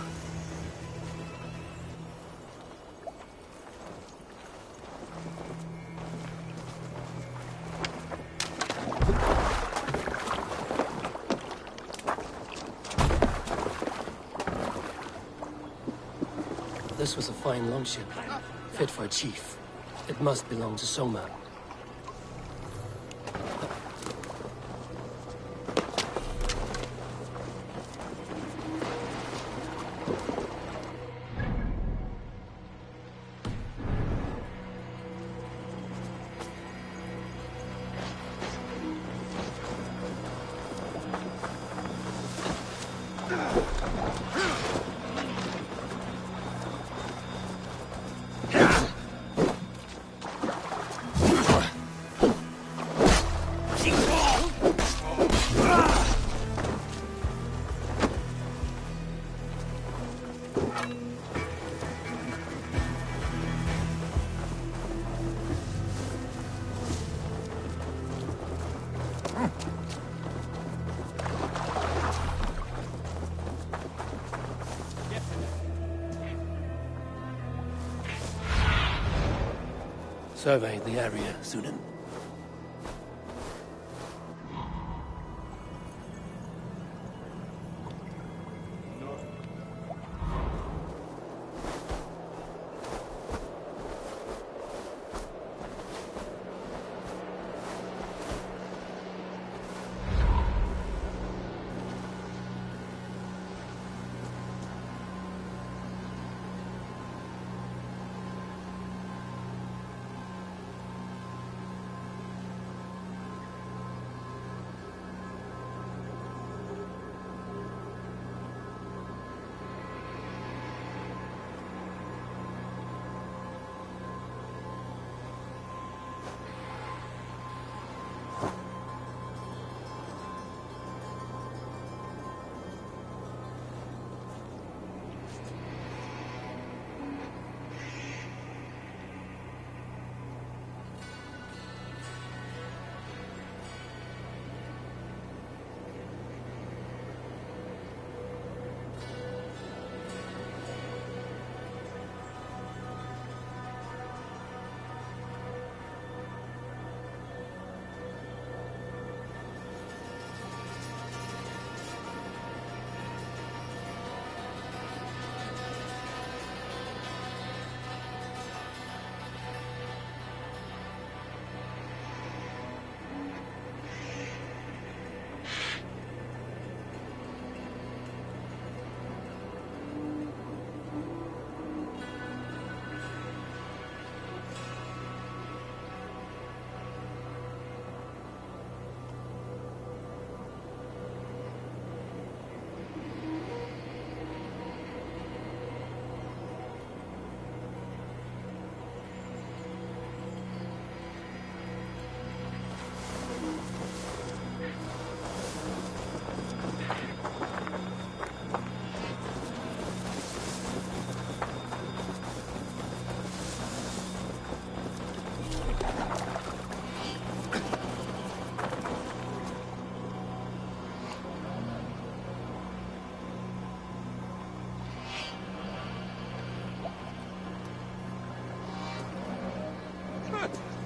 Speaker 11: This was a fine longship, fit for a chief. It must belong to Soma.
Speaker 2: Survey the area, Sunan.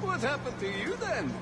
Speaker 14: What happened to you then?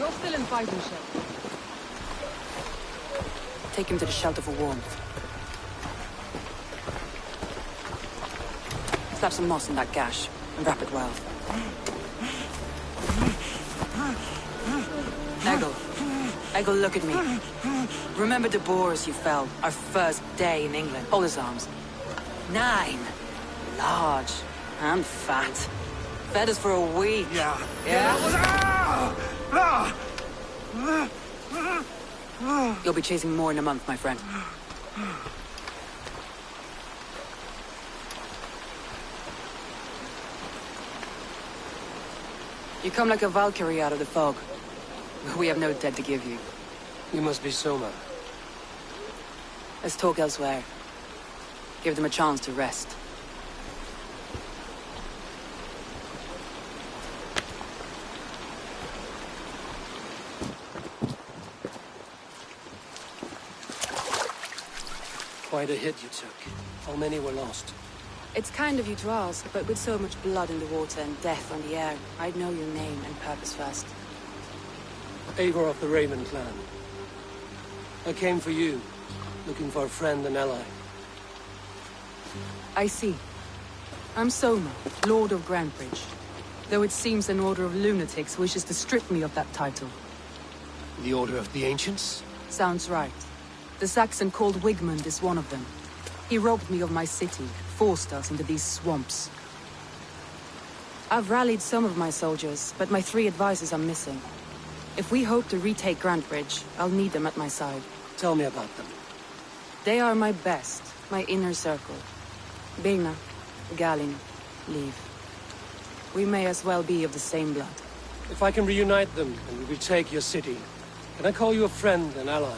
Speaker 17: You're still in fighting shape. Take him to the shelter for warmth. Slap some moss in that gash, and wrap it well. Eggle, look at me. Remember the Boers you felled, our first day in England? Hold his arms. 9. Large. And fat. Fed us for a week.
Speaker 18: Yeah.
Speaker 17: You'll be chasing more in a month, my friend. You come like a Valkyrie out of the fog. We have no debt to give you.
Speaker 2: You must be Soma.
Speaker 17: Let's talk elsewhere. Give them a chance to rest.
Speaker 2: Quite a hit you took. How many were lost?
Speaker 17: It's kind of you to ask, but with so much blood in the water and death on the air, I'd know your name and purpose first.
Speaker 2: Eivor of the Raven clan. I came for you, looking for a friend and ally.
Speaker 17: I see. I'm Soma, Lord of Grantebridge. Though it seems an order of lunatics wishes to strip me of that title.
Speaker 2: The Order of the Ancients?
Speaker 17: Sounds right. The Saxon called Wigmund is one of them. He robbed me of my city, forced us into these swamps. I've rallied some of my soldiers, but my 3 advisors are missing. If we hope to retake Grantebridge, I'll need them at my side.
Speaker 2: Tell me about them.
Speaker 17: They are my best, my inner circle. Birna, Galin, Leave. We may as well be of the same blood.
Speaker 2: If I can reunite them and retake your city, can I call you a friend and ally?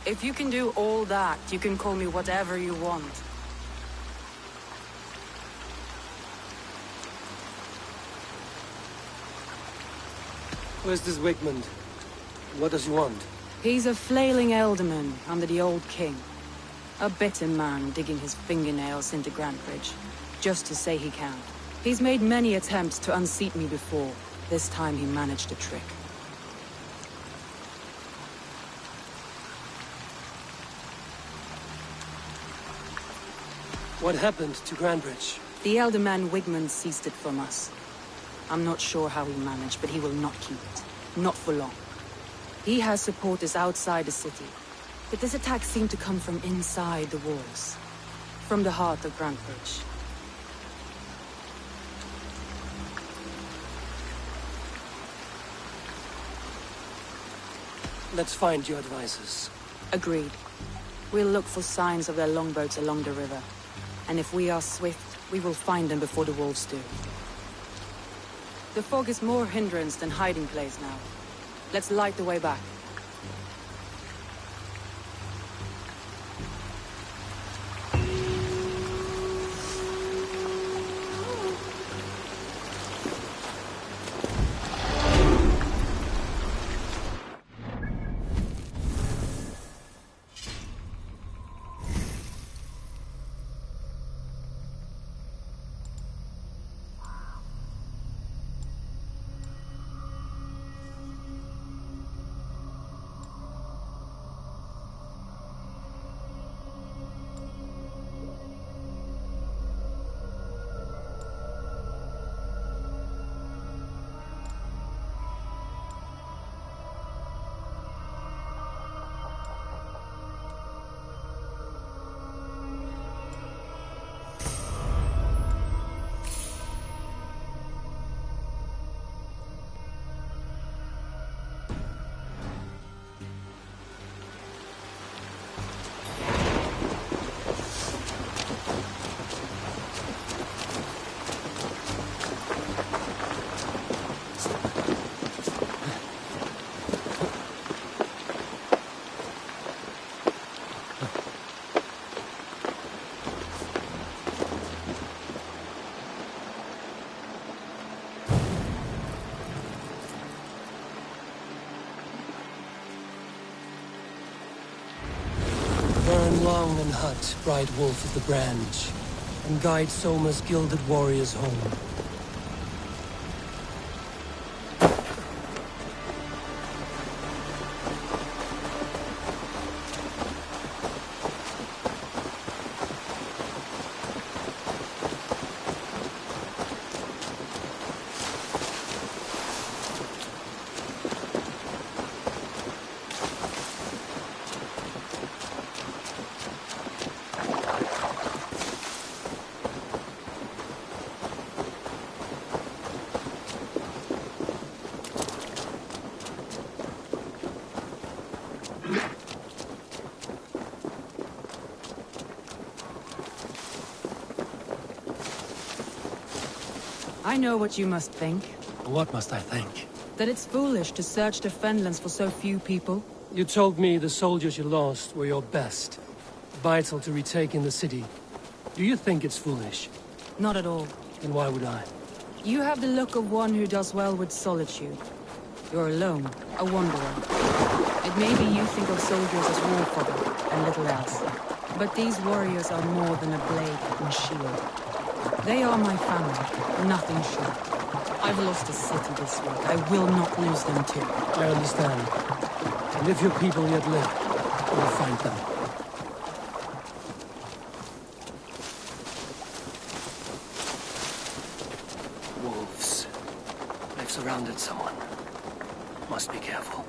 Speaker 17: If you can do all that, you can call me whatever you want.
Speaker 2: Where's this Wigmund? What does he want?
Speaker 17: He's a flailing elderman under the old king. A bitter man digging his fingernails into Grantebridge, just to say he can. He's made many attempts to unseat me before. This time he managed a trick.
Speaker 2: What happened to Grantebridge?
Speaker 17: The elder man Wigmund seized it from us. I'm not sure how he managed, but he will not keep it. Not for long. He has supporters outside the city. But this attack seemed to come from inside the walls. From the heart of Grantebridge.
Speaker 2: Let's find your advisors.
Speaker 17: Agreed. We'll look for signs of their longboats along the river. And if we are swift, we will find them before the wolves do. The fog is more hindrance than hiding place now. Let's light the way back.
Speaker 2: Burn long and hot, bright wolf of the branch, and guide Soma's gilded warriors home.
Speaker 17: I know what you must think.
Speaker 2: What must I think?
Speaker 17: That it's foolish to search the Fenlands for so few people.
Speaker 2: You told me the soldiers you lost were your best. Vital to retaking the city. Do you think it's foolish?
Speaker 17: Not at all.
Speaker 2: Then why would I?
Speaker 17: You have the look of one who does well with solitude. You're alone, a wanderer. It may be you think of soldiers as war fodder, and little else. But these warriors are more than a blade and shield. They are my family, nothing short. I've lost a city this week. I will not lose them too.
Speaker 2: I understand. And if your people yet live, we'll find them. Wolves. They've surrounded someone. Must be careful.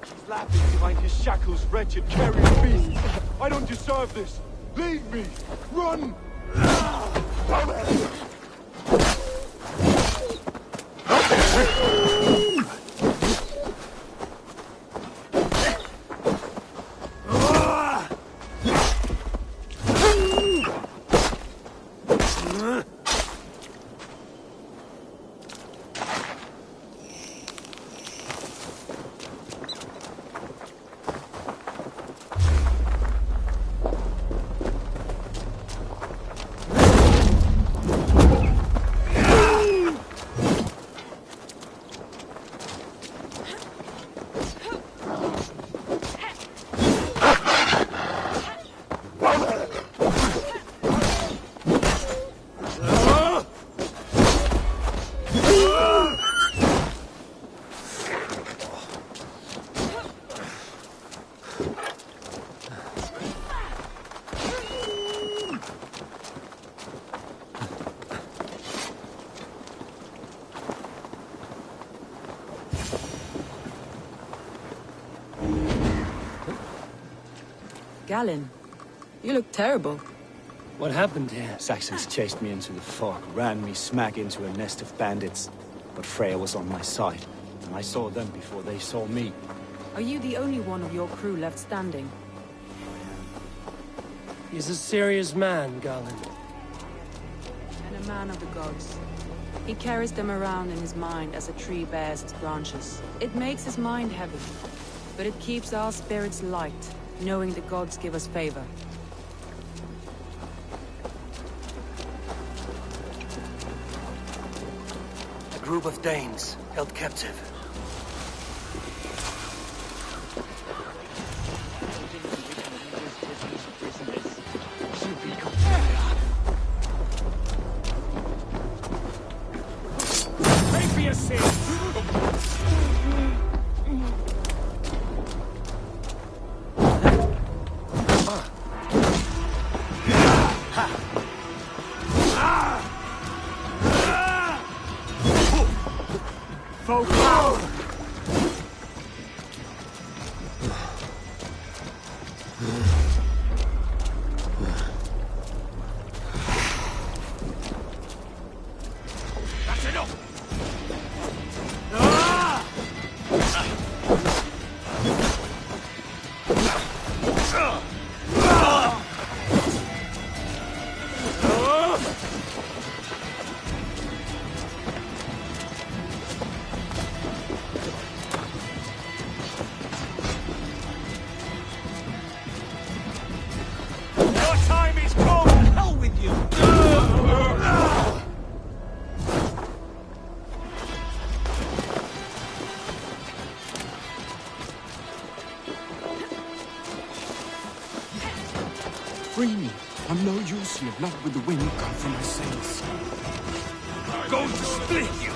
Speaker 19: He's laughing behind his shackles, wretched carrion beast. I don't deserve this. Leave me. Run!
Speaker 17: Galen, you look terrible.
Speaker 2: What happened here?
Speaker 20: Saxons chased me into the fog, ran me smack into a nest of bandits. But Freya was on my side, and I saw them before they saw me.
Speaker 17: Are you the only one of your crew left standing?
Speaker 2: He's a serious man, Galen.
Speaker 17: And a man of the gods. He carries them around in his mind as a tree bears its branches. It makes his mind heavy, but it keeps our spirits light, knowing the gods give us favor.
Speaker 2: A group of Danes held captive.
Speaker 1: Pray for your sins!
Speaker 4: Free me. I'm no use here, not with the wind come from my sails. I'm going to split you!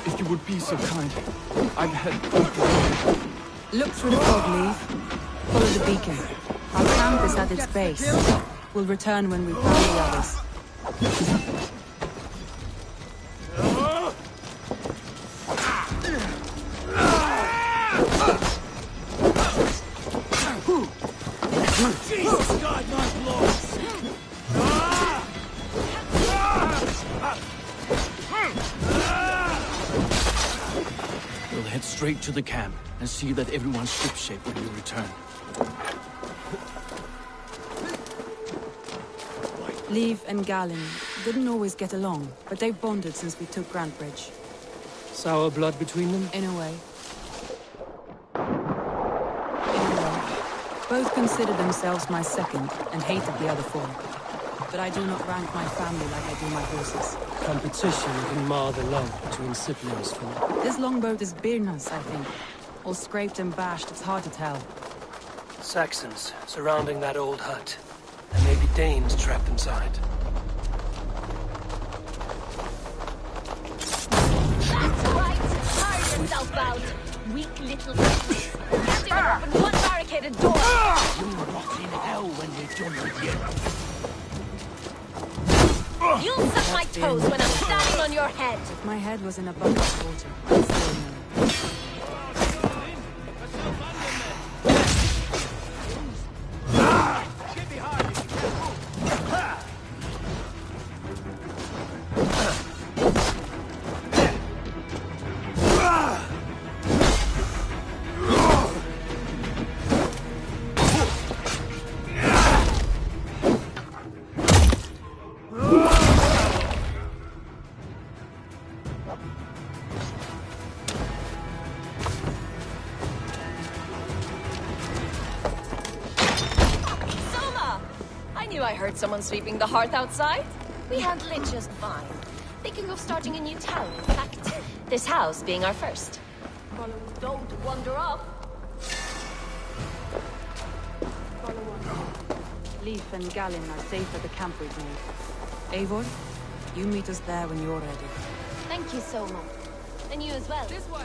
Speaker 4: If you would be so kind, I've had...
Speaker 17: Look through the fog leaf. Follow the beacon. Our camp is at its base. We'll return when we've found the others.
Speaker 1: Jesus God, my blows!
Speaker 20: We'll head straight to the camp and see that everyone's shipshape when we return.
Speaker 17: Leif and Galen didn't always get along, but they've bonded since we took Grantbridge.
Speaker 2: Sour blood between them?
Speaker 17: In a way. Both considered themselves my second, and hated the other four. But I do not rank my family like I do my horses.
Speaker 2: Competition can mar the love between siblings, Phil.
Speaker 17: This longboat is Birna's, I think. All scraped and bashed, it's hard to tell.
Speaker 2: Saxons surrounding that old hut. And maybe Danes trapped inside.
Speaker 21: That's right! Tire yourself out! Weak little bitches! Can't even open one barricaded door!
Speaker 6: You'll rot in hell when we're done with you!
Speaker 21: You'll suck my toes when I'm standing on your head!
Speaker 17: If my head was in a bucket of water, I'd still know.
Speaker 21: I heard someone sweeping the hearth outside. We handle it just fine. Thinking of starting a new town, in fact. This house being our first. Don't wander off.
Speaker 17: Leif and Galen are safe at the camp we've made. Eivor, you meet us there when you're ready.
Speaker 21: Thank you so much. And you as well. This one.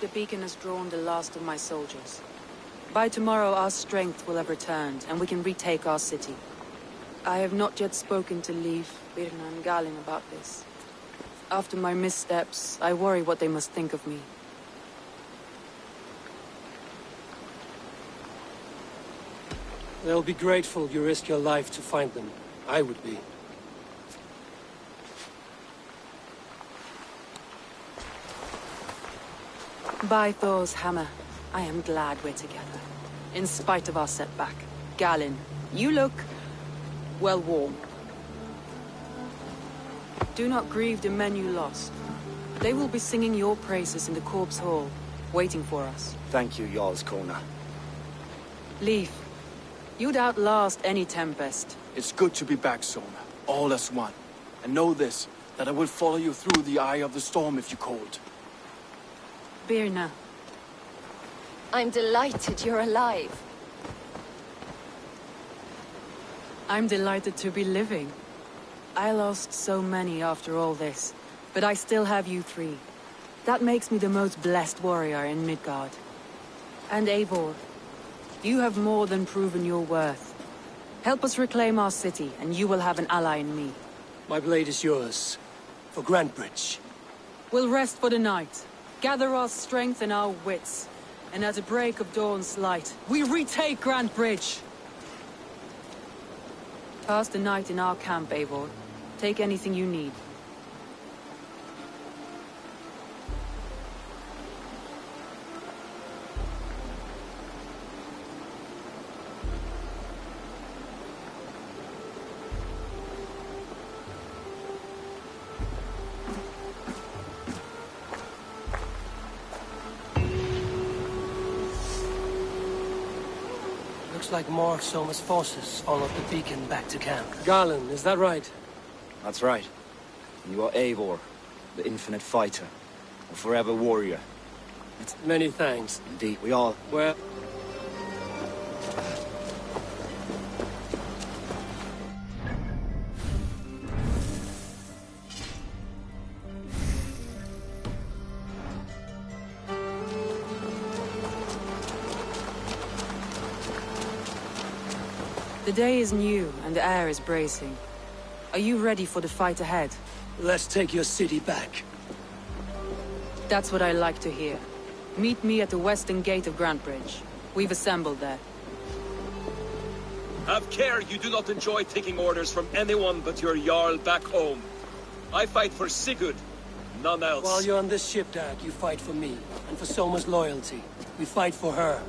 Speaker 17: The beacon has drawn the last of my soldiers. By tomorrow our strength will have returned, and we can retake our city. I have not yet spoken to Leif, Birna and Galen about this. After my missteps, I worry what they must think of me.
Speaker 2: They'll be grateful you risk your life to find them. I would be.
Speaker 17: By Thor's hammer, I am glad we're together. In spite of our setback. Galen, you look... well, warm. Do not grieve the men you lost. They will be singing your praises in the Corpse Hall, waiting for us.
Speaker 20: Thank you, Jarl's Kona.
Speaker 17: Leif, you'd outlast any tempest.
Speaker 22: It's good to be back, Sona. All as one. And know this,
Speaker 5: that I will follow you through the eye of the storm if you called.
Speaker 17: Birna.
Speaker 21: I'm delighted you're alive.
Speaker 17: I'm delighted to be living. I lost so many after all this, but I still have you three. That makes me the most blessed warrior in Midgard. And Eivor, you have more than proven your worth. Help us reclaim our city, and you will have an ally in me.
Speaker 2: My blade is yours. For Grantebridge.
Speaker 17: We'll rest for the night, gather our strength and our wits, and at the break of dawn's light, we retake Grantebridge! Pass the night in our camp, Eivor. Take anything you need.
Speaker 2: Looks like more Soma's forces followed the beacon back to camp. Garland, is that right?
Speaker 20: That's right. You are Eivor, the infinite fighter, a forever warrior.
Speaker 2: Many thanks.
Speaker 20: Indeed, we all...
Speaker 2: Well...
Speaker 17: The day is new, and the air is bracing. Are you ready for the fight ahead?
Speaker 2: Let's take your city back.
Speaker 17: That's what I like to hear. Meet me at the western gate of Grantebridge. We've assembled there.
Speaker 10: Have care you do not enjoy taking orders from anyone but your Jarl back home. I fight for Sigurd, none else.
Speaker 2: While you're on this ship, Dag, you fight for me, and for Soma's loyalty. We fight for her.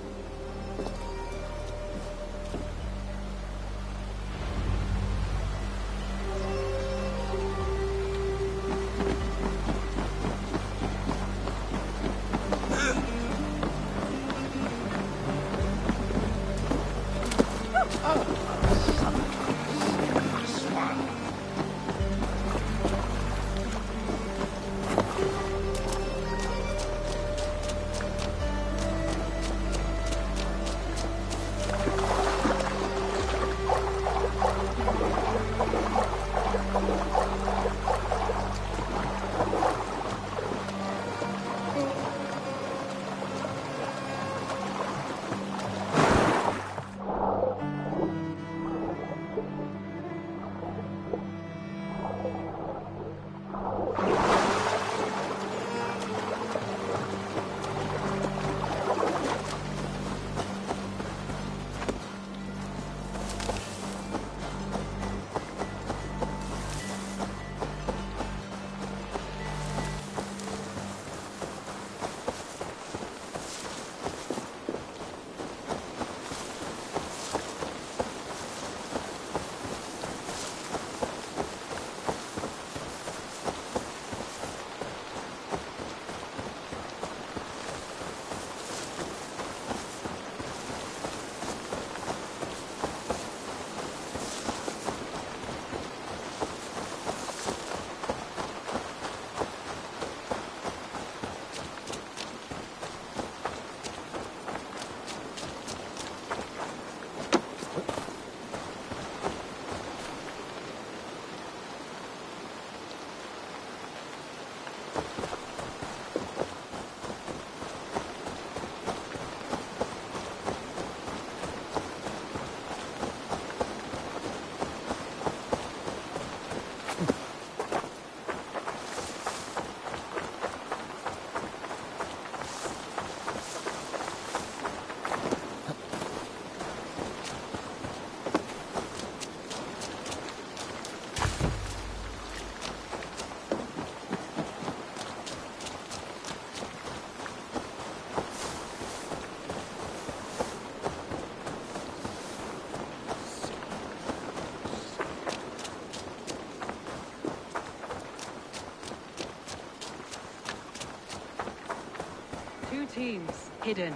Speaker 17: Teams, hidden.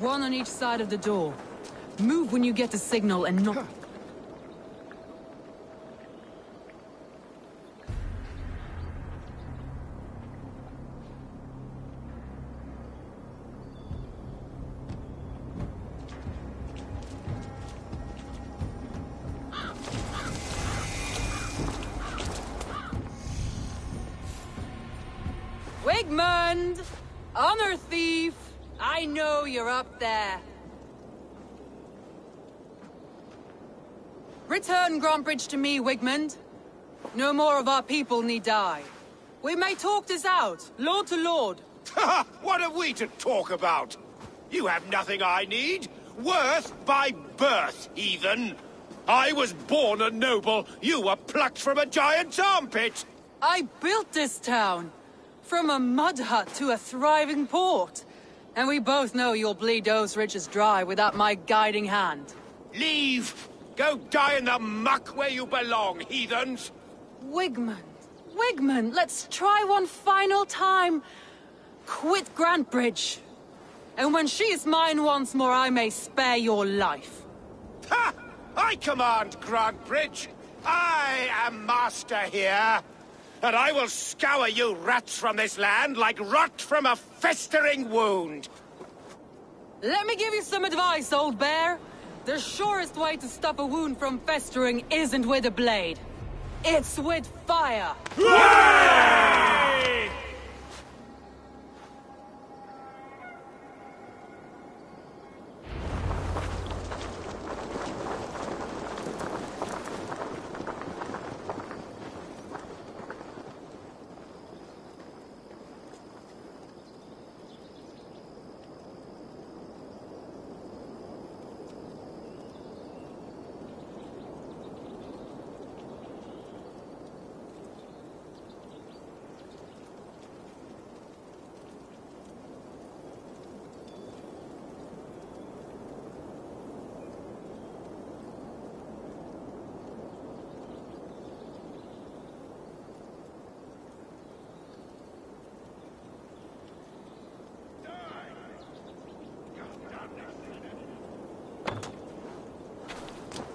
Speaker 17: One on each side of the door. Move when you get the signal and not... Wigmund! Honor thief! I know you're up there. Return Grantbridge to me, Wigmund. No more of our people need die. We may talk this out, lord to lord.
Speaker 6: What have we to talk about? You have nothing I need. Worth by birth, heathen. I was born a noble. You were plucked from a giant's armpit.
Speaker 17: I built this town. From a mud hut to a thriving port. And we both know you'll bleed those riches dry without my guiding hand.
Speaker 6: Leave! Go die in the muck where you belong, heathens!
Speaker 17: Wigmund, let's try one final time. Quit Grantbridge. And when she is mine once more, I may spare your life.
Speaker 6: Ha! I command Grantbridge. I am master here. And I will scour you rats from this land like rot from a festering wound.
Speaker 17: Let me give you some advice, old bear. The surest way to stop a wound from festering isn't with a blade. It's with fire.
Speaker 6: Hooray!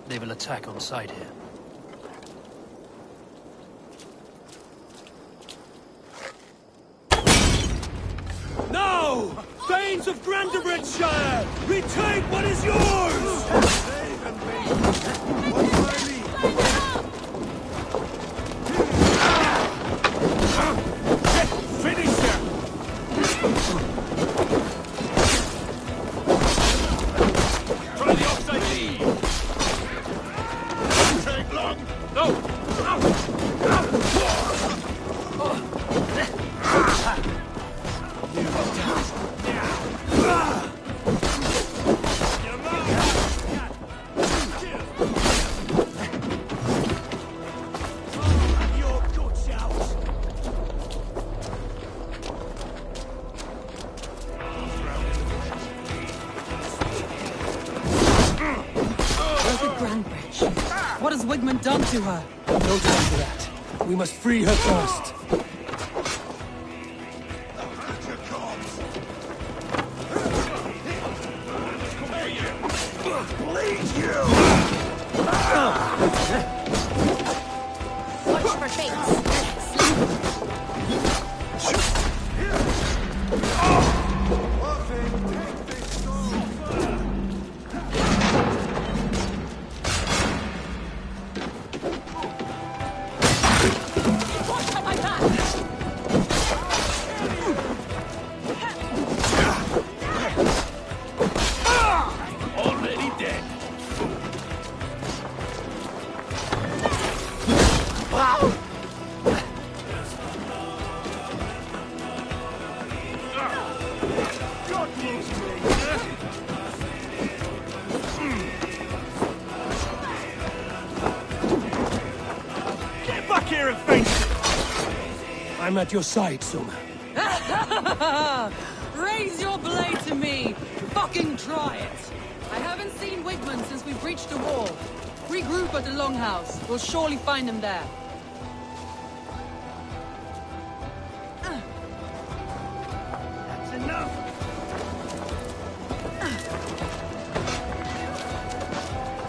Speaker 2: They will attack on sight here.
Speaker 18: No! Thanes of Grantebridgeshire! Retake what is yours! Finish him! Try the offside lead! Take long! No!
Speaker 17: What has Wigmund done to her?
Speaker 2: No time for that. We must free her first.
Speaker 18: Bleed you!
Speaker 21: Watch for fates.
Speaker 18: Already dead. God knows me. Get back here and face it.
Speaker 2: I'm at your side, Soma.
Speaker 17: Raise your blade to me! Fucking try it! I haven't seen Wigmund since we breached the wall. Regroup at the Longhouse. We'll surely find him there.
Speaker 18: That's enough.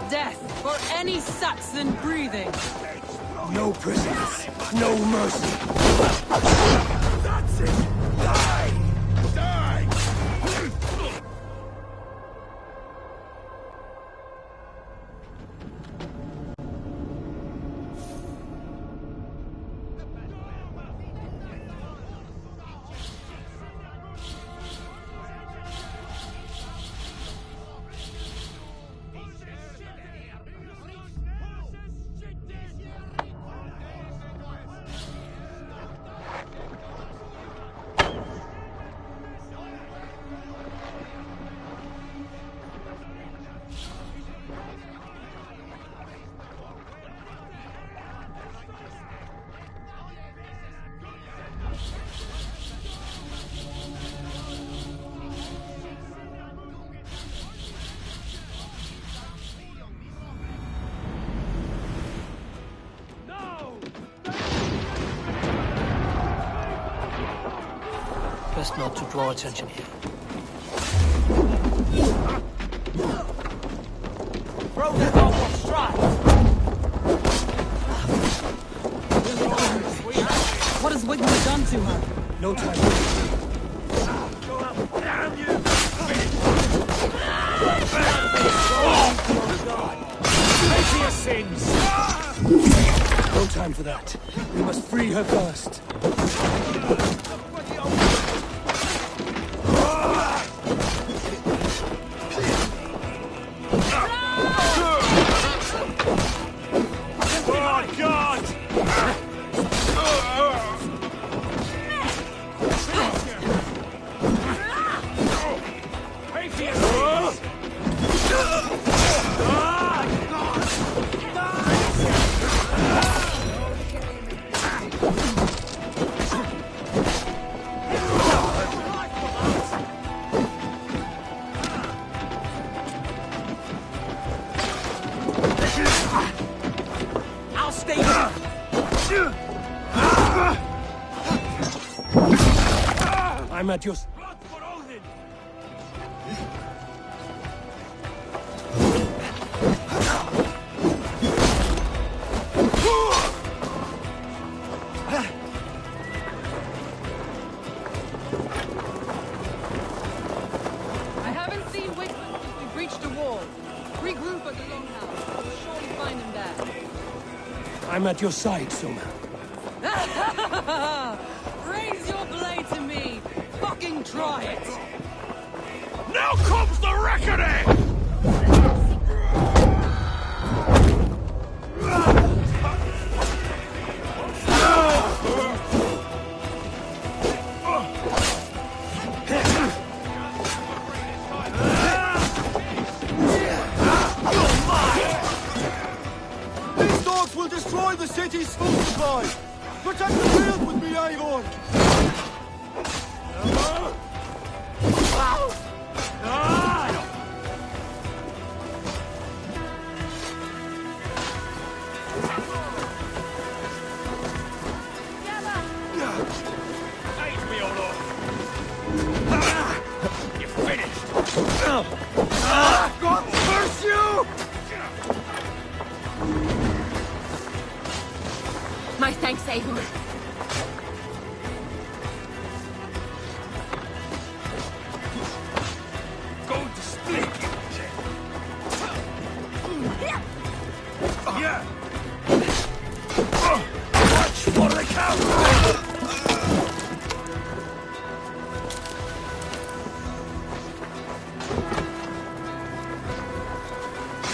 Speaker 17: Death for any Saxon breathing.
Speaker 2: No prisoners, no mercy.
Speaker 18: That's it. Die! Die!
Speaker 2: best not to draw attention here.
Speaker 1: Throw them off on stride!
Speaker 17: What has Wigmore done to her?
Speaker 2: No time.
Speaker 1: Go up, damn you! ASSASSIN'S!
Speaker 2: No time for that. We must free her first.
Speaker 1: Oh, God!
Speaker 2: I'll stay here. I'm at your...
Speaker 17: I haven't seen Wigmore since we breached the wall. Regroup at the Longhouse. We'll surely find him there.
Speaker 2: I'm at your side, Soma.
Speaker 17: Raise your blade to me! Fucking try it!
Speaker 1: Now comes the reckoning!
Speaker 19: These dogs will destroy the city's food supply! Protect the field with me, Eivor!
Speaker 1: You're finished! God curse you!
Speaker 21: My thanks, Eivor.
Speaker 1: Going to split you! Yeah! Watch for the counter!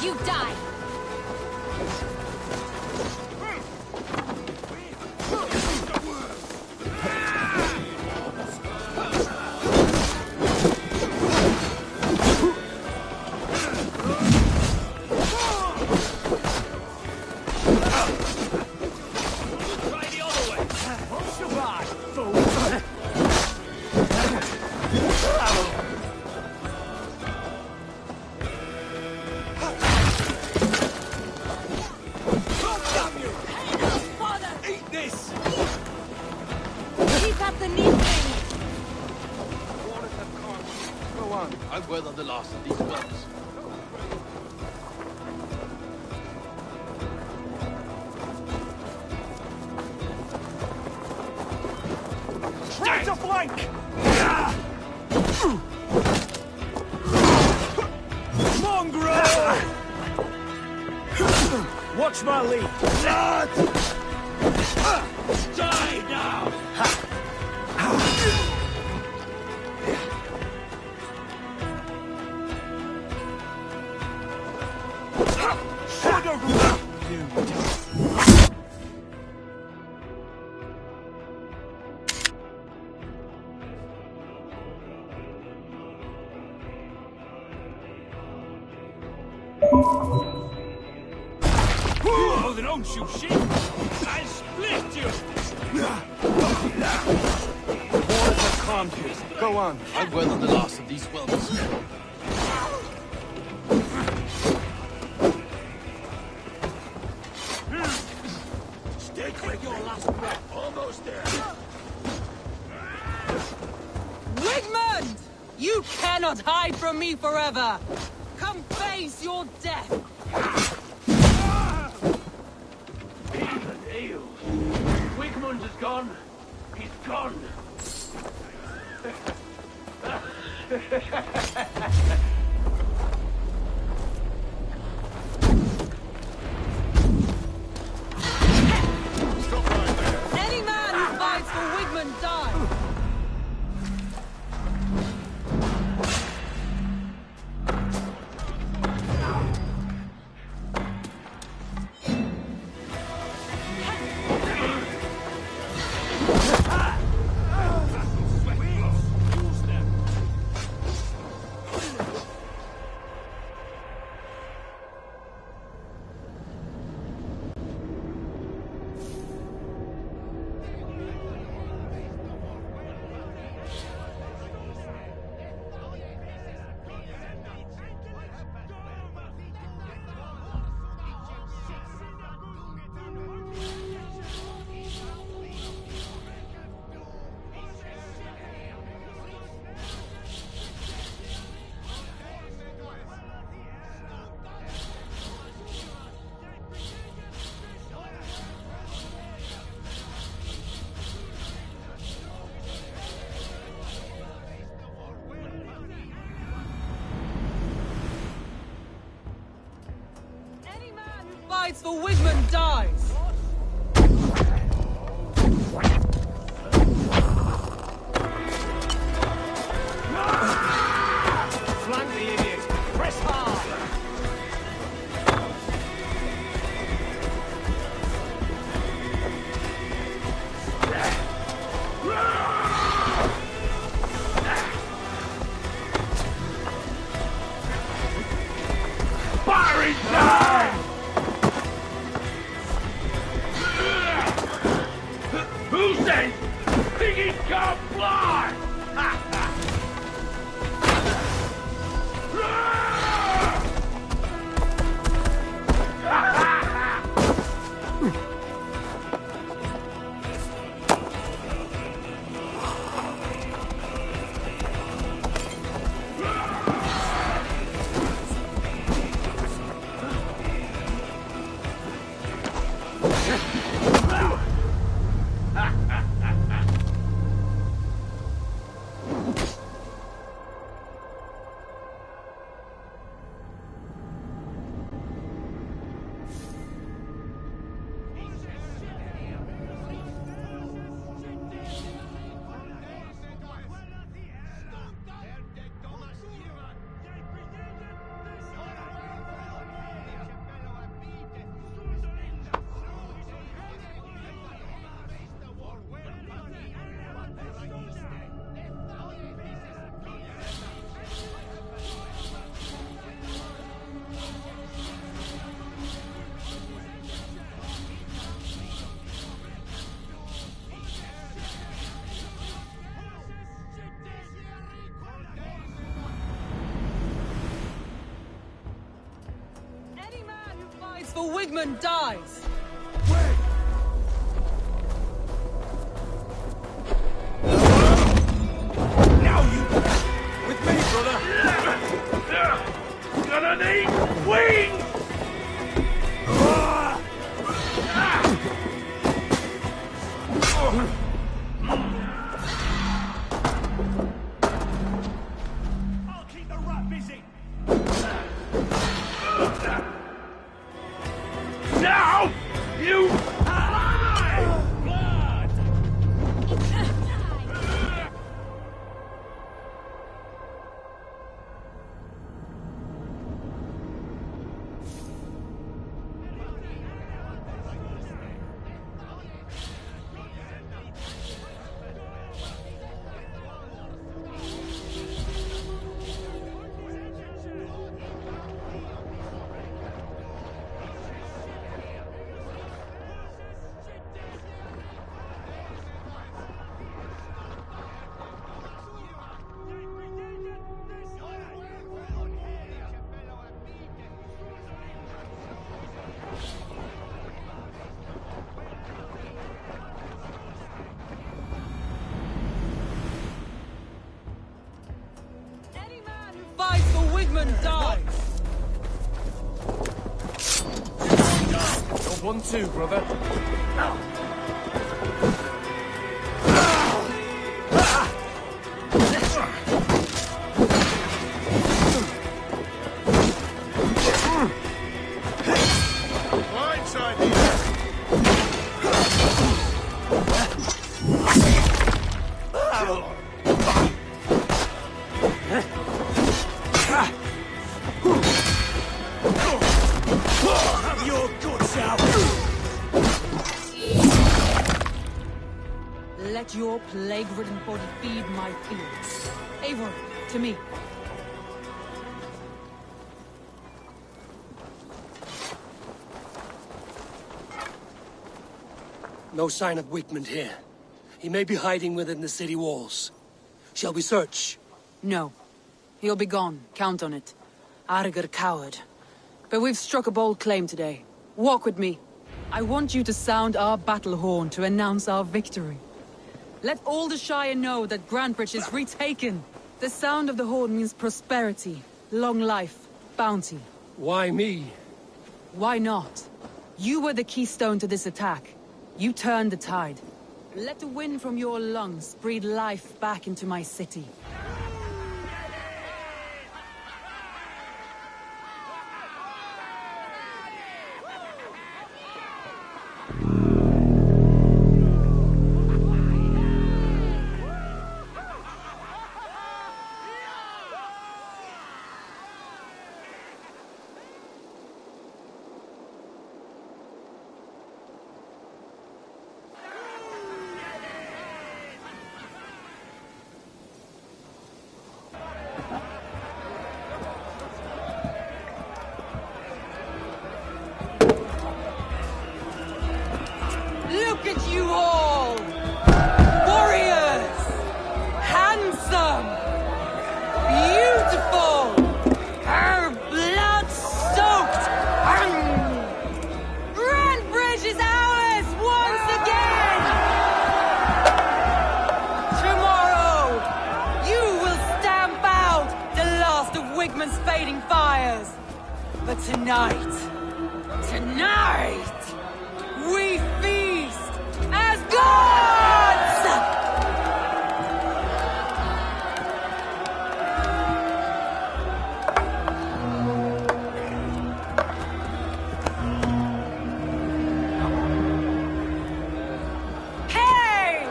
Speaker 21: You die!
Speaker 1: Try the other way! Survive, fool! Eat this!
Speaker 21: Keep up the neat things!
Speaker 19: Waters have come. Go on. I'll weather the last of these wells.
Speaker 1: Try to flank! Mongrel! Watch my lead! Die now! Should have you! Oh, don't shoot shit! I'll split you!
Speaker 19: Waters have calmed you. Go on. I'll weather the last of these wells.
Speaker 1: Stay quick, your last breath. Almost there.
Speaker 17: cannot hide from me forever! Come face your death!
Speaker 6: Heathen eels! Wigmund is gone! He's gone!
Speaker 17: Any man who fights for Wigmund dies! Fights for Wigmund dies!
Speaker 6: Flank the idiot! Press hard! Firing time! Who says piggies can't fly?
Speaker 17: For Wigmund dies!
Speaker 6: Now you... With me, brother! Gonna need wings! I'll keep the rat busy! Now, you die! Blood!
Speaker 17: Wigman dies!
Speaker 2: You're 1-2, brother.
Speaker 4: Blindside here.
Speaker 2: Have your guts out!
Speaker 17: Let your plague-ridden body feed my fields. Eivor, to me.
Speaker 2: No sign of Wigmund here. He may be hiding within the city walls. Shall we search?
Speaker 17: No. He'll be gone. Count on it. Arger coward. But we've struck a bold claim today. Walk with me. I want you to sound our battle horn to announce our victory. Let all the Shire know that Grantebridge is retaken. The sound of the horn means prosperity, long life, bounty.
Speaker 2: Why me?
Speaker 17: Why not? You were the keystone to this attack. You turned the tide. Let the wind from your lungs breathe life back into my city. Look at you all! Warriors! Handsome! Beautiful! Her blood-soaked! Grantebridge is ours once again! Tomorrow, you will stamp out the last of Wigman's fading fires. But tonight, we feast as gods! Hey!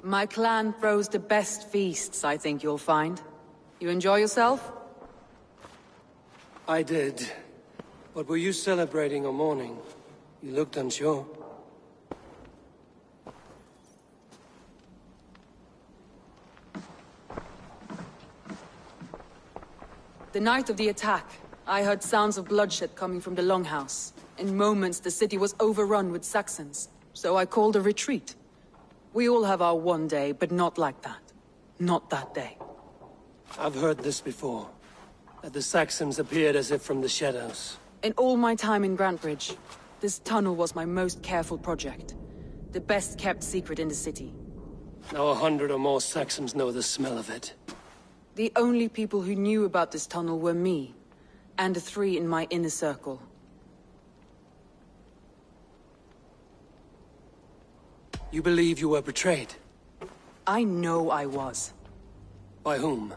Speaker 17: My clan throws the best feasts, I think you'll find. You enjoy yourself?
Speaker 2: I did. But were you celebrating or mourning? You looked unsure.
Speaker 17: The night of the attack, I heard sounds of bloodshed coming from the Longhouse. In moments, the city was overrun with Saxons, so I called a retreat. We all have our one day, but not like that. Not that day.
Speaker 2: I've heard this before. That the Saxons appeared as if from the shadows.
Speaker 17: In all my time in Grantebridge, this tunnel was my most careful project. The best kept secret in the city.
Speaker 2: Now 100 or more Saxons know the smell of it.
Speaker 17: The only people who knew about this tunnel were me, and the 3 in my inner circle.
Speaker 2: You believe you were betrayed?
Speaker 17: I know I was.
Speaker 2: By whom?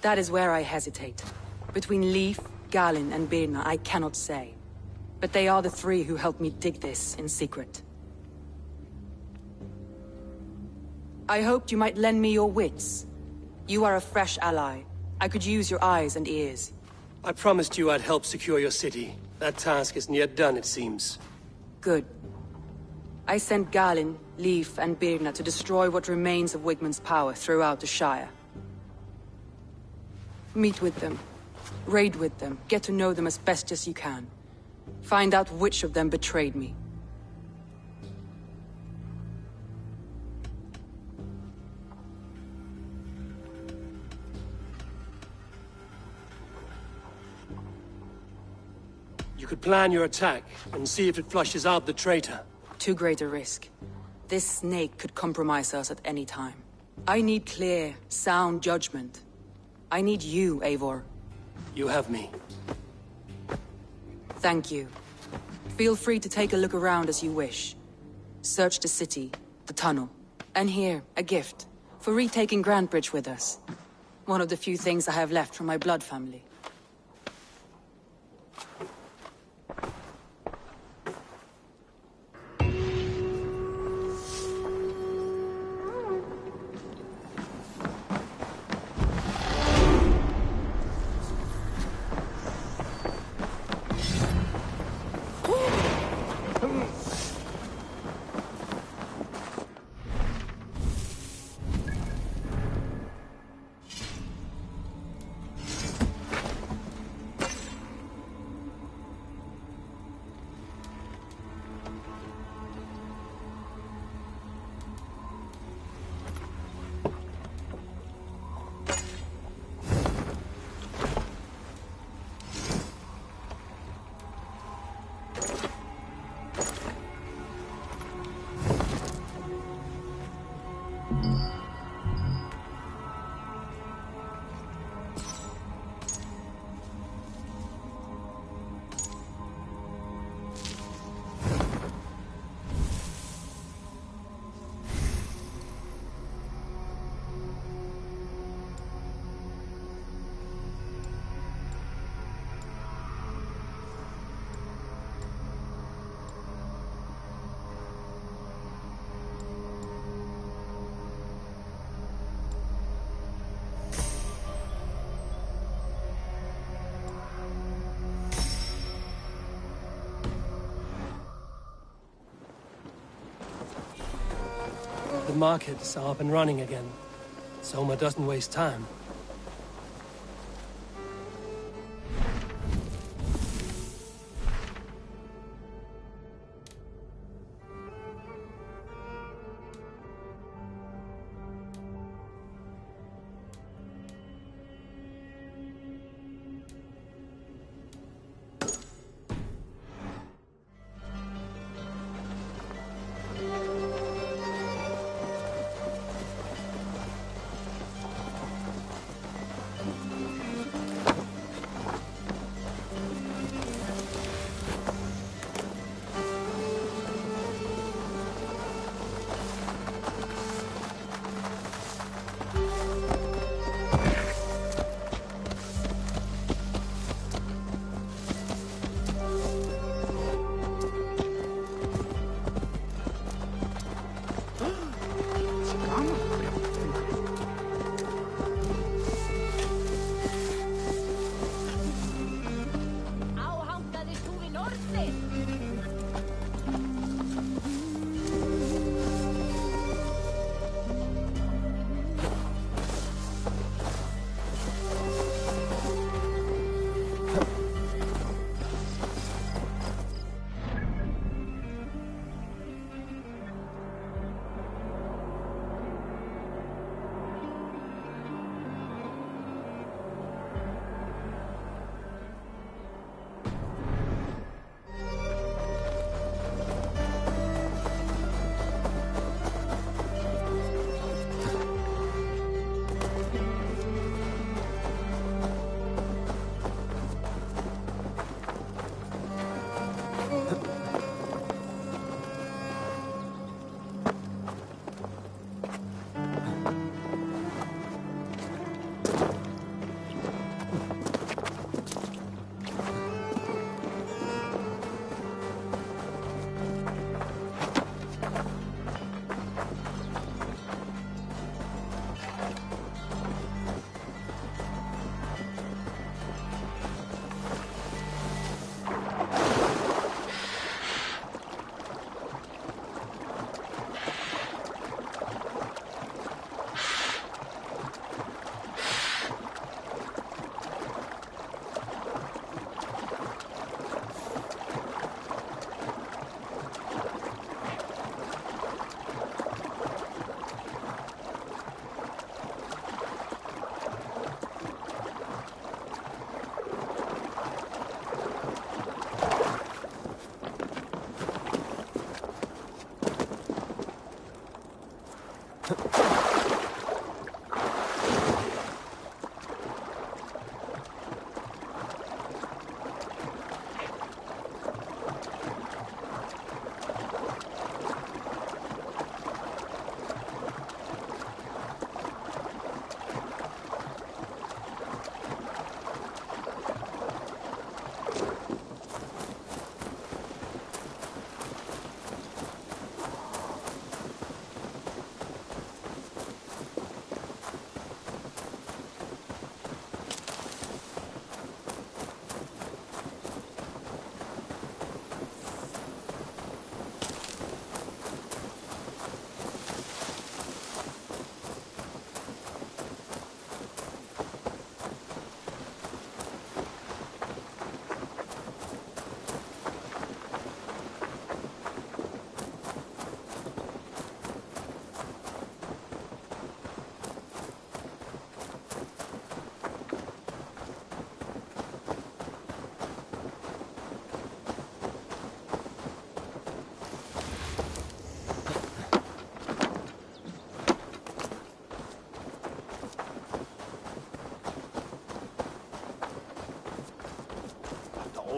Speaker 17: That is where I hesitate. Between Leif, Galinn, and Birna, I cannot say. But they are the 3 who helped me dig this in secret. I hoped you might lend me your wits. You are a fresh ally. I could use your eyes and ears.
Speaker 2: I promised you I'd help secure your city. That task isn't yet done, it seems.
Speaker 17: Good. I sent Galinn, Leif, and Birna to destroy what remains of Wigman's power throughout the Shire. Meet with them. Raid with them. Get to know them as best as you can. Find out which of them betrayed me.
Speaker 2: You could plan your attack and see if it flushes out the traitor.
Speaker 17: Too great a risk. This snake could compromise us at any time. I need clear, sound judgment. I need you, Eivor.
Speaker 2: You have me.
Speaker 17: Thank you. Feel free to take a look around as you wish. Search the city, the tunnel, and here, a gift, for retaking Grantebridge with us. One of the few things I have left from my blood family.
Speaker 2: The markets are up and running again. Soma doesn't waste time.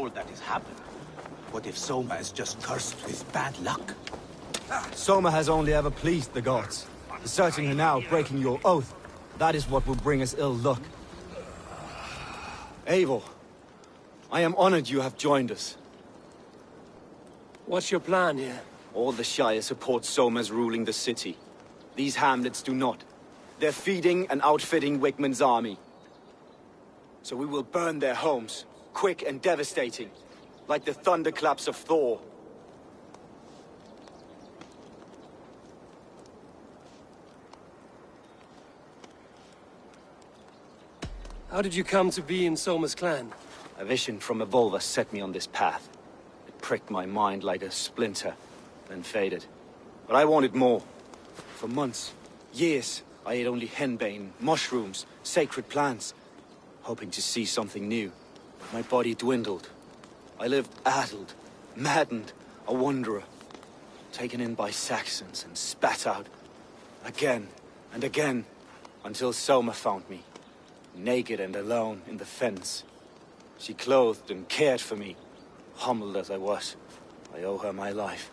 Speaker 20: sure that has happened. What if Soma is just cursed with bad luck?
Speaker 13: Soma has only ever pleased the gods. Deserting her now, breaking your oath, that is what will bring us ill luck. Eivor, I am honored you have joined us.
Speaker 2: What's your plan here?
Speaker 13: All the Shire support Soma's ruling the city. These hamlets do not. They're feeding and outfitting Wickman's army. So we will burn their homes, quick and devastating, like the thunderclaps of Thor.
Speaker 2: How did you come to be in Soma's clan?
Speaker 13: A vision from Evolva set me on this path. It pricked my mind like a splinter, then faded. But I wanted more. For months, years, I ate only henbane, mushrooms, sacred plants, hoping to see something new. But my body dwindled. I lived addled, maddened, a wanderer, taken in by Saxons and spat out again and again, until Soma found me, naked and alone in the fens. She clothed and cared for me, humbled as I was. I owe her my life.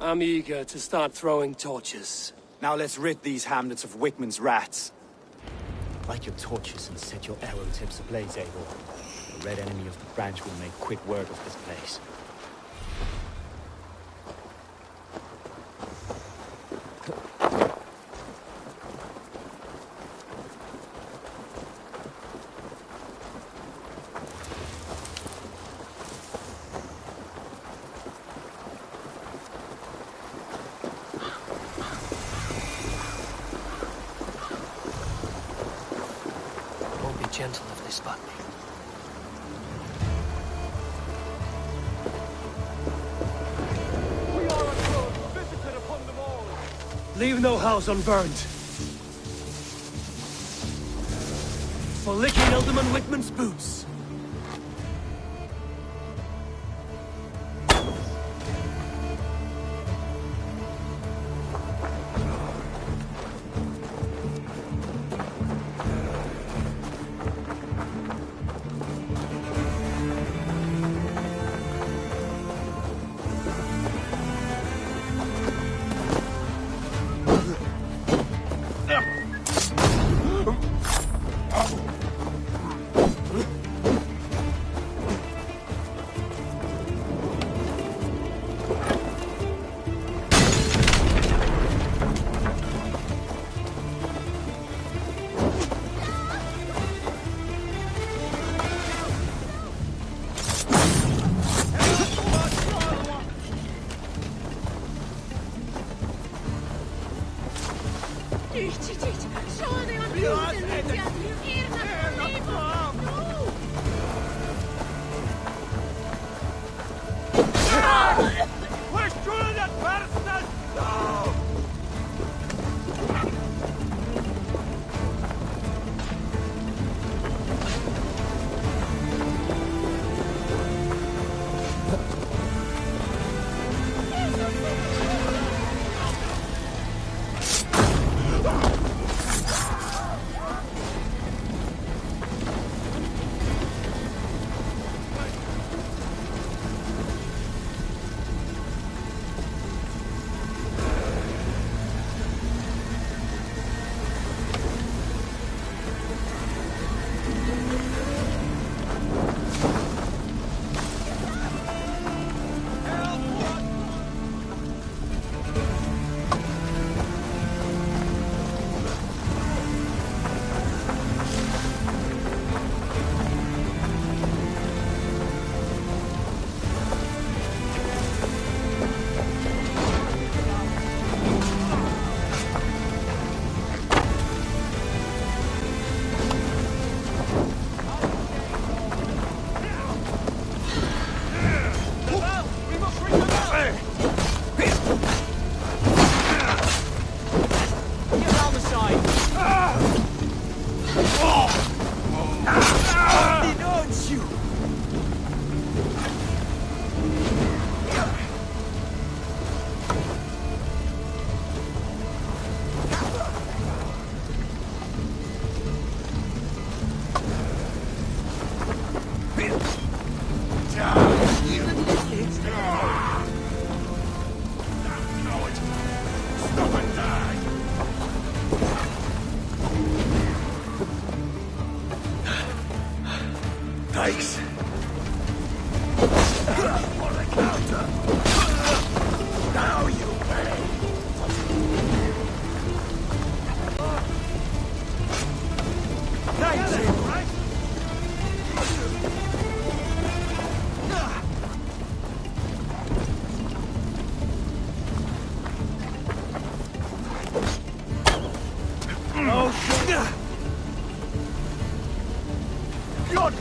Speaker 2: I'm eager to start throwing torches.
Speaker 13: Now let's rid these hamlets of Wickman's rats. Light your torches and set your arrow tips ablaze, Eivor. The red enemy of the branch will make quick work of this place.
Speaker 2: Gentle if they spot me.
Speaker 19: We are unknown, visited upon them all.
Speaker 2: Leave no house unburned. For licking Alderman Wickman's boots.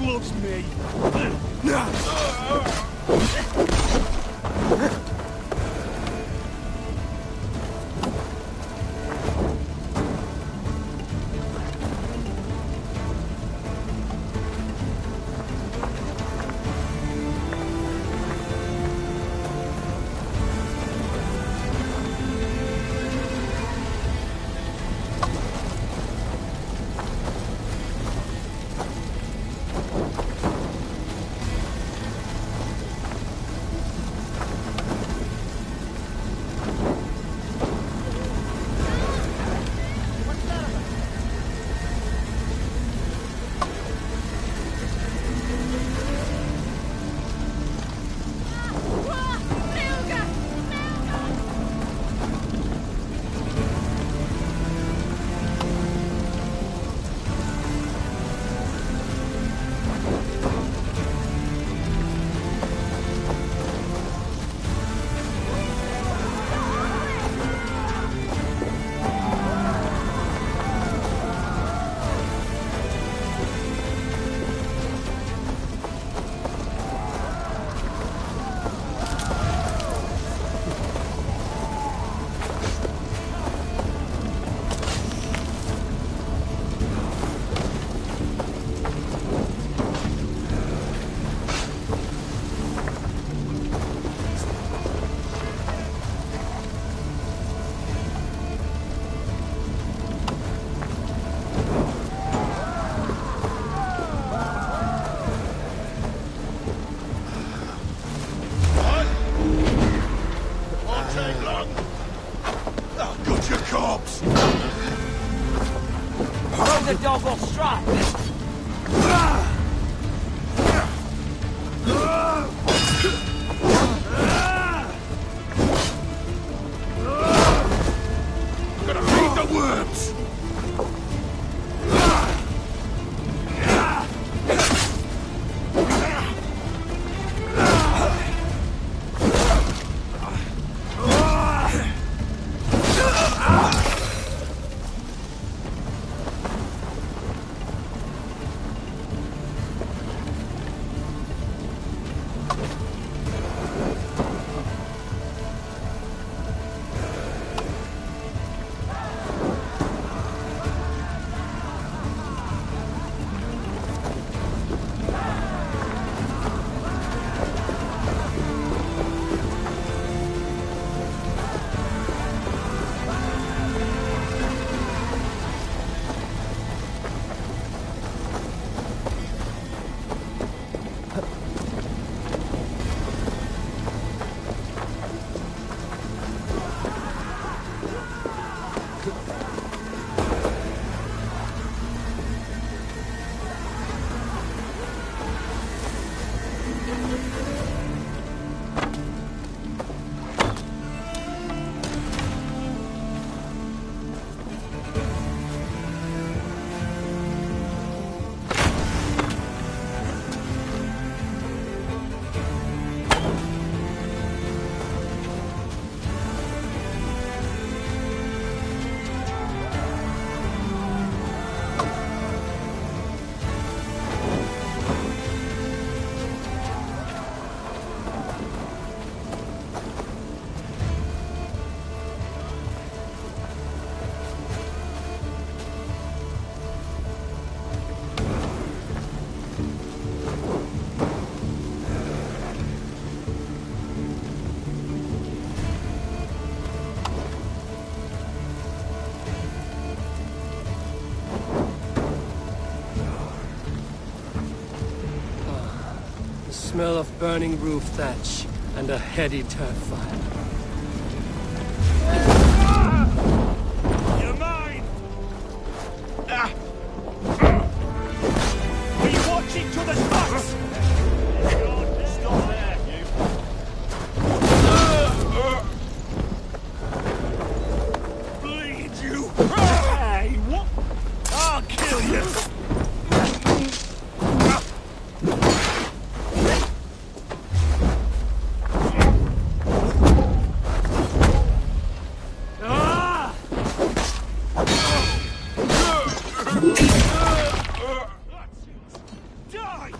Speaker 1: loves me.
Speaker 18: The dog will strike.
Speaker 6: Gonna feed the worms!
Speaker 2: Smell of burning roof thatch and a heady turf fire.
Speaker 1: You're mine! Are you watching to the spots? Stop there, you. Bleed you! Hey, what? I'll kill you! Die!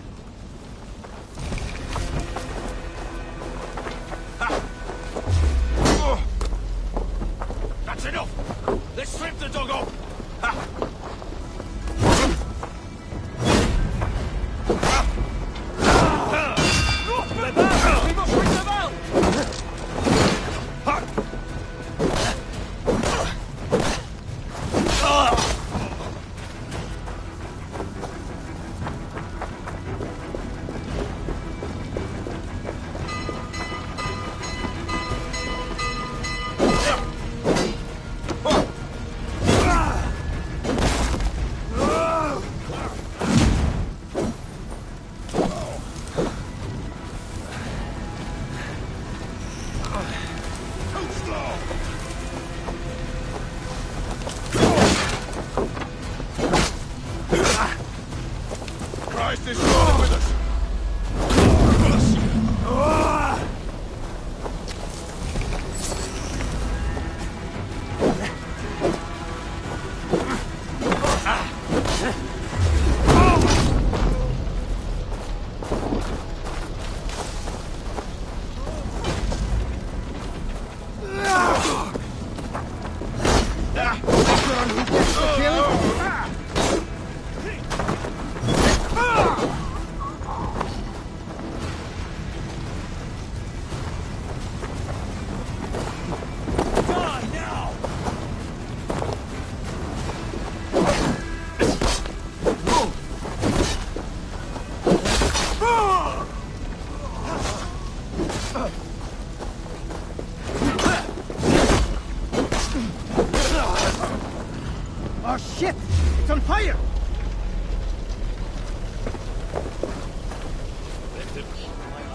Speaker 15: Oh shit! It's on fire!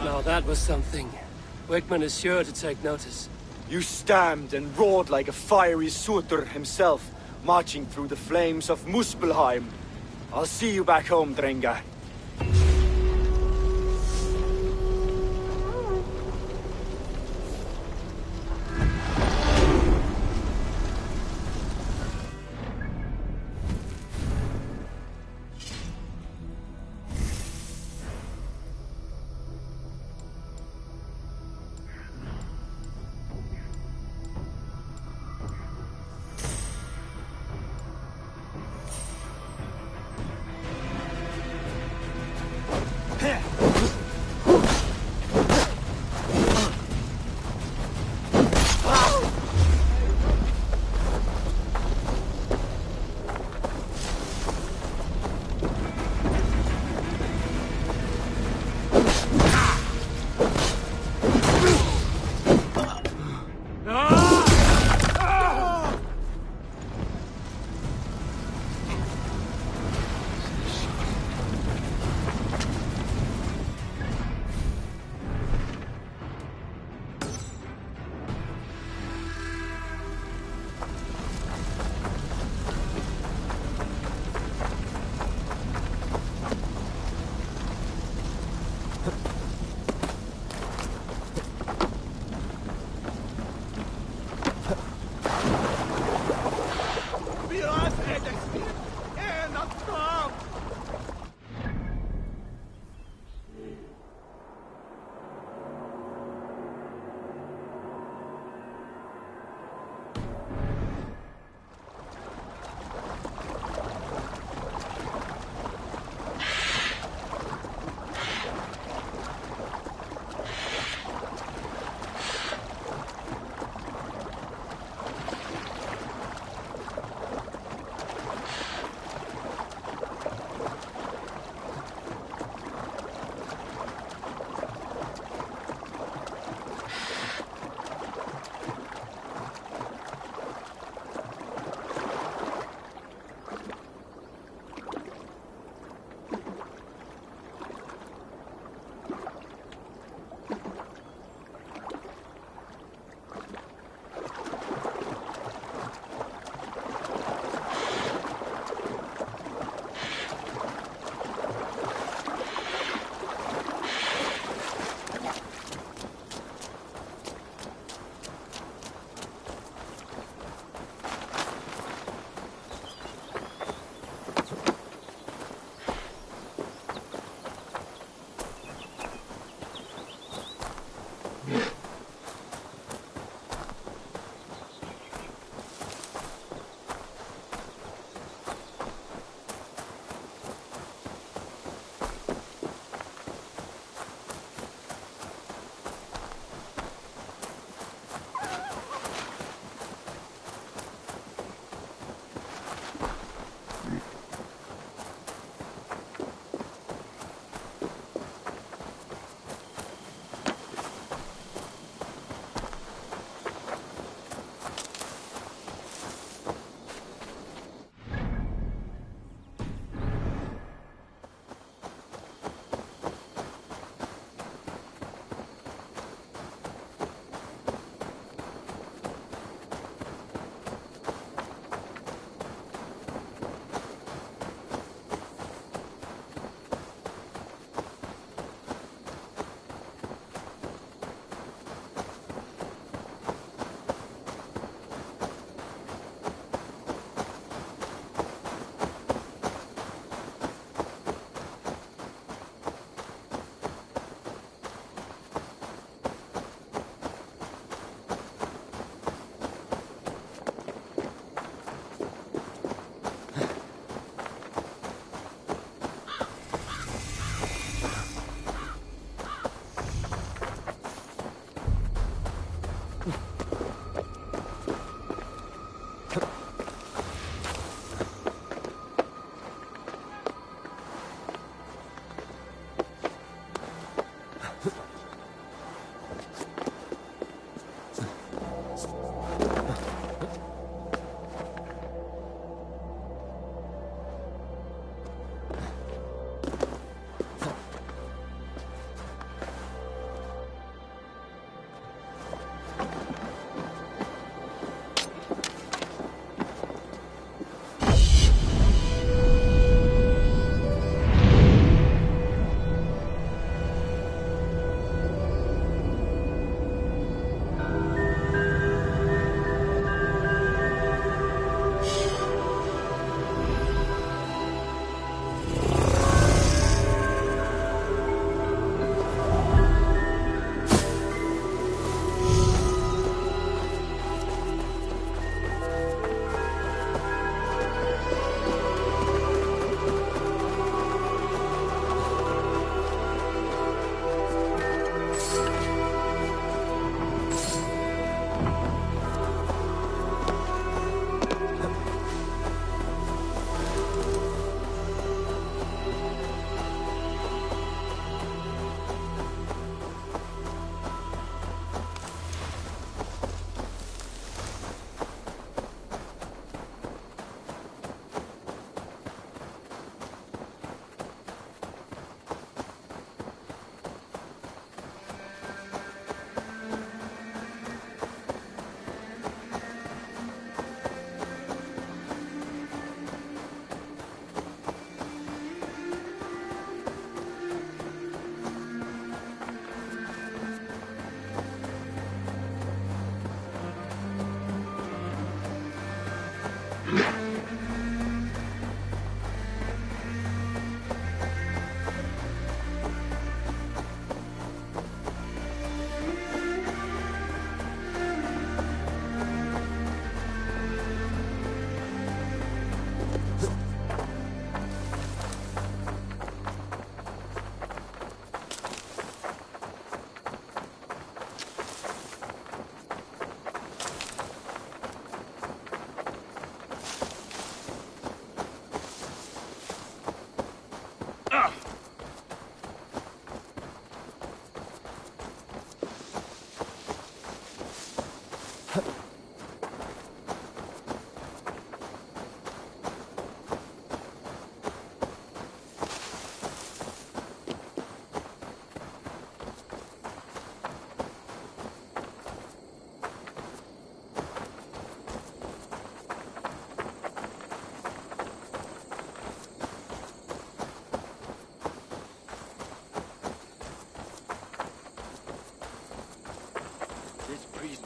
Speaker 2: Now that was something. Wickman is sure to take notice.
Speaker 13: You stamped and roared like a fiery Surtur himself, marching through the flames of Muspelheim. I'll see you back home, Drenga.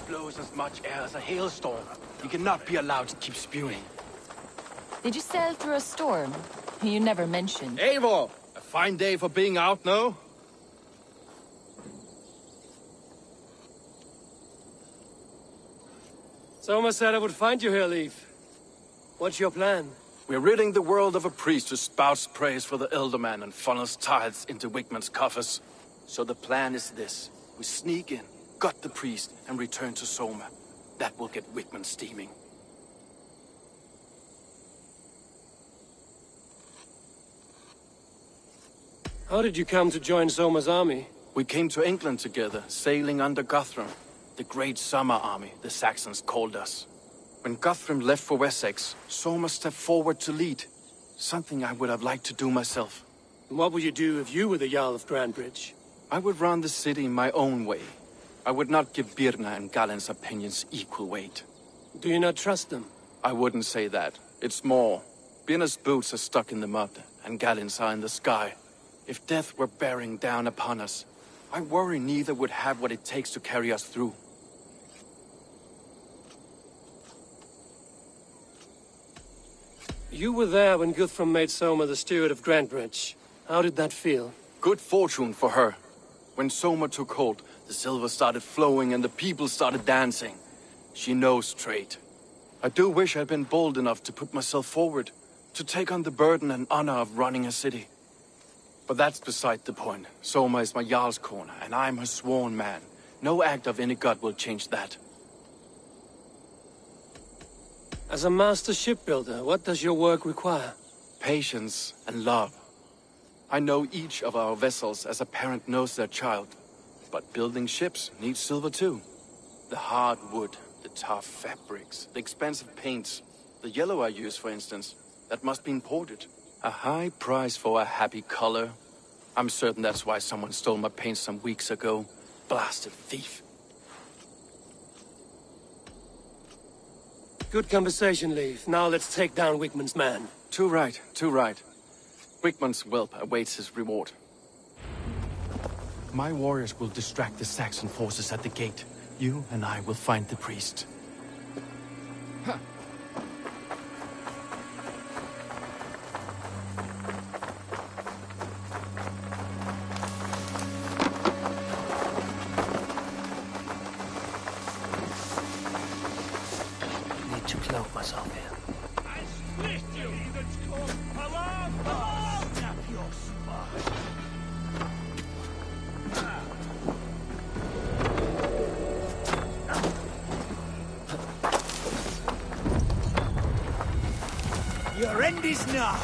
Speaker 3: Blows as much air as a hailstorm. He cannot be allowed to keep spewing.
Speaker 21: Did you sail through a storm? You never mentioned.
Speaker 3: Eivor! A fine day for being out, no?
Speaker 2: Soma said I would find you here, Leif. What's your plan?
Speaker 3: We're ridding the world of a priest who spouts praise for the Elderman and funnels tithes into Wigmund's coffers. So the plan is this. We sneak in, gut the priest, and return to Soma. That will get Wigmund steaming.
Speaker 2: How did you come to join Soma's army?
Speaker 3: We came to England together, sailing under Guthrum. The great summer army, the Saxons called us. When Guthrum left for Wessex, Soma stepped forward to lead. Something I would have liked to do myself.
Speaker 2: And what would you do if you were the Jarl of Grandbridge?
Speaker 3: I would run the city my own way. I would not give Birna and Galen's opinions equal weight.
Speaker 2: Do you not trust them?
Speaker 3: I wouldn't say that. It's more. Birna's boots are stuck in the mud, and Galen's are in the sky. If death were bearing down upon us, I worry neither would have what it takes to carry us through.
Speaker 2: You were there when Guthrum made Soma the steward of Grandbridge. How did that feel?
Speaker 3: Good fortune for her. When Soma took hold, the silver started flowing and the people started dancing. She knows trade. I do wish I'd been bold enough to put myself forward, to take on the burden and honor of running a city. But that's beside the point. Soma is my Jarl's corner, and I'm her sworn man. No act of any god will change that.
Speaker 2: As a master shipbuilder, what does your work require?
Speaker 3: Patience and love. I know each of our vessels as a parent knows their child. But building ships needs silver too. The hard wood, the tough fabrics, the expensive paints. The yellow I use, for instance, that must be imported. A high price for a happy color. I'm certain that's why someone stole my paint some weeks ago. Blasted thief.
Speaker 2: Good conversation, Leif. Now let's take down Wigmund's man.
Speaker 3: Too right, too right. Wigmund's whelp awaits his reward. My warriors will distract the Saxon forces at the gate. You and I will find the priest. Huh.
Speaker 11: To cloak myself here.
Speaker 1: I split you! Heathens come! Hello! Snap your spine! Your end is nigh!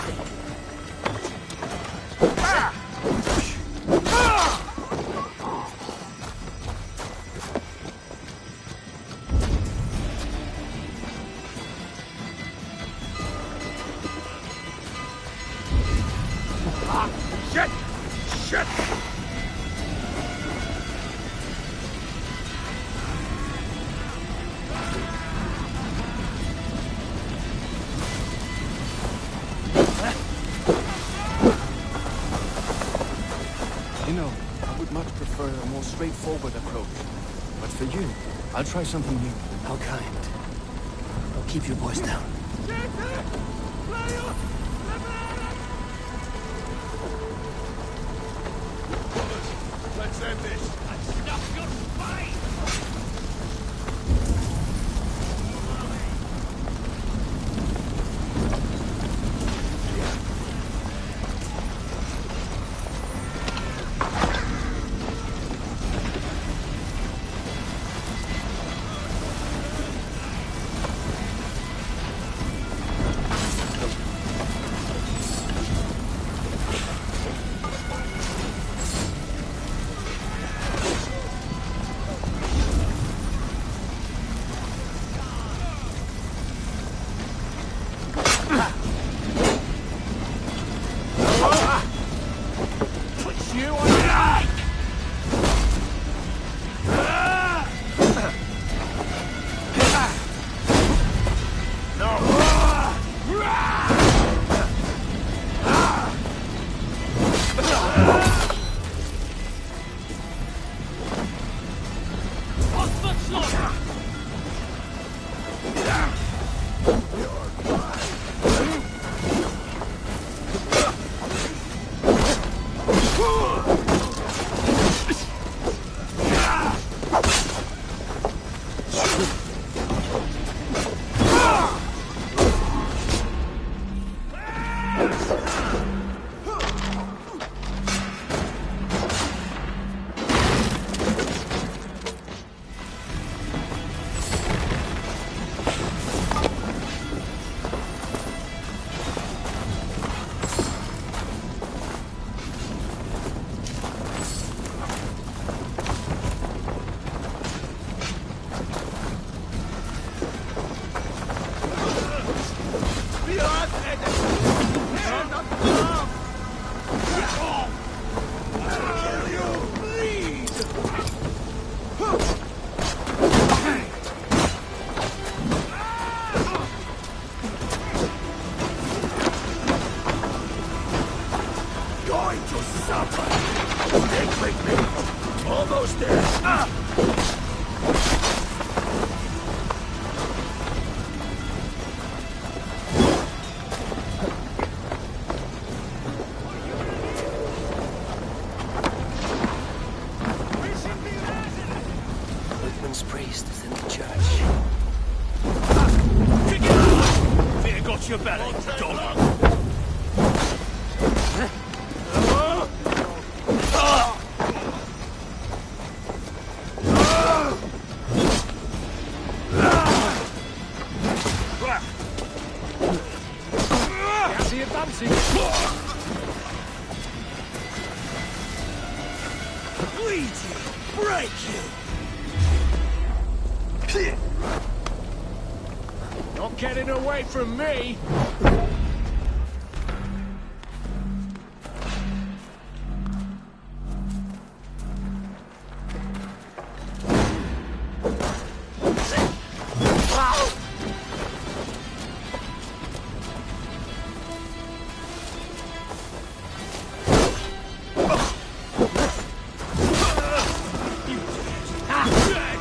Speaker 19: Shit! Shit!
Speaker 3: You know, I would much prefer a more straightforward approach. But for you, I'll try something new.
Speaker 11: How kind. I'll keep you boys down.
Speaker 1: Let's end this. Stop your fight!
Speaker 6: Almost there.
Speaker 11: Whitman's priest is in the church.
Speaker 1: Fear got your belly, dog.
Speaker 6: Bleed you! Break you!
Speaker 1: Not getting away from me!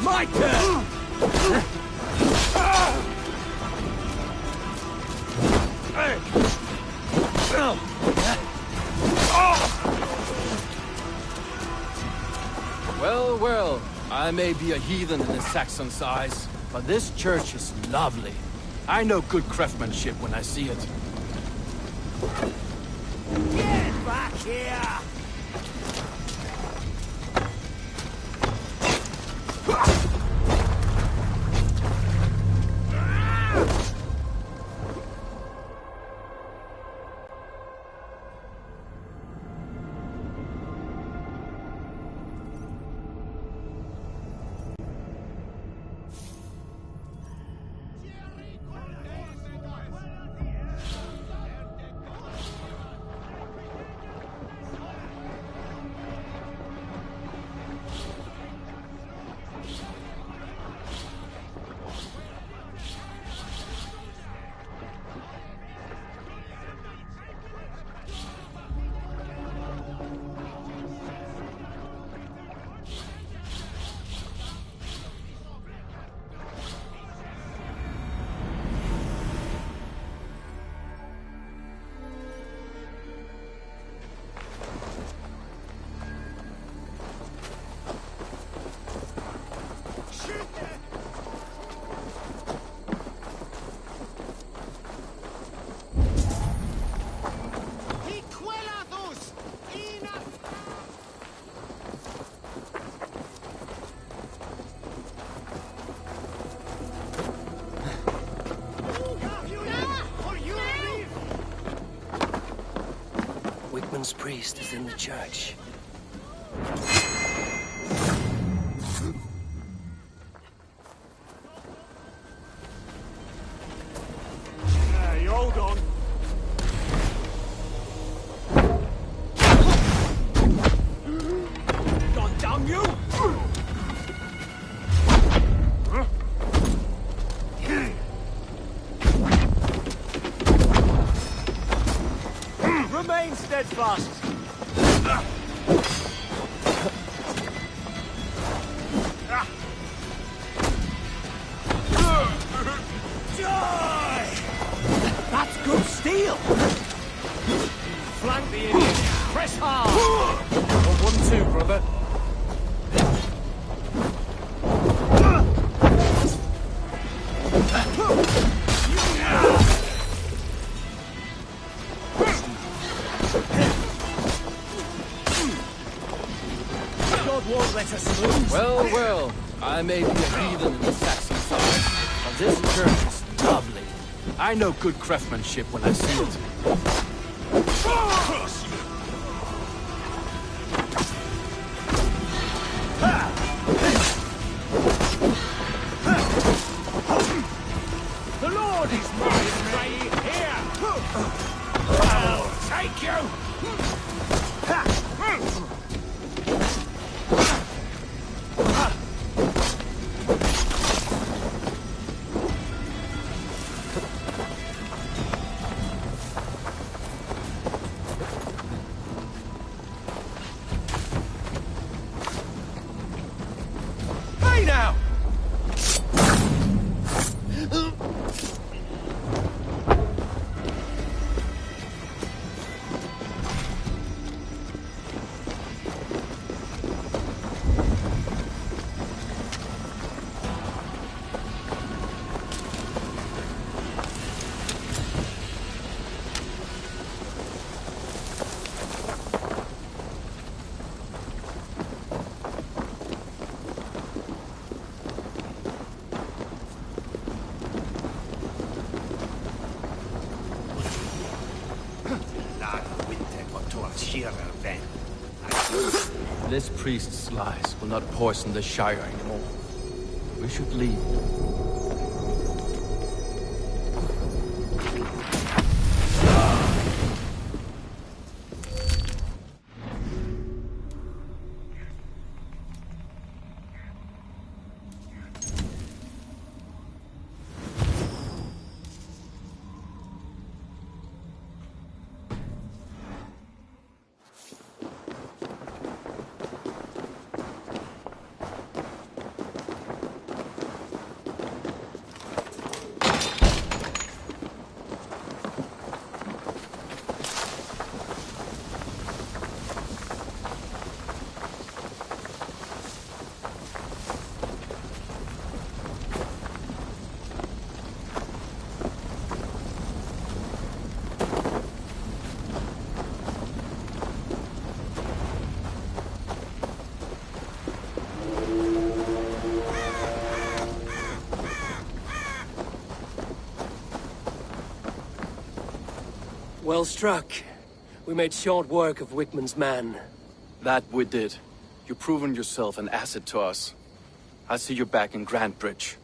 Speaker 6: My turn!
Speaker 3: Well, well, I may be a heathen in the Saxon's eyes, but this church is lovely. I know good craftsmanship when I see it.
Speaker 1: Get back here!
Speaker 2: Wickman's priest is in the church.
Speaker 1: Hey, hold on. Gone down, you! Remain steadfast. Die! That's good steel. Flank the idiot. Press hard. 1-2, brother. God won't let us lose.
Speaker 3: Well, well. I may be a heathen in the Saxon side, but this church is lovely. I know good craftsmanship when I see it.
Speaker 1: The Lord is mine, here. I'll take you.
Speaker 3: Hey now! This priest's lies will not poison the Shire anymore. We should leave.
Speaker 2: Well struck. We made short work of Wickman's man.
Speaker 3: That we did. You've proven yourself an asset to us. I'll see you back in Grantbridge.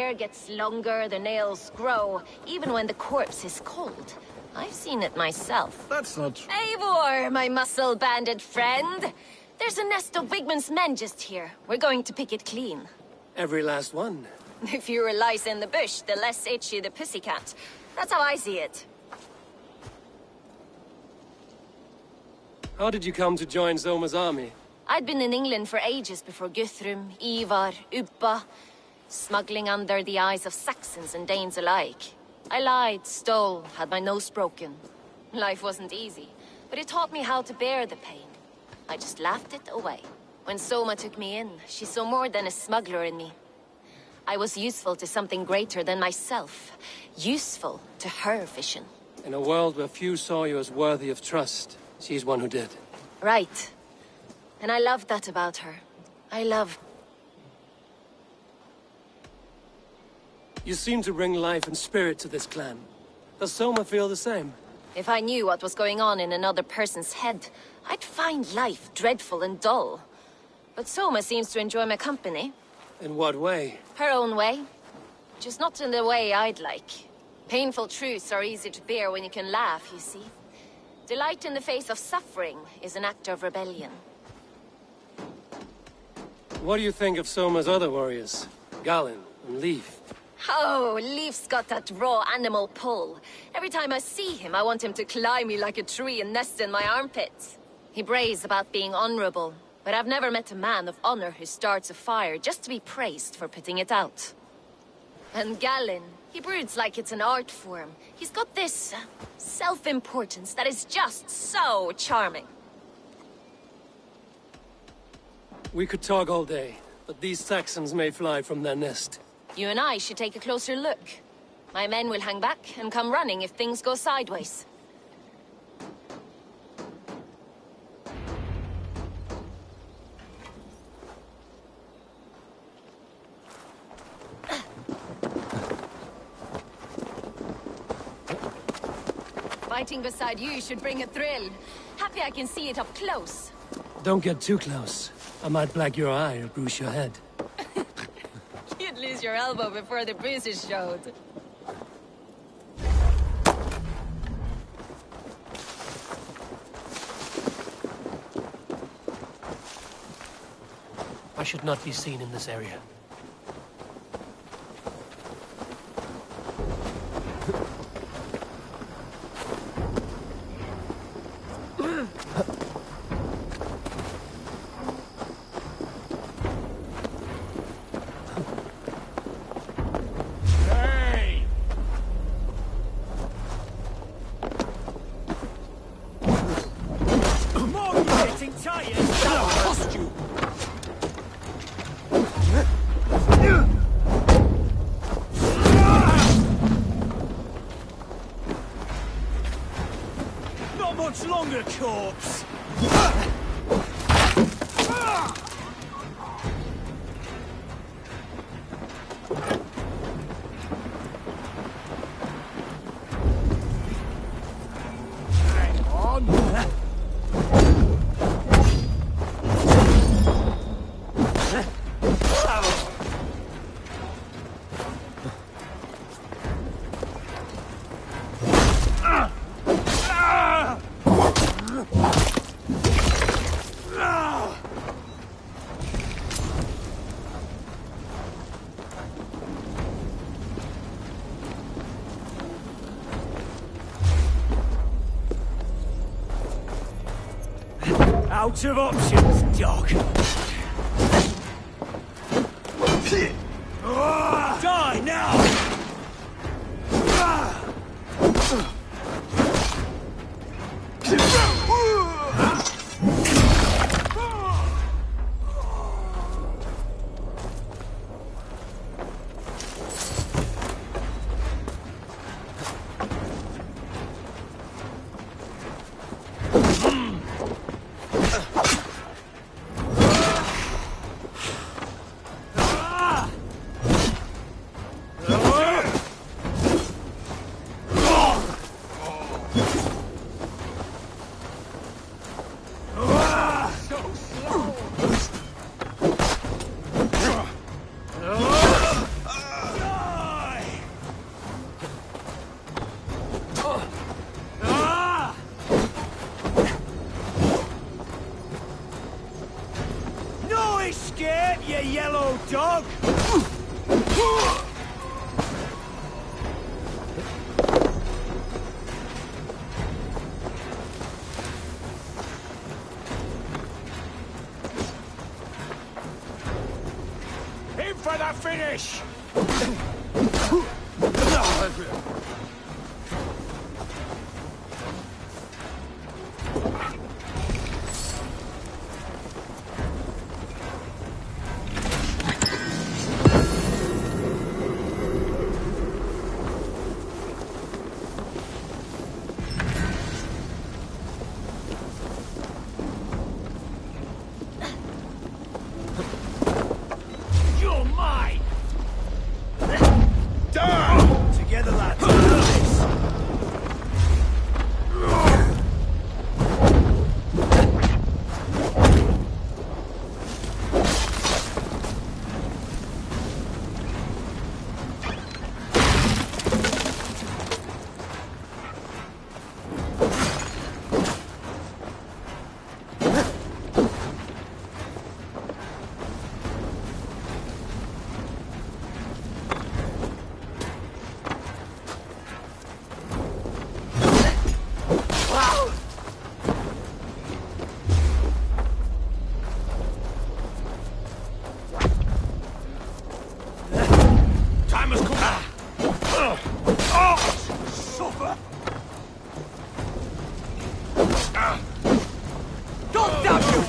Speaker 21: hair gets longer, the nails grow, even when the corpse is cold. I've seen it myself.
Speaker 12: That's not...
Speaker 21: Eivor, my muscle-banded friend! There's a nest of Wigman's men just here. We're going to pick it clean.
Speaker 2: Every last one.
Speaker 21: The fewer lice in the bush, the less itchy the pussycat. That's how I see it.
Speaker 2: How did you come to join Zoma's army?
Speaker 21: I'd been in England for ages before Guthrum, Ivar, Ubba, smuggling under the eyes of Saxons and Danes alike. I lied, stole, had my nose broken. Life wasn't easy, but it taught me how to bear the pain. I just laughed it away. When Soma took me in, she saw more than a smuggler in me. I was useful to something greater than myself. Useful to her vision.
Speaker 2: In a world where few saw you as worthy of trust, she's one who did.
Speaker 21: Right. And I love that about her. I love...
Speaker 2: You seem to bring life and spirit to this clan. Does Soma feel the same?
Speaker 21: If I knew what was going on in another person's head, I'd find life dreadful and dull. But Soma seems to enjoy my company.
Speaker 2: In what way?
Speaker 21: Her own way. Just not in the way I'd like. Painful truths are easy to bear when you can laugh, you see. Delight in the face of suffering is an act of rebellion.
Speaker 2: What do you think of Soma's other warriors? Galen and Leif?
Speaker 21: Oh, Leif's got that raw animal pull. Every time I see him, I want him to climb me like a tree and nest in my armpits. He braves about being honorable, but I've never met a man of honor who starts a fire just to be praised for putting it out. And Galen, he broods like it's an art form. He's got this self-importance that is just so charming.
Speaker 2: We could talk all day, but these Saxons may fly from their nest.
Speaker 21: You and I should take a closer look. My men will hang back and come running if things go sideways. Fighting beside you should bring a thrill. Happy I can see it up close.
Speaker 2: Don't get too close. I might black your eye or bruise your head.
Speaker 21: You'd lose your elbow before the bruises showed.
Speaker 2: I should not be seen in this area.
Speaker 1: Corpse! Hang on! Out of options, dog. Die now! yellow dog! In for the finish! You're mine! Done! Together, lads. Time has come. Suffer. Don't doubt you.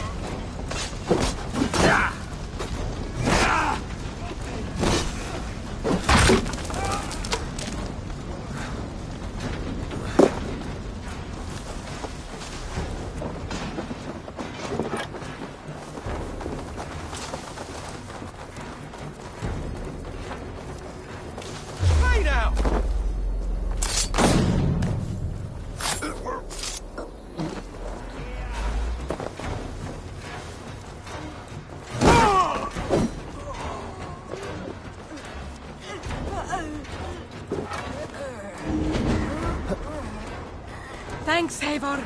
Speaker 1: Hey now.
Speaker 17: Thanks, Eivor.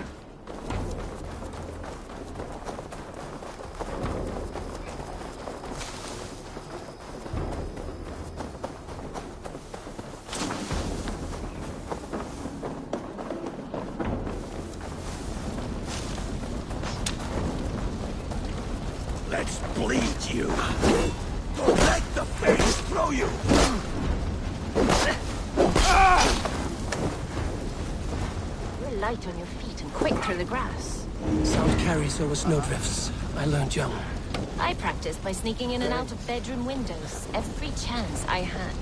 Speaker 6: Let's bleed you. Don't let the face throw you.
Speaker 21: You're light on your feet and quick through the grass.
Speaker 2: Sound carries over snowdrifts. I learned young.
Speaker 21: I practiced by sneaking in and out of bedroom windows every chance I had.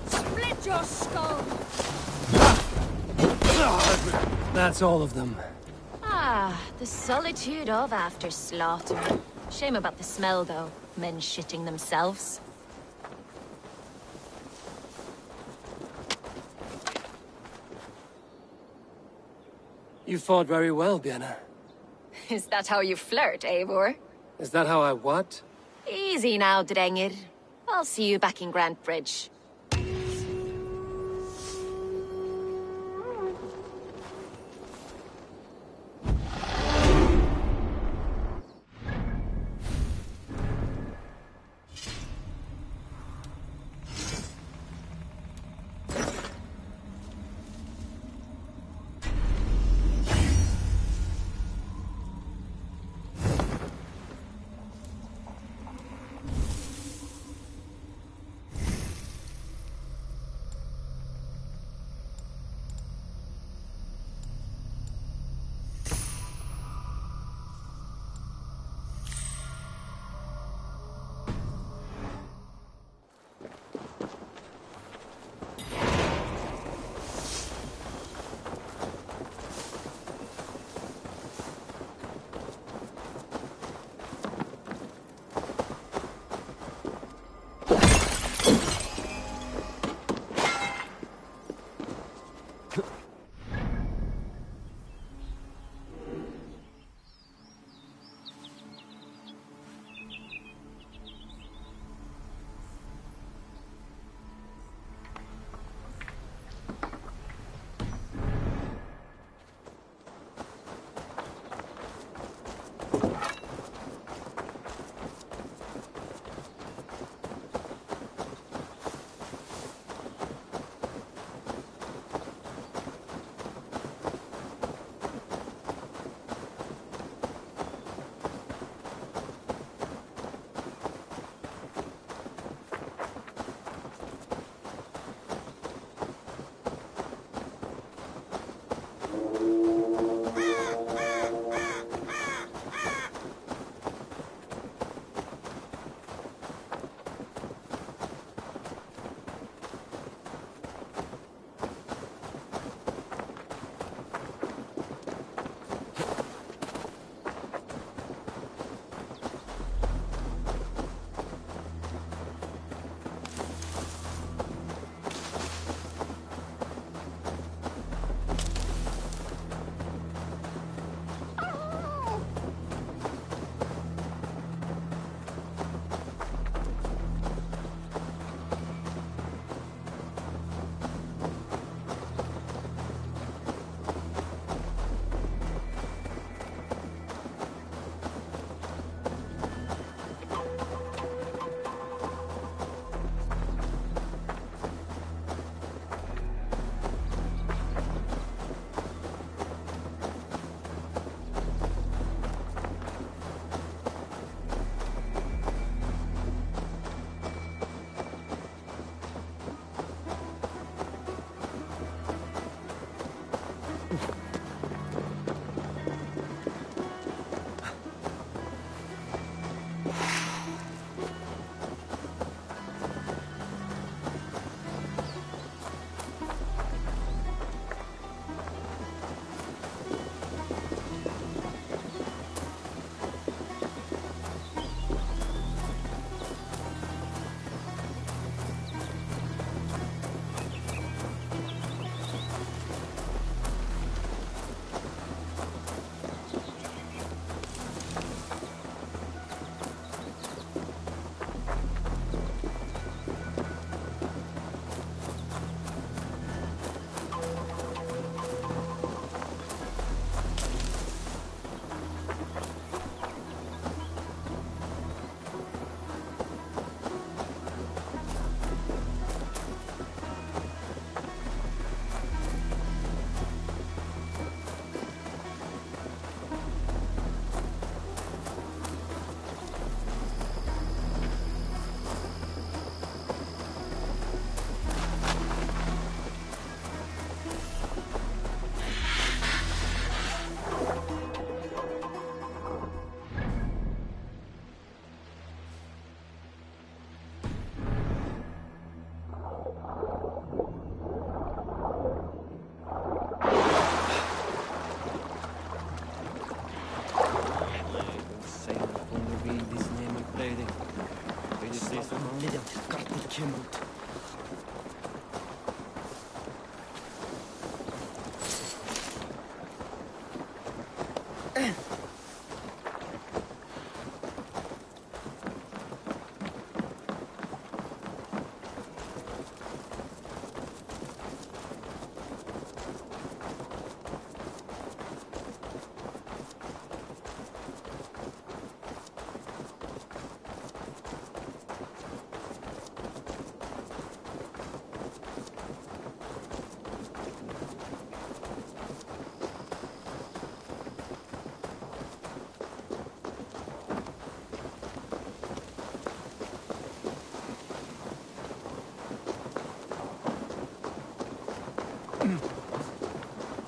Speaker 21: Split your skull!
Speaker 2: That's all of them.
Speaker 21: Ah, the solitude of after slaughter. Shame about the smell, though. Men shitting themselves.
Speaker 2: You fought very well, Bianna.
Speaker 21: Is that how you flirt, Eivor?
Speaker 2: Is that how I what?
Speaker 21: Easy now, Drengir. I'll see you back in Grant Bridge.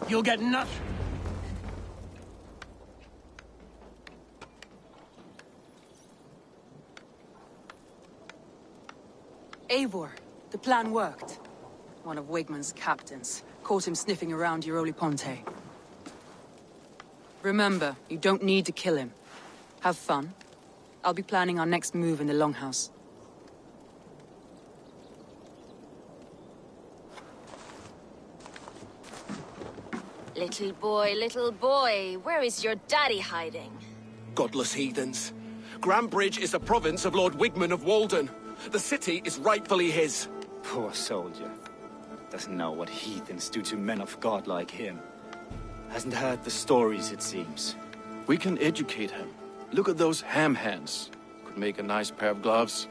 Speaker 2: You'll get nothing.
Speaker 17: Eivor, the plan worked. One of Wigmund's captains caught him sniffing around Euroli Ponte. Remember, you don't need to kill him. Have fun. I'll be planning our next move in the Longhouse.
Speaker 21: Little boy, where is your daddy hiding?
Speaker 5: Godless heathens. Grambridge is a province of Lord Wigmund of Walden. The city is rightfully his.
Speaker 20: Poor soldier. Doesn't know what heathens do to men of God like him. Hasn't heard the stories, it seems.
Speaker 3: We can educate him. Look at those ham hands. Could make a nice pair of gloves.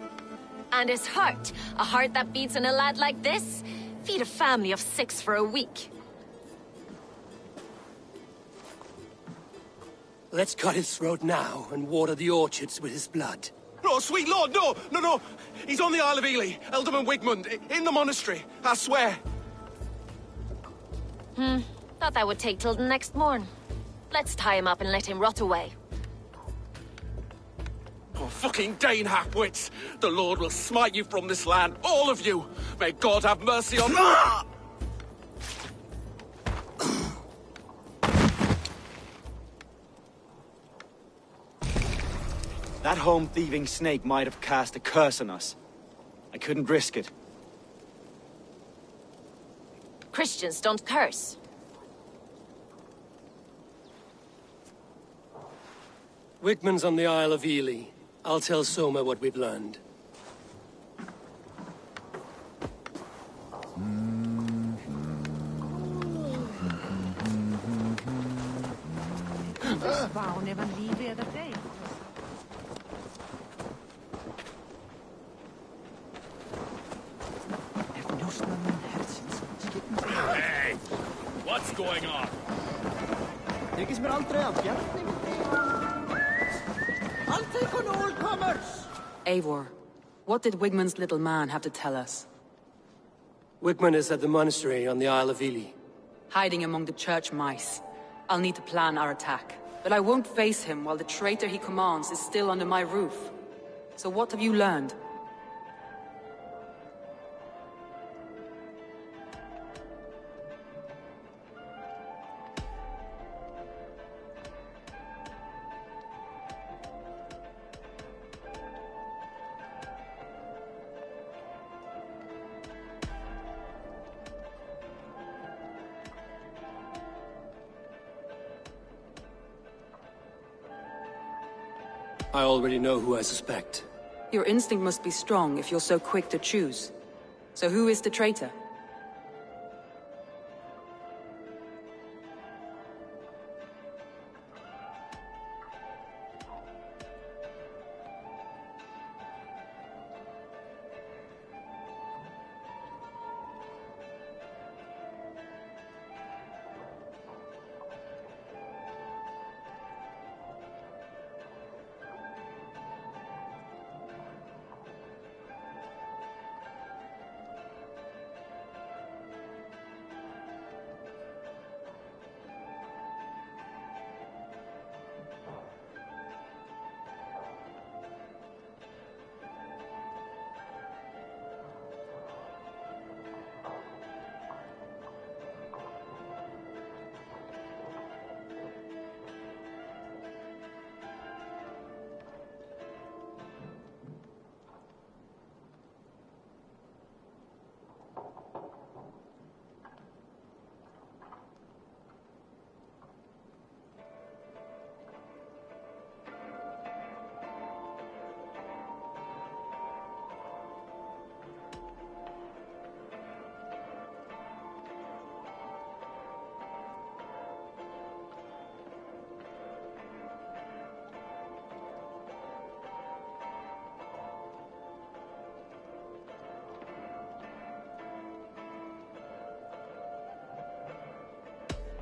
Speaker 21: And his heart. A heart that beats in a lad like this? Feed a family of 6 for a week.
Speaker 2: Let's cut his throat now and water the orchards with his blood.
Speaker 3: Oh, sweet lord, no! No, no! He's on the Isle of Ely, Ealdorman Wigmund, in the monastery, I swear.
Speaker 21: Thought that would take till the next morn. Let's tie him up and let him rot away.
Speaker 3: Oh, fucking Dane halfwits! The Lord will smite you from this land, all of you! May God have mercy on...
Speaker 13: That home-thieving snake might have cast a curse on us. I couldn't risk it.
Speaker 21: Christians don't curse.
Speaker 2: Wigmund's on the Isle of Ely. I'll tell Soma what we've learned.
Speaker 14: Hey! What's going on?
Speaker 15: I'll take on all comers!
Speaker 17: Eivor, what did Wigmund's little man have to tell us?
Speaker 2: Wigmund is at the monastery on the Isle of Ely.
Speaker 17: Hiding among the church mice. I'll need to plan our attack. But I won't face him while the traitor he commands is still under my roof. So what have you learned?
Speaker 2: I already know who I suspect.
Speaker 17: Your instinct must be strong if you're so quick to choose. So who is the traitor?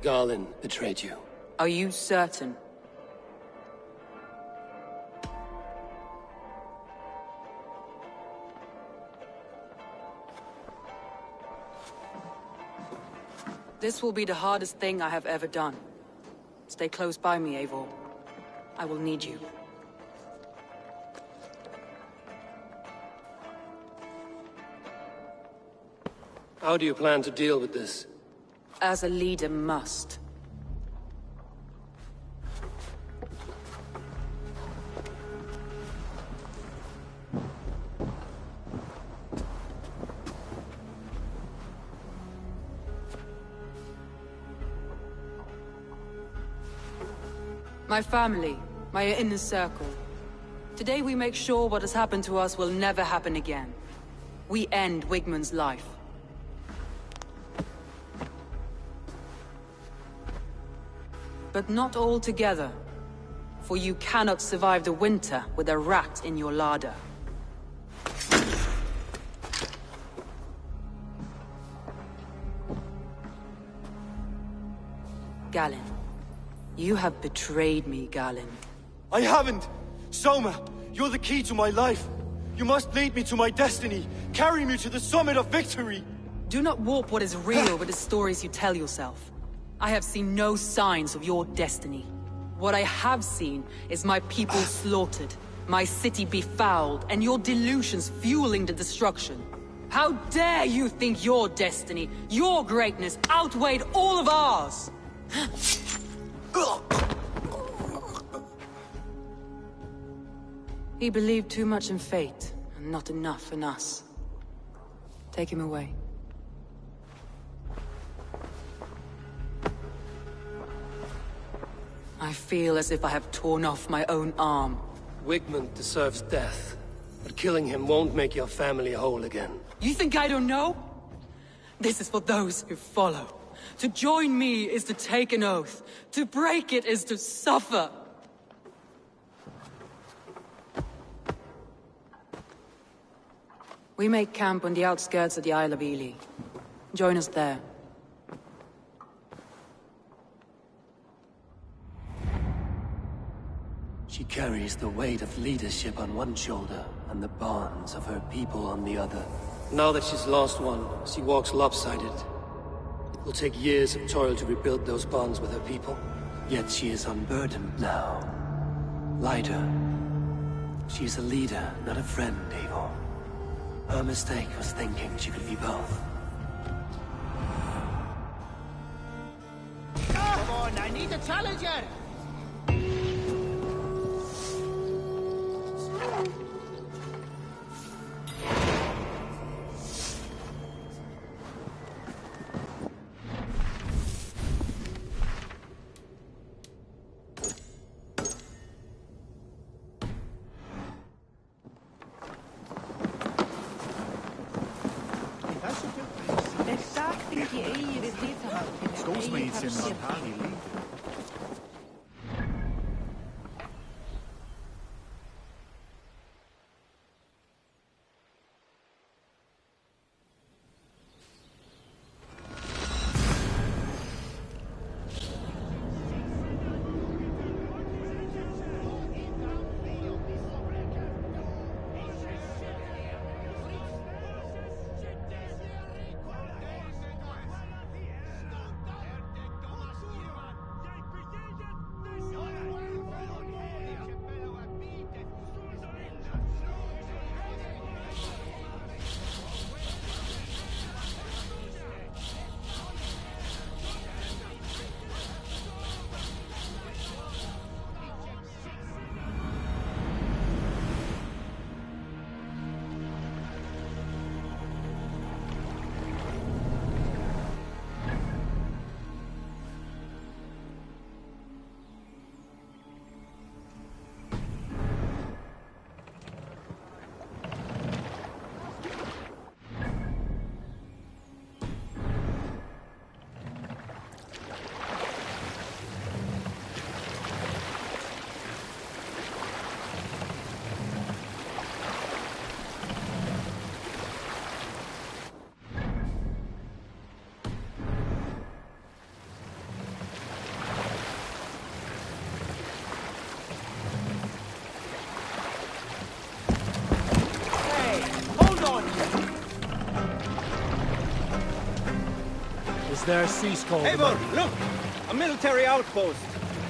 Speaker 2: Garland betrayed you.
Speaker 17: Are you certain? This will be the hardest thing I have ever done. Stay close by me, Eivor. I will need you.
Speaker 2: How do you plan to deal with this?
Speaker 17: As a leader must. My family, my inner circle. Today we make sure what has happened to us will never happen again. We end Wigmund's life. But not all together. for you cannot survive the winter with a rat in your larder. Galen. You have betrayed me, Galen.
Speaker 20: I haven't! Soma, you're the key to my life. You must lead me to my destiny. Carry me to the summit of victory.
Speaker 17: Do not warp what is real with the stories you tell yourself. I have seen no signs of your destiny. What I have seen is my people slaughtered, my city befouled, and your delusions fueling the destruction. How dare you think your destiny, your greatness, outweighed all of ours? He believed too much in fate, and not enough in us. Take him away. I feel as if I have torn off my own arm.
Speaker 2: Wigmund deserves death, but killing him won't make your family whole again.
Speaker 17: You think I don't know? This is for those who follow. To join me is to take an oath. To break it is to suffer. We make camp on the outskirts of the Isle of Ely. Join us there.
Speaker 2: She carries the weight of leadership on one shoulder, and the bonds of her people on the other. Now that she's lost one, she walks lopsided. It will take years of toil to rebuild those bonds with her people. Yet she is unburdened now. Lighter. She is a leader, not a friend, Eivor. Her mistake was thinking she could be both.
Speaker 15: Come on, I need a challenger!
Speaker 4: Schoolmates in Valhalla.
Speaker 1: There cease call.
Speaker 7: Eivor, look! A military outpost!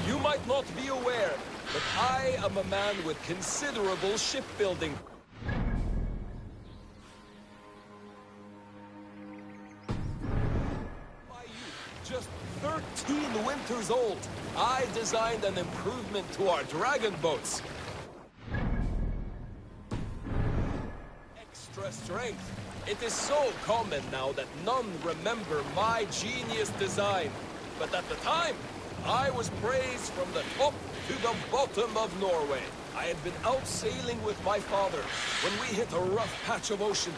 Speaker 10: You might not be aware, but I am a man with considerable shipbuilding. My youth, just 13 winters old, I designed an improvement to our dragon boats. Extra strength. It is so common now that none remember my genius design. But at the time, I was praised from the top to the bottom of Norway. I had been out sailing with my father when we hit a rough patch of ocean.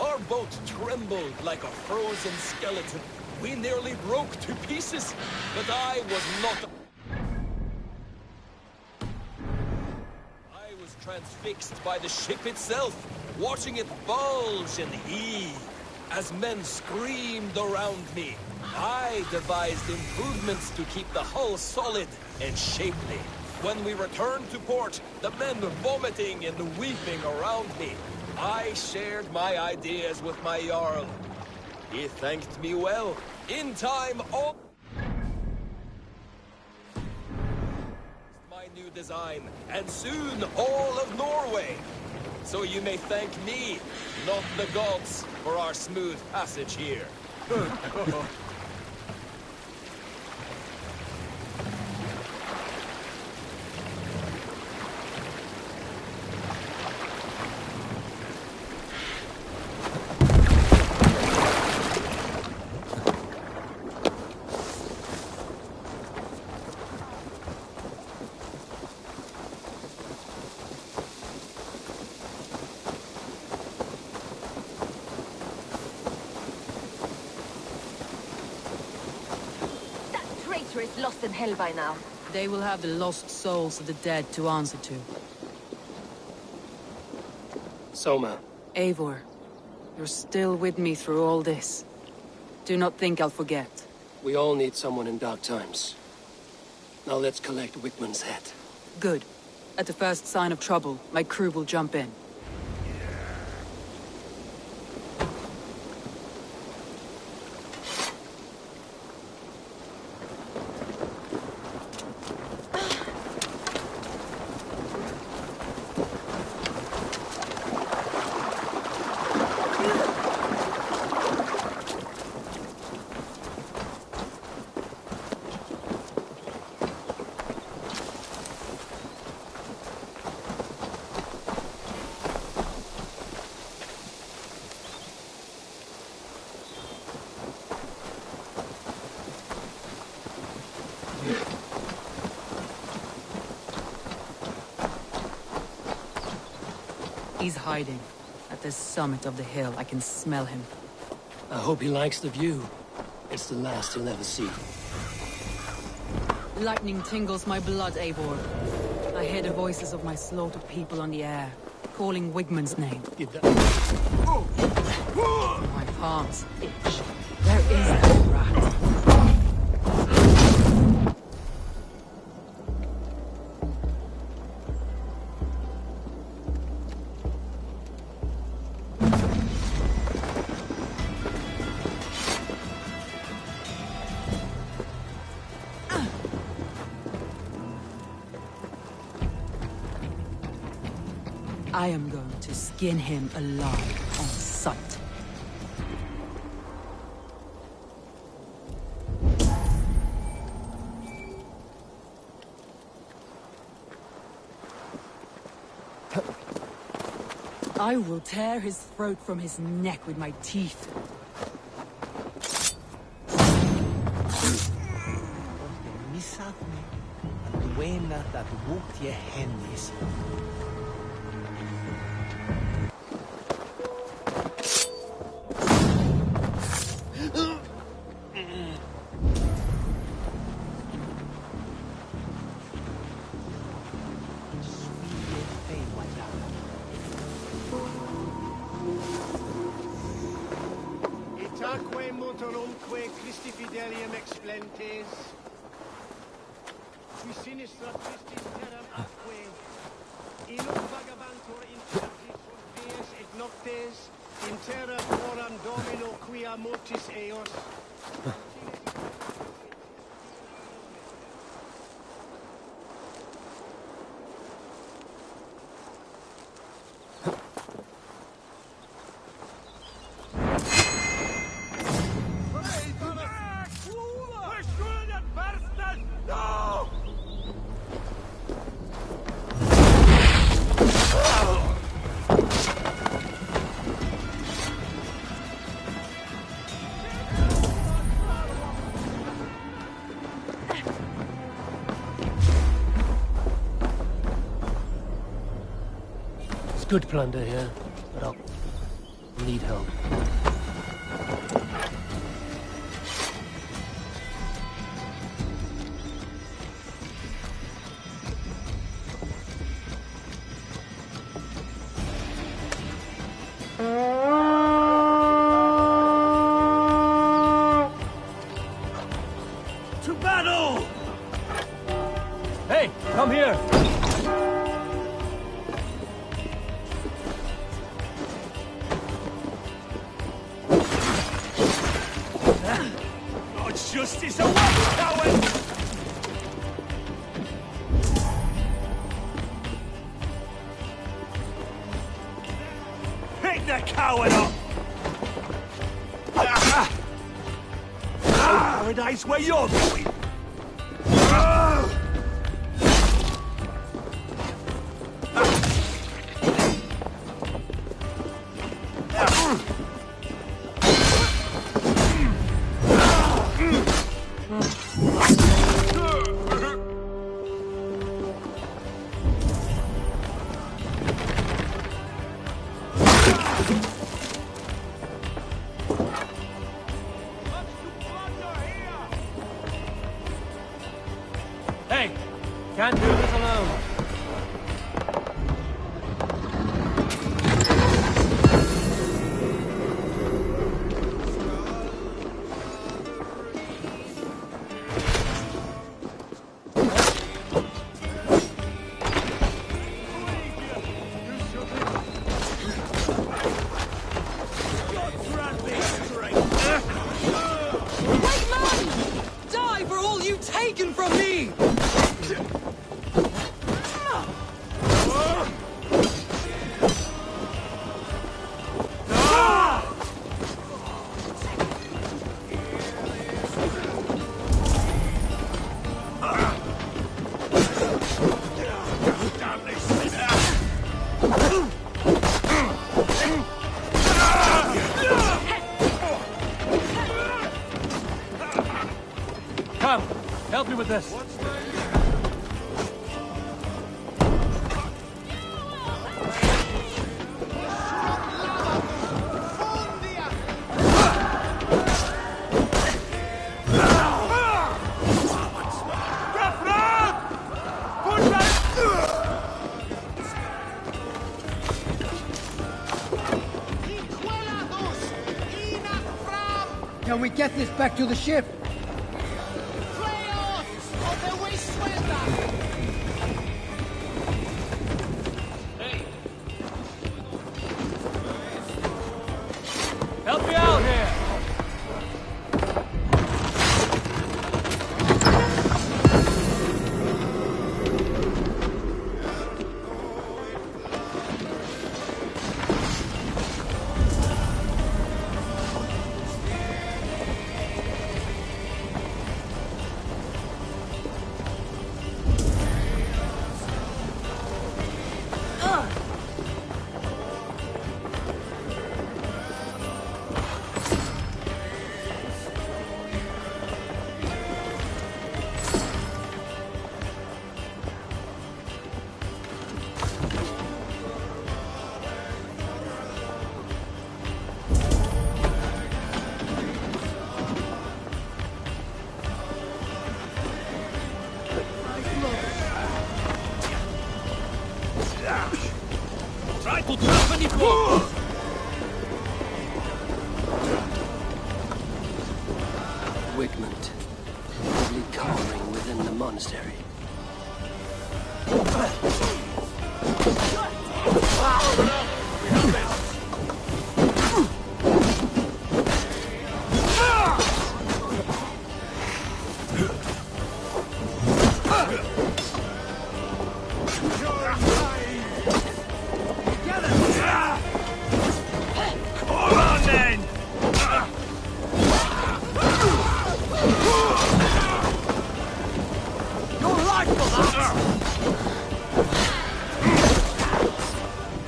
Speaker 10: Our boat trembled like a frozen skeleton. We nearly broke to pieces, but I was not... transfixed by the ship itself, watching it bulge and heave. As men screamed around me, I devised improvements to keep the hull solid and shapely. When we returned to port, the men vomiting and weeping around me, I shared my ideas with my Jarl. He thanked me well. In time, all my new design, and soon all of Norway. So you may thank me, not the gods, for our smooth passage here.
Speaker 21: Is lost in hell by now.
Speaker 17: They will have the lost souls of the dead to answer to.
Speaker 2: Soma.
Speaker 17: Eivor, you're still with me through all this. Do not think I'll forget.
Speaker 2: We all need someone in dark times. Now let's collect Wickman's head.
Speaker 17: Good. At the first sign of trouble, my crew will jump in. He's hiding. At the summit of the hill, I can smell him.
Speaker 2: I hope he likes the view. It's the last he'll ever see.
Speaker 17: Lightning tingles my blood, Eivor. I hear the voices of my slaughtered people on the air, calling Wigmund's name. My palms itch. Where is that rat? I am going to skin him alive on sight. I will tear his throat from his neck with my teeth.
Speaker 15: Itaque motorumque Christi fidelium explentes. Qui sinistra Christis terram atque. Ilum vagabantur inter dies et noctes. In terra quoram domino quia mortis eos.
Speaker 2: Good plunder here, but I'll need help. battle! Hey, come here!
Speaker 1: Not justice away, coward! Pick the coward up! Paradise where you're going!
Speaker 2: Hey! Can't do this alone.
Speaker 8: Wait, man! Die for all you've taken from me!
Speaker 2: Come, help me with this.
Speaker 22: Can we get this back to the ship?
Speaker 2: Help me out here!
Speaker 11: Wigmund, probably cowering within the monastery.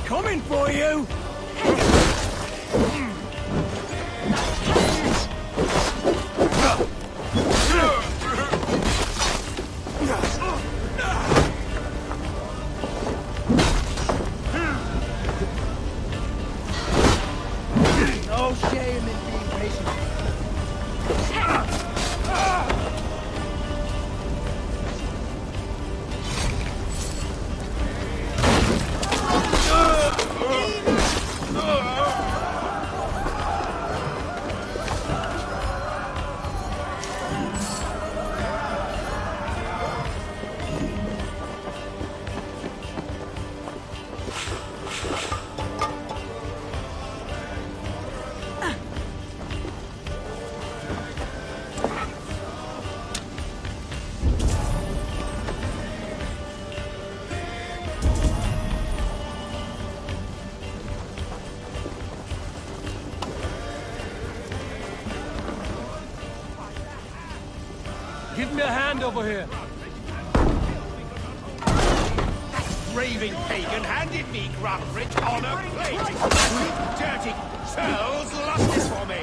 Speaker 1: Coming for you!
Speaker 22: No shame in being patient.
Speaker 1: friend over here.
Speaker 4: Raving pagan handed me Grumbrich on a plate. You dirty churls lost this for me.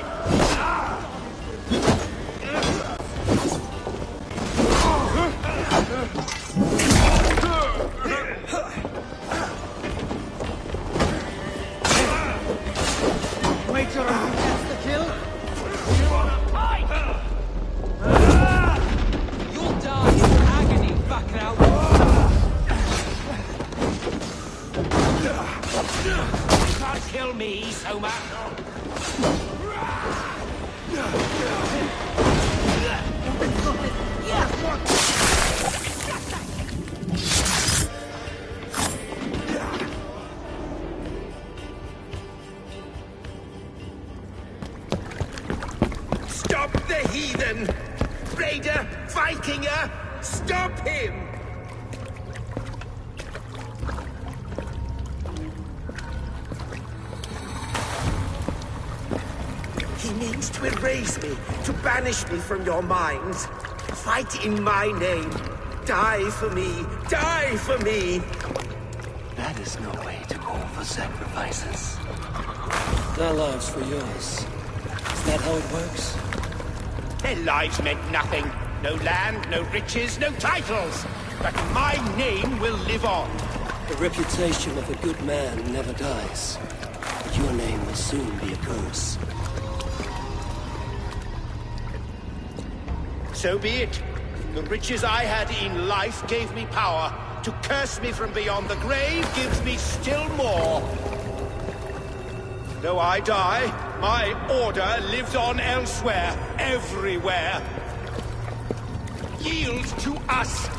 Speaker 22: Wait till I gets the kill.
Speaker 8: You'll die in agony, Vaknau.
Speaker 4: You can't kill me, Soma. Stop the heathen! Raider! Vikinger! Stop him! He means to erase me, to banish me from your minds. Fight in my name. Die for me. Die for me.
Speaker 11: That is no way to call for sacrifices.
Speaker 2: Their lives for yours. Is that how it works?
Speaker 4: Their lives meant nothing. No land, no riches, no titles. But my name will live on.
Speaker 2: The reputation of a good man never dies. But your name will soon be a curse.
Speaker 4: So be it. The riches I had in life gave me power. To curse me from beyond the grave gives me still more. Though I die, my order lives on elsewhere, everywhere. Yield to us.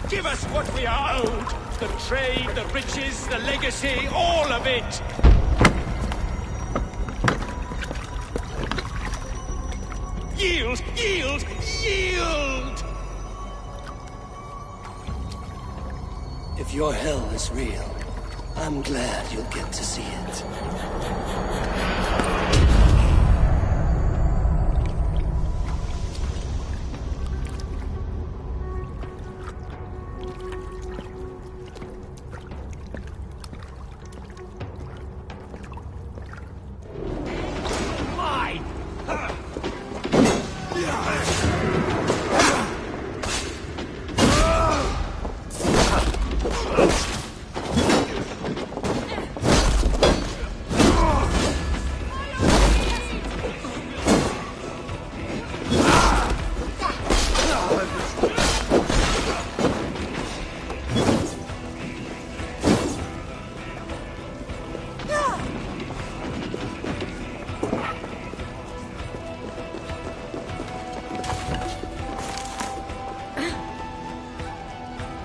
Speaker 4: Give us what we are owed. The trade, the riches, the legacy, all of it. Yield! Yield! Yield!
Speaker 2: If your hell is real, I'm glad you'll get to see it.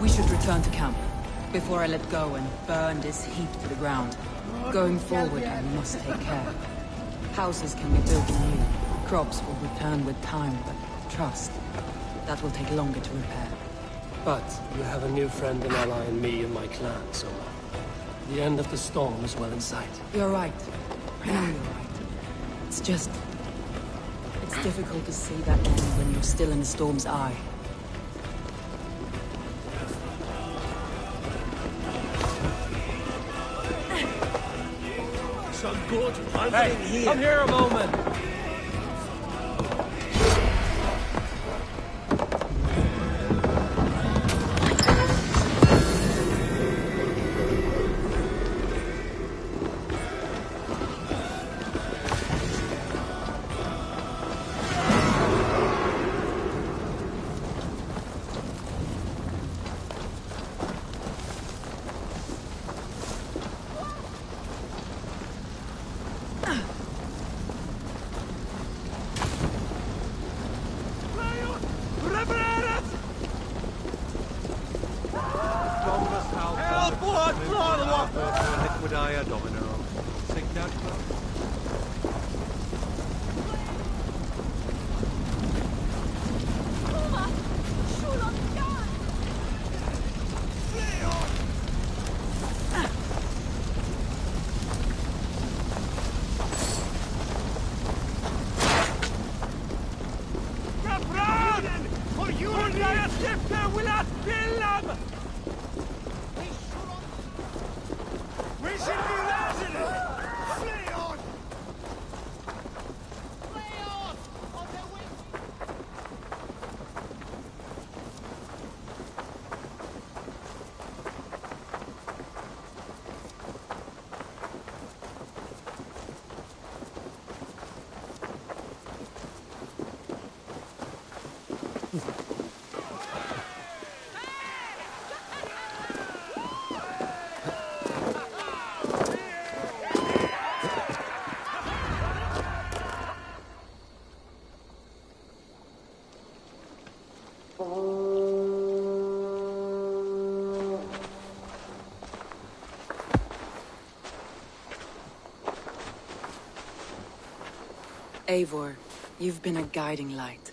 Speaker 17: We should return to camp, before I let go and burn this heap to the ground. Going forward, I must take care. Houses can be built anew. Crops will return with time, but trust, that will take longer to repair.
Speaker 2: But you have a new friend and ally in me and my clan, Soma. The end of the storm is well in sight.
Speaker 17: You're right. I know you're right. It's just... it's difficult to see that end when you're still in the storm's eye.
Speaker 4: So good
Speaker 1: Hey,
Speaker 4: here.
Speaker 1: come here a moment. Kill them!
Speaker 15: We should be resident! Flee on! Flee on! On the way!
Speaker 17: Eivor, you've been a guiding light.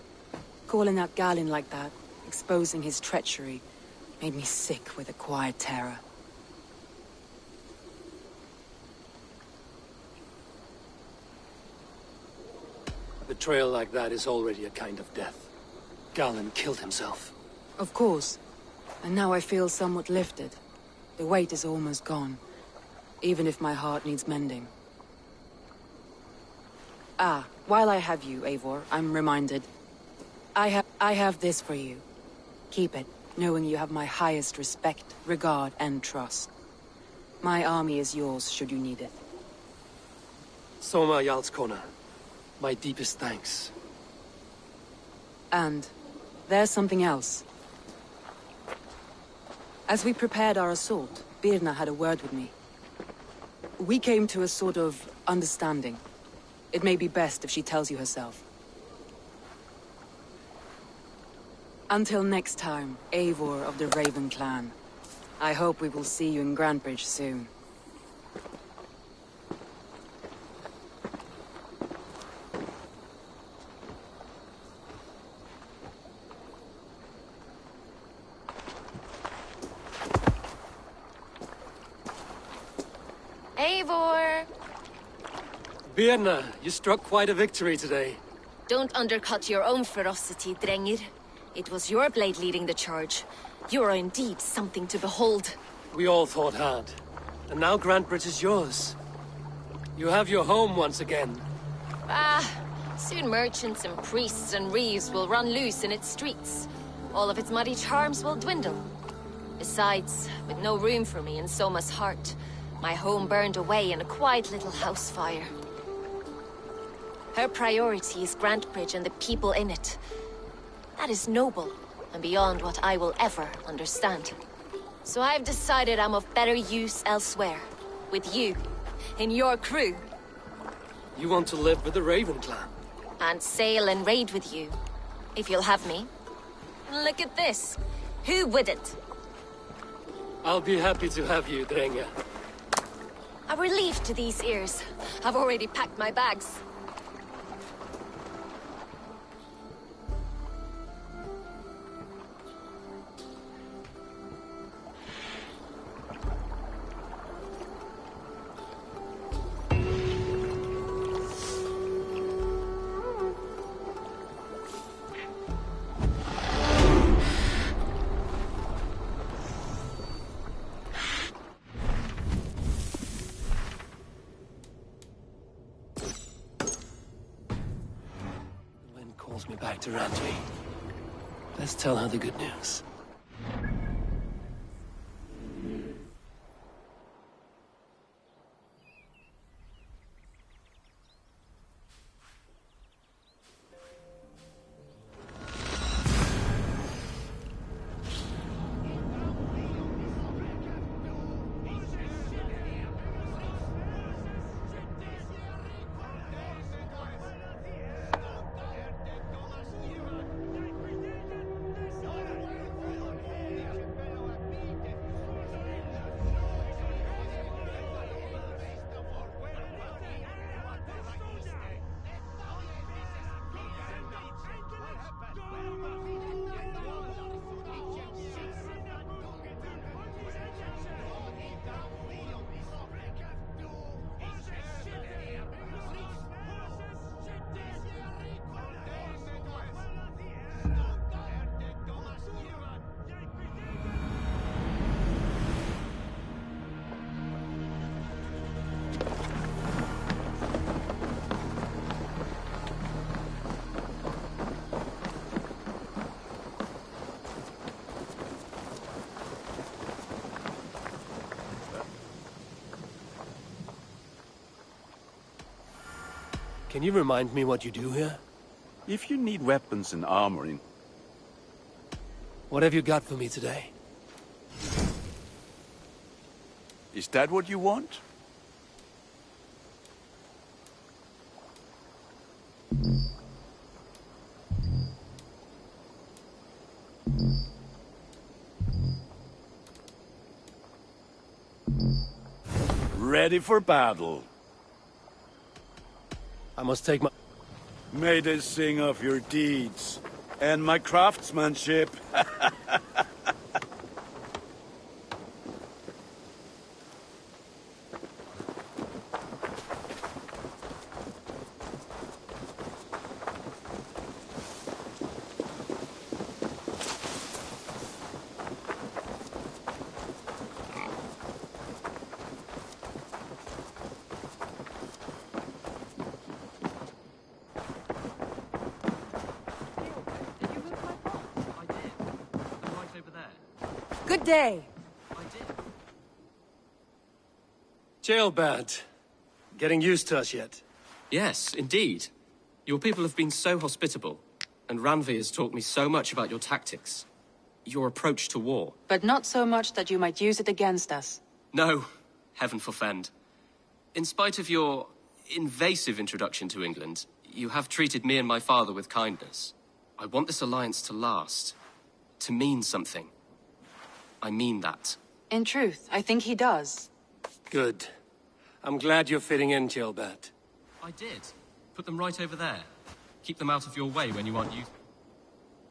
Speaker 17: Calling out Galinn like that, exposing his treachery, made me sick with a quiet terror.
Speaker 2: A betrayal like that is already a kind of death. Galinn killed himself.
Speaker 17: Of course. And now I feel somewhat lifted. The weight is almost gone, even if my heart needs mending. Ah, while I have you, Eivor, I'm reminded. I have this for you. Keep it, knowing you have my highest respect, regard, and trust. My army is yours, should you need it.
Speaker 2: Soma Jarlskona, my deepest thanks.
Speaker 17: And there's something else. As we prepared our assault, Birna had a word with me. We came to a sort of understanding. It may be best if she tells you herself. Until next time, Eivor of the Raven Clan. I hope we will see you in Grantebridge soon.
Speaker 21: Eivor!
Speaker 2: Birna, you struck quite a victory today.
Speaker 21: Don't undercut your own ferocity, Drengir. It was your blade leading the charge. You are indeed something to behold.
Speaker 2: We all fought hard. And now Grantebridge is yours. You have your home once again.
Speaker 21: Ah, soon merchants and priests and reeves will run loose in its streets. All of its muddy charms will dwindle. Besides, with no room for me in Soma's heart, my home burned away in a quiet little house fire. Her priority is Grantebridge and the people in it. That is noble, and beyond what I will ever understand. So I've decided I'm of better use elsewhere. With you, in your crew.
Speaker 2: You want to live with the Raven Clan?
Speaker 21: And sail and raid with you, if you'll have me. Look at this. Who wouldn't?
Speaker 2: I'll be happy to have you, Drenge.
Speaker 21: A relief to these ears. I've already packed my bags.
Speaker 2: Me back to Randvi. Let's tell her the good news. Can you remind me what you do here?
Speaker 6: If you need weapons and armoring...
Speaker 2: What have you got for me today?
Speaker 6: Is that what you want? Ready for battle.
Speaker 2: I must take my...
Speaker 6: May they sing of your deeds and my craftsmanship.
Speaker 17: Good day.
Speaker 2: Jailbird. Getting used to us yet?
Speaker 9: Yes, indeed. Your people have been so hospitable, and Ranvi has taught me so much about your tactics. Your approach to war.
Speaker 17: But not so much that you might use it against us.
Speaker 9: No, heaven forfend. In spite of your invasive introduction to England, you have treated me and my father with kindness. I want this alliance to last, to mean something. I mean that.
Speaker 17: In truth, I think he does.
Speaker 2: Good. I'm glad you're fitting in, Jailbird.
Speaker 9: I did. Put them right over there. Keep them out of your way when you aren't used.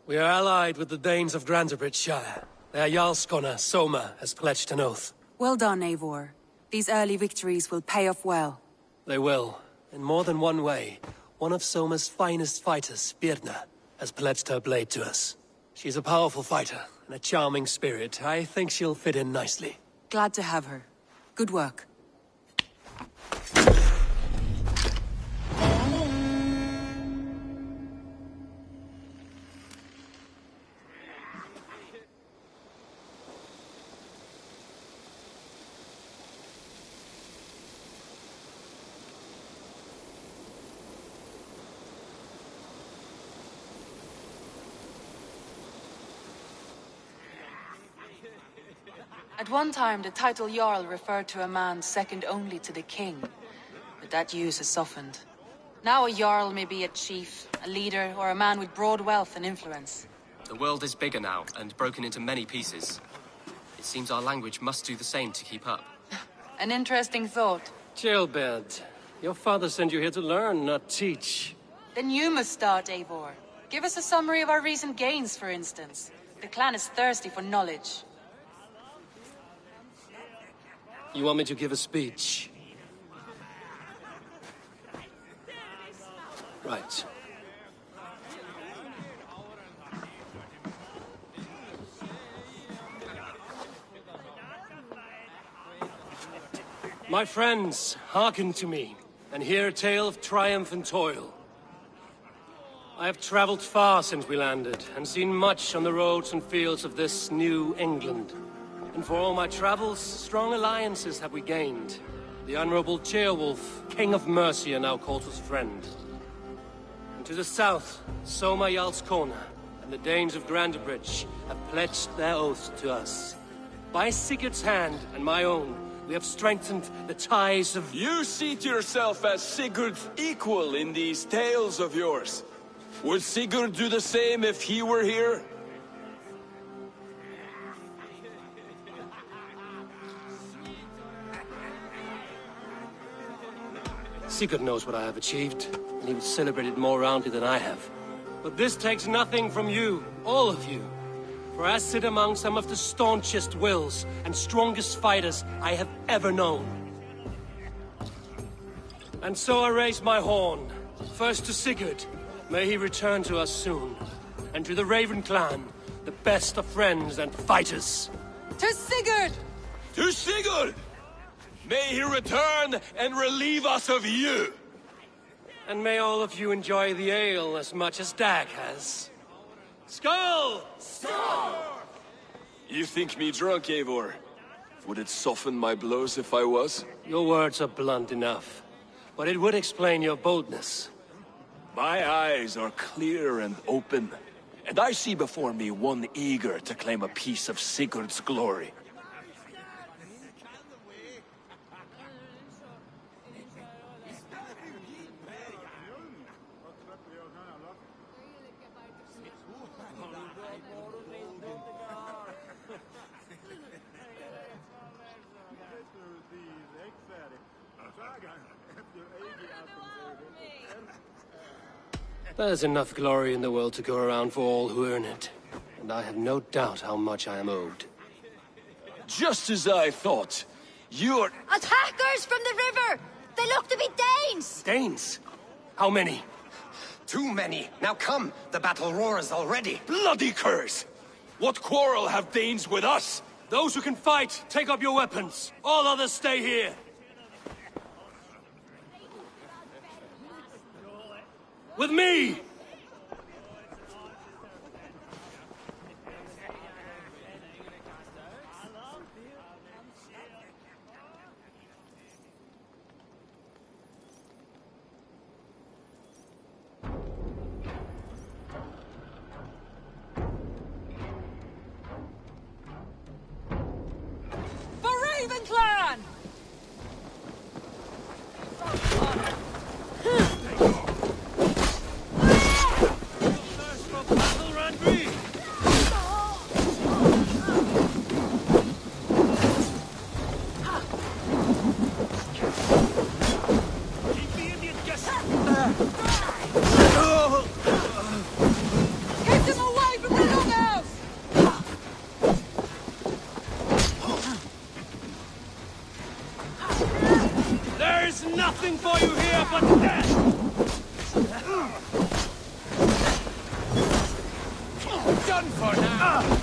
Speaker 2: We are allied with the Danes of Grantebridgeshire. Their Jarlskona, Soma, has pledged an oath.
Speaker 17: Well done, Eivor. These early victories will pay off well.
Speaker 2: They will. In more than one way. One of Soma's finest fighters, Birna, has pledged her blade to us. She's a powerful fighter, and a charming spirit. I think she'll fit in nicely.
Speaker 17: Glad to have her. Good work. At one time, the title Jarl referred to a man second only to the king. But that use has softened. Now a Jarl may be a chief, a leader, or a man with broad wealth and influence.
Speaker 9: The world is bigger now, and broken into many pieces. It seems our language must do the same to keep up.
Speaker 17: An interesting thought.
Speaker 2: Jailbird, your father sent you here to learn, not teach.
Speaker 17: Then you must start, Eivor. Give us a summary of our recent gains, for instance. The clan is thirsty for knowledge.
Speaker 2: You want me to give a speech? Right. My friends, hearken to me, and hear a tale of triumph and toil. I have traveled far since we landed, and seen much on the roads and fields of this new England. And for all my travels, strong alliances have we gained. The Honorable Ceolwulf, King of Mercia, now calls us friend. And to the south, Soma Jarlskona and the Danes of Grantebridge have pledged their oath to us. By Sigurd's hand and my own, we have strengthened the ties of...
Speaker 10: You seat yourself as Sigurd's equal in these tales of yours. Would Sigurd do the same if he were here?
Speaker 2: Sigurd knows what I have achieved, and he would celebrate it more roundly than I have. But this takes nothing from you, all of you. For I sit among some of the staunchest wills and strongest fighters I have ever known. And so I raise my horn, first to Sigurd, may he return to us soon, and to the Raven clan, the best of friends and fighters.
Speaker 17: To Sigurd!
Speaker 10: To Sigurd! May he return and relieve us of you!
Speaker 2: And may all of you enjoy the ale as much as Dag has. Skull!
Speaker 10: Skull! You think me drunk, Eivor? Would it soften my blows if I was?
Speaker 2: Your words are blunt enough, but it would explain your boldness.
Speaker 6: My eyes are clear and open, and I see before me one eager to claim a piece of Sigurd's glory.
Speaker 2: There's enough glory in the world to go around for all who earn it, and I have no doubt how much I am owed.
Speaker 6: Just as I thought. You're...
Speaker 21: Attackers from the river! They look to be Danes!
Speaker 2: Danes? How many?
Speaker 11: Too many. Now come, the battle roars already.
Speaker 6: Bloody curs! What quarrel have Danes with us?
Speaker 2: Those who can fight, take up your weapons. All others stay here. With me!
Speaker 8: For Raven Clan!
Speaker 2: There's nothing for you here but death!
Speaker 10: Done for now!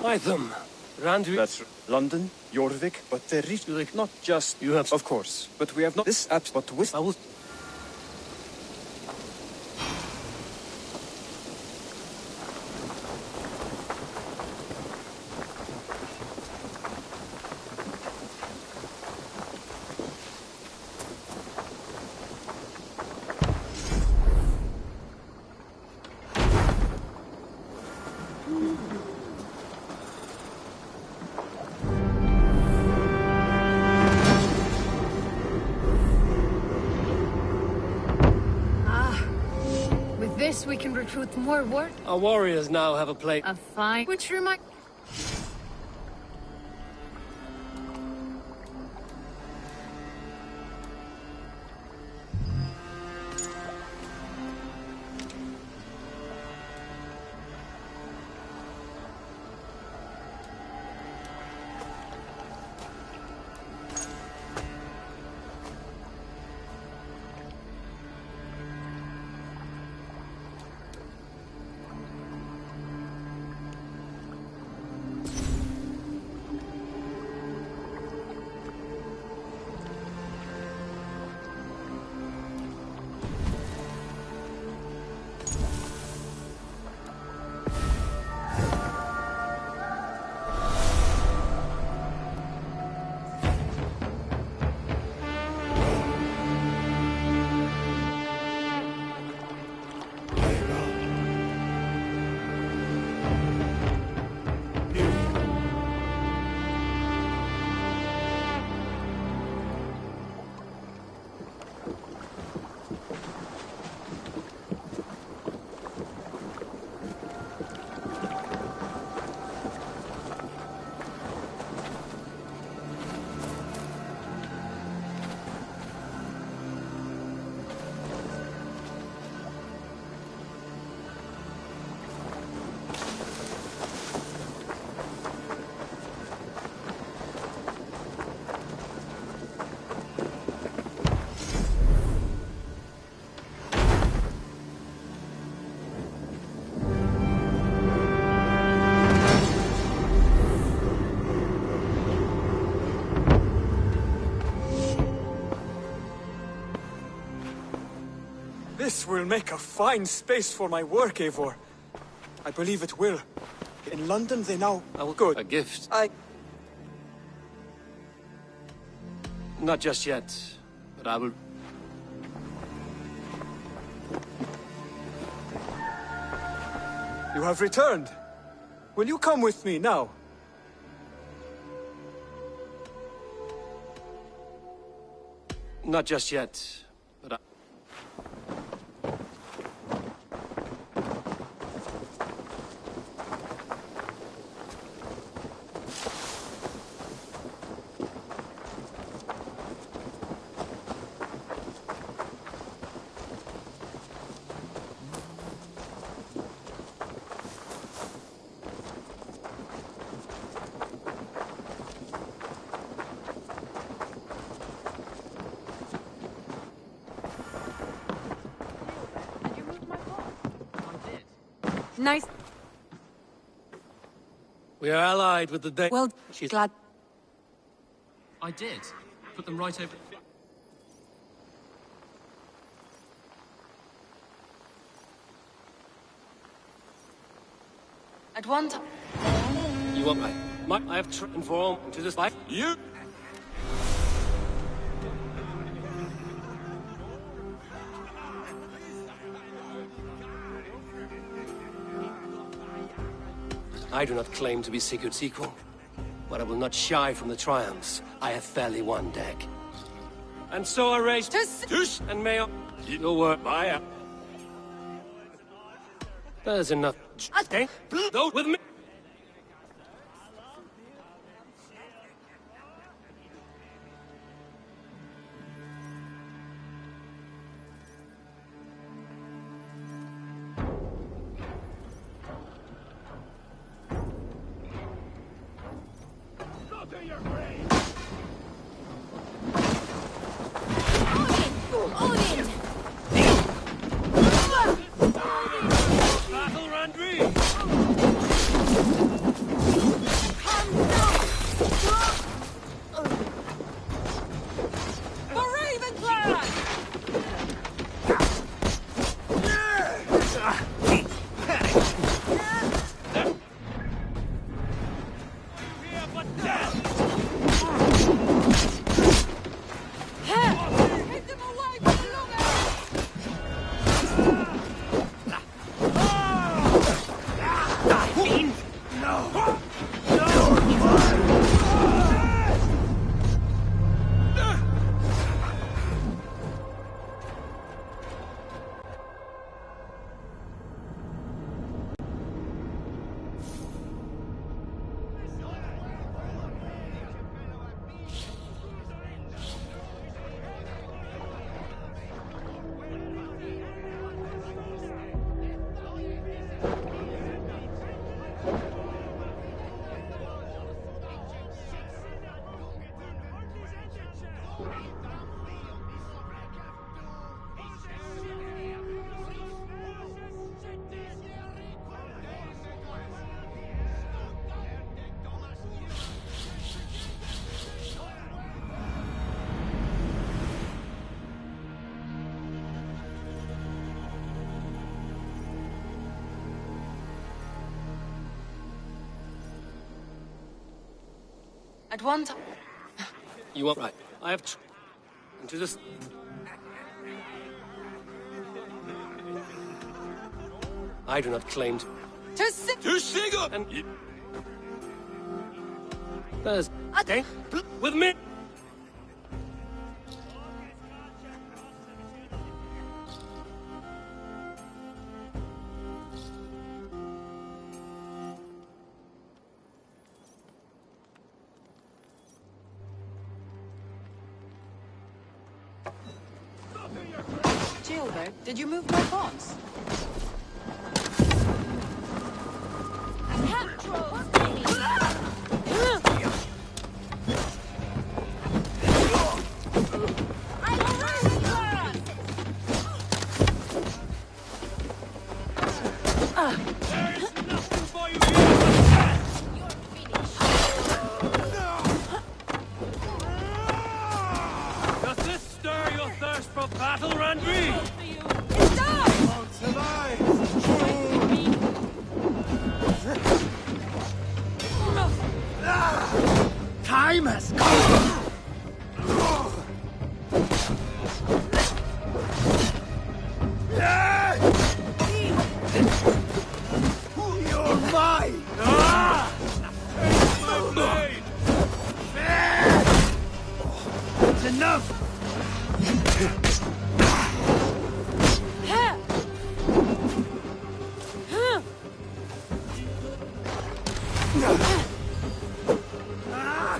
Speaker 2: Hytham, Randvi.
Speaker 13: That's London, Jorvik, but there is not just
Speaker 2: you have,
Speaker 13: of course, but we have not this app, but with.
Speaker 2: I will.
Speaker 16: We can recruit more work.
Speaker 2: Our warriors now have a plate.
Speaker 16: A fine. Which remind.
Speaker 18: This will make a fine space for my work, Eivor. I believe it will. In London, they now...
Speaker 2: I will
Speaker 18: Good.
Speaker 2: A gift. Not just yet, but I will...
Speaker 18: You have returned. Will you come with me now?
Speaker 2: Not just yet, but I...
Speaker 17: Nice.
Speaker 2: We are allied with the Dane.
Speaker 17: Well, she's glad.
Speaker 9: I did. Put them right over...
Speaker 17: At one time.
Speaker 2: You want I have informed to this life. You. I do not claim to be Sigurd's equal, but I will not shy from the triumphs I have fairly won, Dag. And so I raise Tush and may your word, Maya. There's enough. Okay, though with me.
Speaker 21: Come down!
Speaker 17: At one time...
Speaker 2: You are right. I have... Into this... I do not claim to...
Speaker 8: To sing up!
Speaker 2: And... There's... Okay? With me!
Speaker 17: Gilbert, did you move my pawns?
Speaker 2: Does this stir your thirst for battle, Randvi?
Speaker 6: Time has come! You're mine!
Speaker 2: My blade!
Speaker 6: It's enough!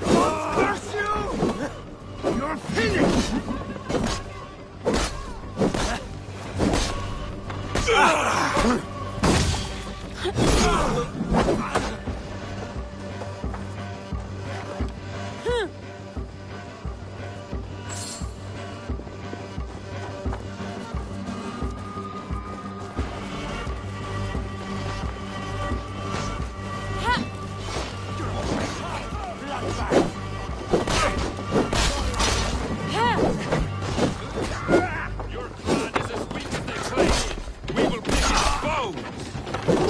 Speaker 6: Curse you! You're finished!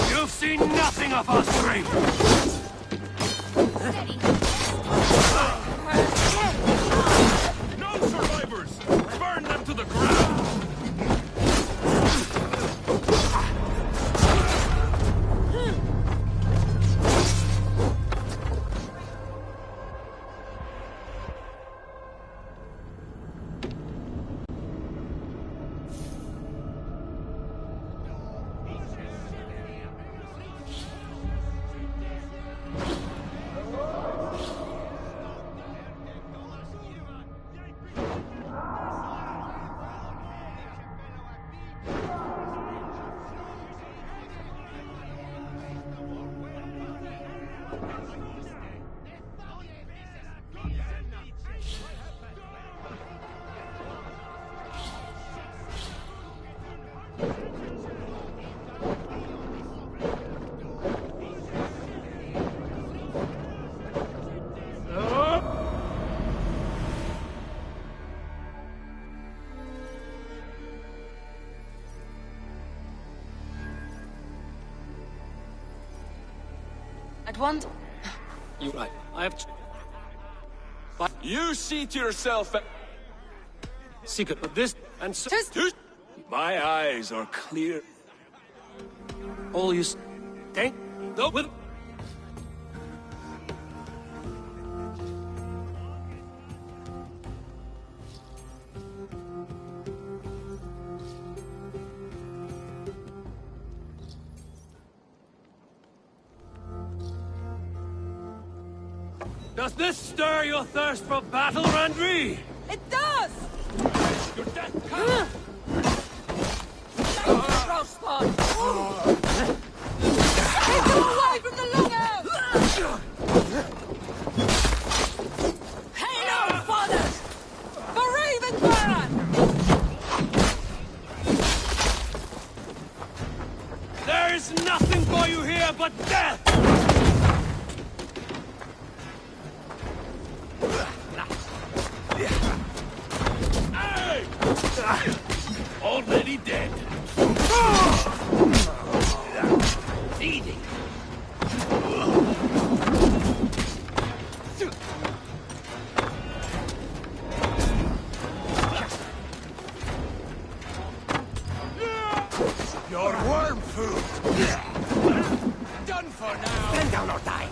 Speaker 2: You've seen nothing of our strength!
Speaker 10: No survivors! Burn them to the ground!
Speaker 17: At one...
Speaker 2: You're right. I have...
Speaker 10: You see to yourself...
Speaker 2: Secret of this, and so...
Speaker 6: My eyes are clear.
Speaker 2: All you... Thank... No, with... Does this stir your thirst for battle, Randri?
Speaker 8: It does!
Speaker 6: Your death
Speaker 8: comes! Crossbone! Keep them away from the longhouse! Hail, fathers! For Ravenburn!
Speaker 2: There is nothing for you here but death!
Speaker 6: Already dead. Feeding.
Speaker 4: Your worm food! Done for now! Bend down or die!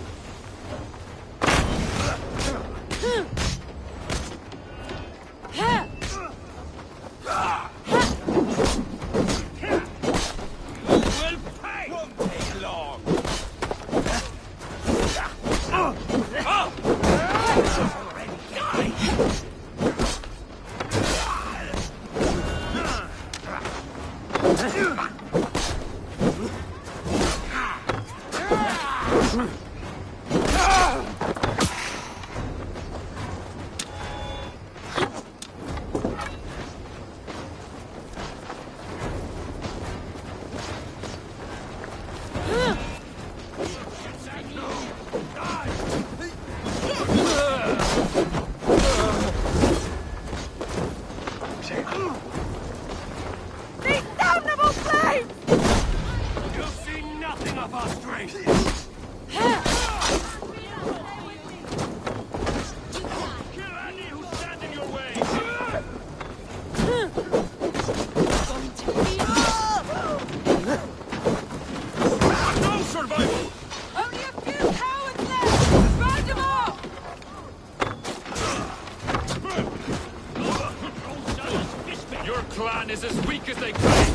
Speaker 2: Is as weak as they claim.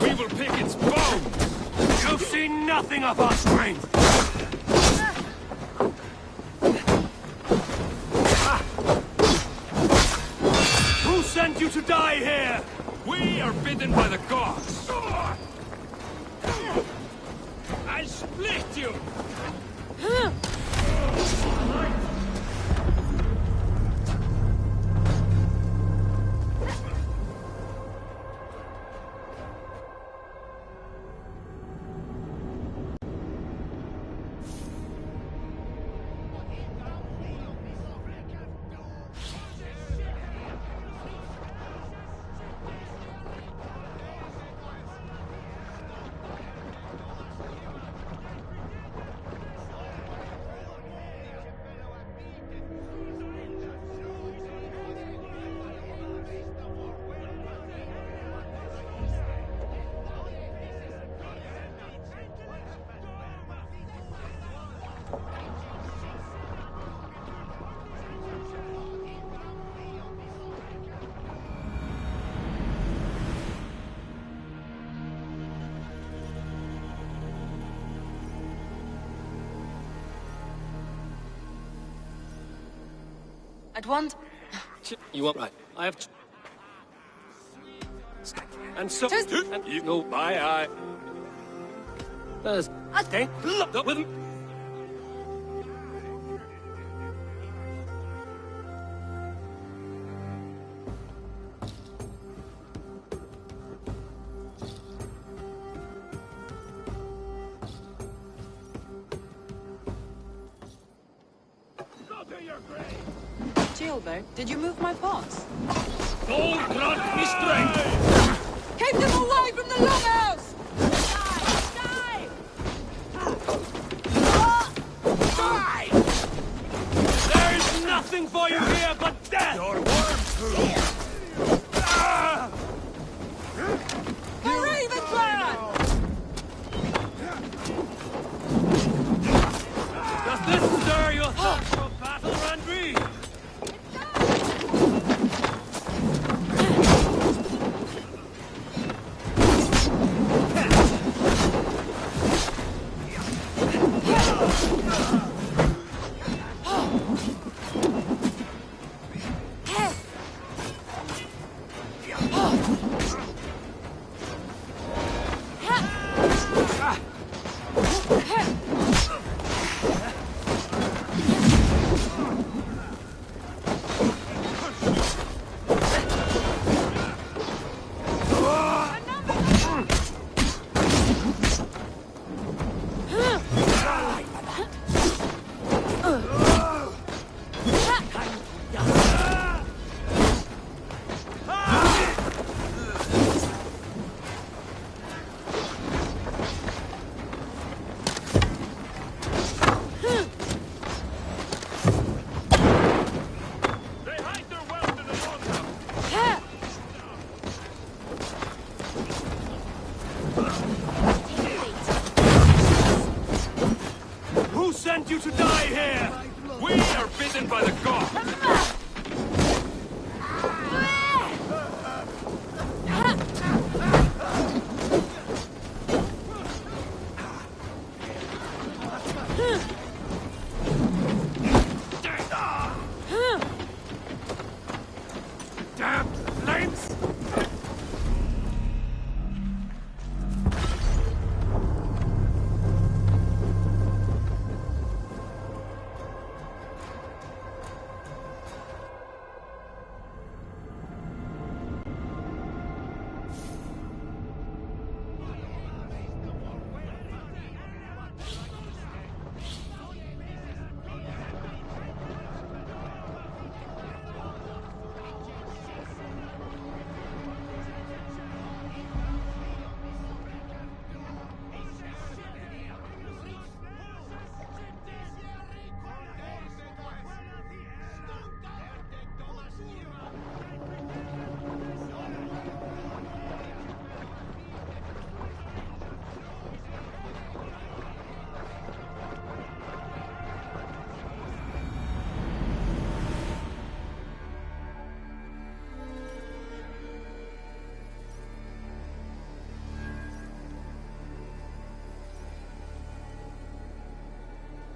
Speaker 2: We will pick its bones. You've seen nothing of our strength. Who sent you to die here? We are bidden by the gods. I'll split you.
Speaker 17: At one...
Speaker 2: You are right. I have... And so... And you know, my eye... There's... Okay. Look with me.
Speaker 17: Gilbert, did you move my pots?
Speaker 2: Gold grant me strength!
Speaker 8: Keep them away from the longhouse!
Speaker 21: Die! Die!
Speaker 2: nothing for you here but death! Your worm
Speaker 8: For Ravenclan!
Speaker 2: Does this stir your thoughts for battle, Randry? You to die here! We are bidden by the gods! Damn flames!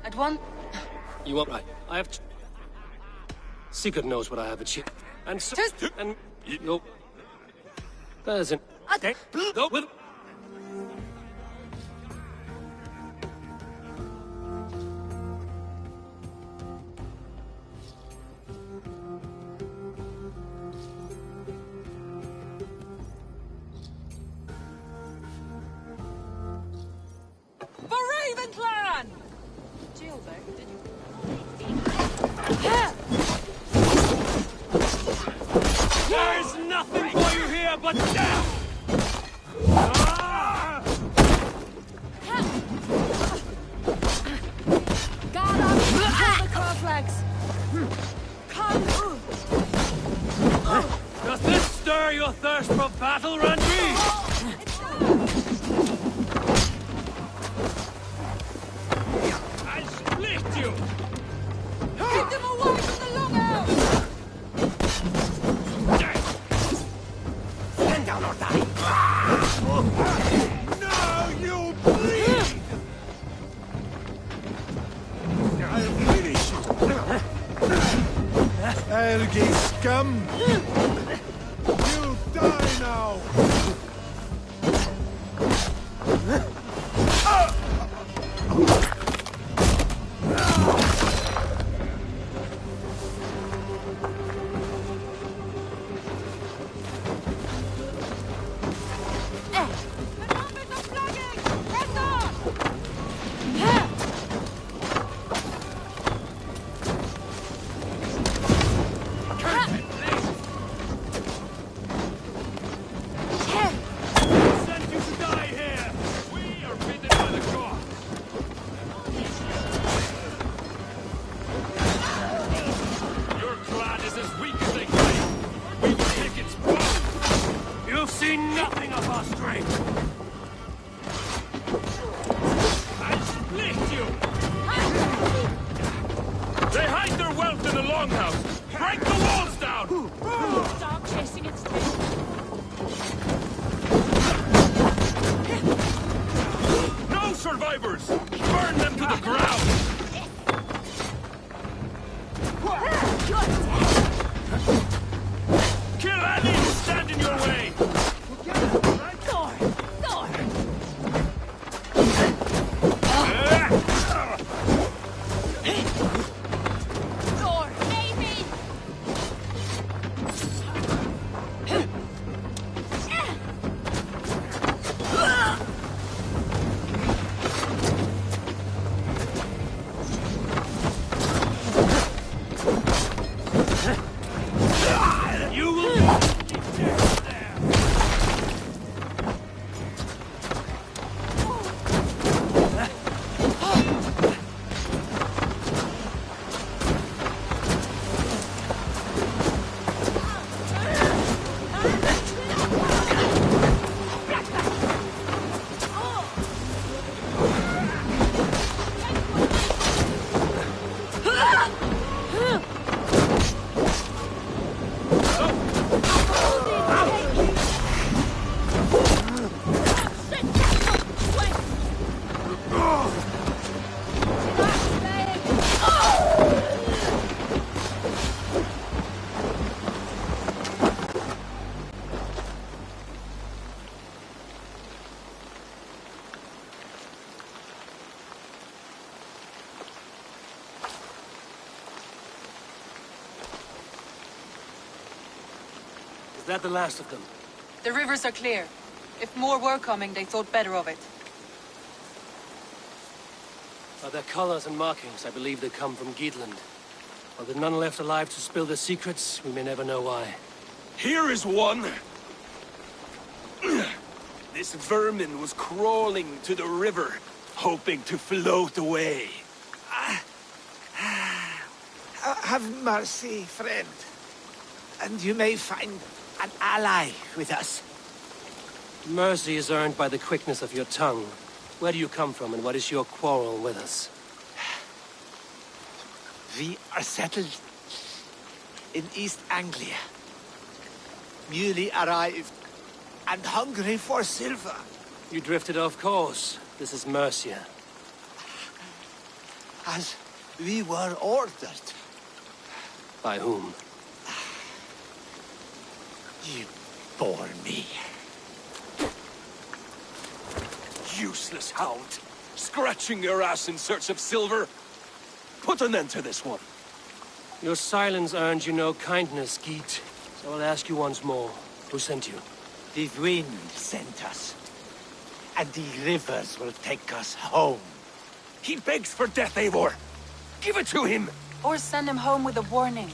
Speaker 17: At one...
Speaker 2: You want right. I have... Secret knows what I have achieved. And so... And... No. There's an... Go with...
Speaker 8: For Ravenclan!
Speaker 2: There's nothing for you here but death!
Speaker 8: God up! Kill the cornflakes! Come!
Speaker 2: Does this stir your thirst for battle, Randry? I'll split you!
Speaker 8: Keep them away from the longhouse!
Speaker 4: Stand down or die!
Speaker 6: Now you bleed! I'll finish you! Ergi scum! You die now!
Speaker 2: Send you to die here! We are bidden by the gods! that the last of them?
Speaker 17: The rivers are clear. If more were coming, they thought better of it.
Speaker 2: By their colors and markings, I believe they come from Geatland. While there are none left alive to spill their secrets, we may never know why.
Speaker 6: Here is one! This vermin was crawling to the river, hoping to float away.
Speaker 4: Have mercy, friend. And you may find an ally with us.
Speaker 2: Mercy is earned by the quickness of your tongue. Where do you come from, and what is your quarrel with us?
Speaker 4: We are settled in East Anglia. Newly arrived and hungry for silver.
Speaker 2: You drifted off course. This is Mercia.
Speaker 4: As we were ordered.
Speaker 2: By whom?
Speaker 4: You bore me.
Speaker 6: Useless hound! Scratching your ass in search of silver! Put an end to this one!
Speaker 2: Your silence earned you no kindness, Geet. So I'll ask you once more. Who sent you?
Speaker 4: The wind sent us. And the rivers will take us home.
Speaker 6: He begs for death, Eivor! Give it to him!
Speaker 17: Or send him home with a warning.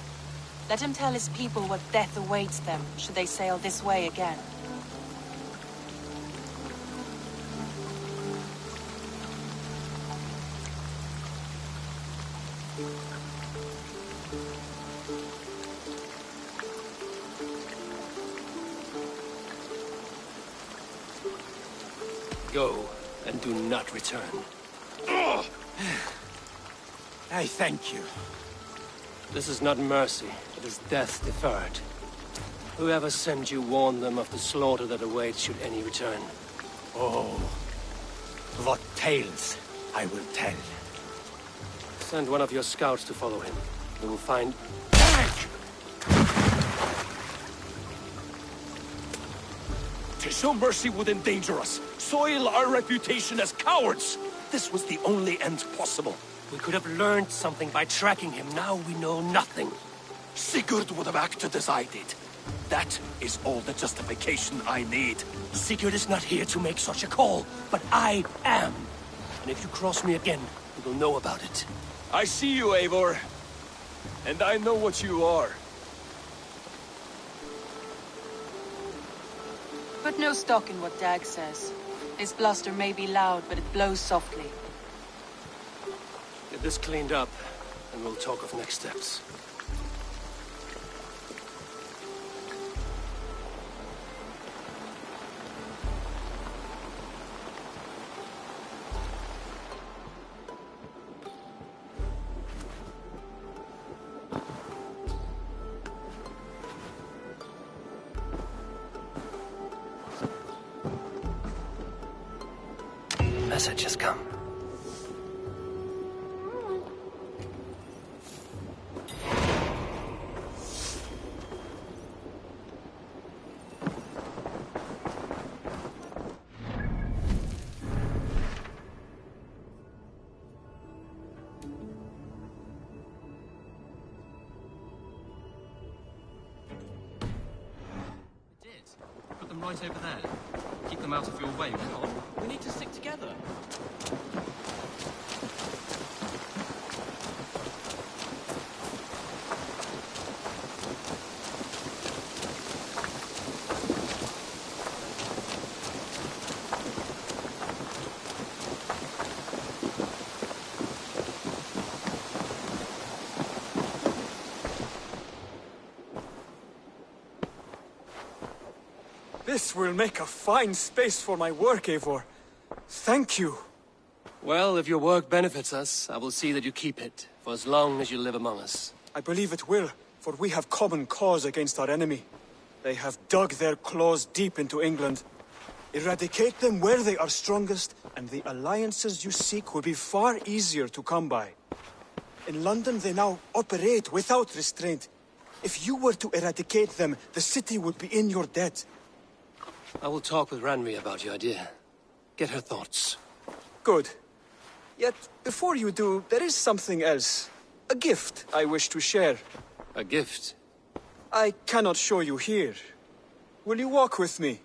Speaker 17: Let him tell his people what death awaits them, should they sail this way again.
Speaker 2: Go, and do not return.
Speaker 4: I thank you.
Speaker 2: This is not mercy, it is death deferred. Whoever sent you warned them of the slaughter that awaits should any return.
Speaker 4: Oh, what tales I will tell.
Speaker 2: Send one of your scouts to follow him. We will find...
Speaker 6: To show mercy would endanger us, soil our reputation as cowards. This was the only end possible.
Speaker 2: We could have learned something by tracking him. Now we know nothing.
Speaker 6: Sigurd would have acted as I did. That is all the justification I need.
Speaker 2: Sigurd is not here to make such a call, but I am. And if you cross me again, you will know about it.
Speaker 6: I see you, Eivor. And I know what you are.
Speaker 17: Put no stock in what Dag says. His bluster may be loud, but it blows softly.
Speaker 2: Get this cleaned up, and we'll talk of next steps. Message has come.
Speaker 9: Put them right over there. Keep them out of your way, Con. We need to stick together.
Speaker 18: This will make a fine space for my work, Eivor. Thank you.
Speaker 2: Well, if your work benefits us, I will see that you keep it, for as long as you live among us.
Speaker 18: I believe it will, for we have common cause against our enemy. They have dug their claws deep into England. Eradicate them where they are strongest, and the alliances you seek will be far easier to come by. In London, they now operate without restraint. If you were to eradicate them, the city would be in your debt.
Speaker 2: I will talk with Ranri about your idea. Get her thoughts.
Speaker 18: Good. Yet, before you do, there is something else. A gift I wish to share.
Speaker 2: A gift?
Speaker 18: I cannot show you here. Will you walk with me?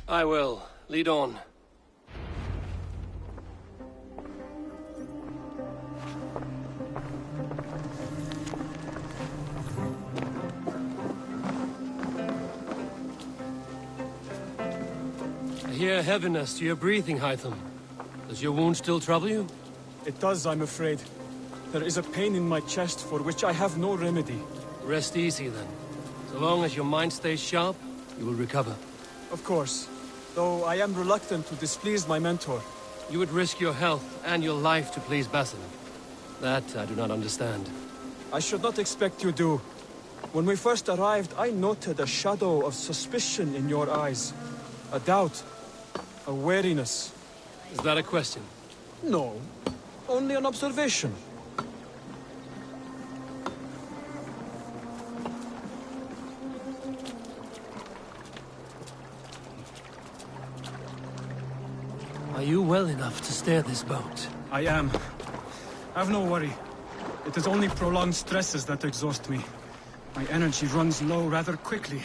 Speaker 2: I will. Lead on. I hear heaviness to your breathing, Hytham. Does your wound still trouble you?
Speaker 18: It does, I'm afraid. There is a pain in my chest for which I have no remedy.
Speaker 2: Rest easy, then. So long as your mind stays sharp, you will recover.
Speaker 18: Of course. Though I am reluctant to displease my mentor.
Speaker 2: You would risk your health and your life to please Basin. That I do not understand.
Speaker 18: I should not expect you do. When we first arrived, I noted a shadow of suspicion in your eyes. A doubt. A wariness.
Speaker 2: Is that a question?
Speaker 18: No. Only an observation.
Speaker 2: Are you well enough to steer this boat?
Speaker 18: I am. Have no worry. It is only prolonged stresses that exhaust me. My energy runs low rather quickly.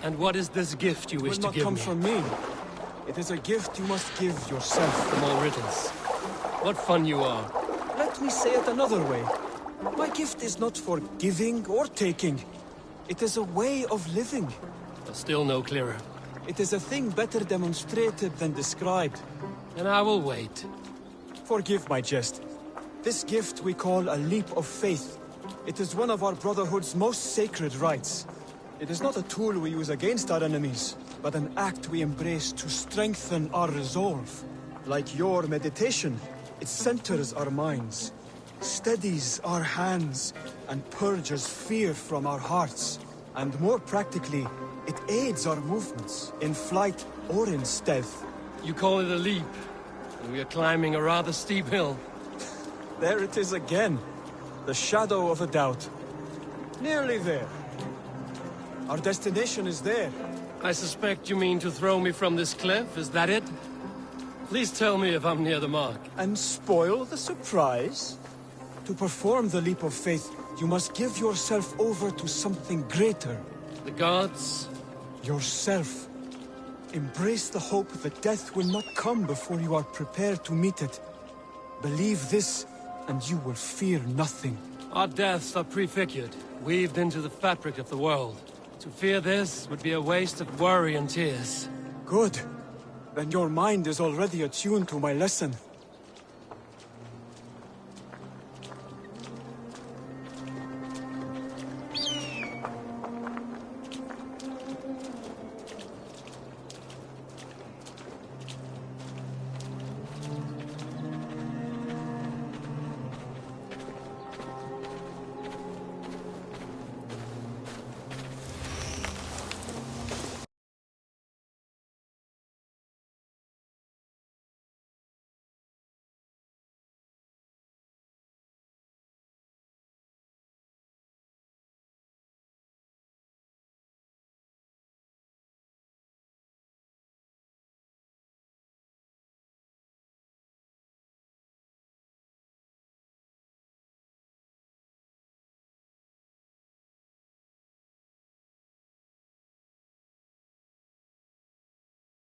Speaker 2: And what is this gift you wish to give me?
Speaker 18: It will not come from me. It is a gift you must give yourself.
Speaker 2: From all riddles. What fun you are.
Speaker 18: Let me say it another way. My gift is not for giving or taking. It is a way of living.
Speaker 2: Still no clearer.
Speaker 18: It is a thing better demonstrated than described.
Speaker 2: And I will wait.
Speaker 18: Forgive my jest. This gift we call a leap of faith. It is one of our Brotherhood's most sacred rites. It is not a tool we use against our enemies, but an act we embrace to strengthen our resolve. Like your meditation, it centers our minds, steadies our hands, and purges fear from our hearts. And more practically, it aids our movements, in flight or in stealth.
Speaker 2: You call it a leap, and we are climbing a rather steep hill.
Speaker 18: There it is again, the shadow of a doubt. Nearly there. Our destination is there.
Speaker 2: I suspect you mean to throw me from this cliff, is that it? Please tell me if I'm near the mark.
Speaker 18: And spoil the surprise? To perform the leap of faith, you must give yourself over to something greater.
Speaker 2: The gods?
Speaker 18: Yourself. Embrace the hope that death will not come before you are prepared to meet it. Believe this, and you will fear nothing.
Speaker 2: Our deaths are prefigured, weaved into the fabric of the world. To fear this would be a waste of worry and tears.
Speaker 18: Good. Then your mind is already attuned to my lesson.